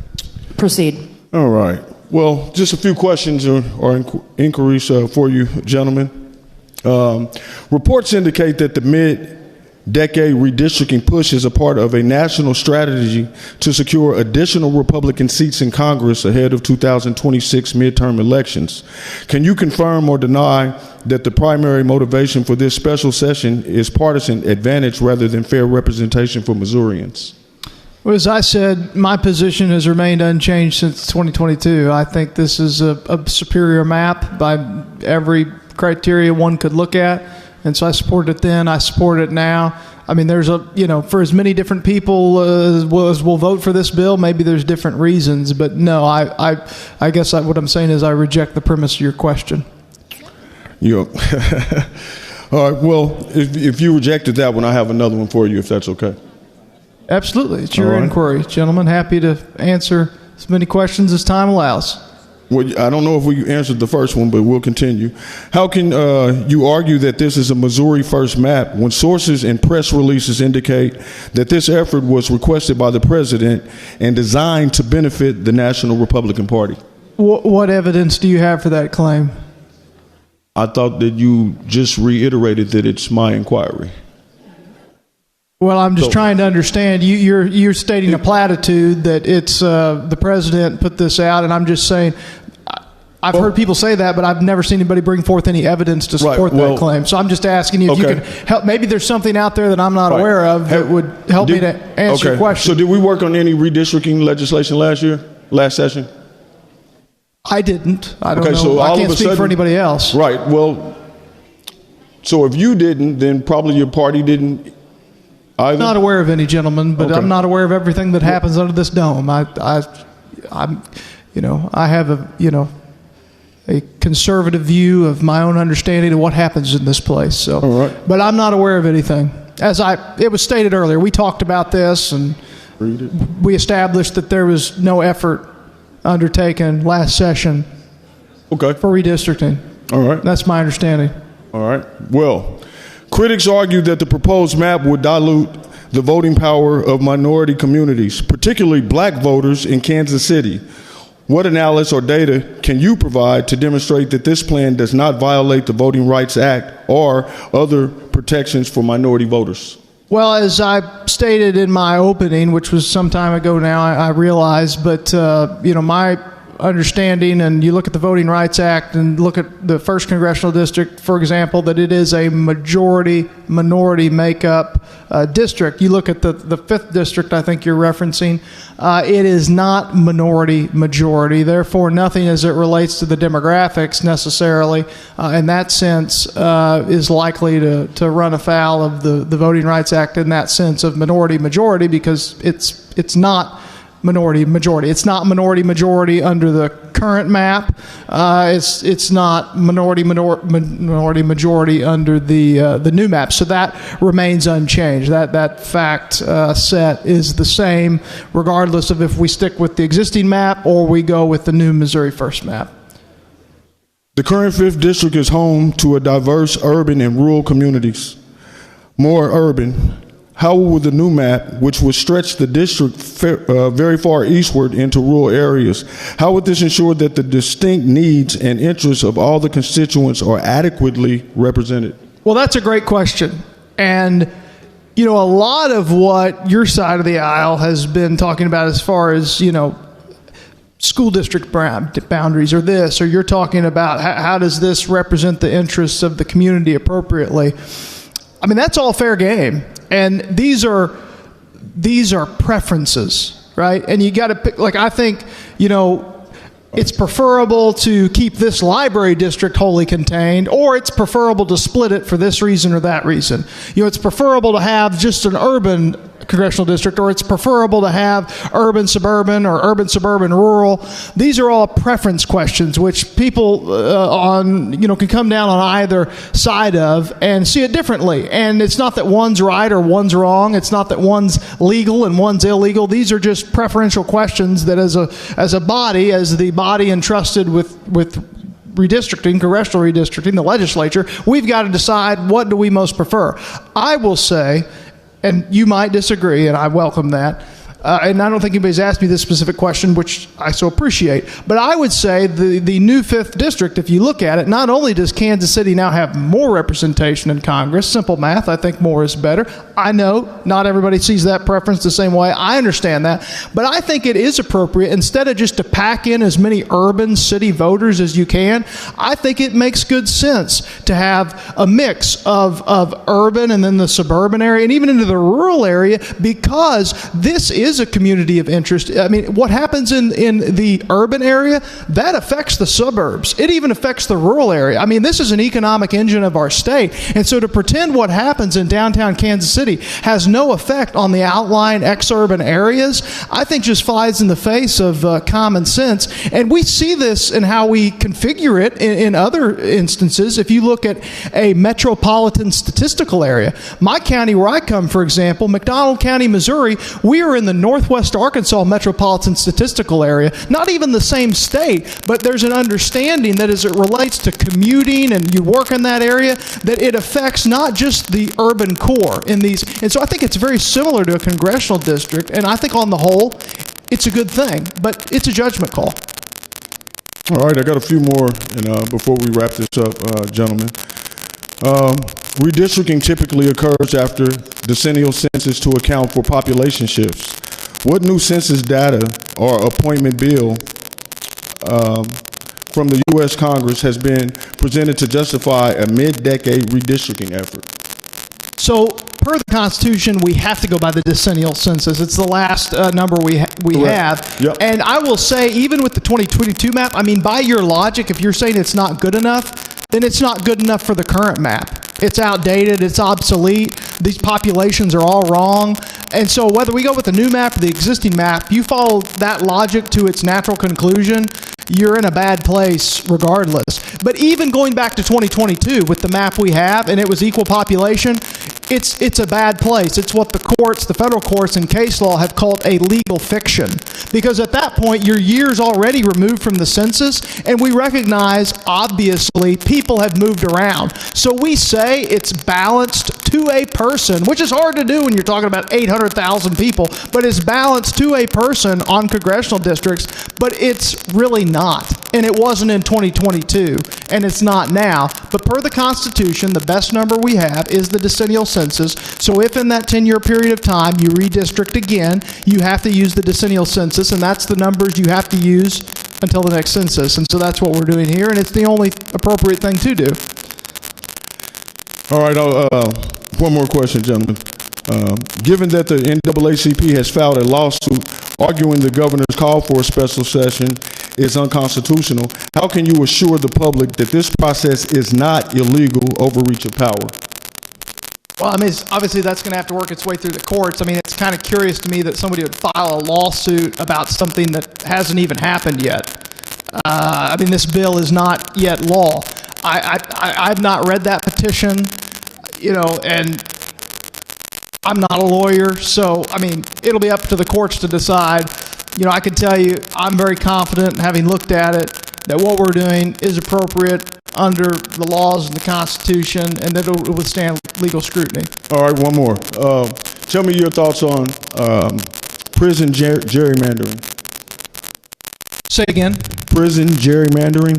Proceed. All right. Well, just a few questions or inquiries for you, gentlemen. Reports indicate that the mid-decade redistricting push is a part of a national strategy to secure additional Republican seats in Congress ahead of 2026 midterm elections. Can you confirm or deny that the primary motivation for this special session is partisan advantage rather than fair representation for Missourians? Well, as I said, my position has remained unchanged since 2022. I think this is a superior map by every criteria one could look at. And so I supported it then, I support it now. I mean, there's for as many different people as will vote for this bill, maybe there's different reasons. But no, I guess what I'm saying is I reject the premise of your question. All right, well, if you rejected that one, I have another one for you, if that's okay. Absolutely. It's your inquiry, gentlemen. Happy to answer as many questions as time allows. Well, I don't know if we answered the first one, but we'll continue. How can you argue that this is a Missouri First map when sources and press releases indicate that this effort was requested by the president and designed to benefit the National Republican Party? What evidence do you have for that claim? I thought that you just reiterated that it's my inquiry. Well, I'm just trying to understand. You're stating a platitude that it's the president put this out, and I'm just saying I've heard people say that, but I've never seen anybody bring forth any evidence to support that claim. So I'm just asking you if you can help. Maybe there's something out there that I'm not aware of that would help me to answer your question. So did we work on any redistricting legislation last session? I didn't. I don't know. So I can't speak for anybody else. Right. Well, so if you didn't, then probably your party didn't either? I'm not aware of any, gentlemen, but I'm not aware of everything that happens under this dome. I have a conservative view of my own understanding of what happens in this place. So, but I'm not aware of anything. It was stated earlier, we talked about this and we established that there was no effort undertaken last session for redistricting. All right. That's my understanding. All right. Well, critics argue that the proposed map would dilute the voting power of minority communities, particularly black voters in Kansas City. What analysis or data can you provide to demonstrate that this plan does not violate the Voting Rights Act or other protections for minority voters? Well, as I stated in my opening, which was some time ago now, I realize, but my understanding, and you look at the Voting Rights Act and look at the 1st Congressional District, for example, that it is a majority-minority makeup district. You look at the 5th District, I think you're referencing, it is not minority-majority. Therefore, nothing as it relates to the demographics necessarily, in that sense, is likely to run afoul of the Voting Rights Act in that sense of minority-majority, because it's not minority-majority. It's not minority-majority under the current map. It's not minority-majority under the new map. So that remains unchanged. That fact set is the same regardless of if we stick with the existing map or we go with the new Missouri First map. The current 5th District is home to a diverse urban and rural communities. More urban. How will the new map, which would stretch the district very far eastward into rural areas, how would this ensure that the distinct needs and interests of all the constituents are adequately represented? Well, that's a great question. And, a lot of what your side of the aisle has been talking about as far as, school district boundaries or this, or you're talking about how does this represent the interests of the community appropriately. I mean, that's all fair game. And these are preferences, right? And you got to pick, I think, it's preferable to keep this library district wholly contained, or it's preferable to split it for this reason or that reason. It's preferable to have just an urban congressional district, or it's preferable to have urban suburban or urban suburban rural. These are all preference questions which people can come down on either side of and see it differently. And it's not that one's right or one's wrong. It's not that one's legal and one's illegal. These are just preferential questions that as a body, as the body entrusted with redistricting, congressional redistricting, the legislature, we've got to decide what do we most prefer. I will say, and you might disagree, and I welcome that, and I don't think anybody's asked me this specific question, which I so appreciate, but I would say the new 5th District, if you look at it, not only does Kansas City now have more representation in Congress, simple math, I think more is better. I know not everybody sees that preference the same way. I understand that, but I think it is appropriate, instead of just to pack in as many urban city voters as you can, I think it makes good sense to have a mix of urban and then the suburban area and even into the rural area, because this is a community of interest. I mean, what happens in the urban area, that affects the suburbs. It even affects the rural area. I mean, this is an economic engine of our state. And so to pretend what happens in downtown Kansas City has no effect on the outlying exurban areas, I think just flies in the face of common sense. And we see this in how we configure it in other instances. If you look at a metropolitan statistical area, my county where I come, for example, McDonald County, Missouri, we are in the Northwest Arkansas metropolitan statistical area. Not even the same state, but there's an understanding that as it relates to commuting and you work in that area, that it affects not just the urban core in these. And so I think it's very similar to a congressional district, and I think on the whole, it's a good thing, but it's a judgment call. All right, I got a few more before we wrap this up, gentlemen. Redistricting typically occurs after decennial census to account for population shifts. What new census data or appointment bill from the U.S. Congress has been presented to justify a mid-decade redistricting effort? So, per the Constitution, we have to go by the decennial census. It's the last number we have. Yep. And I will say, even with the 2022 map, I mean, by your logic, if you're saying it's not good enough, then it's not good enough for the current map. It's outdated, it's obsolete, these populations are all wrong. And so whether we go with the new map or the existing map, you follow that logic to its natural conclusion, you're in a bad place regardless. But even going back to 2022 with the map we have, and it was equal population, it's a bad place. It's what the courts, the federal courts and case law have called a legal fiction. Because at that point, you're years already removed from the census, and we recognize, obviously, people have moved around. So we say it's balanced to a person, which is hard to do when you're talking about 800,000 people, but it's balanced to a person on congressional districts, but it's really not. And it wasn't in 2022, and it's not now. But per the Constitution, the best number we have is the decennial census. So if in that 10-year period of time you redistrict again, you have to use the decennial census, and that's the numbers you have to use until the next census. And so that's what we're doing here, and it's the only appropriate thing to do. All right, one more question, gentlemen. Given that the NAACP has filed a lawsuit arguing the governor's call for a special session is unconstitutional, how can you assure the public that this process is not illegal overreach of power? Well, I mean, obviously that's going to have to work its way through the courts. I mean, it's kind of curious to me that somebody would file a lawsuit about something that hasn't even happened yet. I mean, this bill is not yet law. I've not read that petition, you know, and I'm not a lawyer, so, I mean, it'll be up to the courts to decide. You know, I can tell you, I'm very confident, having looked at it, that what we're doing is appropriate under the laws and the Constitution, and that it'll withstand legal scrutiny. All right, one more. Tell me your thoughts on prison gerrymandering. Say again? Prison gerrymandering.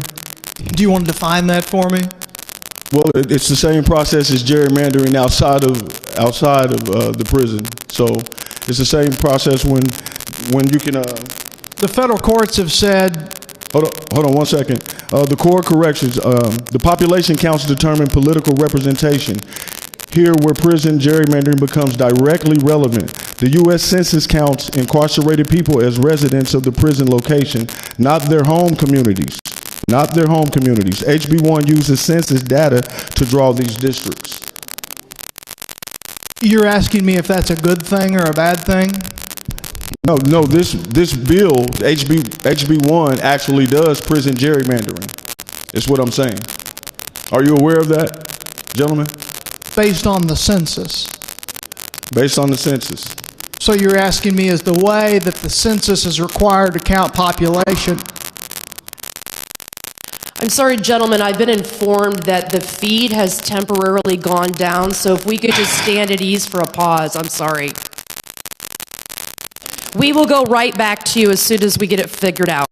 Do you want to define that for me? Well, it's the same process as gerrymandering outside of the prison. So it's the same process when you can. The federal courts have said. Hold on 1 second. The Corps of Corrections, the population counts determine political representation. Here, where prison gerrymandering becomes directly relevant, the U.S. Census counts incarcerated people as residents of the prison location, not their home communities. Not their home communities. HB1 uses census data to draw these districts. You're asking me if that's a good thing or a bad thing? No. This bill, HB1, actually does prison gerrymandering. Is what I'm saying. Are you aware of that, gentlemen? Based on the census. Based on the census. So you're asking me, is the way that the census is required to count population? I'm sorry, gentlemen, I've been informed that the feed has temporarily gone down, so if we could just stand at ease for a pause, I'm sorry. We will go right back to you as soon as we get it figured out.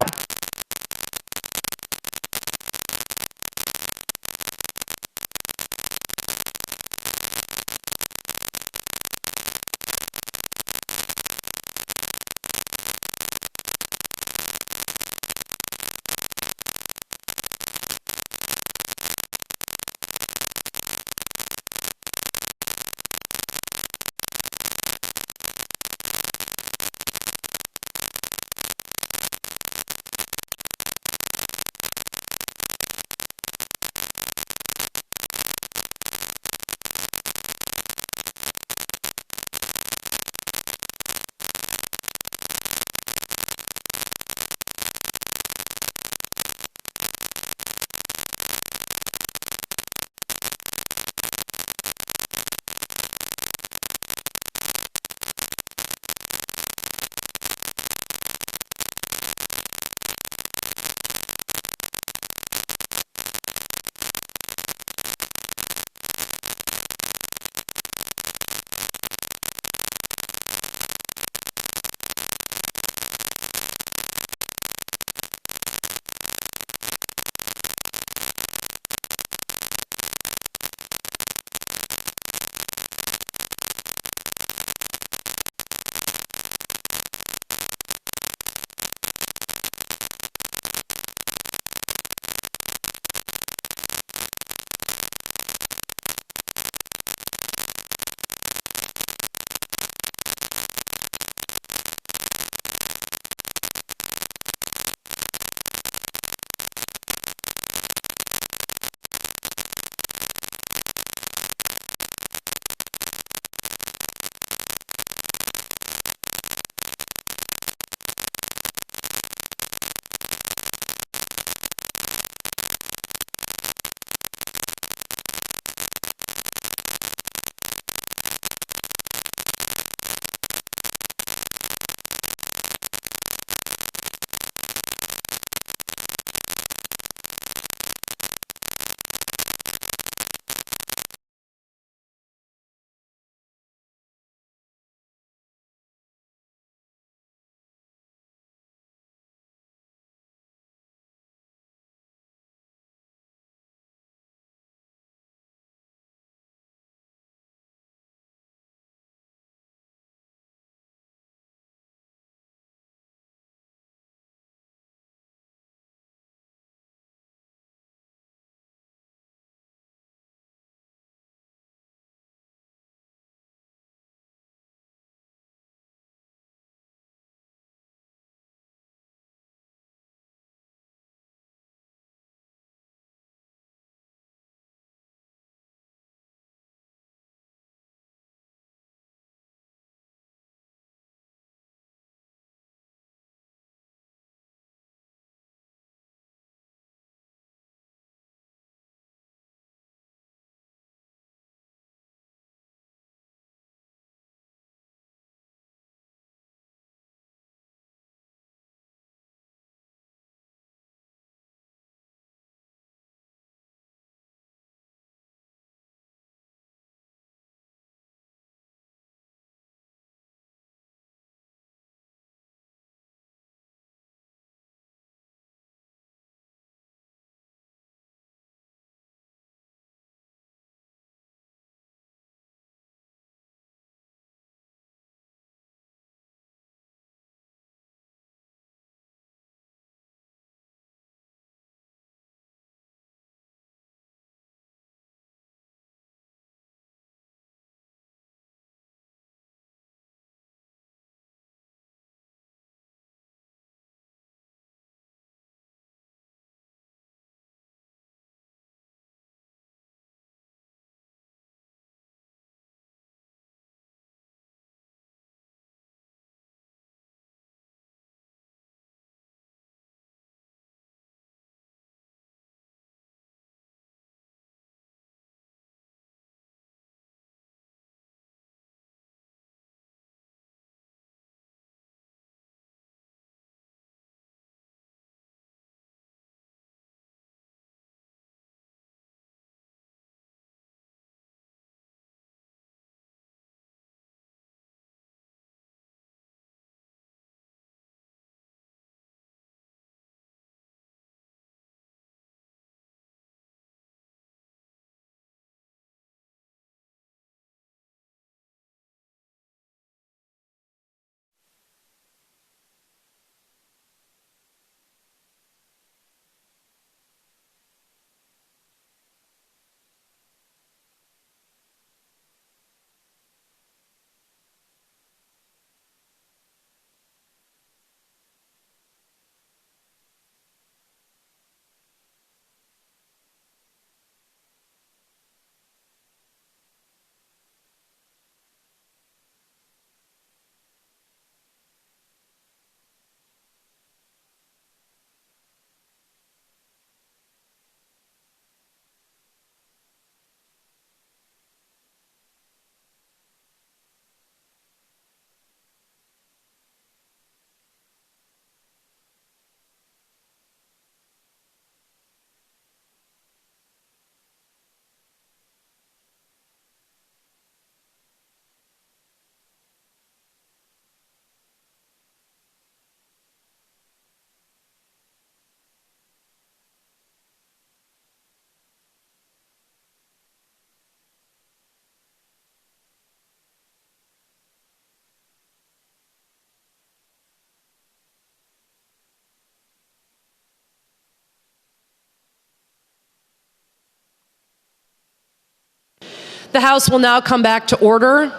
The House will now come back to order.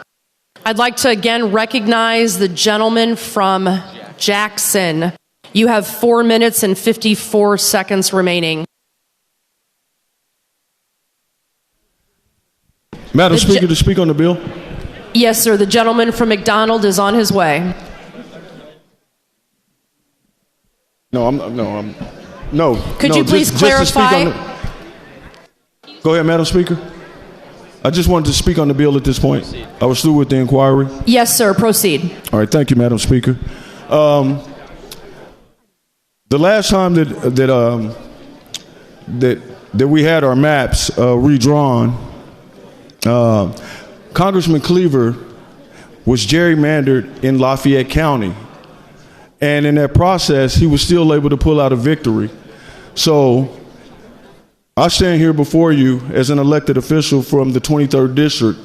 I'd like to again recognize the gentleman from Jackson. You have 4 minutes and 54 seconds remaining. Madam Speaker, to speak on the bill. Yes, sir. The gentleman from McDonald is on his way. No. Could you please clarify? Go ahead, Madam Speaker. I just wanted to speak on the bill at this point. I was through with the inquiry. Yes, sir. Proceed. All right, thank you, Madam Speaker. The last time that we had our maps redrawn, Congressman Cleaver was gerrymandered in Lafayette County. And in that process, he was still able to pull out a victory. So I stand here before you as an elected official from the 23rd District,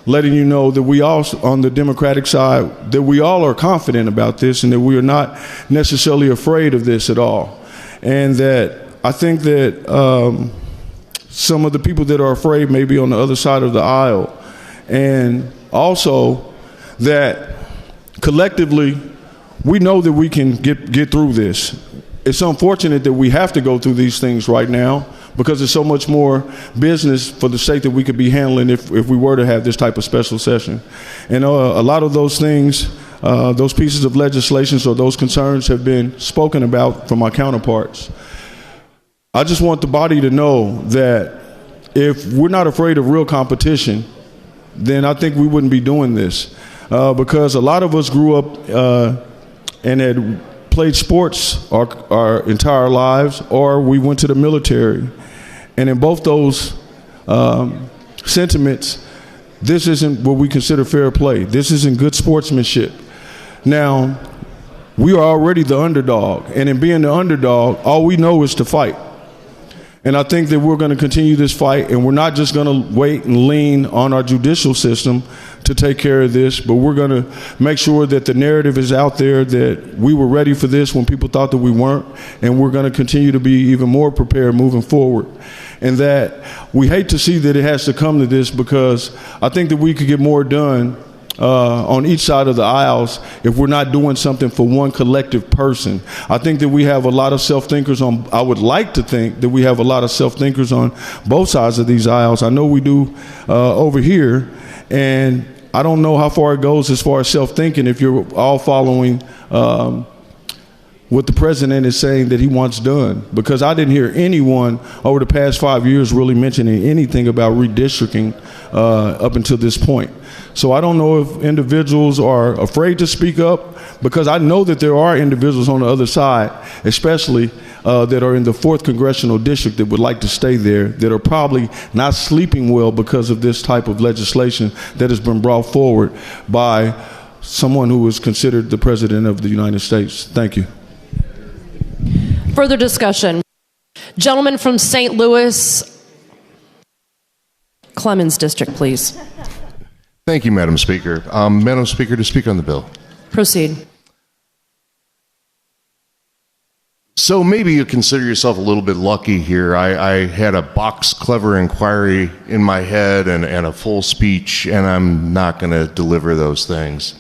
letting you know that we all, on the Democratic side, that we all are confident about this and that we are not necessarily afraid of this at all. And that I think that some of the people that are afraid may be on the other side of the aisle. And also that collectively, we know that we can get through this. It's unfortunate that we have to go through these things right now because there's so much more business for the state that we could be handling if we were to have this type of special session. And a lot of those things, those pieces of legislation or those concerns have been spoken about from my counterparts. I just want the body to know that if we're not afraid of real competition, then I think we wouldn't be doing this. Because a lot of us grew up and had played sports our entire lives, or we went to the military. And in both those sentiments, this isn't what we consider fair play. This isn't good sportsmanship. Now, we are already the underdog, and in being the underdog, all we know is to fight. And I think that we're going to continue this fight, and we're not just going to wait and lean on our judicial system to take care of this, but we're going to make sure that the narrative is out there that we were ready for this when people thought that we weren't, and we're going to continue to be even more prepared moving forward. And that we hate to see that it has to come to this, because I think that we could get more done on each side of the aisles if we're not doing something for one collective person. I think that we have a lot of self-thinkers on, I would like to think that we have a lot of self-thinkers on both sides of these aisles. I know we do over here, and I don't know how far it goes as far as self-thinking if you're all following what the president is saying that he wants done, because I didn't hear anyone over the past 5 years really mentioning anything about redistricting up until this point. So I don't know if individuals are afraid to speak up, because I know that there are individuals on the other side, especially that are in the 4th Congressional District that would like to stay there, that are probably not sleeping well because of this type of legislation that has been brought forward by someone who is considered the President of the United States. Thank you. Further discussion. Gentleman from St. Louis, Clemens District, please. Thank you, Madam Speaker. Madam Speaker, to speak on the bill. Proceed. So maybe you consider yourself a little bit lucky here. I had a box clever inquiry in my head and a full speech, and I'm not going to deliver those things.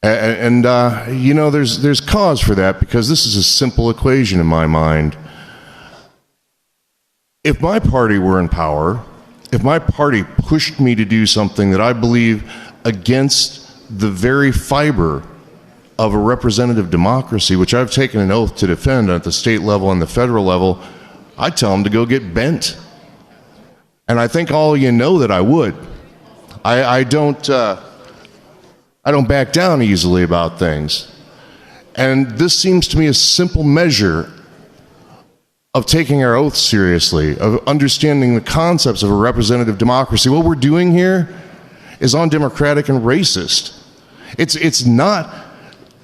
And you know, there's cause for that, because this is a simple equation in my mind. If my party were in power, if my party pushed me to do something that I believe against the very fiber of a representative democracy, which I've taken an oath to defend at the state level and the federal level, I'd tell them to go get bent. And I think all of you know that I would. I don't back down easily about things. And this seems to me a simple measure of taking our oath seriously, of understanding the concepts of a representative democracy. What we're doing here is undemocratic and racist. It's not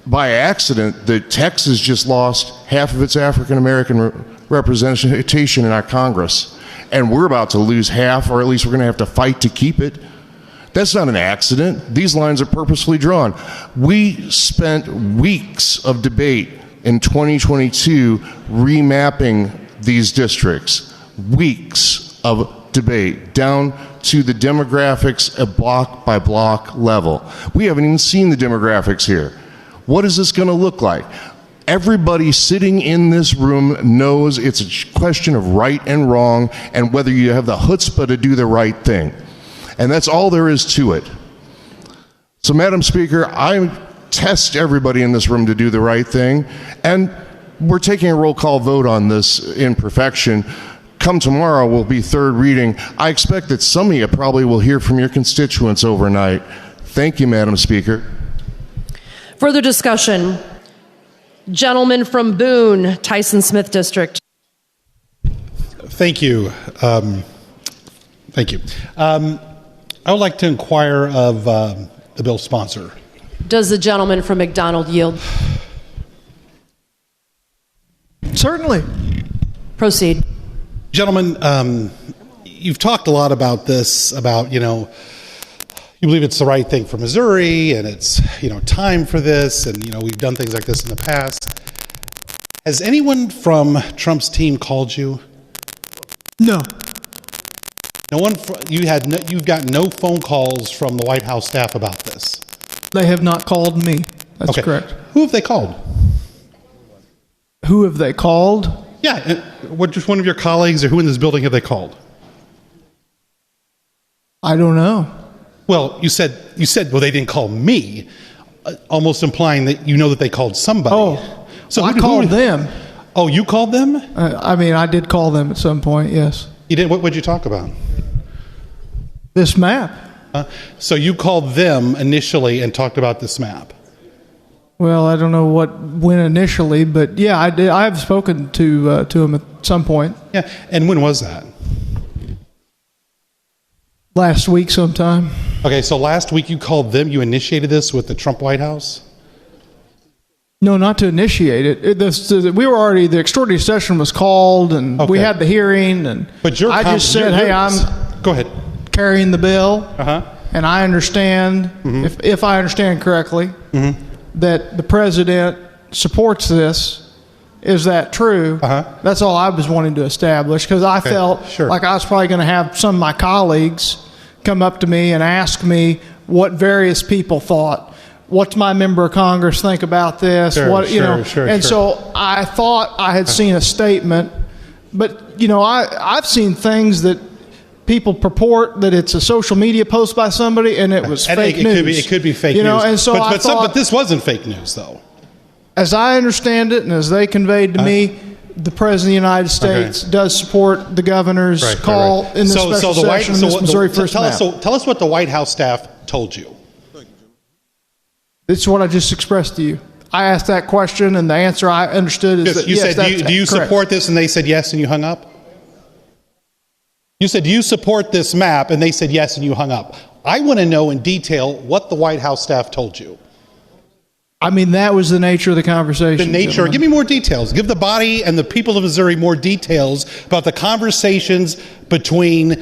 by accident that Texas just lost half of its African American representation in our Congress, and we're about to lose half, or at least we're going to have to fight to keep it. That's not an accident. These lines are purposefully drawn. We spent weeks of debate in 2022 remapping these districts. Weeks of debate down to the demographics at block by block level. We haven't even seen the demographics here. What is this going to look like? Everybody sitting in this room knows it's a question of right and wrong and whether you have the chutzpah to do the right thing. And that's all there is to it. So, Madam Speaker, I test everybody in this room to do the right thing, and we're taking a roll call vote on this in perfection. Come tomorrow will be third reading. I expect that some of you probably will hear from your constituents overnight. Thank you, Madam Speaker. Further discussion. Gentleman from Boone, Tyson Smith District. Thank you. Thank you. I would like to inquire of the bill's sponsor. Does the gentleman from McDonald yield? Certainly. Proceed. Gentlemen, you've talked a lot about this, about, you believe it's the right thing for Missouri, and it's, time for this, and, we've done things like this in the past. Has anyone from Trump's team called you? No. No one. You've got no phone calls from the White House staff about this. They have not called me. That's okay. correct. Who have they called? Who have they called? Yeah, just one of your colleagues, or who in this building have they called? I don't know. Well, you said, well, they didn't call me, almost implying that you know that they called somebody. Oh, so I called them. Oh, you called them? I did call them at some point, yes. You did? What would you talk about? This map. So you called them initially and talked about this map? Well, I don't know what went initially, but yeah, I did. I have spoken to him at some point. Yeah, and when was that? Last week sometime. Okay, so last week you called them, you initiated this with the Trump White House? No, not to initiate it. We were already, the extraordinary session was called, and we had the hearing, and but I just said, hey, I'm go ahead. Carrying the bill, and I understand, if I understand correctly, that the president supports this. Is that true? That's all I was wanting to establish, because I felt like I was probably going to have some of my colleagues come up to me and ask me what various people thought. What's my member of Congress think about this? So I thought I had seen a statement, but I've seen things that people purport that it's a social media post by somebody, and it was fake news. It could be fake news. And so but this wasn't fake news, though. As I understand it, and as they conveyed to me, the President of the United States does support the governor's call in this special session in this Missouri First map. Tell us what the White House staff told you. This is what I just expressed to you. I asked that question, and the answer I understood is that you yes, said, do you support this? And they said yes, and you hung up? You said, do you support this map? And they said yes, and you hung up. I want to know in detail what the White House staff told you. That was the nature of the conversation. The nature. Gentlemen. Give me more details. Give the body and the people of Missouri more details about the conversations between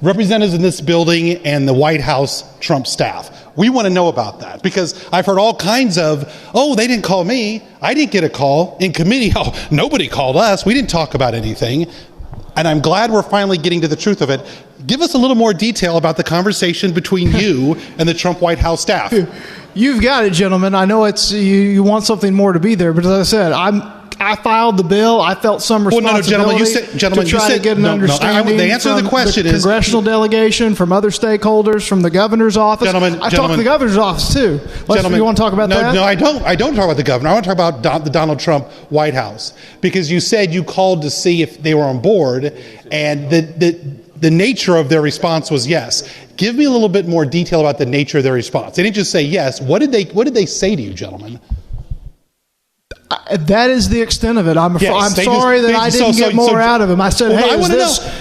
representatives in this building and the White House Trump staff. We want to know about that, because I've heard all kinds of, they didn't call me. I didn't get a call in committee. Nobody called us. We didn't talk about anything. And I'm glad we're finally getting to the truth of it. Give us a little more detail about the conversation between you and the Trump White House staff. You've got it, gentlemen. I know it's you want something more to be there, but as I said, I filed the bill. I felt some responsibility to try to get an understanding. The answer to the question is congressional delegation, from other stakeholders, from the governor's office. I talked to the governor's office too. You want to talk about that? No, I don't. I don't talk about the governor. I want to talk about the Donald Trump White House, because you said you called to see if they were on board, and the nature of their response was yes. Give me a little bit more detail about the nature of their response. They didn't just say yes. What did they say to you, gentlemen? That is the extent of it. I'm sorry that I didn't get more out of them. I said,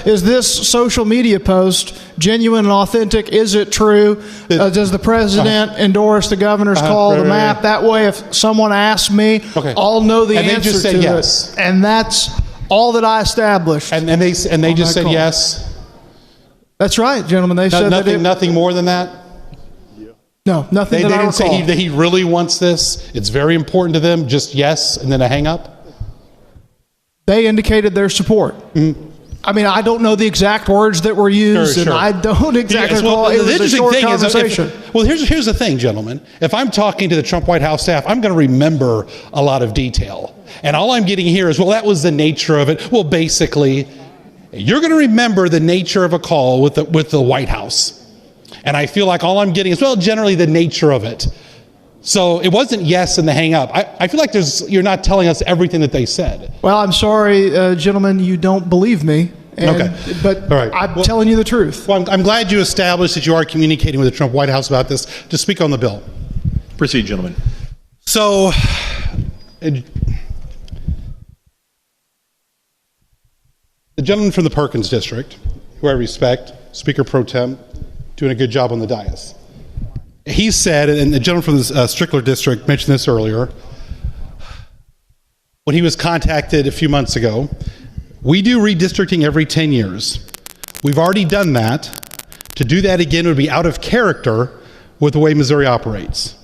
is this social media post genuine and authentic? Is it true? Does the president endorse the governor's call to the map? That way, if someone asks me, I'll know the answer to it. And that's all that I established. And they just said yes? That's right, gentlemen. They said nothing more than that? No, nothing that I recall. They didn't say that he really wants this. It's very important to them. Just yes, and then a hang up. They indicated their support. I mean, I don't know the exact words that were used, and I don't exactly recall. It was a short conversation. Here's the thing, gentlemen. If I'm talking to the Trump White House staff, I'm going to remember a lot of detail. And all I'm getting here is, well, that was the nature of it. Well, basically, you're going to remember the nature of a call with the White House. And I feel like all I'm getting is, well, generally the nature of it. So it wasn't yes and the hang up. I feel like you're not telling us everything that they said. Well, I'm sorry, gentlemen, you don't believe me. But all right. I'm telling you the truth. Well, I'm glad you established that you are communicating with the Trump White House about this. To speak on the bill. Proceed, gentlemen. So, the gentleman from the Perkins District, who I respect, Speaker Pro Tem, doing a good job on the dais. He said, and the gentleman from the Strickler District mentioned this earlier, when he was contacted a few months ago, we do redistricting every 10 years. We've already done that. To do that again would be out of character with the way Missouri operates.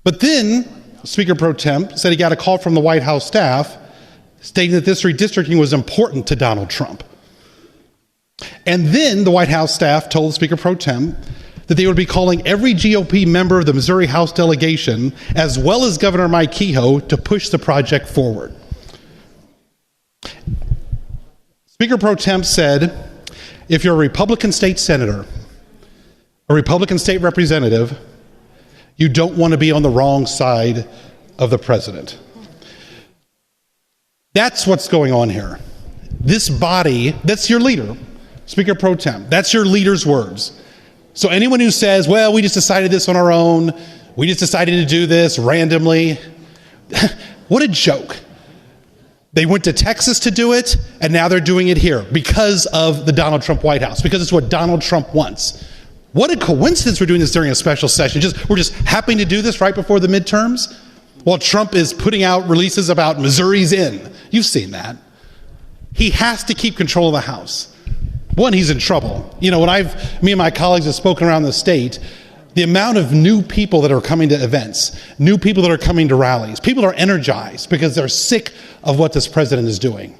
But then, Speaker Pro Tem said he got a call from the White House staff stating that this redistricting was important to Donald Trump. And then the White House staff told Speaker Pro Tem that they would be calling every GOP member of the Missouri House delegation, as well as Governor Mike Kehoe, to push the project forward. Speaker Pro Tem said, if you're a Republican state senator, a Republican state representative, you don't want to be on the wrong side of the president. That's what's going on here. This body, that's your leader, Speaker Pro Tem. That's your leader's words. So anyone who says, well, we just decided this on our own, we just decided to do this randomly, what a joke. They went to Texas to do it, and now they're doing it here because of the Donald Trump White House, because it's what Donald Trump wants. What a coincidence we're doing this during a special session. We're just happening to do this right before the midterms while Trump is putting out releases about Missouri's in. You've seen that. He has to keep control of the House. One, he's in trouble. You know, when me and my colleagues have spoken around the state, the amount of new people that are coming to events, new people that are coming to rallies, people are energized because they're sick of what this president is doing.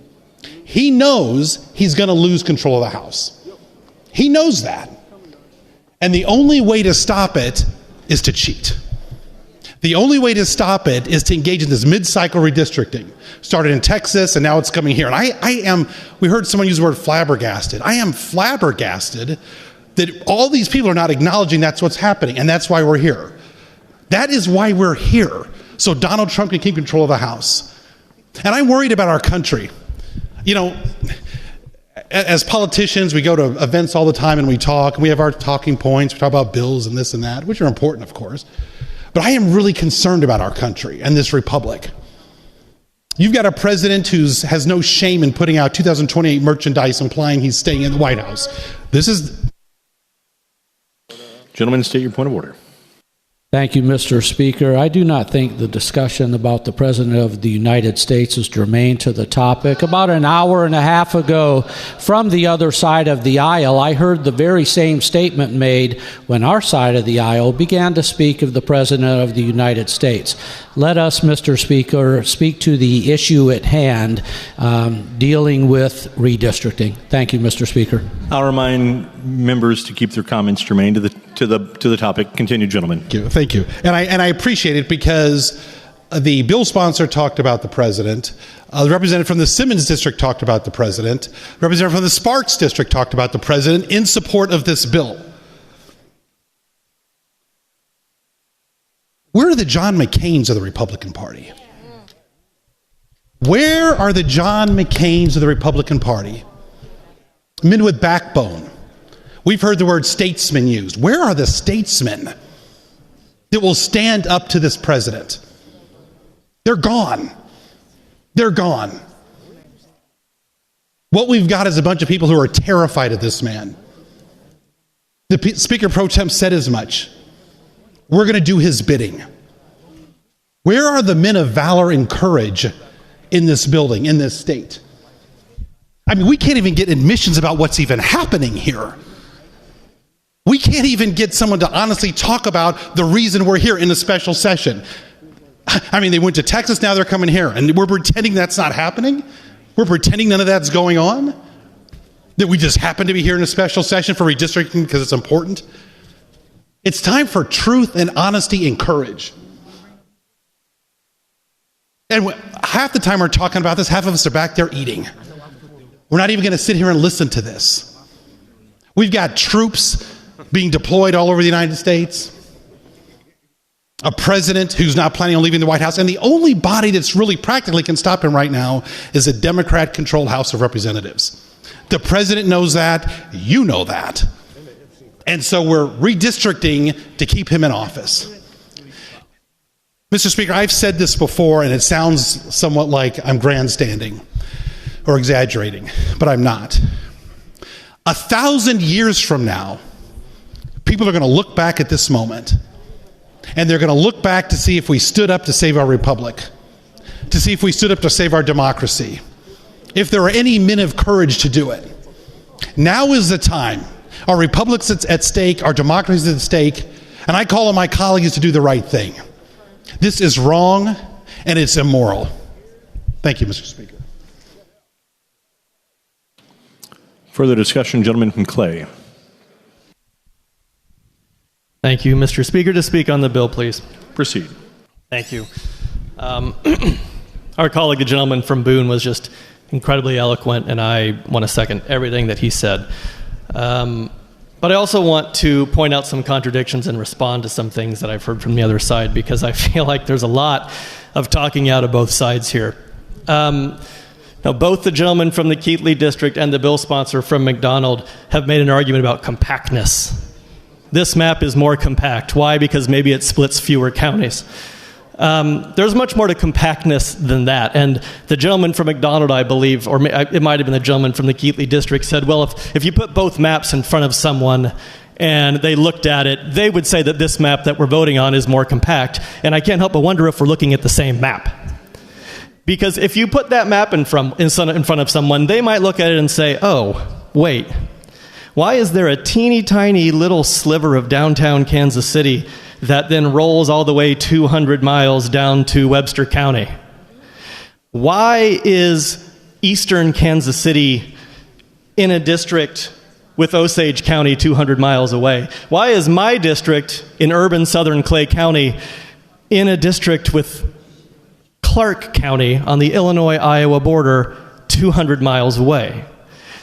He knows he's going to lose control of the House. He knows that. And the only way to stop it is to cheat. The only way to stop it is to engage in this mid-cycle redistricting. Started in Texas, and now it's coming here. And we heard someone use the word flabbergasted. I am flabbergasted that all these people are not acknowledging that's what's happening, and that's why we're here. That is why we're here, so Donald Trump can keep control of the House. And I'm worried about our country. You know, as politicians, we go to events all the time and we talk, and we have our talking points. We talk about bills and this and that, which are important, of course. But I am really concerned about our country and this republic. You've got a president who has no shame in putting out 2028 merchandise implying he's staying in the White House. This is... Gentlemen, state your point of order. Thank you, Mr. Speaker. I do not think the discussion about the President of the United States is germane to the topic. About an hour and a half ago, from the other side of the aisle, I heard the very same statement made when our side of the aisle began to speak of the President of the United States. Let us, Mr. Speaker, speak to the issue at hand, dealing with redistricting. Thank you, Mr. Speaker. I'll remind members to keep their comments germane to the topic. Continue, gentlemen. Thank you. And I appreciate it because the bill sponsor talked about the president. The representative from the Simmons district talked about the president. The representative from the Sparks district talked about the president in support of this bill. Where are the John McCains of the Republican Party? Where are the John McCains of the Republican Party? Men with backbone. We've heard the word statesman used. Where are the statesmen that will stand up to this president? They're gone. They're gone. What we've got is a bunch of people who are terrified of this man. The Speaker Pro Tem said as much. We're going to do his bidding. Where are the men of valor and courage in this building, in this state? I mean, we can't even get admissions about what's even happening here. We can't even get someone to honestly talk about the reason we're here in a special session. I mean, they went to Texas, now they're coming here, and we're pretending that's not happening? We're pretending none of that's going on? That we just happen to be here in a special session for redistricting because it's important? It's time for truth and honesty and courage. And half the time we're talking about this, half of us are back there eating. We're not even going to sit here and listen to this. We've got troops being deployed all over the United States, a president who's not planning on leaving the White House, and the only body that's really practically can stop him right now is a Democrat-controlled House of Representatives. The president knows that, you know that. And so we're redistricting to keep him in office. Mr. Speaker, I've said this before, and it sounds somewhat like I'm grandstanding or exaggerating, but I'm not. 1,000 years from now, people are going to look back at this moment, and they're going to look back to see if we stood up to save our republic, to see if we stood up to save our democracy, if there are any men of courage to do it. Now is the time. Our republic's at stake, our democracy is at stake, and I call on my colleagues to do the right thing. This is wrong, and it's immoral. Thank you, Mr. Speaker. Further discussion, gentleman from Clay. Thank you, Mr. Speaker. To speak on the bill, please. Proceed. Thank you. Our colleague, the gentleman from Boone, was just incredibly eloquent, and I want to second everything that he said. But I also want to point out some contradictions and respond to some things that I've heard from the other side, because I feel like there's a lot of talking out of both sides here. Now, both the gentleman from the Keathley District and the bill sponsor from McDonald have made an argument about compactness. This map is more compact. Why? Because maybe it splits fewer counties. There's much more to compactness than that. And the gentleman from McDonald, I believe, or it might have been the gentleman from the Keathley District, said, well, if you put both maps in front of someone and they looked at it, they would say that this map that we're voting on is more compact. And I can't help but wonder if we're looking at the same map. Because if you put that map in front of someone, they might look at it and say, oh, wait, why is there a teeny tiny little sliver of downtown Kansas City that then rolls all the way 200 miles down to Webster County? Why is eastern Kansas City in a district with Osage County 200 miles away? Why is my district in urban southern Clay County in a district with Clark County on the Illinois-Iowa border 200 miles away?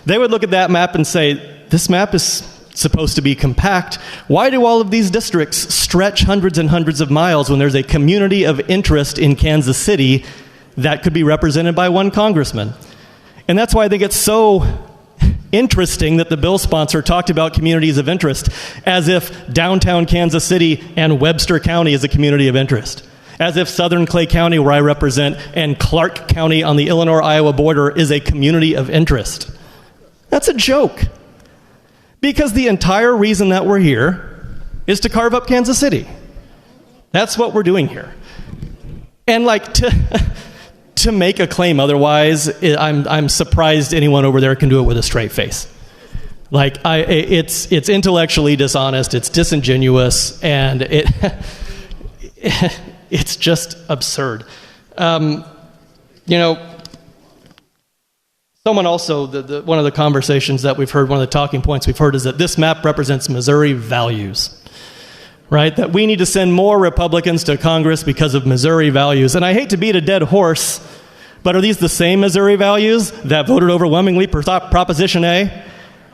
They would look at that map and say, this map is supposed to be compact. Why do all of these districts stretch hundreds and hundreds of miles when there's a community of interest in Kansas City that could be represented by one congressman? And that's why I think it's so interesting that the bill sponsor talked about communities of interest as if downtown Kansas City and Webster County is a community of interest. As if southern Clay County, where I represent, and Clark County on the Illinois-Iowa border is a community of interest. That's a joke. Because the entire reason that we're here is to carve up Kansas City. That's what we're doing here. And like to make a claim otherwise, I'm surprised anyone over there can do it with a straight face. Like it's intellectually dishonest, it's disingenuous, and it's just absurd. Someone also, one of the conversations that we've heard, one of the talking points we've heard is that this map represents Missouri values, right? That we need to send more Republicans to Congress because of Missouri values. And I hate to beat a dead horse, but are these the same Missouri values that voted overwhelmingly for Proposition A?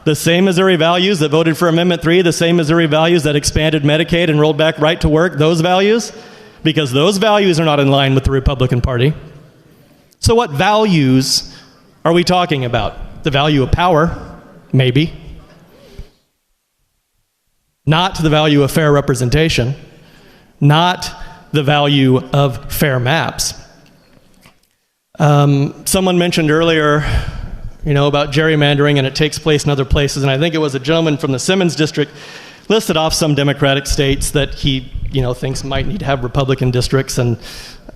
The same Missouri values that voted for Amendment 3? The same Missouri values that expanded Medicaid and rolled back right to work? Those values? Because those values are not in line with the Republican Party. So what values are we talking about? The value of power? Maybe. Not the value of fair representation. Not the value of fair maps. Someone mentioned earlier, about gerrymandering, and it takes place in other places, and I think it was a gentleman from the Simmons district listed off some Democratic states that he, thinks might need to have Republican districts, and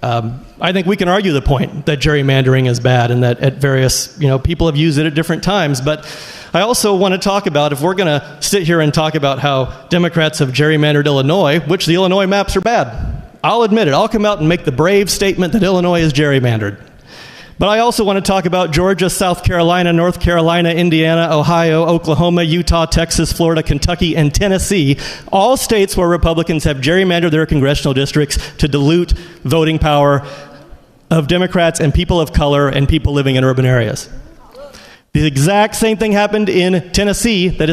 I think we can argue the point that gerrymandering is bad and that at various, people have used it at different times. But I also want to talk about, if we're going to sit here and talk about how Democrats have gerrymandered Illinois, which the Illinois maps are bad. I'll admit it. I'll come out and make the brave statement that Illinois is gerrymandered. But I also want to talk about Georgia, South Carolina, North Carolina, Indiana, Ohio, Oklahoma, Utah, Texas, Florida, Kentucky, and Tennessee, all states where Republicans have gerrymandered their congressional districts to dilute voting power of Democrats and people of color and people living in urban areas. The exact same thing happened in Tennessee that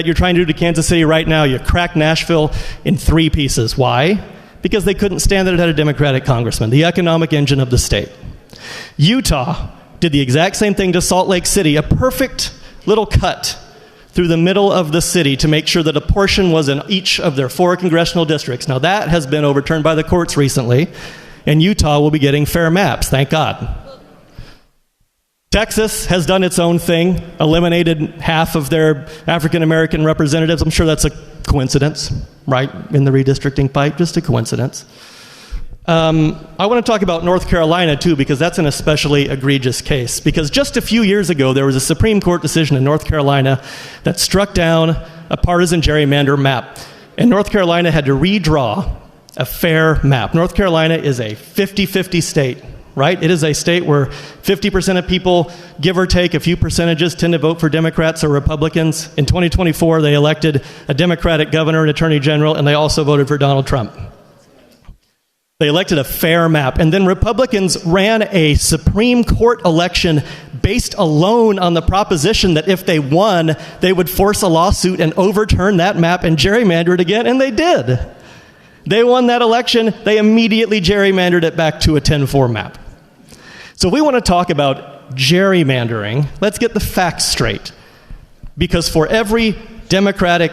you're trying to do to Kansas City right now. You cracked Nashville in 3 pieces. Why? Because they couldn't stand that it had a Democratic congressman, the economic engine of the state. Utah did the exact same thing to Salt Lake City, a perfect little cut through the middle of the city to make sure that a portion was in each of their 4 congressional districts. Now that has been overturned by the courts recently, and Utah will be getting fair maps, thank God. Texas has done its own thing, eliminated half of their African American representatives. I'm sure that's a coincidence, right? In the redistricting fight, just a coincidence. I want to talk about North Carolina too, because that's an especially egregious case. Because just a few years ago, there was a Supreme Court decision in North Carolina that struck down a partisan gerrymander map. And North Carolina had to redraw a fair map. North Carolina is a 50-50 state. Right? It is a state where 50% of people, give or take a few percentages, tend to vote for Democrats or Republicans. In 2024, they elected a Democratic governor and attorney general, and they also voted for Donald Trump. They elected a fair map. And then Republicans ran a Supreme Court election based alone on the proposition that if they won, they would force a lawsuit and overturn that map and gerrymander it again, and they did. They won that election. They immediately gerrymandered it back to a 10-4 map. So we want to talk about gerrymandering. Let's get the facts straight. Because for every Democratic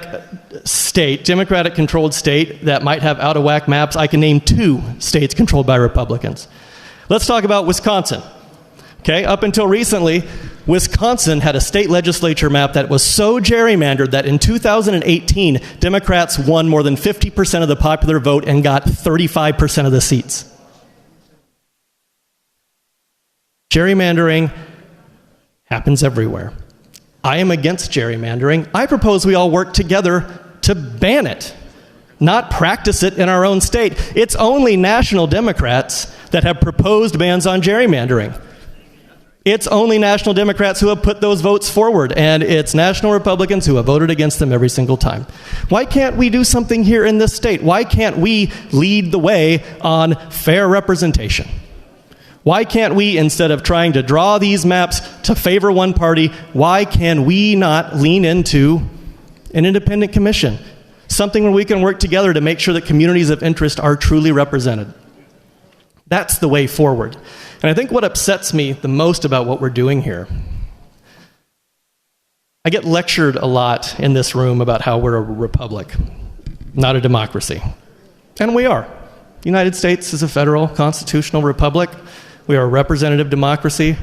state, Democratic-controlled state that might have out-of-whack maps, I can name 2 states controlled by Republicans. Let's talk about Wisconsin. Okay, up until recently, Wisconsin had a state legislature map that was so gerrymandered that in 2018, Democrats won more than 50% of the popular vote and got 35% of the seats. Gerrymandering happens everywhere. I am against gerrymandering. I propose we all work together to ban it, not practice it in our own state. It's only national Democrats that have proposed bans on gerrymandering. It's only national Democrats who have put those votes forward, and it's national Republicans who have voted against them every single time. Why can't we do something here in this state? Why can't we lead the way on fair representation? Why can't we, instead of trying to draw these maps to favor one party, why can we not lean into an independent commission? Something where we can work together to make sure that communities of interest are truly represented. That's the way forward. And I think what upsets me the most about what we're doing here, I get lectured a lot in this room about how we're a republic, not a democracy. And we are. The United States is a federal constitutional republic. We are a representative democracy.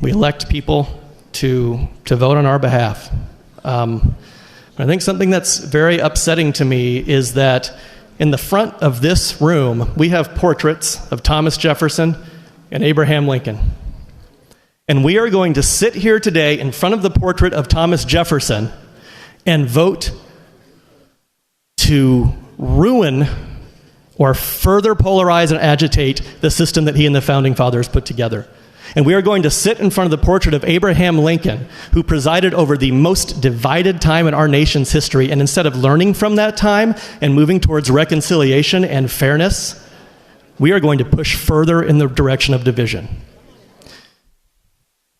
We elect people to vote on our behalf. I think something that's very upsetting to me is that in the front of this room, we have portraits of Thomas Jefferson and Abraham Lincoln. And we are going to sit here today in front of the portrait of Thomas Jefferson and vote to ruin or further polarize and agitate the system that he and the Founding Fathers put together. And we are going to sit in front of the portrait of Abraham Lincoln, who presided over the most divided time in our nation's history, and instead of learning from that time and moving towards reconciliation and fairness, we are going to push further in the direction of division.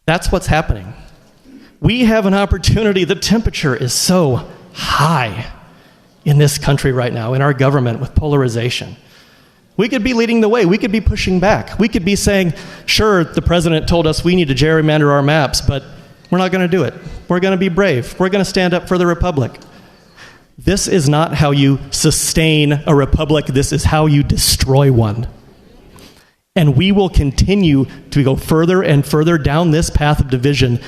That's what's happening. We have an opportunity. The temperature is so high in this country right now, in our government, with polarization. We could be leading the way. We could be pushing back. We could be saying, sure, the president told us we need to gerrymander our maps, but we're not going to do it. We're going to be brave. We're going to stand up for the republic. This is not how you sustain a republic. This is how you destroy one. And we will continue to go further and further down this path of division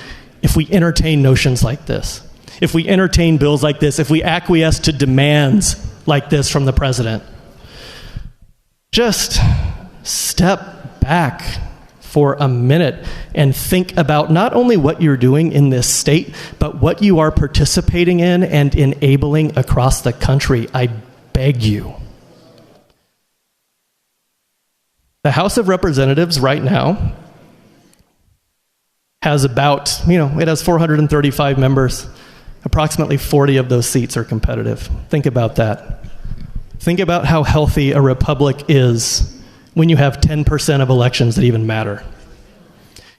if we entertain notions like this. If we entertain bills like this, if we acquiesce to demands like this from the president. Just step back for a minute and think about not only what you're doing in this state, but what you are participating in and enabling across the country. I beg you. The House of Representatives right now has about, it has 435 members. Approximately 40 of those seats are competitive. Think about that. Think about how healthy a republic is when you have 10% of elections that even matter.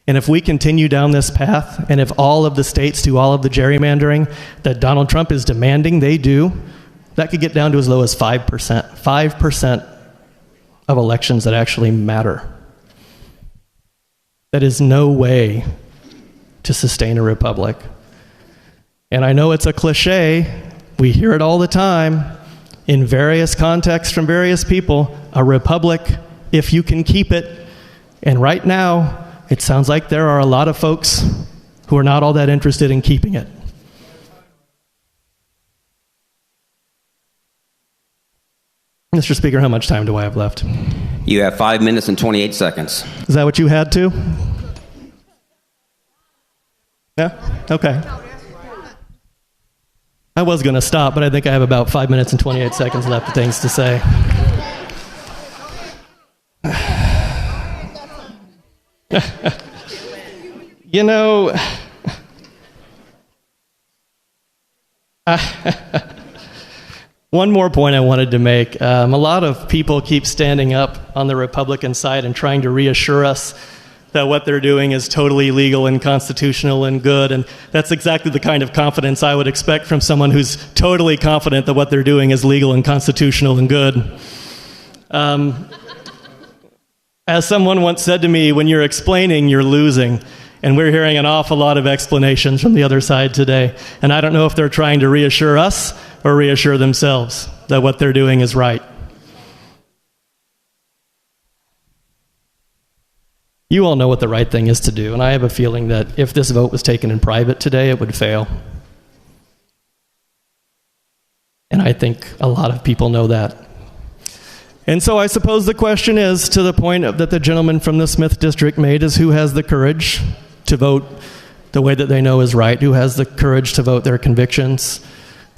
And if we continue down this path, and if all of the states do all of the gerrymandering that Donald Trump is demanding they do, that could get down to as low as 5%. 5% of elections that actually matter. That is no way to sustain a republic. And I know it's a cliche, we hear it all the time, in various contexts from various people, a republic, if you can keep it. And right now, it sounds like there are a lot of folks who are not all that interested in keeping it. Mr. Speaker, how much time do I have left? You have 5 minutes and 28 seconds. Is that what you had to? Yeah? Okay. I was going to stop, but I think I have about 5 minutes and 28 seconds left of things to say. One more point I wanted to make. A lot of people keep standing up on the Republican side and trying to reassure us that what they're doing is totally legal and constitutional and good, and that's exactly the kind of confidence I would expect from someone who's totally confident that what they're doing is legal and constitutional and good. As someone once said to me, when you're explaining, you're losing. And we're hearing an awful lot of explanations from the other side today. And I don't know if they're trying to reassure us or reassure themselves that what they're doing is right. You all know what the right thing is to do, and I have a feeling that if this vote was taken in private today, it would fail. And I think a lot of people know that. And so I suppose the question is, to the point that the gentleman from the Smith District made, is who has the courage to vote the way that they know is right, who has the courage to vote their convictions,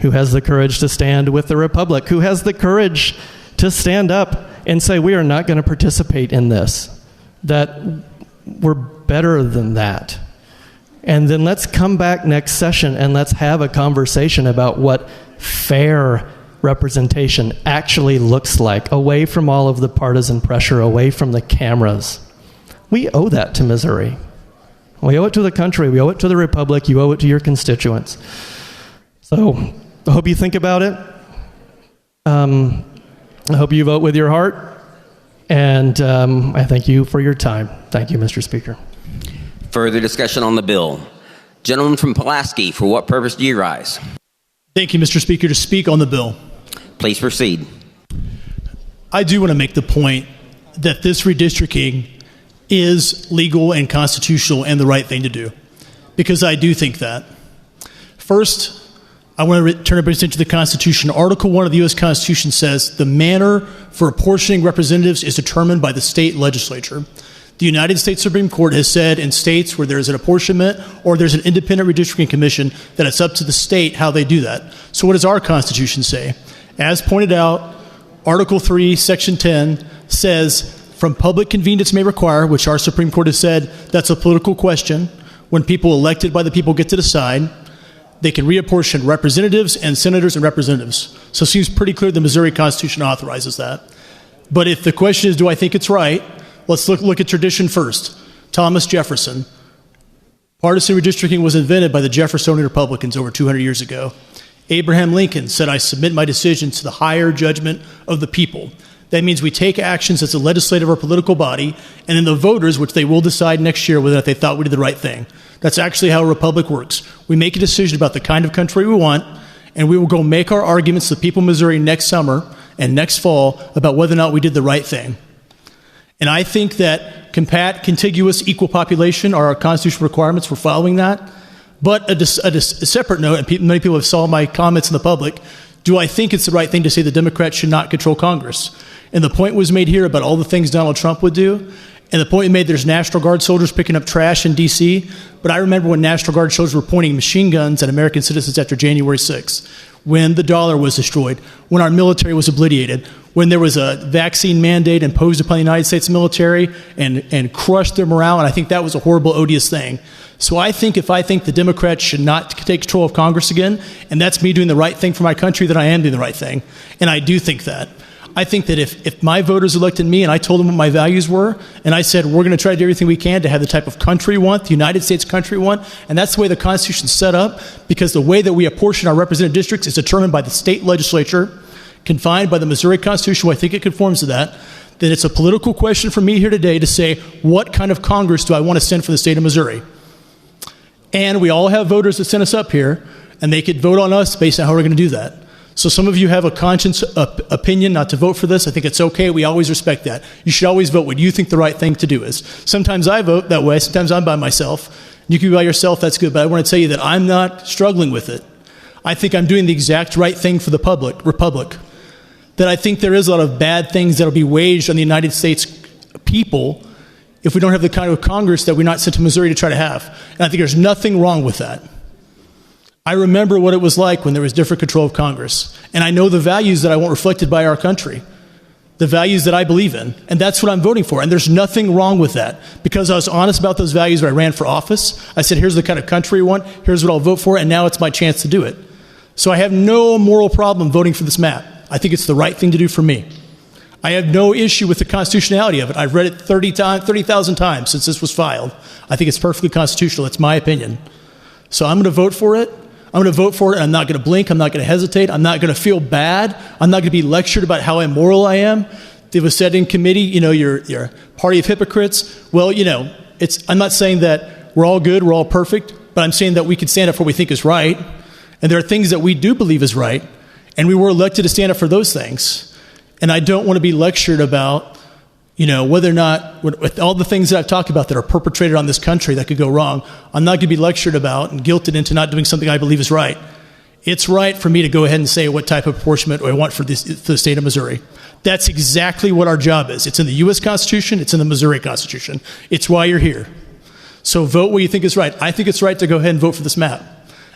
who has the courage to stand with the Republic, who has the courage to stand up and say, we are not going to participate in this, that we're better than that. And then let's come back next session and let's have a conversation about what fair representation actually looks like, away from all of the partisan pressure, away from the cameras. We owe that to Missouri. We owe it to the country. We owe it to the Republic. You owe it to your constituents. So I hope you think about it. I hope you vote with your heart. And I thank you for your time. Thank you, Mr. Speaker. Further discussion on the bill. Gentleman from Pulaski, for what purpose do you rise? Thank you, Mr. Speaker. To speak on the bill. Please proceed. I do want to make the point that this redistricting is legal and constitutional and the right thing to do, because I do think that. First, I want to turn everybody's attention to the Constitution. Article 1 of the U.S. Constitution says the manner for apportioning representatives is determined by the state legislature. The United States Supreme Court has said in states where there's an apportionment or there's an independent redistricting commission that it's up to the state how they do that. So what does our Constitution say? As pointed out, Article 3, Section 10 says, from public convenience may require, which our Supreme Court has said that's a political question, when people elected by the people get to decide, they can reapportion representatives and senators and representatives. So it seems pretty clear the Missouri Constitution authorizes that. But if the question is, do I think it's right? Let's look at tradition first. Thomas Jefferson. Partisan redistricting was invented by the Jeffersonian Republicans over 200 years ago. Abraham Lincoln said, I submit my decisions to the higher judgment of the people. That means we take actions as a legislative or political body, and then the voters, which they will decide next year whether or not they thought we did the right thing. That's actually how a republic works. We make a decision about the kind of country we want, and we will go make our arguments to the people of Missouri next summer and next fall about whether or not we did the right thing. And I think that contiguous, equal population are our constitutional requirements. We're following that. But a separate note, and many people have saw my comments in the public, do I think it's the right thing to say the Democrats should not control Congress? And the point was made here about all the things Donald Trump would do. And the point made, there's National Guard soldiers picking up trash in D.C. But I remember when National Guard soldiers were pointing machine guns at American citizens after January 6th, when the dollar was destroyed, when our military was obliterated, when there was a vaccine mandate imposed upon the United States military and crushed their morale. And I think that was a horrible, odious thing. So I think if I think the Democrats should not take control of Congress again, and that's me doing the right thing for my country, then I am doing the right thing. And I do think that. I think that if my voters elected me and I told them what my values were, and I said we're going to try to do everything we can to have the type of country we want, the United States country we want, and that's the way the Constitution is set up, because the way that we apportion our representative districts is determined by the state legislature, confined by the Missouri Constitution, I think it conforms to that, then it's a political question for me here today to say, what kind of Congress do I want to send for the state of Missouri? And we all have voters that sent us up here, and they could vote on us based on how we're going to do that. So some of you have a conscience opinion not to vote for this. I think it's okay. We always respect that. You should always vote what you think the right thing to do is. Sometimes I vote that way. Sometimes I'm by myself. You can be by yourself. That's good. But I want to tell you that I'm not struggling with it. I think I'm doing the exact right thing for the republic. That I think there is a lot of bad things that will be waged on the United States people if we don't have the kind of Congress that we're not sent to Missouri to try to have. And I think there's nothing wrong with that. I remember what it was like when there was different control of Congress. And I know the values that I want reflected by our country, the values that I believe in. And that's what I'm voting for. And there's nothing wrong with that. Because I was honest about those values when I ran for office. I said, here's the kind of country we want. Here's what I'll vote for. And now it's my chance to do it. So I have no moral problem voting for this map. I think it's the right thing to do for me. I have no issue with the constitutionality of it. I've read it 30,000 times since this was filed. I think it's perfectly constitutional. It's my opinion. So I'm going to vote for it. I'm going to vote for it, and I'm not going to blink. I'm not going to hesitate. I'm not going to feel bad. I'm not going to be lectured about how immoral I am. It was said in committee, you're a party of hypocrites. Well, I'm not saying that we're all good, we're all perfect, but I'm saying that we can stand up for what we think is right. And there are things that we do believe is right, and we were elected to stand up for those things. And I don't want to be lectured about, whether or not, with all the things that I've talked about that are perpetrated on this country that could go wrong, I'm not going to be lectured about and guilted into not doing something I believe is right. It's right for me to go ahead and say what type of apportionment I want for the state of Missouri. That's exactly what our job is. It's in the U.S. Constitution. It's in the Missouri Constitution. It's why you're here. So vote what you think is right. I think it's right to go ahead and vote for this map.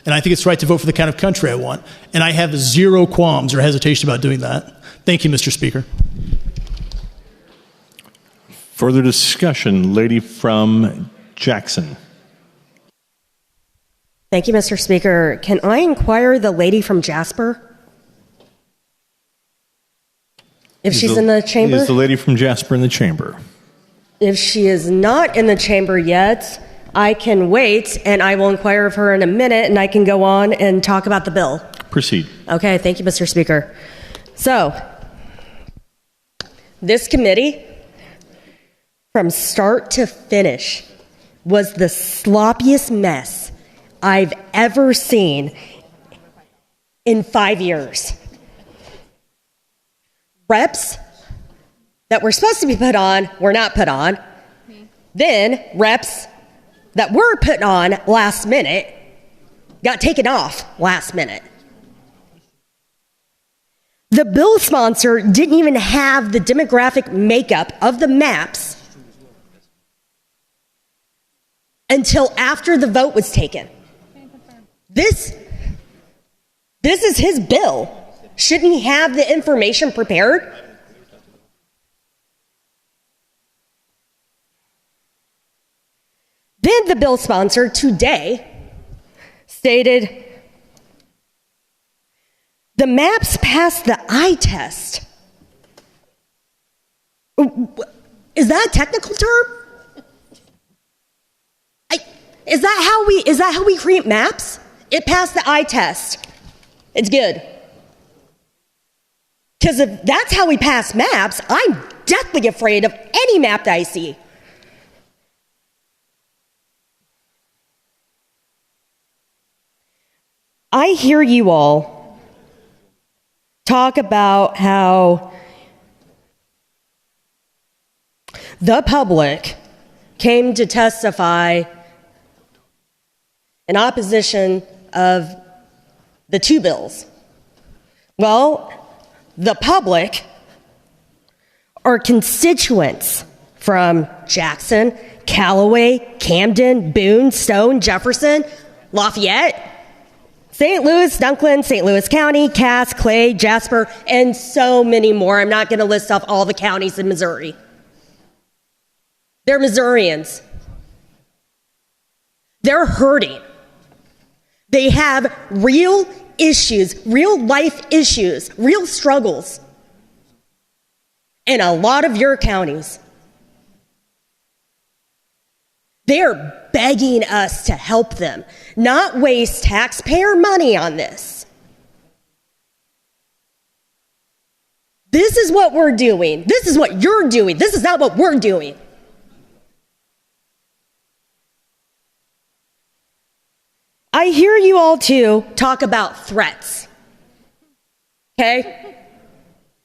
And I think it's right to vote for the kind of country I want. And I have zero qualms or hesitation about doing that. Thank you, Mr. Speaker. Further discussion, lady from Jackson. Thank you, Mr. Speaker. Can I inquire the lady from Jasper? If she's in the chamber? Is the lady from Jasper in the chamber? If she is not in the chamber yet, I can wait, and I will inquire of her in a minute, and I can go on and talk about the bill. Proceed. Okay, thank you, Mr. Speaker. So, this committee, from start to finish, was the sloppiest mess I've ever seen in 5 years. Reps that were supposed to be put on were not put on. Then reps that were put on last minute got taken off last minute. The bill sponsor didn't even have the demographic makeup of the maps until after the vote was taken. This is his bill. Shouldn't he have the information prepared? Then the bill sponsor today stated, the maps passed the eye test. Is that a technical term? Is that how we create maps? It passed the eye test. It's good. Because if that's how we pass maps, I'm deathly afraid of any map that I see. I hear you all talk about how the public came to testify in opposition of the two bills. Well, the public are constituents from Jackson, Callaway, Camden, Boone, Stone, Jefferson, Lafayette, St. Louis, Dunklin, St. Louis County, Cass, Clay, Jasper, and so many more. I'm not going to list off all the counties in Missouri. They're Missourians. They're hurting. They have real issues, real life issues, real struggles in a lot of your counties. They are begging us to help them, not waste taxpayer money on this. This is what we're doing. This is what you're doing. This is not what we're doing. I hear you all too talk about threats, okay?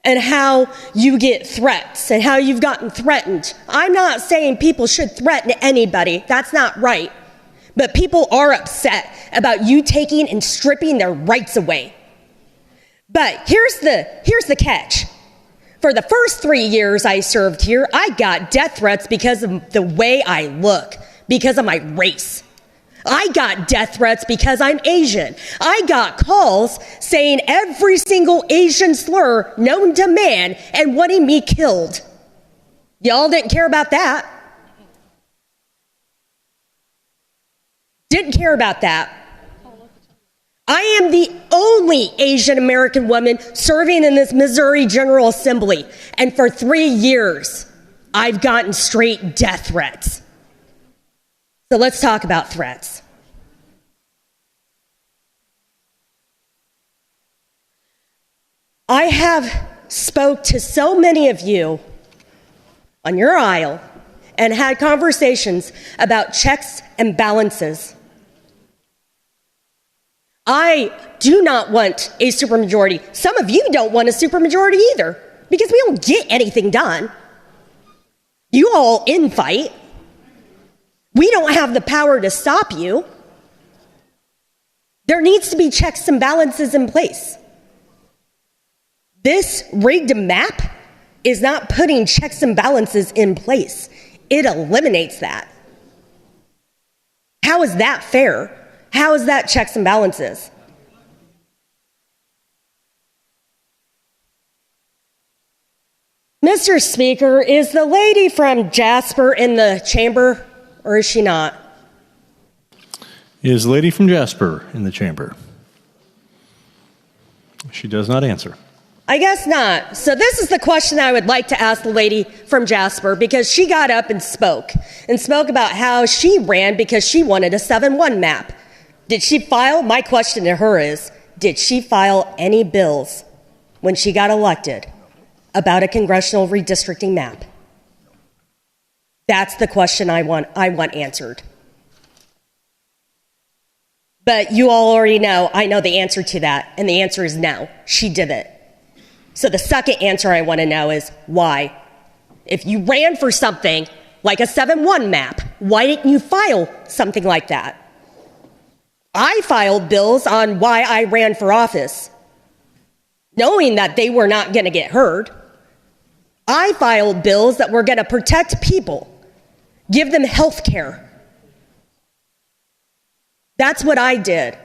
And how you get threats and how you've gotten threatened. I'm not saying people should threaten anybody. That's not right. But people are upset about you taking and stripping their rights away. But here's the catch. For the first 3 years I served here, I got death threats because of the way I look, because of my race. I got death threats because I'm Asian. I got calls saying every single Asian slur known to man and wanting me killed. Y'all didn't care about that. Didn't care about that. I am the only Asian American woman serving in this Missouri General Assembly. And for 3 years, I've gotten straight death threats. So let's talk about threats. I have spoke to so many of you on your aisle and had conversations about checks and balances. I do not want a supermajority. Some of you don't want a supermajority either because we don't get anything done. You all infight. We don't have the power to stop you. There needs to be checks and balances in place. This rigged map is not putting checks and balances in place. It eliminates that. How is that fair? How is that checks and balances? Mr. Speaker, is the lady from Jasper in the chamber? Or is she not? Is the lady from Jasper in the chamber? She does not answer. I guess not. So this is the question I would like to ask the lady from Jasper, because she got up and spoke about how she ran because she wanted a 7-1 map. Did she file? My question to her is, did she file any bills when she got elected about a congressional redistricting map? That's the question I want answered. But you all already know, I know the answer to that, and the answer is no, she didn't. So the second answer I want to know is why? If you ran for something like a 7-1 map, why didn't you file something like that? I filed bills on why I ran for office, knowing that they were not going to get heard. I filed bills that were going to protect people, give them health care. That's what I did.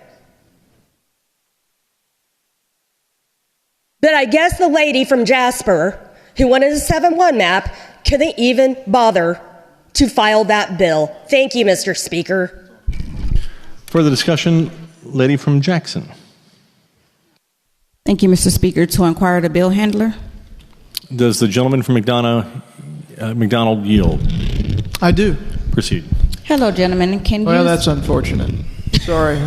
But I guess the lady from Jasper, who wanted a 7-1 map, couldn't even bother to file that bill. Thank you, Mr. Speaker. Further discussion, lady from Jackson. Thank you, Mr. Speaker. To inquire the bill handler. Does the gentleman from McDonald yield? I do. Proceed. Hello, gentlemen. Well, that's unfortunate. Sorry.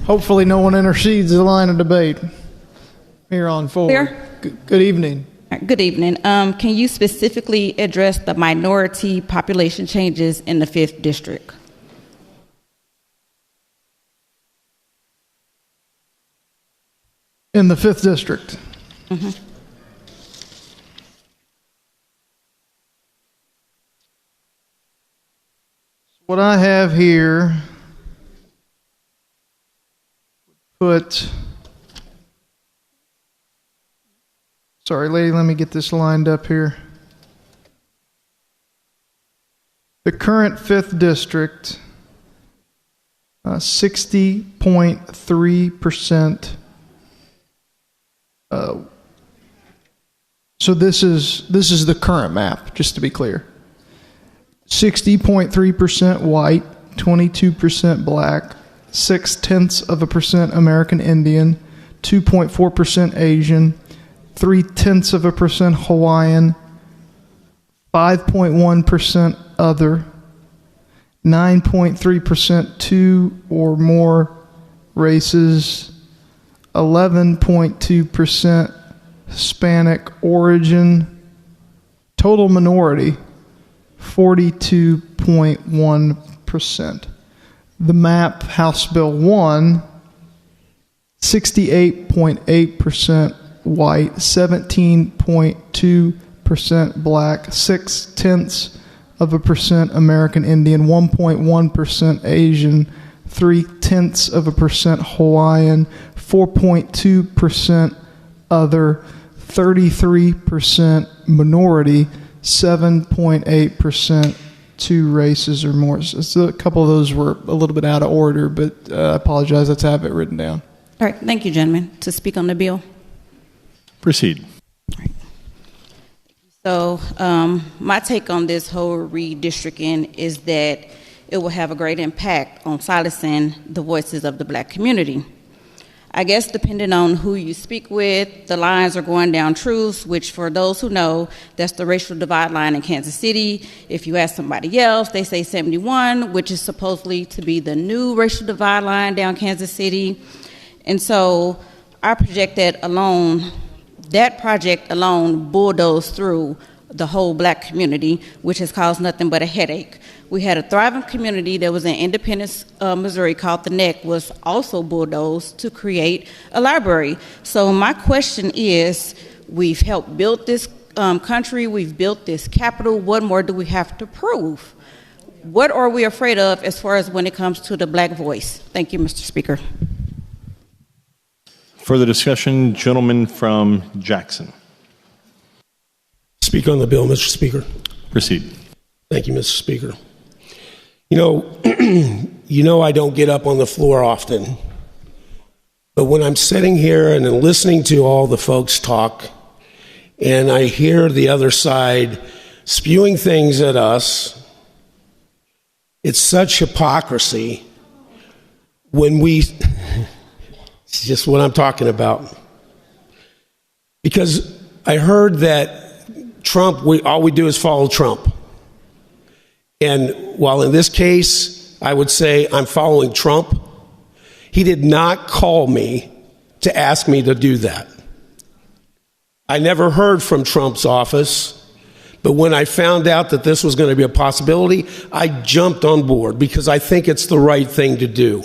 Hopefully no one intercedes the line of debate here on forward. Good evening. Good evening. Can you specifically address the minority population changes in the 5th district? In the 5th district. Mm-hmm. What I have here sorry, lady, let me get this lined up here. The current 5th district, 60.3%. So this is the current map, just to be clear. 60.3% white, 22% Black, 0.6% American Indian, 2.4% Asian, 0.3% Hawaiian, 5.1% Other, 9.3% 2 or more races, 11.2% Hispanic origin, total minority 42.1%. The map, House Bill 1, 68.8% white, 17.2% black, 0.6% American Indian, 1.1% Asian, 0.3% Hawaiian, 4.2% other, 33% minority, 7.8% 2 races or more. So a couple of those were a little bit out of order, but I apologize. Let's have it written down. All right. Thank you, gentlemen. To speak on the bill. Proceed. So my take on this whole redistricting is that it will have a great impact on silencing the voices of the Black community. I guess depending on who you speak with, the lines are going down truths, which for those who know, that's the racial divide line in Kansas City. If you ask somebody else, they say 71, which is supposedly to be the new racial divide line down Kansas City. And so I project that project alone bulldozed through the whole Black community, which has caused nothing but a headache. We had a thriving community that was in Independence, Missouri, called the Neck, was also bulldozed to create a library. So my question is, we've helped build this country, we've built this capital, what more do we have to prove? What are we afraid of as far as when it comes to the Black voice? Thank you, Mr. Speaker. Further discussion, gentleman from Jackson. Speak on the bill, Mr. Speaker. Proceed. Thank you, Mr. Speaker. You know I don't get up on the floor often, but when I'm sitting here and listening to all the folks talk, and I hear the other side spewing things at us, it's such hypocrisy when we, it's just what I'm talking about. Because I heard that Trump, all we do is follow Trump. And while in this case, I would say I'm following Trump, he did not call me to ask me to do that. I never heard from Trump's office, but when I found out that this was going to be a possibility, I jumped on board because I think it's the right thing to do.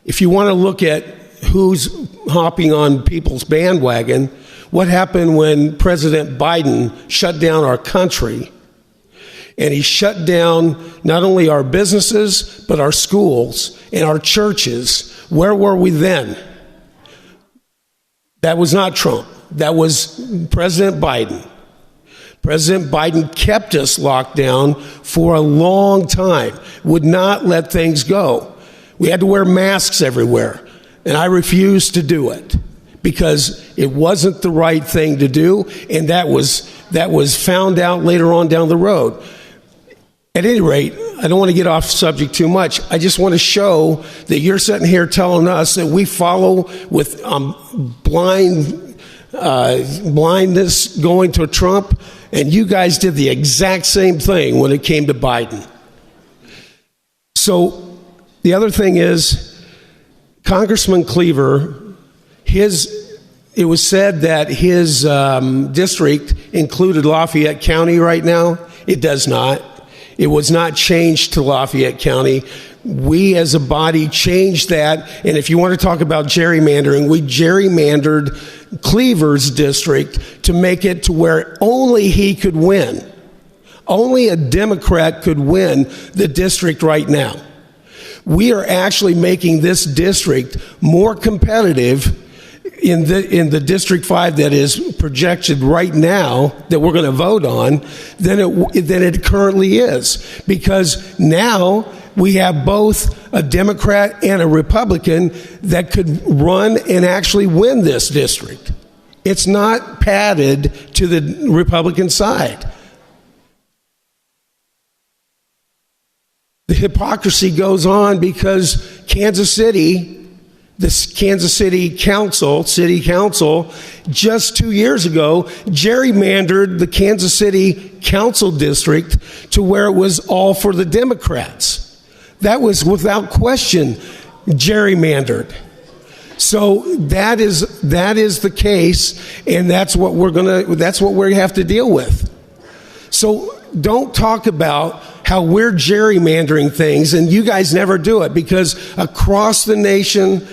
If you want to look at who's hopping on people's bandwagon, what happened when President Biden shut down our country? And he shut down not only our businesses, but our schools and our churches. Where were we then? That was not Trump. That was President Biden. President Biden kept us locked down for a long time, would not let things go. We had to wear masks everywhere, and I refused to do it because it wasn't the right thing to do, and that was found out later on down the road. At any rate, I don't want to get off subject too much. I just want to show that you're sitting here telling us that we follow with blindness going to Trump, and you guys did the exact same thing when it came to Biden. So the other thing is, Congressman Cleaver, it was said that his district included Lafayette County right now. It does not. It was not changed to Lafayette County. We as a body changed that, and if you want to talk about gerrymandering, we gerrymandered Cleaver's district to make it to where only he could win. Only a Democrat could win the district right now. We are actually making this district more competitive in the District 5 that is projected right now that we're going to vote on than it currently is, because now we have both a Democrat and a Republican that could run and actually win this district. It's not padded to the Republican side. The hypocrisy goes on because Kansas City, this Kansas City City Council, just 2 years ago, gerrymandered the Kansas City Council District to where it was all for the Democrats. That was without question gerrymandered. So that is the case, and that's what we have to deal with. So don't talk about how we're gerrymandering things, and you guys never do it, because across the nation,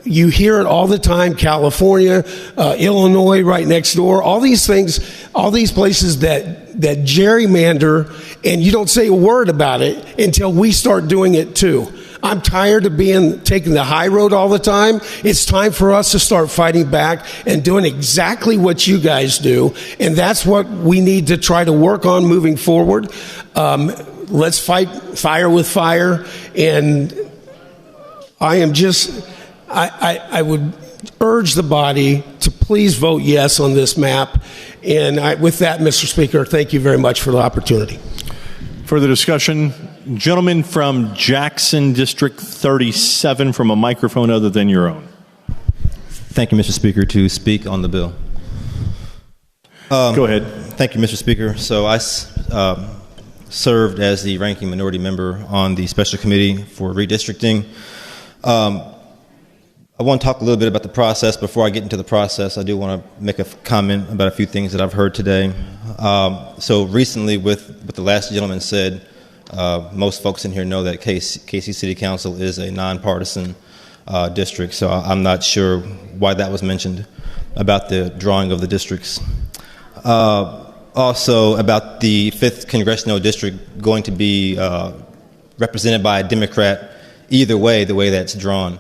you hear it all the time. California, Illinois, right next door, all these things, all these places that gerrymander, and you don't say a word about it until we start doing it too. I'm tired of taking the high road all the time. It's time for us to start fighting back and doing exactly what you guys do, and that's what we need to try to work on moving forward. Let's fight fire with fire, and I would urge the body to please vote yes on this map. And with that, Mr. Speaker, thank you very much for the opportunity. Further discussion? Gentleman from Jackson, District 37, from a microphone other than your own. Thank you, Mr. Speaker, to speak on the bill. Go ahead. Thank you, Mr. Speaker. So I served as the ranking minority member on the Special Committee for Redistricting. I want to talk a little bit about the process. Before I get into the process, I do want to make a comment about a few things that I've heard today. So recently, with what the last gentleman said, most folks in here know that KC City Council is a nonpartisan district, so I'm not sure why that was mentioned about the drawing of the districts. Also, about the 5th Congressional District going to be represented by a Democrat either way, the way that's drawn.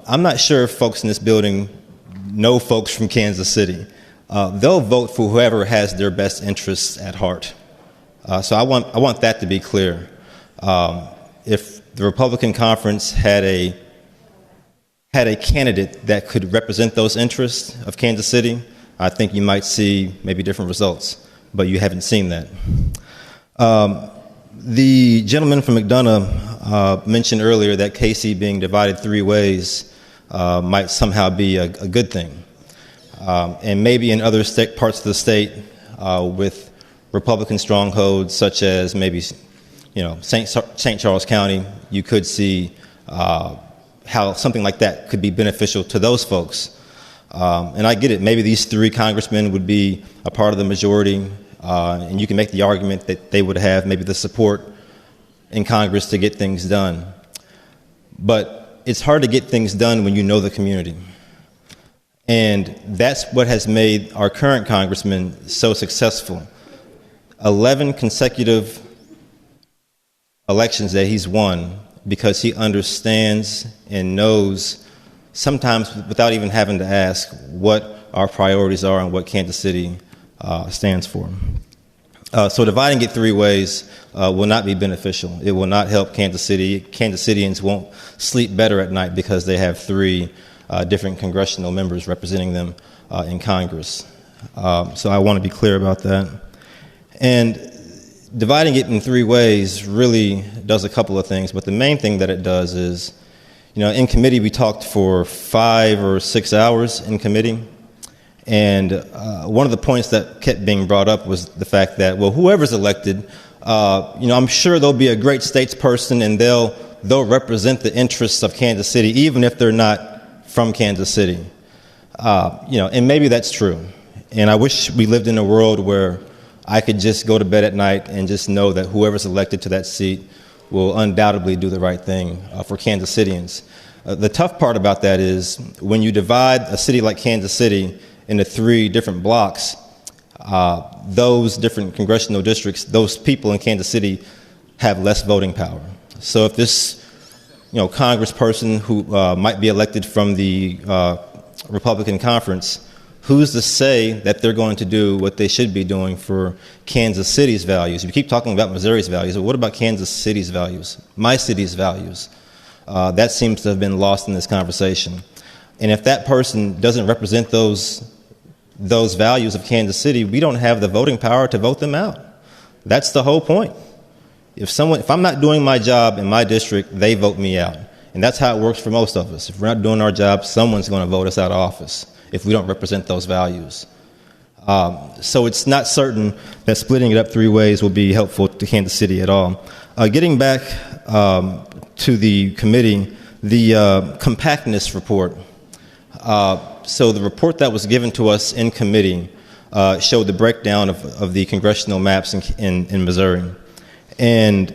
I'm not sure if folks in this building know folks from Kansas City. They'll vote for whoever has their best interests at heart. So I want that to be clear. If the Republican conference had a candidate that could represent those interests of Kansas City, I think you might see maybe different results, but you haven't seen that. The gentleman from McDonough mentioned earlier that KC being divided 3 ways might somehow be a good thing. And maybe in other parts of the state with Republican strongholds, such as maybe St. Charles County, you could see how something like that could be beneficial to those folks. And I get it. Maybe these 3 congressmen would be a part of the majority, and you can make the argument that they would have maybe the support in Congress to get things done. But it's hard to get things done when you know the community. And that's what has made our current congressman so successful. 11 consecutive elections that he's won because he understands and knows, sometimes without even having to ask, what our priorities are and what Kansas City stands for. So dividing it 3 ways will not be beneficial. It will not help Kansas City. Kansas Cityans won't sleep better at night because they have 3 different congressional members representing them in Congress. So I want to be clear about that. And dividing it in 3 ways really does a couple of things, but the main thing that it does is, in committee we talked for 5 or 6 hours in committee, and one of the points that kept being brought up was the fact that, well, whoever's elected, I'm sure they'll be a great statesperson and they'll represent the interests of Kansas City, even if they're not from Kansas City. And maybe that's true. And I wish we lived in a world where I could just go to bed at night and just know that whoever's elected to that seat will undoubtedly do the right thing for Kansas Cityans. The tough part about that is when you divide a city like Kansas City into 3 different blocks, those different congressional districts, those people in Kansas City have less voting power. So if this congressperson who might be elected from the Republican conference, who's to say that they're going to do what they should be doing for Kansas City's values? We keep talking about Missouri's values, but what about Kansas City's values, my city's values? That seems to have been lost in this conversation. And if that person doesn't represent those values of Kansas City, we don't have the voting power to vote them out. That's the whole point. If I'm not doing my job in my district, they vote me out. And that's how it works for most of us. If we're not doing our job, someone's going to vote us out of office if we don't represent those values. So it's not certain that splitting it up 3 ways will be helpful to Kansas City at all. Getting back to the committee, the compactness report. So the report that was given to us in committee showed the breakdown of the congressional maps in Missouri. And,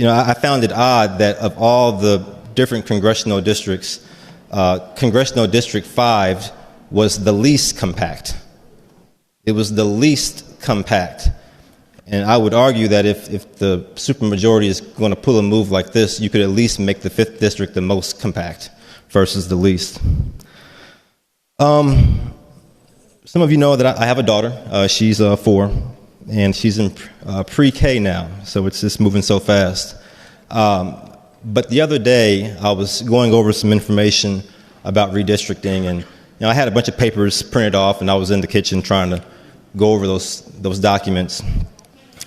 I found it odd that of all the different congressional districts, Congressional District 5 was the least compact. It was the least compact. And I would argue that if the supermajority is going to pull a move like this, you could at least make the 5th district the most compact versus the least. Some of you know that I have a daughter. She's 4, and she's in pre-K now, so it's just moving so fast. But the other day, I was going over some information about redistricting, and I had a bunch of papers printed off, and I was in the kitchen trying to go over those documents.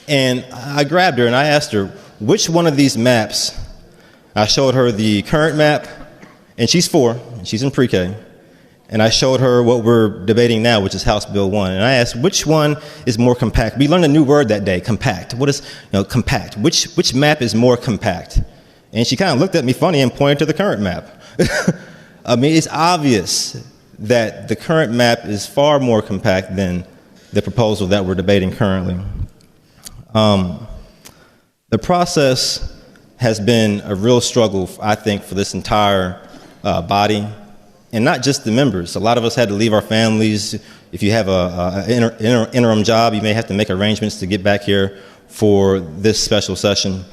And I grabbed her and I asked her, which one of these maps? I showed her the current map, and she's 4, and she's in pre-K. And I showed her what we're debating now, which is House Bill 1. And I asked, which one is more compact? We learned a new word that day, compact. What is, compact? Which map is more compact? And she kind of looked at me funny and pointed to the current map. I mean, it's obvious that the current map is far more compact than the proposal that we're debating currently. The process has been a real struggle, I think, for this entire body, and not just the members. A lot of us had to leave our families. If you have an interim job, you may have to make arrangements to get back here for this special session.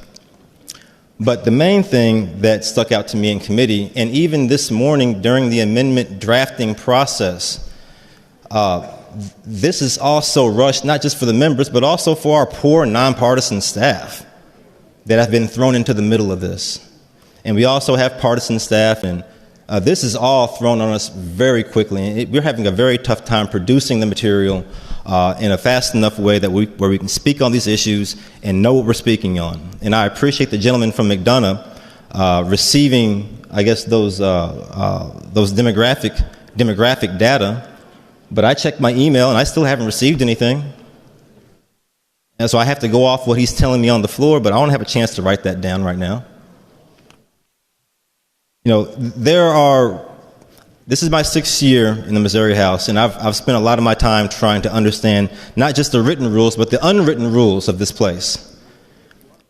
But the main thing that stuck out to me in committee, and even this morning during the amendment drafting process, this is also rushed, not just for the members, but also for our poor nonpartisan staff that have been thrown into the middle of this. And we also have partisan staff, and this is all thrown on us very quickly. And we're having a very tough time producing the material in a fast enough way that where we can speak on these issues and know what we're speaking on. And I appreciate the gentleman from McDonough receiving, I guess, those demographic data. But I checked my email, and I still haven't received anything. And so I have to go off what he's telling me on the floor, but I don't have a chance to write that down right now. This is my 6th year in the Missouri House, and I've spent a lot of my time trying to understand not just the written rules, but the unwritten rules of this place.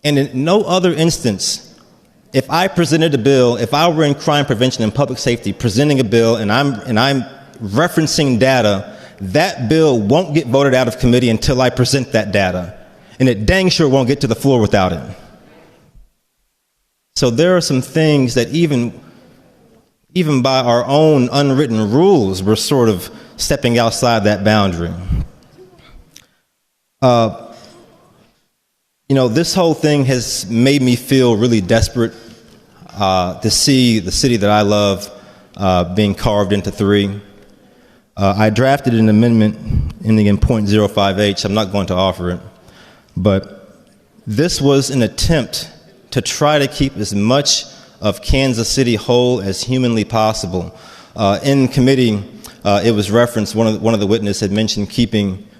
And in no other instance, if I presented a bill, if I were in crime prevention and public safety presenting a bill, and I'm referencing data, that bill won't get voted out of committee until I present that data. And it dang sure won't get to the floor without it. So there are some things that even by our own unwritten rules, we're sort of stepping outside that boundary. This whole thing has made me feel really desperate to see the city that I love being carved into 3. I drafted an amendment ending in .05H. I'm not going to offer it. But this was an attempt to try to keep as much of Kansas City whole as humanly possible. In committee, it was referenced, one of the witnesses had mentioned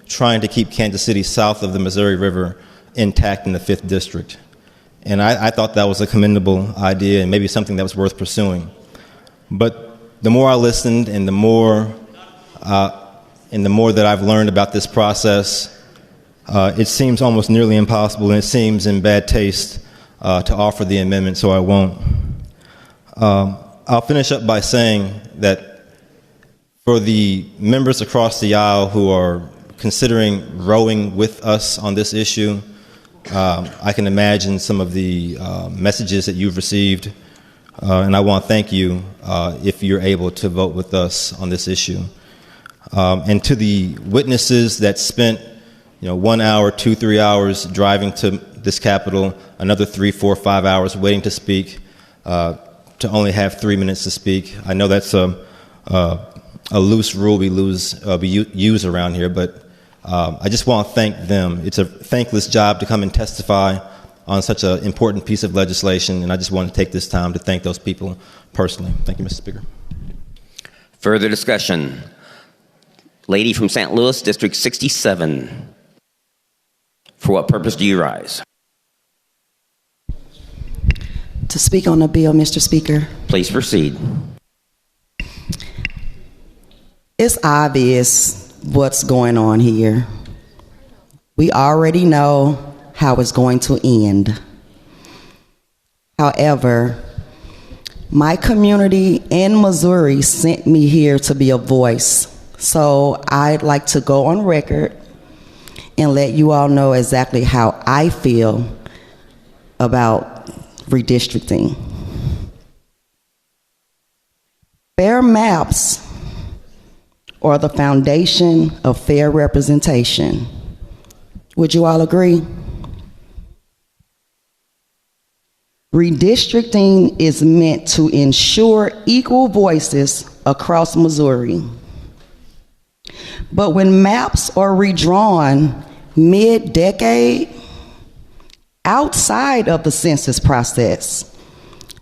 trying to keep Kansas City south of the Missouri River intact in the 5th district. And I thought that was a commendable idea and maybe something that was worth pursuing. But the more I listened and the more that I've learned about this process, it seems almost nearly impossible, and it seems in bad taste to offer the amendment, so I won't. I'll finish up by saying that for the members across the aisle who are considering rowing with us on this issue, I can imagine some of the messages that you've received, and I want to thank you if you're able to vote with us on this issue. And to the witnesses that spent 1 hour, 2-3 hours driving to this Capitol, another 3, 4, 5 hours waiting to speak, to only have 3 minutes to speak. I know that's a loose rule we use around here, but I just want to thank them. It's a thankless job to come and testify on such an important piece of legislation, and I just want to take this time to thank those people personally. Thank you, Mr. Speaker. Further discussion. Lady from St. Louis, District 67. For what purpose do you rise? To speak on the bill, Mr. Speaker. Please proceed. It's obvious what's going on here. We already know how it's going to end. However, my community in Missouri sent me here to be a voice. So I'd like to go on record and let you all know exactly how I feel about redistricting. Fair maps are the foundation of fair representation. Would you all agree? Redistricting is meant to ensure equal voices across Missouri. But when maps are redrawn mid-decade, outside of the census process,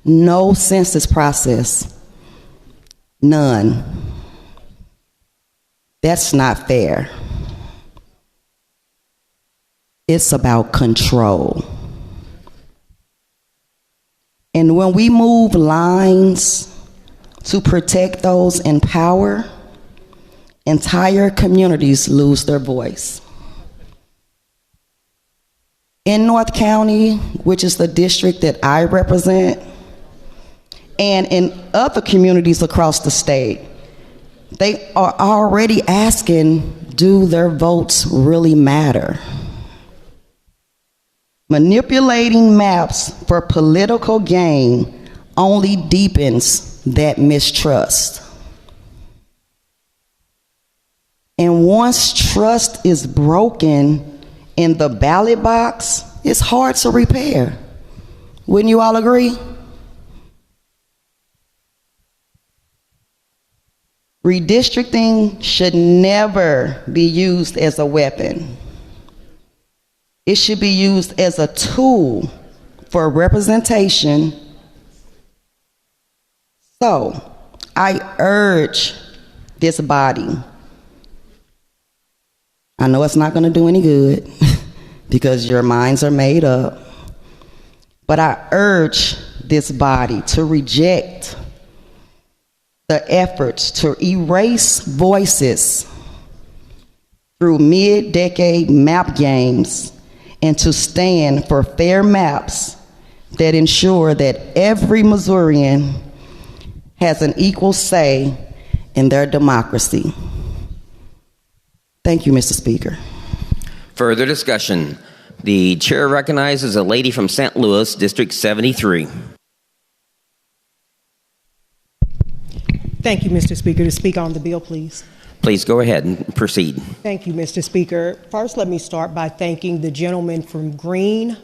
no census process, none. That's not fair. It's about control. And when we move lines to protect those in power, entire communities lose their voice. In North County, which is the district that I represent, and in other communities across the state, they are already asking, do their votes really matter? Manipulating maps for political gain only deepens that mistrust. And once trust is broken in the ballot box, it's hard to repair. Wouldn't you all agree? Redistricting should never be used as a weapon. It should be used as a tool for representation. So, I urge this body. I know it's not going to do any good because your minds are made up. But I urge this body to reject the efforts to erase voices through mid-decade map games and to stand for fair maps that ensure that every Missourian has an equal say in their democracy. Thank you, Mr. Speaker. Further discussion. The chair recognizes a lady from St. Louis, District 73. Thank you, Mr. Speaker. To speak on the bill, please. Please go ahead and proceed. Thank you, Mr. Speaker. First, let me start by thanking the gentleman from Green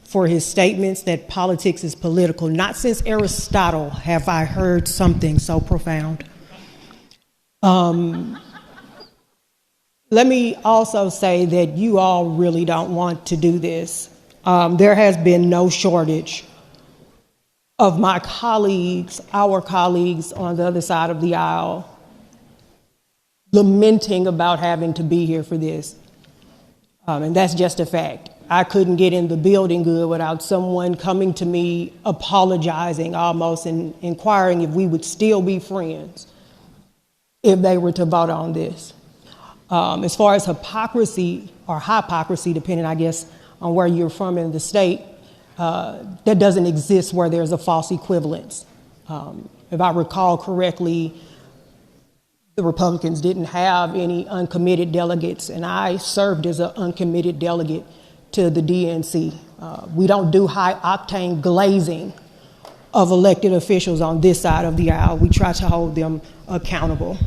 for his statements that politics is political. Not since Aristotle have I heard something so profound. Let me also say that you all really don't want to do this. There has been no shortage of my colleagues, our colleagues on the other side of the aisle, lamenting about having to be here for this. And that's just a fact. I couldn't get in the building good without someone coming to me, apologizing almost, and inquiring if we would still be friends if they were to vote on this. As far as hypocrisy, or hypocrisy, depending, I guess, on where you're from in the state, that doesn't exist where there's a false equivalence. If I recall correctly, the Republicans didn't have any uncommitted delegates, and I served as an uncommitted delegate to the DNC. We don't do high-octane glazing of elected officials on this side of the aisle. We try to hold them accountable.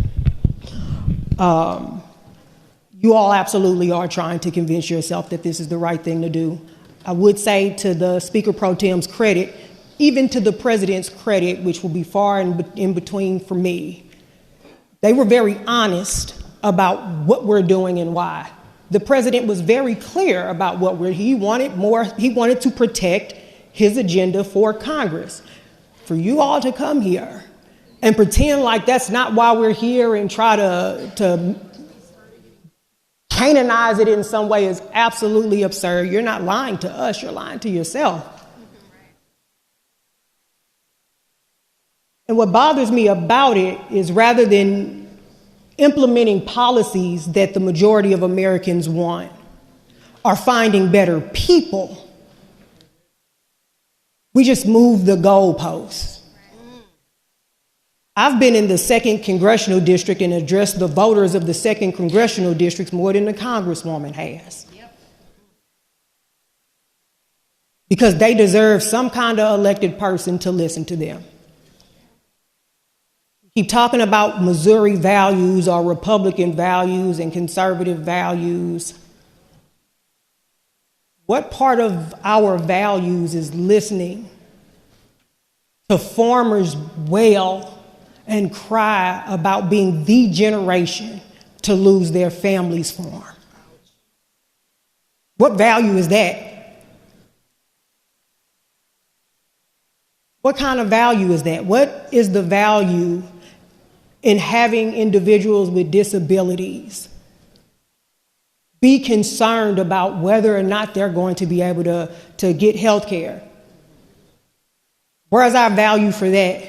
You all absolutely are trying to convince yourself that this is the right thing to do. I would say, to the Speaker Pro Tem's credit, even to the President's credit, which will be far in between for me, they were very honest about what we're doing and why. the president was very clear about he wanted to protect his agenda for Congress. For you all to come here and pretend like that's not why we're here and try to canonize it in some way is absolutely absurd. You're not lying to us, you're lying to yourself. And what bothers me about it is rather than implementing policies that the majority of Americans want or finding better people, we just move the goalposts. I've been in the 2nd Congressional District and addressed the voters of the 2nd Congressional District more than the Congresswoman has. Because they deserve some kind of elected person to listen to them. Keep talking about Missouri values or Republican values and conservative values. What part of our values is listening to farmers wail and cry about being the generation to lose their family's farm? What value is that? What kind of value is that? What is the value in having individuals with disabilities be concerned about whether or not they're going to be able to get health care? Where's our value for that?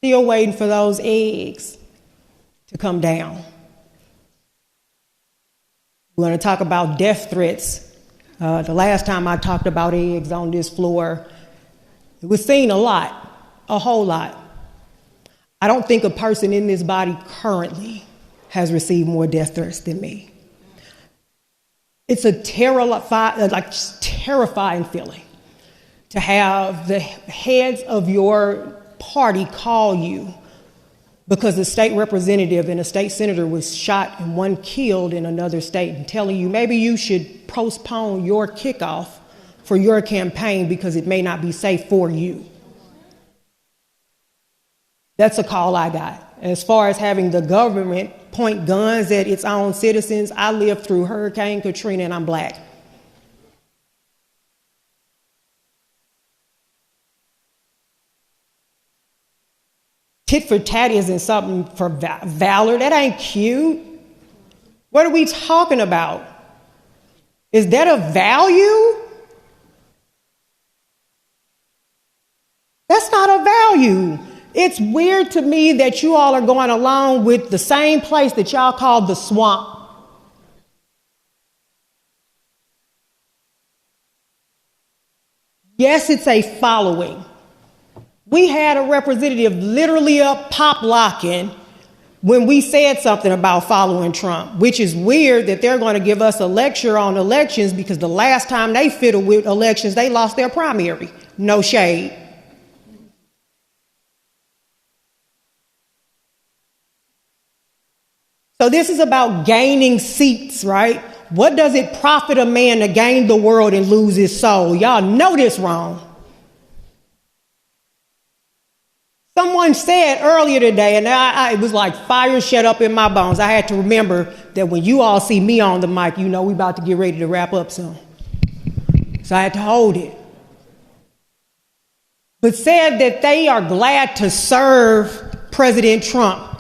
Still waiting for those eggs to come down. We're going to talk about death threats. The last time I talked about eggs on this floor, it was seen a lot, a whole lot. I don't think a person in this body currently has received more death threats than me. It's a terrifying feeling to have the heads of your party call you because a state representative and a state senator was shot and one killed in another state, and telling you maybe you should postpone your kickoff for your campaign because it may not be safe for you. That's a call I got. As far as having the government point guns at its own citizens, I lived through Hurricane Katrina and I'm Black. Tit for tat isn't something for valor. That ain't cute. What are we talking about? Is that a value? That's not a value. It's weird to me that you all are going along with the same place that y'all call the swamp. Yes, it's a following. We had a representative literally up pop locking when we said something about following Trump, which is weird that they're going to give us a lecture on elections because the last time they fiddled with elections, they lost their primary. No shade. So this is about gaining seats, right? What does it profit a man to gain the world and lose his soul? Y'all know this wrong. Someone said earlier today, and it was like fire shut up in my bones. I had to remember that when you all see me on the mic, you know we about to get ready to wrap up soon. So I had to hold it. But said that they are glad to serve President Trump.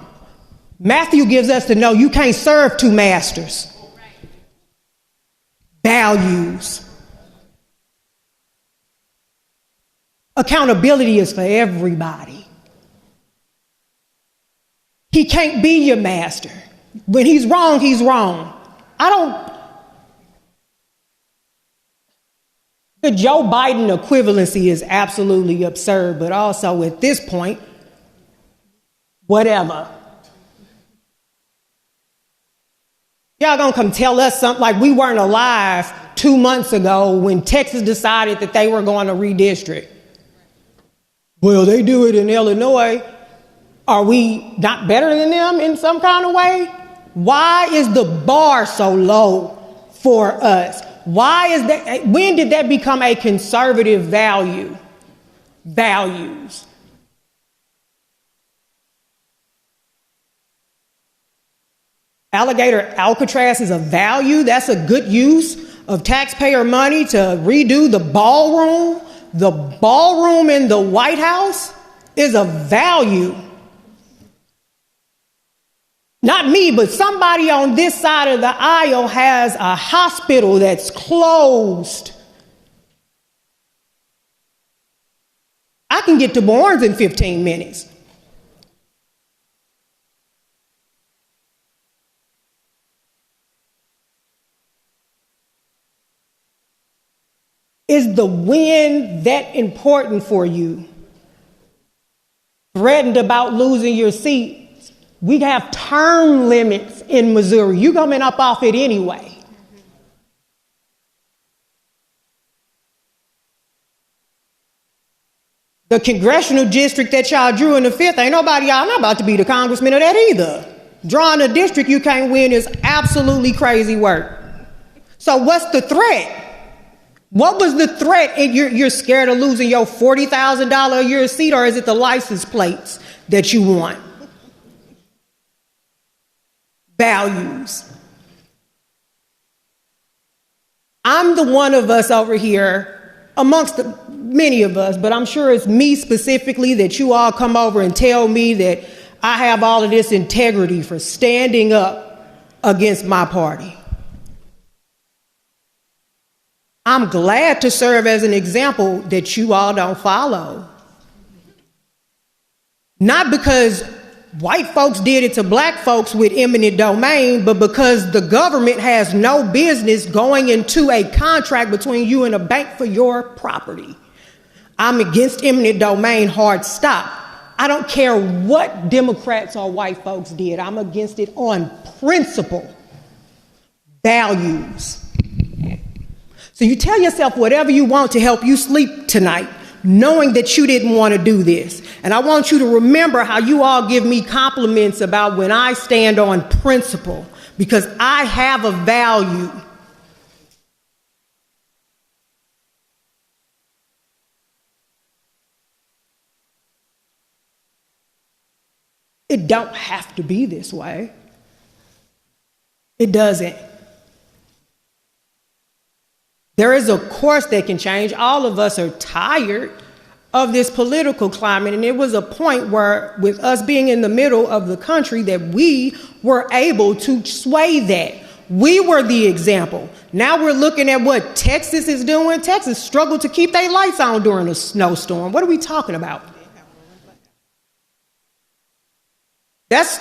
Matthew gives us to know you can't serve two masters. Values. Accountability is for everybody. He can't be your master. When he's wrong, he's wrong. The Joe Biden equivalency is absolutely absurd, but also at this point, whatever. Y'all gonna come tell us something like we weren't alive 2 months ago when Texas decided that they were going to redistrict. Well, they do it in Illinois. Are we not better than them in some kind of way? Why is the bar so low for us? Why is that? When did that become a conservative value? Values. Alligator Alcatraz is a value. That's a good use of taxpayer money to redo the ballroom. The ballroom in the White House is a value. Not me, but somebody on this side of the aisle has a hospital that's closed. I can get to Barnes in 15 minutes. Is the win that important for you? Threatened about losing your seat. We have term limits in Missouri. You're coming up off it anyway. The congressional district that y'all drew in the 5th, ain't nobody, y'all not about to be the congressman of that either. Drawing a district you can't win is absolutely crazy work. So what's the threat? What was the threat? And you're scared of losing your $40,000 a year seat, or is it the license plates that you want? Values. I'm the one of us over here, amongst many of us, but I'm sure it's me specifically that you all come over and tell me that I have all of this integrity for standing up against my party. I'm glad to serve as an example that you all don't follow. Not because white folks did it to black folks with eminent domain, but because the government has no business going into a contract between you and a bank for your property. I'm against eminent domain, hard stop. I don't care what Democrats or white folks did. I'm against it on principle, values. So you tell yourself whatever you want to help you sleep tonight, knowing that you didn't want to do this. And I want you to remember how you all give me compliments about when I stand on principle, because I have a value. It don't have to be this way. It doesn't. There is a course that can change. All of us are tired of this political climate, and it was a point where, with us being in the middle of the country, that we were able to sway that. We were the example. Now we're looking at what Texas is doing. Texas struggled to keep their lights on during a snowstorm. What are we talking about? That's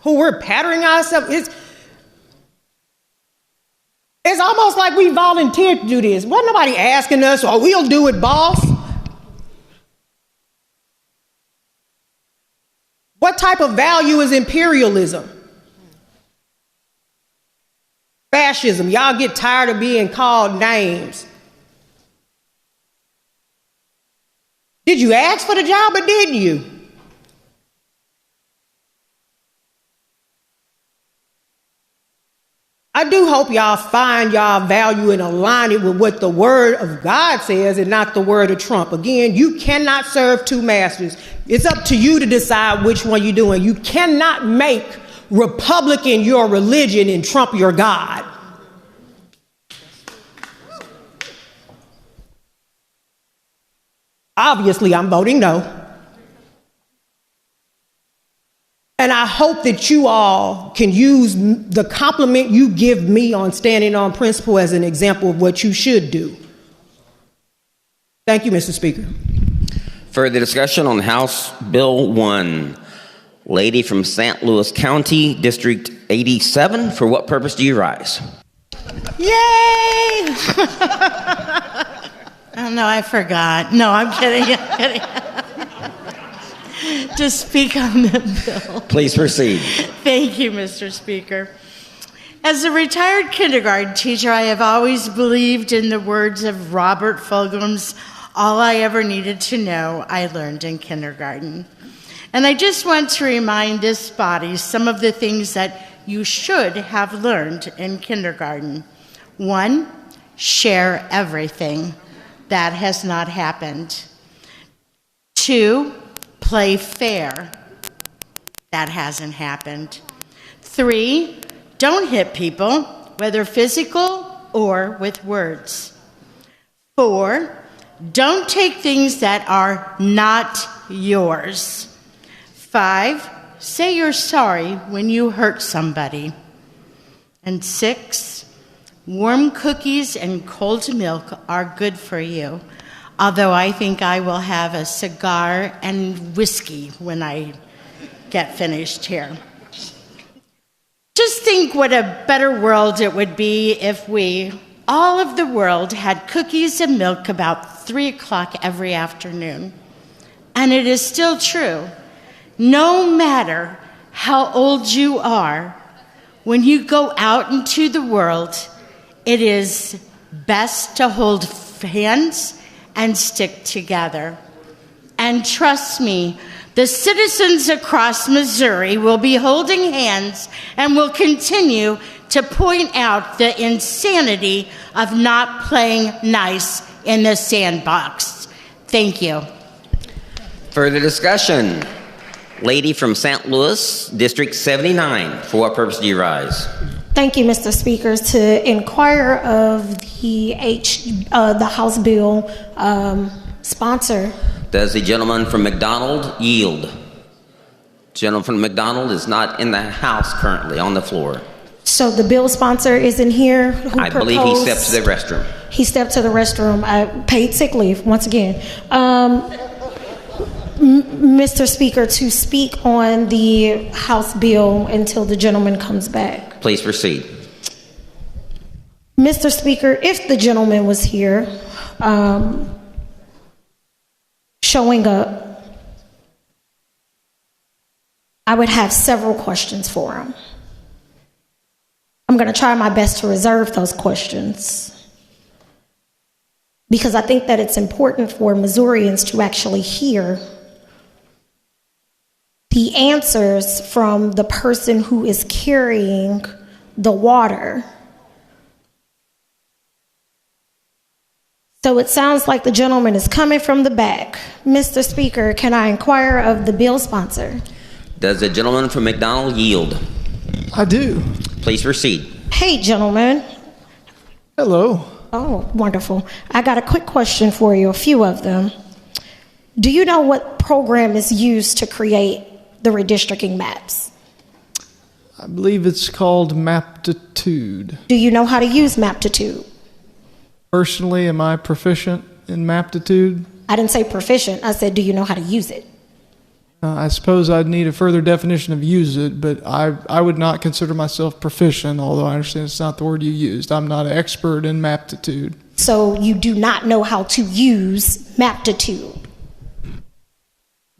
who we're patterning ourselves. It's almost like we volunteered to do this. Wasn't nobody asking us, oh, we'll do it, boss. What type of value is imperialism? Fascism. Y'all get tired of being called names. Did you ask for the job or didn't you? I do hope y'all find y'all value and align it with what the word of God says and not the word of Trump. Again, you cannot serve two masters. It's up to you to decide which one you're doing. You cannot make Republican your religion and Trump your God. Obviously, I'm voting no. And I hope that you all can use the compliment you give me on standing on principle as an example of what you should do. Thank you, Mr. Speaker. Further discussion on House Bill 1. Lady from St. Louis County, District 87. For what purpose do you rise? Yay! Oh, no, I forgot. No, I'm kidding. I'm kidding. To speak on the bill. Please proceed. Thank you, Mr. Speaker. As a retired kindergarten teacher, I have always believed in the words of Robert Fulgham's, all I ever needed to know, I learned in kindergarten. And I just want to remind this body some of the things that you should have learned in kindergarten. 1, share everything. That has not happened. 2, play fair. That hasn't happened. 3, don't hit people, whether physical or with words. 4, don't take things that are not yours. 5, say you're sorry when you hurt somebody. And 6, warm cookies and cold milk are good for you, although I think I will have a cigar and whiskey when I get finished here. Just think what a better world it would be if we, all of the world, had cookies and milk about 3 o'clock every afternoon. And it is still true. No matter how old you are, when you go out into the world, it is best to hold hands and stick together. And trust me, the citizens across Missouri will be holding hands and will continue to point out the insanity of not playing nice in the sandbox. Thank you. Further discussion. Lady from St. Louis, District 79. For what purpose do you rise? Thank you, Mr. Speaker. To inquire of the House bill sponsor. Does the gentleman from McDonald yield? Gentleman from McDonald is not in the House currently on the floor. So the bill sponsor isn't here? I believe he stepped to the restroom. He stepped to the restroom. I paid sick leave once again. Mr. Speaker, to speak on the House bill until the gentleman comes back. Please proceed. Mr. Speaker, if the gentleman was here showing up, I would have several questions for him. I'm going to try my best to reserve those questions because I think that it's important for Missourians to actually hear the answers from the person who is carrying the water. So it sounds like the gentleman is coming from the back. Mr. Speaker, can I inquire of the bill sponsor? Does the gentleman from McDonald yield? I do. Please proceed. Hey, gentlemen. Hello. Oh, wonderful. I got a quick question for you, a few of them. Do you know what program is used to create the redistricting maps? I believe it's called Maptitude. Do you know how to use Maptitude? Personally, am I proficient in Maptitude? I didn't say proficient. I said, do you know how to use it? I suppose I'd need a further definition of use it, but I would not consider myself proficient, although I understand it's not the word you used. I'm not an expert in Maptitude. So you do not know how to use Maptitude?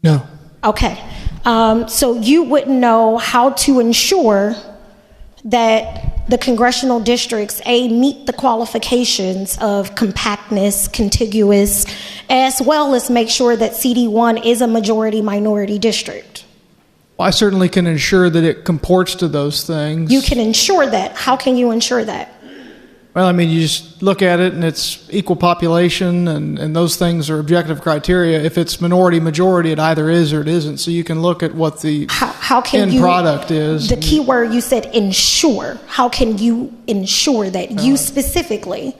No. Okay. So you wouldn't know how to ensure that the congressional districts, meet the qualifications of compactness, contiguous, as well as make sure that CD1 is a majority-minority district. Well, I certainly can ensure that it comports to those things. You can ensure that. How can you ensure that? Well, I mean, you just look at it and it's equal population and those things are objective criteria. If it's minority-majority, it either is or it isn't. So you can look at what the end product is. The key word you said, ensure. How can you ensure that? You specifically,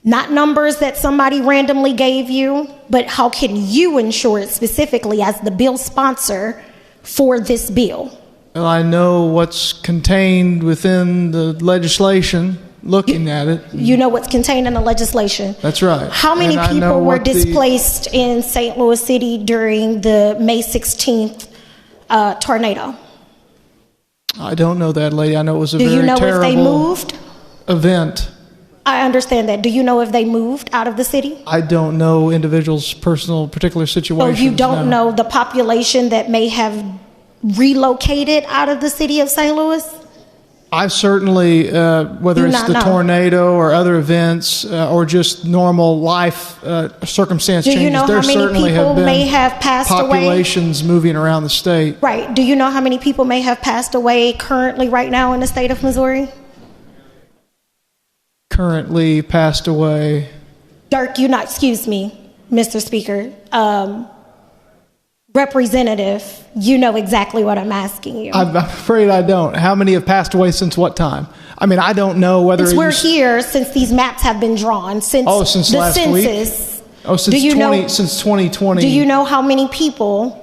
not numbers that somebody randomly gave you, but how can you ensure it specifically as the bill sponsor for this bill? Well, I know what's contained within the legislation. Looking at it. You know what's contained in the legislation. That's right. How many people were displaced in St. Louis City during the May 16th tornado? I don't know that, lady. I know it was a very terrible event. Do you know if they moved? I understand that. Do you know if they moved out of the city? I don't know individuals' personal particular situations. So you don't know the population that may have relocated out of the city of St. Louis? I certainly, whether it's the tornado or other events or just normal life circumstance changes, you know there how many certainly people have been may have passed populations moving around the state. Right. Do you know how many people may have passed away currently right now in the state of Missouri? Currently passed away. Excuse me, Mr. Speaker. Representative, you know exactly what I'm asking you. I'm afraid I don't. How many have passed away since what time? I mean, I don't know whether Since we're here, since these maps have been drawn, since since the last census. week? Oh, since since 2020. Do you know how many people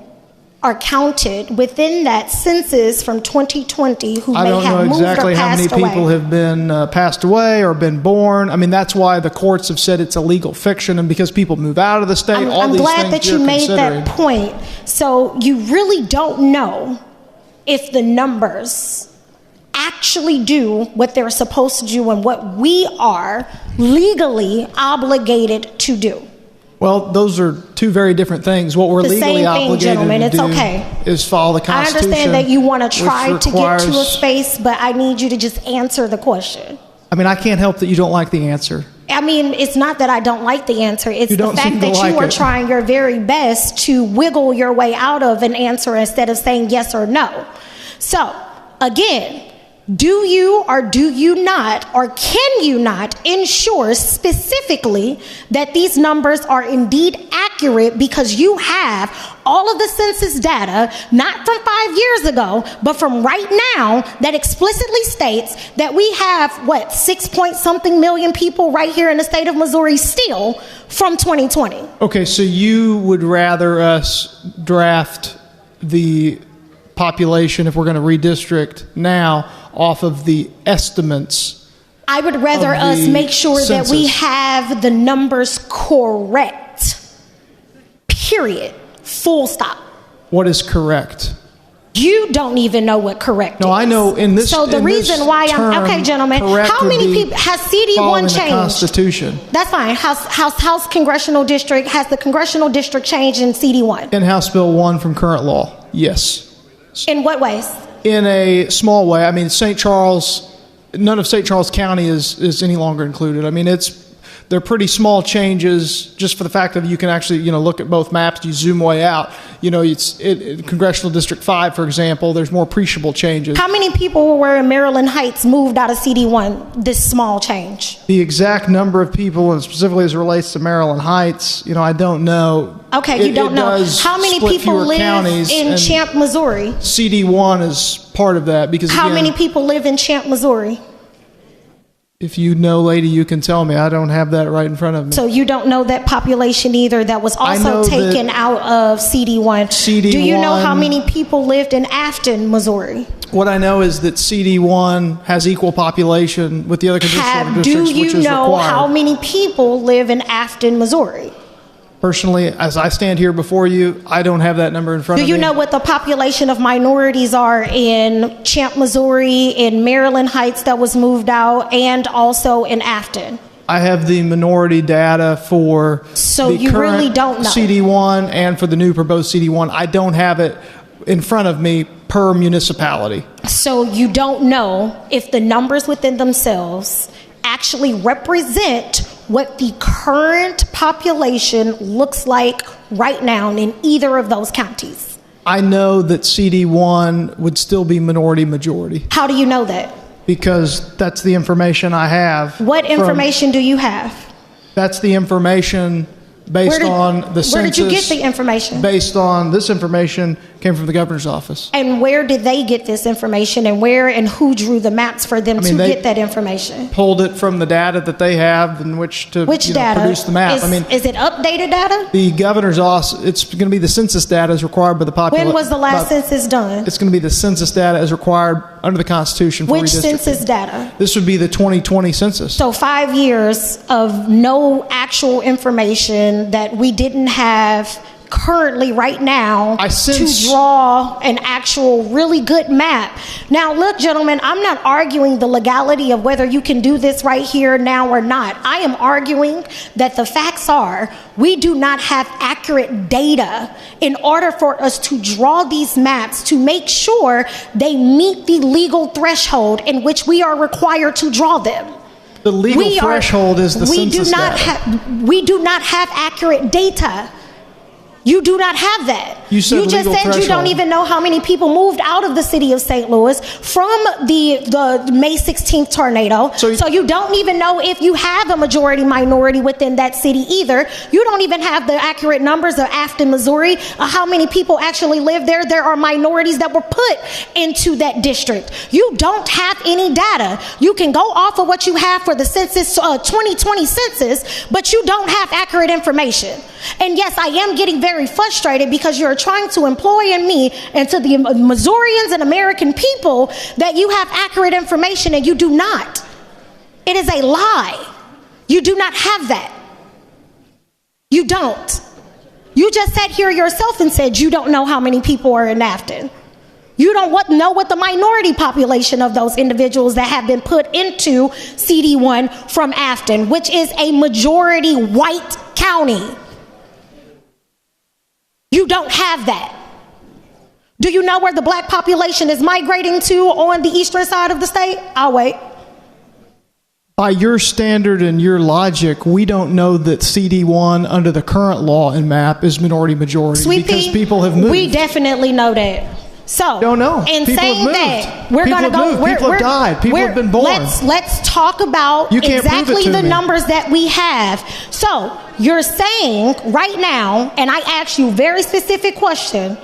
are counted within that census from 2020 who I may don't have know moved exactly or how many passed away? people have been passed away or been born. I mean, that's why the courts have said it's a legal fiction, and because people move out of the state, all I'm these glad things that you're you made considering. that point. So you really don't know if the numbers actually do what they're supposed to do and what we are legally obligated to do. Well, those are two very different things. What we're The legally same thing, obligated gentlemen. to It's do okay. is follow the I Constitution. understand that you want to try which to get to a requires- space, but I need you to just answer the question. I mean, I can't help that you don't like the answer. I mean, it's not that I don't like the answer. It's You the don't fact seem to that like you are it. trying your very best to wiggle your way out of an answer instead of saying yes or no. So, again, do you or do you not, or can you not ensure specifically that these numbers are indeed accurate because you have all of the census data, not from 5 years ago, but from right now, that explicitly states that we have, 6 point something million people right here in the state of Missouri still from 2020? Okay, so you would rather us draft the population, if we're going to redistrict now, off of the estimates? I would rather of us the make sure that we census. have the numbers correct. Period. Full stop. What is correct? You don't even know what correct No, is. I know in this. So the in this reason why term, I'm okay, gentlemen. correct How would many be people has following CD1 the changed? Constitution. That's fine. House congressional district has the congressional district changed in CD1. In House Bill 1 from current law, yes. In what ways? In a small way. I mean, St. Charles, none of St. Charles County is any longer included. I mean, they're pretty small changes just for the fact that you can actually, look at both maps, you zoom way out. Congressional District 5, for example, there's more appreciable changes. How many people were in Maryland Heights moved out of CD1, this small change? The exact number of people, and specifically as it relates to Maryland Heights, I don't know. Okay, you don't know. How many people live in Champ, Missouri? CD1 is part of that because How again, many people live in Champ, Missouri? if you know, lady, you can tell me. I don't have that right in front of me. So you don't know that population either that was also taken out of CD1. Do you know how many people lived in Afton, Missouri? What I know is that CD1 has equal population with the other congressional districts, Do you which is know required. how many people live in Afton, Missouri? Personally, as I stand here before you, I don't have that number in front Do of you me. know what the population of minorities are in Champ, Missouri, in Maryland Heights that was moved out, and also in Afton? I have the minority data for So the you current really don't know. CD1 and for the new proposed CD1. I don't have it in front of me per municipality. So you don't know if the numbers within themselves actually represent what the current population looks like right now in either of those counties. I know that CD1 would still be minority majority How do you know that? because that's the information I have. What information do you have? That's the information based on the census. Where did you get the information? Based on this information came from the governor's office. And where did they get this information, and where and who drew the maps for them to they get that information? Pulled it from the data that they have in which to Data? produce the map. Is it updated data? The governor's office, it's going to be the census data as required by the population. When was the last census done? It's going to be the census data as required under the Constitution for Which redistricting. census data? This would be the 2020 census. So 5 years of no actual information that we didn't have currently right now to draw an actual really good map. Now look, gentlemen, I'm not arguing the legality of whether you can do this right here now or not. I am arguing that the facts are we do not have accurate data in order for us to draw these maps to make sure they meet the legal threshold in which we are required to draw them. The legal threshold is the census data. We do not have accurate data. You do not have that. You said you just legal said you don't threshold. even know how many people moved out of the city of St. Louis from the May 16th tornado. So you don't even know if you have a majority minority within that city either. You don't even have the accurate numbers of Afton, Missouri, how many people actually live there. There are minorities that were put into that district. You don't have any data. You can go off of what you have for the census, 2020 census, but you don't have accurate information. And yes, I am getting very frustrated because you're trying to employ in me and to the Missourians and American people that you have accurate information, and you do not. It is a lie. You do not have that. You don't. You just sat here yourself and said you don't know how many people are in Afton. You don't know what the minority population of those individuals that have been put into CD1 from Afton, which is a majority white county. You don't have that. Do you know where the black population is migrating to on the eastern side of the state? I'll wait. By your standard and your logic, we don't know that CD1 under the current law and map is minority majority Sweet because pea, people have moved. We definitely know that. So, don't know. In People saying have moved. that, we're People going to have go. moved. People have died. People have been born. Let's talk about You can't prove it exactly to the me. numbers that we have. So, you're saying right now, and I asked you a very specific question.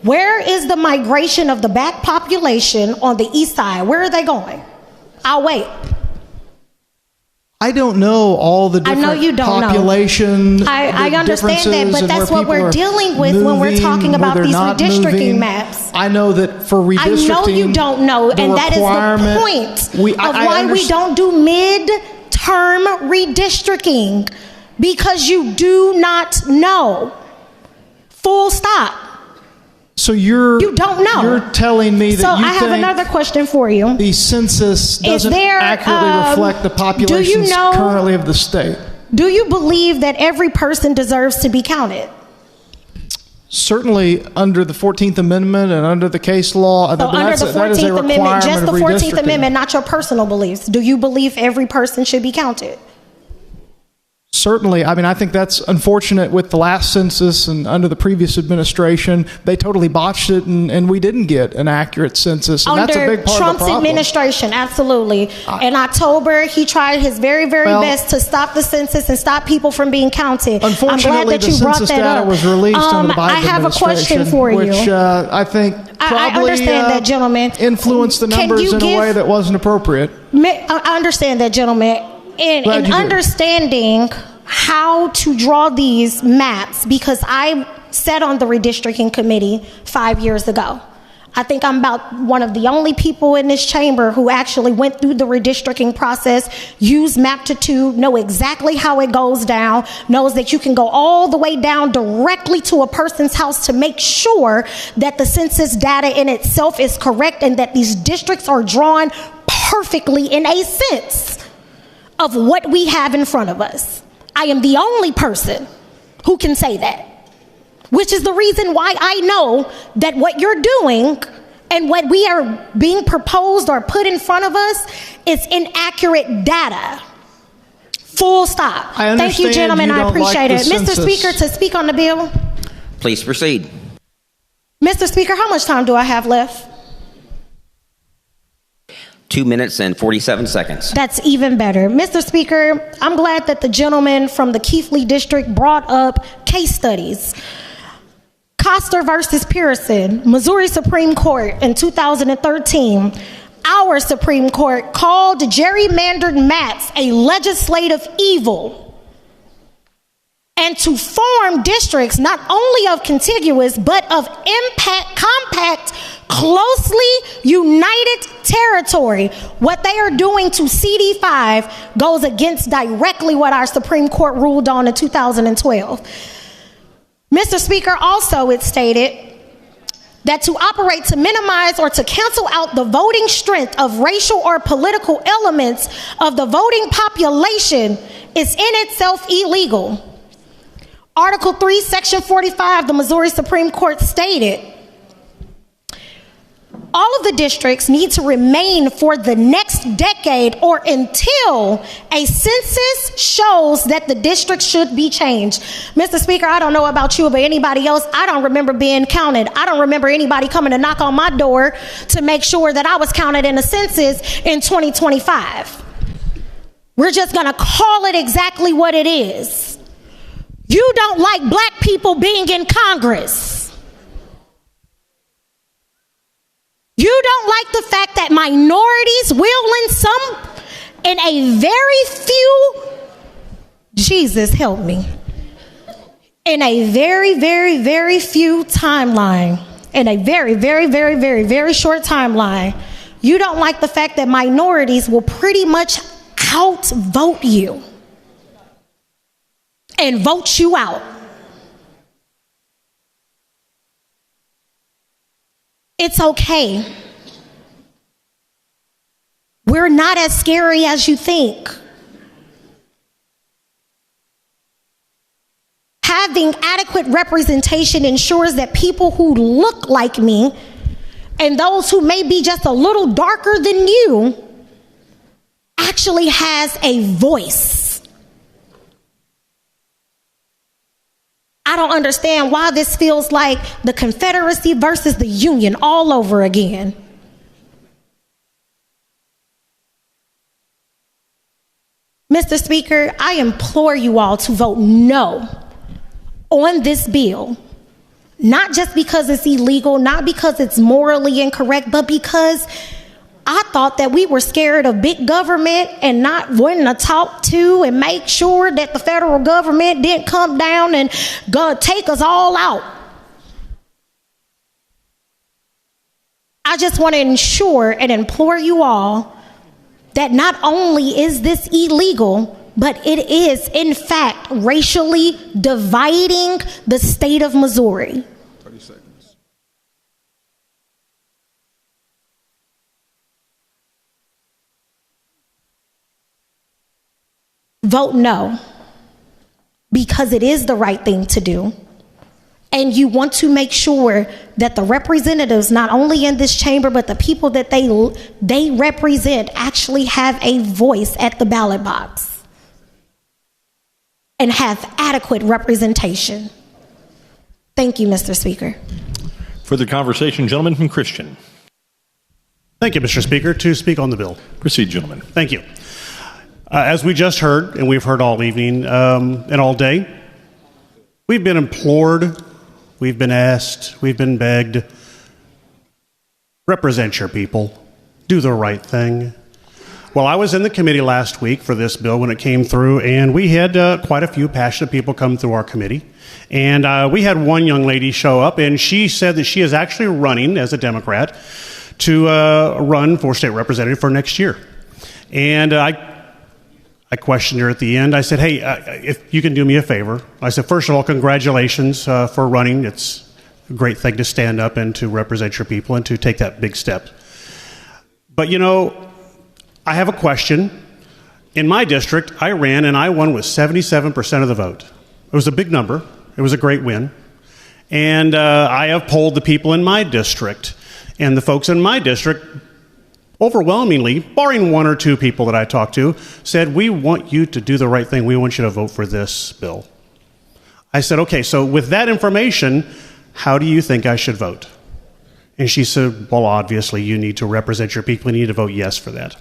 Where is the migration of the black population on the east side? Where are they going? I'll wait. I don't know all the different I know you don't population. know. I understand that, but that's what we're dealing with when we're talking about these redistricting maps. I know that for I redistricting, know you don't know, and that is the point of why we don't do mid-term redistricting, because you do not know. Full stop. So you don't know. You're telling me that So you I have think another question for you. the census doesn't there, accurately reflect the populations currently of the state. Do you believe that every person deserves to be counted? Certainly under the 14th Amendment and under the case law, So under the that is 14th a Amendment, requirement just the of 14th redistricting. Amendment, not your personal beliefs. Do you believe every person should be counted? Certainly. I mean, I think that's unfortunate with the last census and under the previous administration. They totally botched it, and we didn't get an accurate census. And that's a Under big part Trump's of the problem. administration, absolutely. In October, he tried his very, very best to stop the census and stop people from being counted. Unfortunately, I'm glad that the you brought census that data up. was released under the Biden I have a question administration, for you. which I think probably I understand that, gentleman. influenced the Can numbers you in a way that wasn't appropriate. I understand that, gentleman. Glad In you do. understanding how to draw these maps, because I sat on the redistricting committee 5 years ago. I think I'm about one of the only people in this chamber who actually went through the redistricting process, used Maptitude, know exactly how it goes down, knows that you can go all the way down directly to a person's house to make sure that the census data in itself is correct and that these districts are drawn perfectly in a sense of what we have in front of us. I am the only person who can say that, which is the reason why I know that what you're doing and what we are being proposed or put in front of us is inaccurate data. Full stop. I Thank you, understand gentlemen. you I don't appreciate like it. the Mr. census. Speaker, to speak on the bill. Please proceed. Mr. Speaker, how much time do I have left? 2 minutes and 47 seconds. That's even better. Mr. Speaker, I'm glad that the gentleman from the Keithley District brought up case studies. Coster versus Pearson, Missouri Supreme Court in 2013. Our Supreme Court called gerrymandered maps a legislative evil, and to form districts not only of contiguous but of compact, closely united territory. What they are doing to CD5 goes against directly what our Supreme Court ruled on in 2012. Mr. Speaker, also it stated that to operate to minimize or to cancel out the voting strength of racial or political elements of the voting population is in itself illegal. Article 3, Section 45, the Missouri Supreme Court stated, all of the districts need to remain for the next decade or until a census shows that the district should be changed. Mr. Speaker, I don't know about you, but anybody else, I don't remember being counted. I don't remember anybody coming to knock on my door to make sure that I was counted in the census in 2025. We're just going to call it exactly what it is. You don't like black people being in Congress. You don't like the fact that minorities will in a very few, Jesus help me, in a very, very, very few timeline, in a very, very, very, very, very short timeline, you don't like the fact that minorities will pretty much outvote you and vote you out. It's okay. We're not as scary as you think. Having adequate representation ensures that people who look like me and those who may be just a little darker than you actually has a voice. I don't understand why this feels like the Confederacy versus the Union all over again. Mr. Speaker, I implore you all to vote no on this bill, not just because it's illegal, not because it's morally incorrect, but because I thought that we were scared of big government and not wanting to talk to and make sure that the federal government didn't come down and go take us all out. I just want to ensure and implore you all that not only is this illegal, but it is, in fact, racially dividing the state of Missouri. 30 seconds. Vote no, because it is the right thing to do. And you want to make sure that the representatives, not only in this chamber, but the people that they represent actually have a voice at the ballot box and have adequate representation. Thank you, Mr. Speaker. Further conversation, gentleman from Christian. Thank you, Mr. Speaker. To speak on the bill. Proceed, gentlemen. Thank you. As we just heard, and we've heard all evening and all day, we've been implored, we've been asked, we've been begged, represent your people, do the right thing. Well, I was in the committee last week for this bill when it came through, and we had quite a few passionate people come through our committee. And we had one young lady show up, and she said that she is actually running as a Democrat to run for state representative for next year. And I questioned her at the end. I said, hey, if you can do me a favor. I said, first of all, congratulations for running. It's a great thing to stand up and to represent your people and to take that big step. But, you know, I have a question. In my district, I ran and I won with 77% of the vote. It was a big number. It was a great win. And I have polled the people in my district. And the folks in my district, overwhelmingly, barring one or two people that I talked to, said, we want you to do the right thing. We want you to vote for this bill. I said, okay, so with that information, how do you think I should vote? And she said, well, obviously, you need to represent your people. You need to vote yes for that.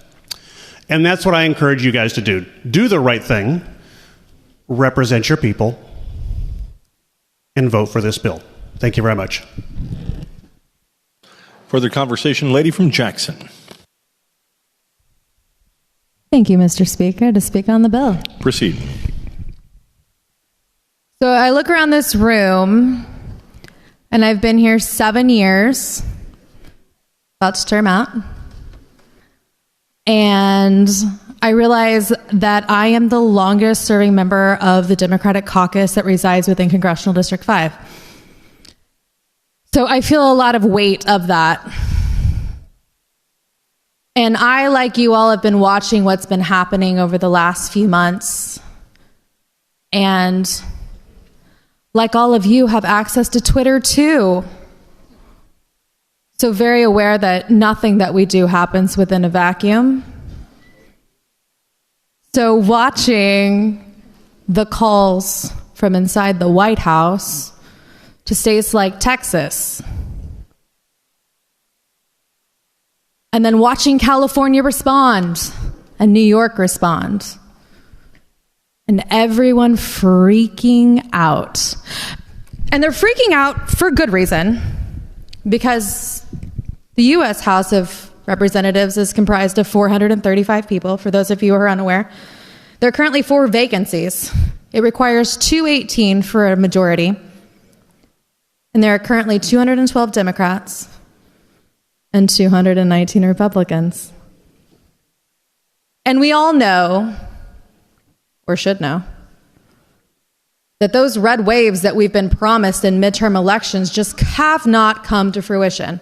And that's what I encourage you guys to do. Do the right thing, represent your people, and vote for this bill. Thank you very much. Further conversation, lady from Jackson. Thank you, Mr. Speaker. To speak on the bill. Proceed. So I look around this room, and I've been here 7 years, about to term out, and I realize that I am the longest serving member of the Democratic caucus that resides within Congressional District 5. So I feel a lot of weight of that. And I, like you all, have been watching what's been happening over the last few months. And like all of you, have access to Twitter too. So very aware that nothing that we do happens within a vacuum. So watching the calls from inside the White House to states like Texas, and then watching California respond and New York respond, and everyone freaking out. And they're freaking out for good reason, because the U.S. House of Representatives is comprised of 435 people, for those of you who are unaware. There are currently 4 vacancies. It requires 218 for a majority. And there are currently 212 Democrats and 219 Republicans. And we all know, or should know, that those red waves that we've been promised in midterm elections just have not come to fruition,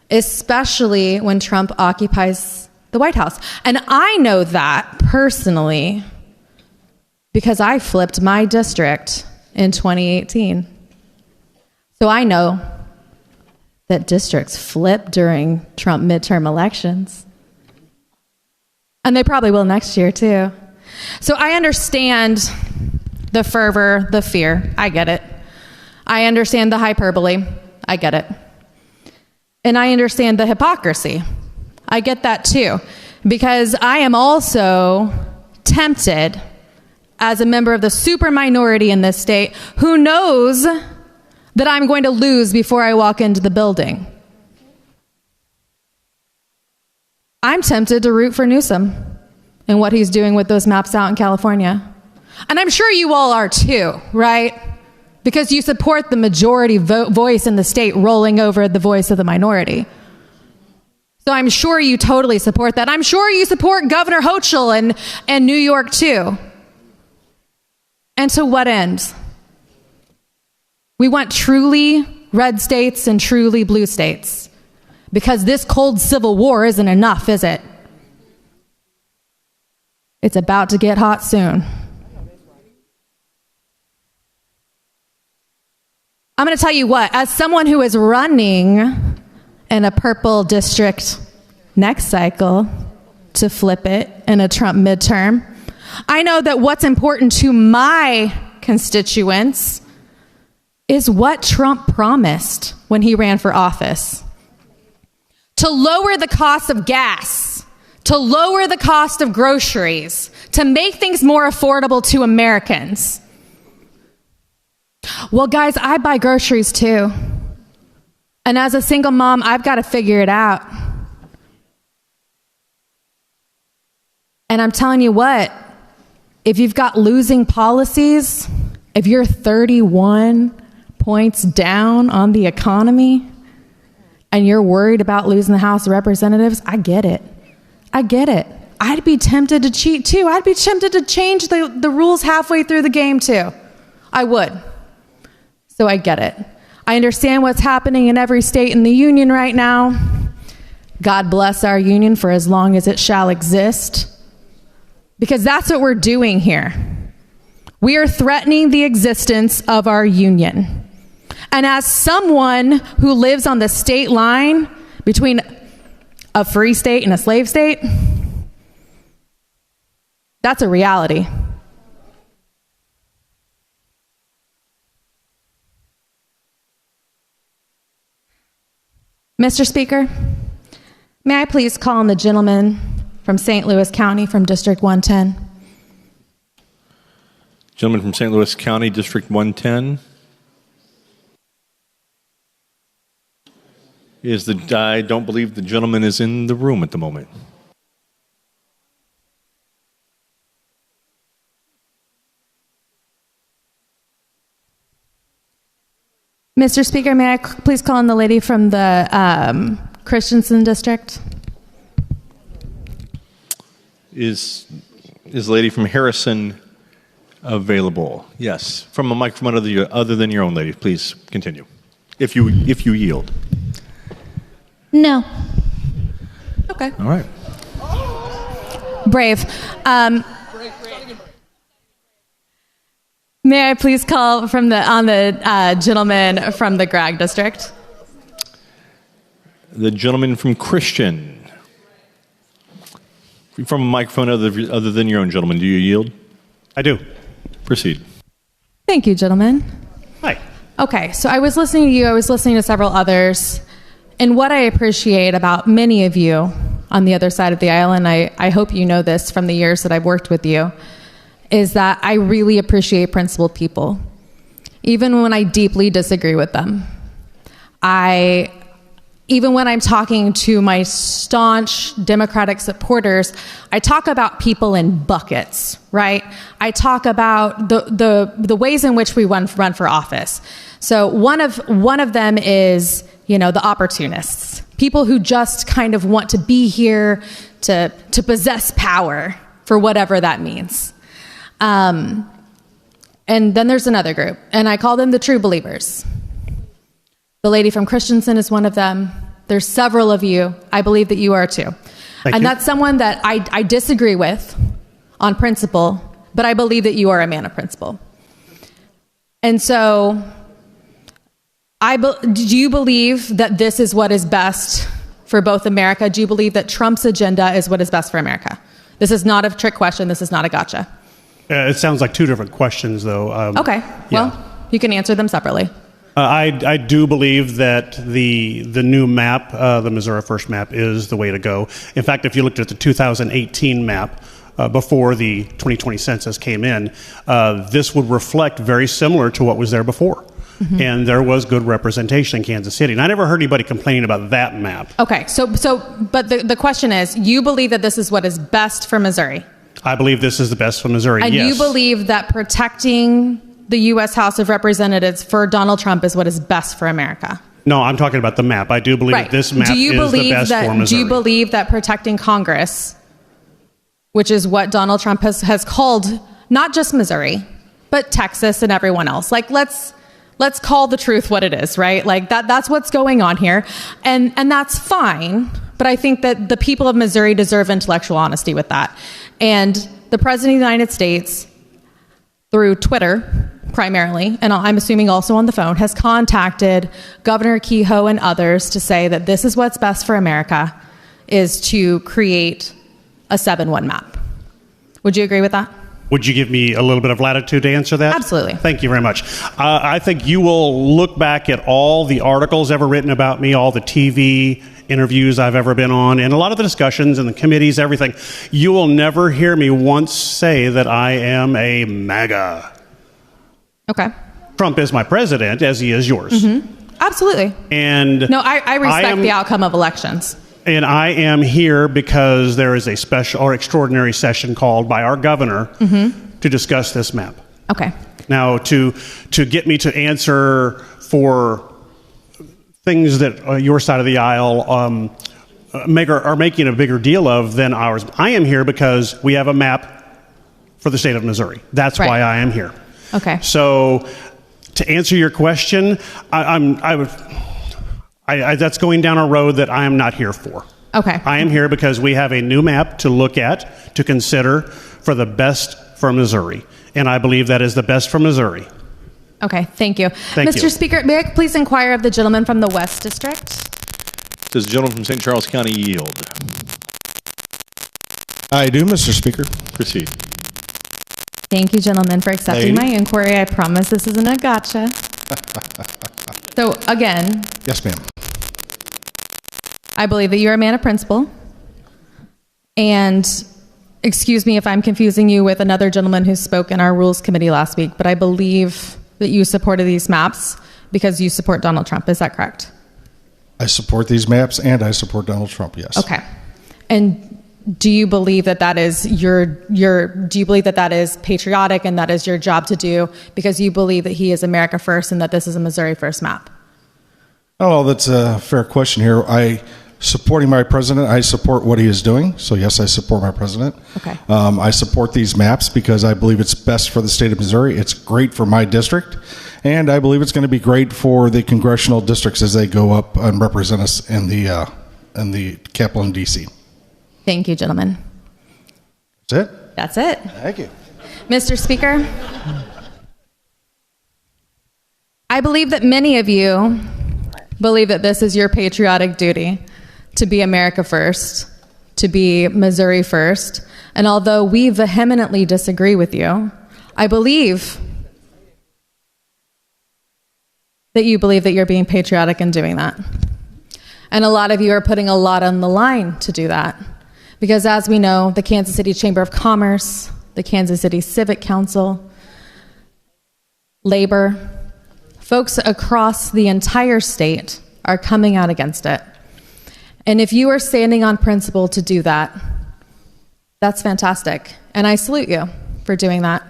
especially when Trump occupies the White House. And I know that personally because I flipped my district in 2018. So I know that districts flip during Trump midterm elections. And they probably will next year too. So I understand the fervor, the fear. I get it. I understand the hyperbole. I get it. And I understand the hypocrisy. I get that too. Because I am also tempted, as a member of the super minority in this state, who knows that I'm going to lose before I walk into the building. I'm tempted to root for Newsom and what he's doing with those maps out in California. And I'm sure you all are too, right? Because you support the majority voice in the state rolling over the voice of the minority. So I'm sure you totally support that. I'm sure you support Governor Hochul and New York too. And to what end? We want truly red states and truly blue states. Because this cold civil war isn't enough, is it? It's about to get hot soon. I'm going to tell you what, as someone who is running in a purple district next cycle to flip it in a Trump midterm, I know that what's important to my constituents is what Trump promised when he ran for office. To lower the cost of gas, to lower the cost of groceries, to make things more affordable to Americans. Well, guys, I buy groceries too. And as a single mom, I've got to figure it out. And I'm telling you what, if you've got losing policies, if you're 31 points down on the economy, and you're worried about losing the House of Representatives, I get it. I get it. I'd be tempted to cheat too. I'd be tempted to change the rules halfway through the game too. I would. So I get it. I understand what's happening in every state in the union right now. God bless our union for as long as it shall exist. Because that's what we're doing here. We are threatening the existence of our union. And as someone who lives on the state line between a free state and a slave state, that's a reality. Mr. Speaker, may I please call on the gentleman from St. Louis County from District 110? Gentleman from St. Louis County, District 110. I don't believe the gentleman is in the room at the moment. Mr. Speaker, may I please call on the lady from the Christensen district? Is the lady from Harrison available? Yes, from a microphone other than your own, lady. Please continue, if you yield. No. Okay. All right. Brave. May I please call on the gentleman from the Gregg district? The gentleman from Christian. From a microphone other than your own, gentleman, do you yield? I do. Proceed. Thank you, gentlemen. Hi. Okay, so I was listening to you, I was listening to several others, and what I appreciate about many of you on the other side of the aisle, and I hope you know this from the years that I've worked with you, is that I really appreciate principled people, even when I deeply disagree with them. Even when I'm talking to my staunch Democratic supporters, I talk about people in buckets, right? I talk about the ways in which we run for office. So one of them is, the opportunists, people who just kind of want to be here to possess power for whatever that means. And then there's another group, and I call them the true believers. The lady from Christensen is one of them. There's several of you. I believe that you are too. Thank you. That's someone that I disagree with on principle, but I believe that you are a man of principle. And so, do you believe that this is what is best for both America? Do you believe that Trump's agenda is what is best for America? This is not a trick question. This is not a gotcha. It sounds like two different questions, though. Okay. Well, you can answer them separately. I do believe that the new map, the Missouri First map, is the way to go. In fact, if you looked at the 2018 map before the 2020 census came in, this would reflect very similar to what was there before. Mm-hmm. And there was good representation in Kansas City. And I never heard anybody complaining about that map. Okay, but the question is, you believe that this is what is best for Missouri? I believe this is the best for Missouri, and yes. You believe that protecting the U.S. House of Representatives for Donald Trump is what is best for America? No, I'm talking about the map. I do believe that this map is the best for Missouri. Do you believe that protecting Congress, which is what Donald Trump has called not just Missouri, but Texas and everyone else, like let's call the truth what it is, right? Like that's what's going on here. And that's fine, but I think that the people of Missouri deserve intellectual honesty with that. And the President of the United States, through Twitter primarily, and I'm assuming also on the phone, has contacted Governor Kehoe and others to say that this is what's best for America, is to create a 7-1 map. Would you agree with that? Would you give me a little bit of latitude to answer that? Absolutely. Thank you very much. I think you will look back at all the articles ever written about me, all the TV interviews I've ever been on, and a lot of the discussions and the committees, everything. You will never hear me once say that I am a MAGA. Okay. Trump is my president, as he is yours. Mm-hmm. Absolutely. And no, I respect the outcome of elections. And I am here because there is a special or extraordinary session called by our governor to discuss this map. Okay. Now, to get me to answer for things that your side of the aisle are making a bigger deal of than ours, I am here because we have a map for the state of Missouri. That's why I am here. Okay. So, to answer your question, that's going down a road that I am not here for. Okay. I am here because we have a new map to look at, to consider for the best for Missouri. And I believe that is the best for Missouri. Okay, thank you. Thank Mr. you. Speaker, may I please inquire of the gentleman from the West District? Does the gentleman from St. Charles County yield? I do, Mr. Speaker. Proceed. Thank you, gentlemen, for accepting my inquiry. I promise this isn't a gotcha. So, again. Yes, ma'am. I believe that you're a man of principle. And excuse me if I'm confusing you with another gentleman who spoke in our Rules Committee last week, but I believe that you supported these maps because you support Donald Trump. Is that correct? I support these maps and I support Donald Trump, yes. Okay. And do you believe that that is do you believe that that is patriotic and that is your job to do because you believe that he is America first and that this is a Missouri first map? Oh, that's a fair question here. Supporting my president, I support what he is doing. So yes, I support my president. Okay. I support these maps because I believe it's best for the state of Missouri. It's great for my district. And I believe it's going to be great for the congressional districts as they go up and represent us in the Capitol in D.C. Thank you, gentlemen. That's it? That's it. Thank you. Mr. Speaker, I believe that many of you believe that this is your patriotic duty. to be America first, to be Missouri first. And although we vehemently disagree with you, I believe that you believe that you're being patriotic in doing that. And a lot of you are putting a lot on the line to do that. Because as we know, the Kansas City Chamber of Commerce, the Kansas City Civic Council, labor, folks across the entire state are coming out against it. And if you are standing on principle to do that, that's fantastic. And I salute you for doing that.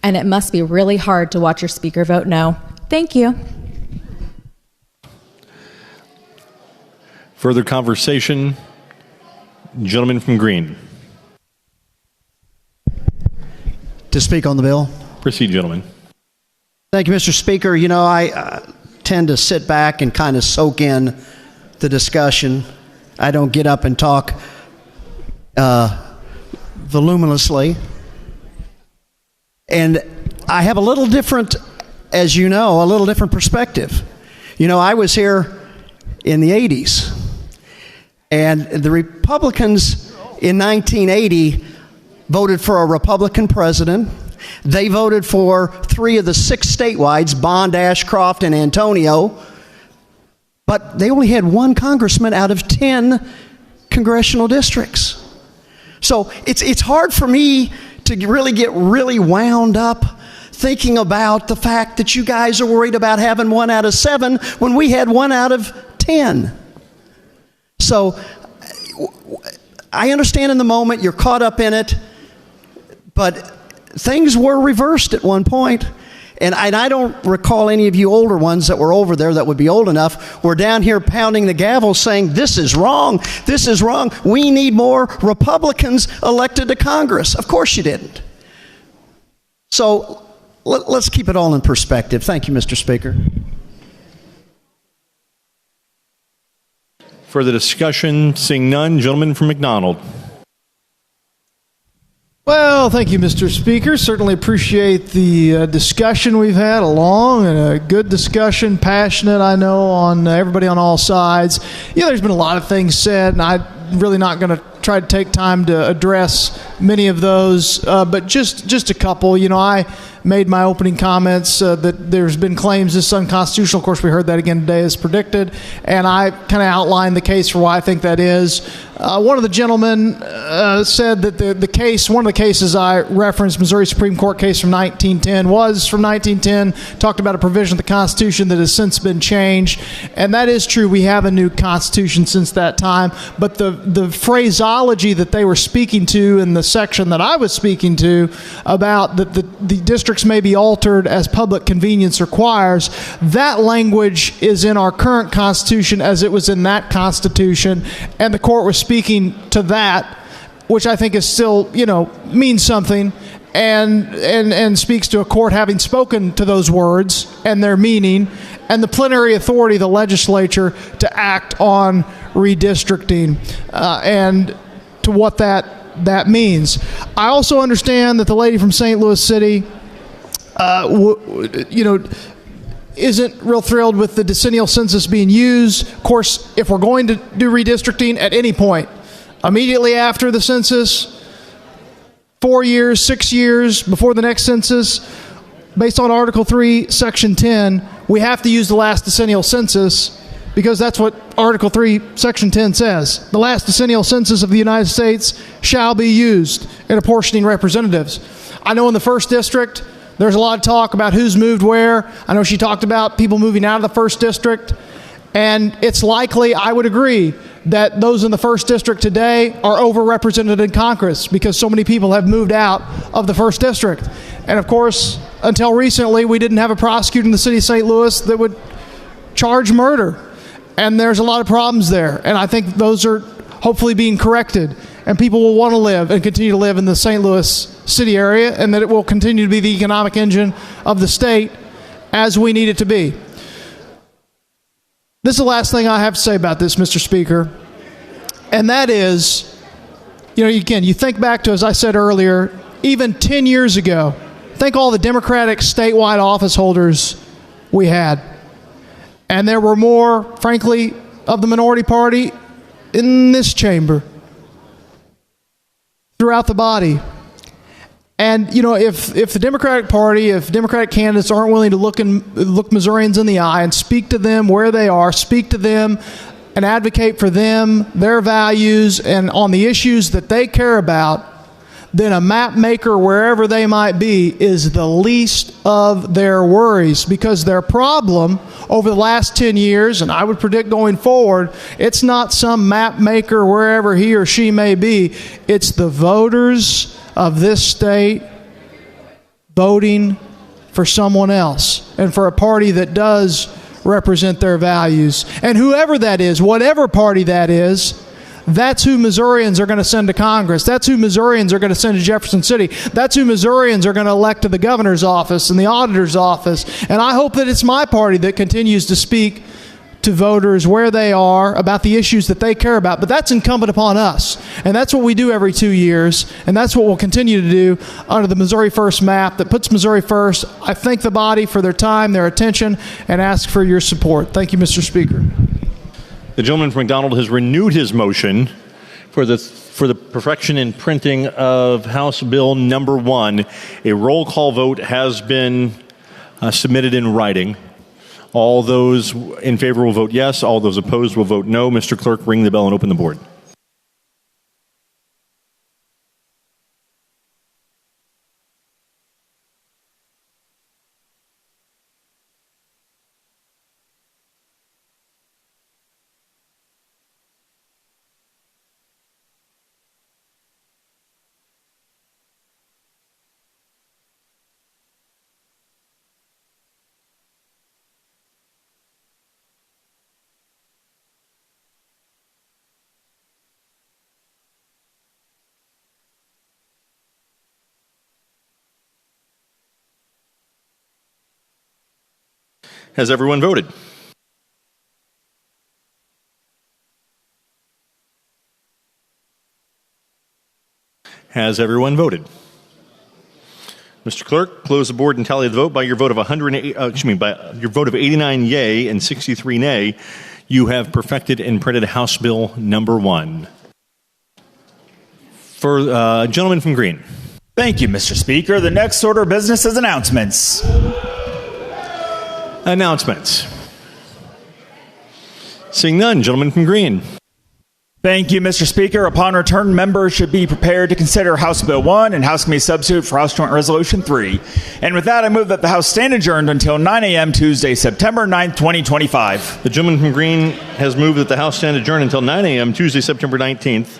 And it must be really hard to watch your speaker vote no. Thank you. Further conversation? Gentleman from Green. To speak on the bill. Proceed, gentlemen. Thank you, Mr. Speaker. You know, I tend to sit back and kind of soak in the discussion. I don't get up and talk voluminously. And I have a little different, as you know, a little different perspective. You know, I was here in the 80s. And the Republicans in 1980 voted for a Republican president. They voted for 3 of the 6 statewide, Bond, Ashcroft, and Antonio. But they only had 1 congressman out of 10 congressional districts. So it's hard for me to really get really wound up thinking about the fact that you guys are worried about having 1 out of 7 when we had 1 out of 10. So I understand in the moment you're caught up in it, but things were reversed at one point. And I don't recall any of you older ones that were over there that would be old enough were down here pounding the gavel saying, this is wrong, this is wrong. We need more Republicans elected to Congress. Of course you didn't. So let's keep it all in perspective. Thank you, Mr. Speaker. Further discussion? Seeing none. Gentleman from McDonald. Well, thank you, Mr. Speaker. Certainly appreciate the discussion we've had, a long and a good discussion, passionate, I know, on everybody on all sides. Yeah, there's been a lot of things said, and I'm really not going to try to take time to address many of those, but just a couple. You know, I made my opening comments that there's been claims this is unconstitutional. Of course, we heard that again today as predicted, and I kind of outlined the case for why I think that is. One of the gentlemen said that one of the cases I referenced, Missouri Supreme Court case from 1910, was from 1910, talked about a provision of the Constitution that has since been changed, and that is true. We have a new Constitution since that time, but the phraseology that they were speaking to in the section that I was speaking to about that the districts may be altered as public convenience requires, that language is in our current Constitution as it was in that Constitution, and the court was speaking to that, which I think is still, you know, means something, and speaks to a court having spoken to those words and their meaning, and the plenary authority of the legislature to act on redistricting, and to what that means. I also understand that the lady from St. Louis City, isn't real thrilled with the decennial census being used. Of course, if we're going to do redistricting at any point, immediately after the census, 4 years, 6 years before the next census, based on Article 3, Section 10, we have to use the last decennial census because that's what Article 3, Section 10 says. The last decennial census of the United States shall be used in apportioning representatives. I know in the 1st District, there's a lot of talk about who's moved where. I know she talked about people moving out of the 1st District. And it's likely, I would agree, that those in the 1st District today are overrepresented in Congress because so many people have moved out of the 1st District. And of course, until recently, we didn't have a prosecutor in the city of St. Louis that would charge murder. And there's a lot of problems there. And I think those are hopefully being corrected. And people will want to live and continue to live in the St. Louis city area, and that it will continue to be the economic engine of the state as we need it to be. This is the last thing I have to say about this, Mr. Speaker, and that is, you know, again, you think back to, as I said earlier, even 10 years ago, think all the Democratic statewide office holders we had. And there were more, frankly, of the minority party in this chamber, throughout the body. And, you know, if the Democratic Party, if Democratic candidates aren't willing to look Missourians in the eye and speak to them where they are, speak to them and advocate for them, their values, and on the issues that they care about, then a map maker, wherever they might be, is the least of their worries, because their problem over the last 10 years, and I would predict going forward, it's not some map maker wherever he or she may be. It's the voters of this state voting for someone else and for a party that does represent their values. And whoever that is, whatever party that is, that's who Missourians are going to send to Congress. That's who Missourians are going to send to Jefferson City. That's who Missourians are going to elect to the governor's office and the auditor's office. And I hope that it's my party that continues to speak to voters where they are about the issues that they care about. But that's incumbent upon us. And that's what we do every 2 years. And that's what we'll continue to do under the Missouri First map that puts Missouri first. I thank the body for their time, their attention, and ask for your support. Thank you, Mr. Speaker. The gentleman from McDonald has renewed his motion for the perfection and printing of House Bill number 1. A roll call vote has been submitted in writing. All those in favor will vote yes. All those opposed will vote no. Mr. Clerk, ring the bell and open the board. Has everyone voted? Has everyone voted? Mr. Clerk, close the board and tally the vote. By your vote of 89 yea and 63 nay, you have perfected and printed House Bill number 1. For gentleman from Green. Thank you, Mr. Speaker. The next order of business is announcements. Announcements. Seeing none, gentleman from Green. Thank you, Mr. Speaker. Upon return, members should be prepared to consider House Bill 1 and House Committee Substitute for House Joint Resolution 3. And with that, I move that the House stand adjourned until 9 a.m. Tuesday, September 9th, 2025. The gentleman from Green has moved that the House stand adjourned until 9 a.m. Tuesday, September 9th,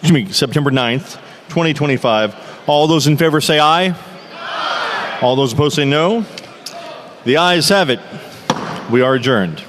2025. All those in favor say aye. Aye. All those opposed say no. The ayes have it. We are adjourned.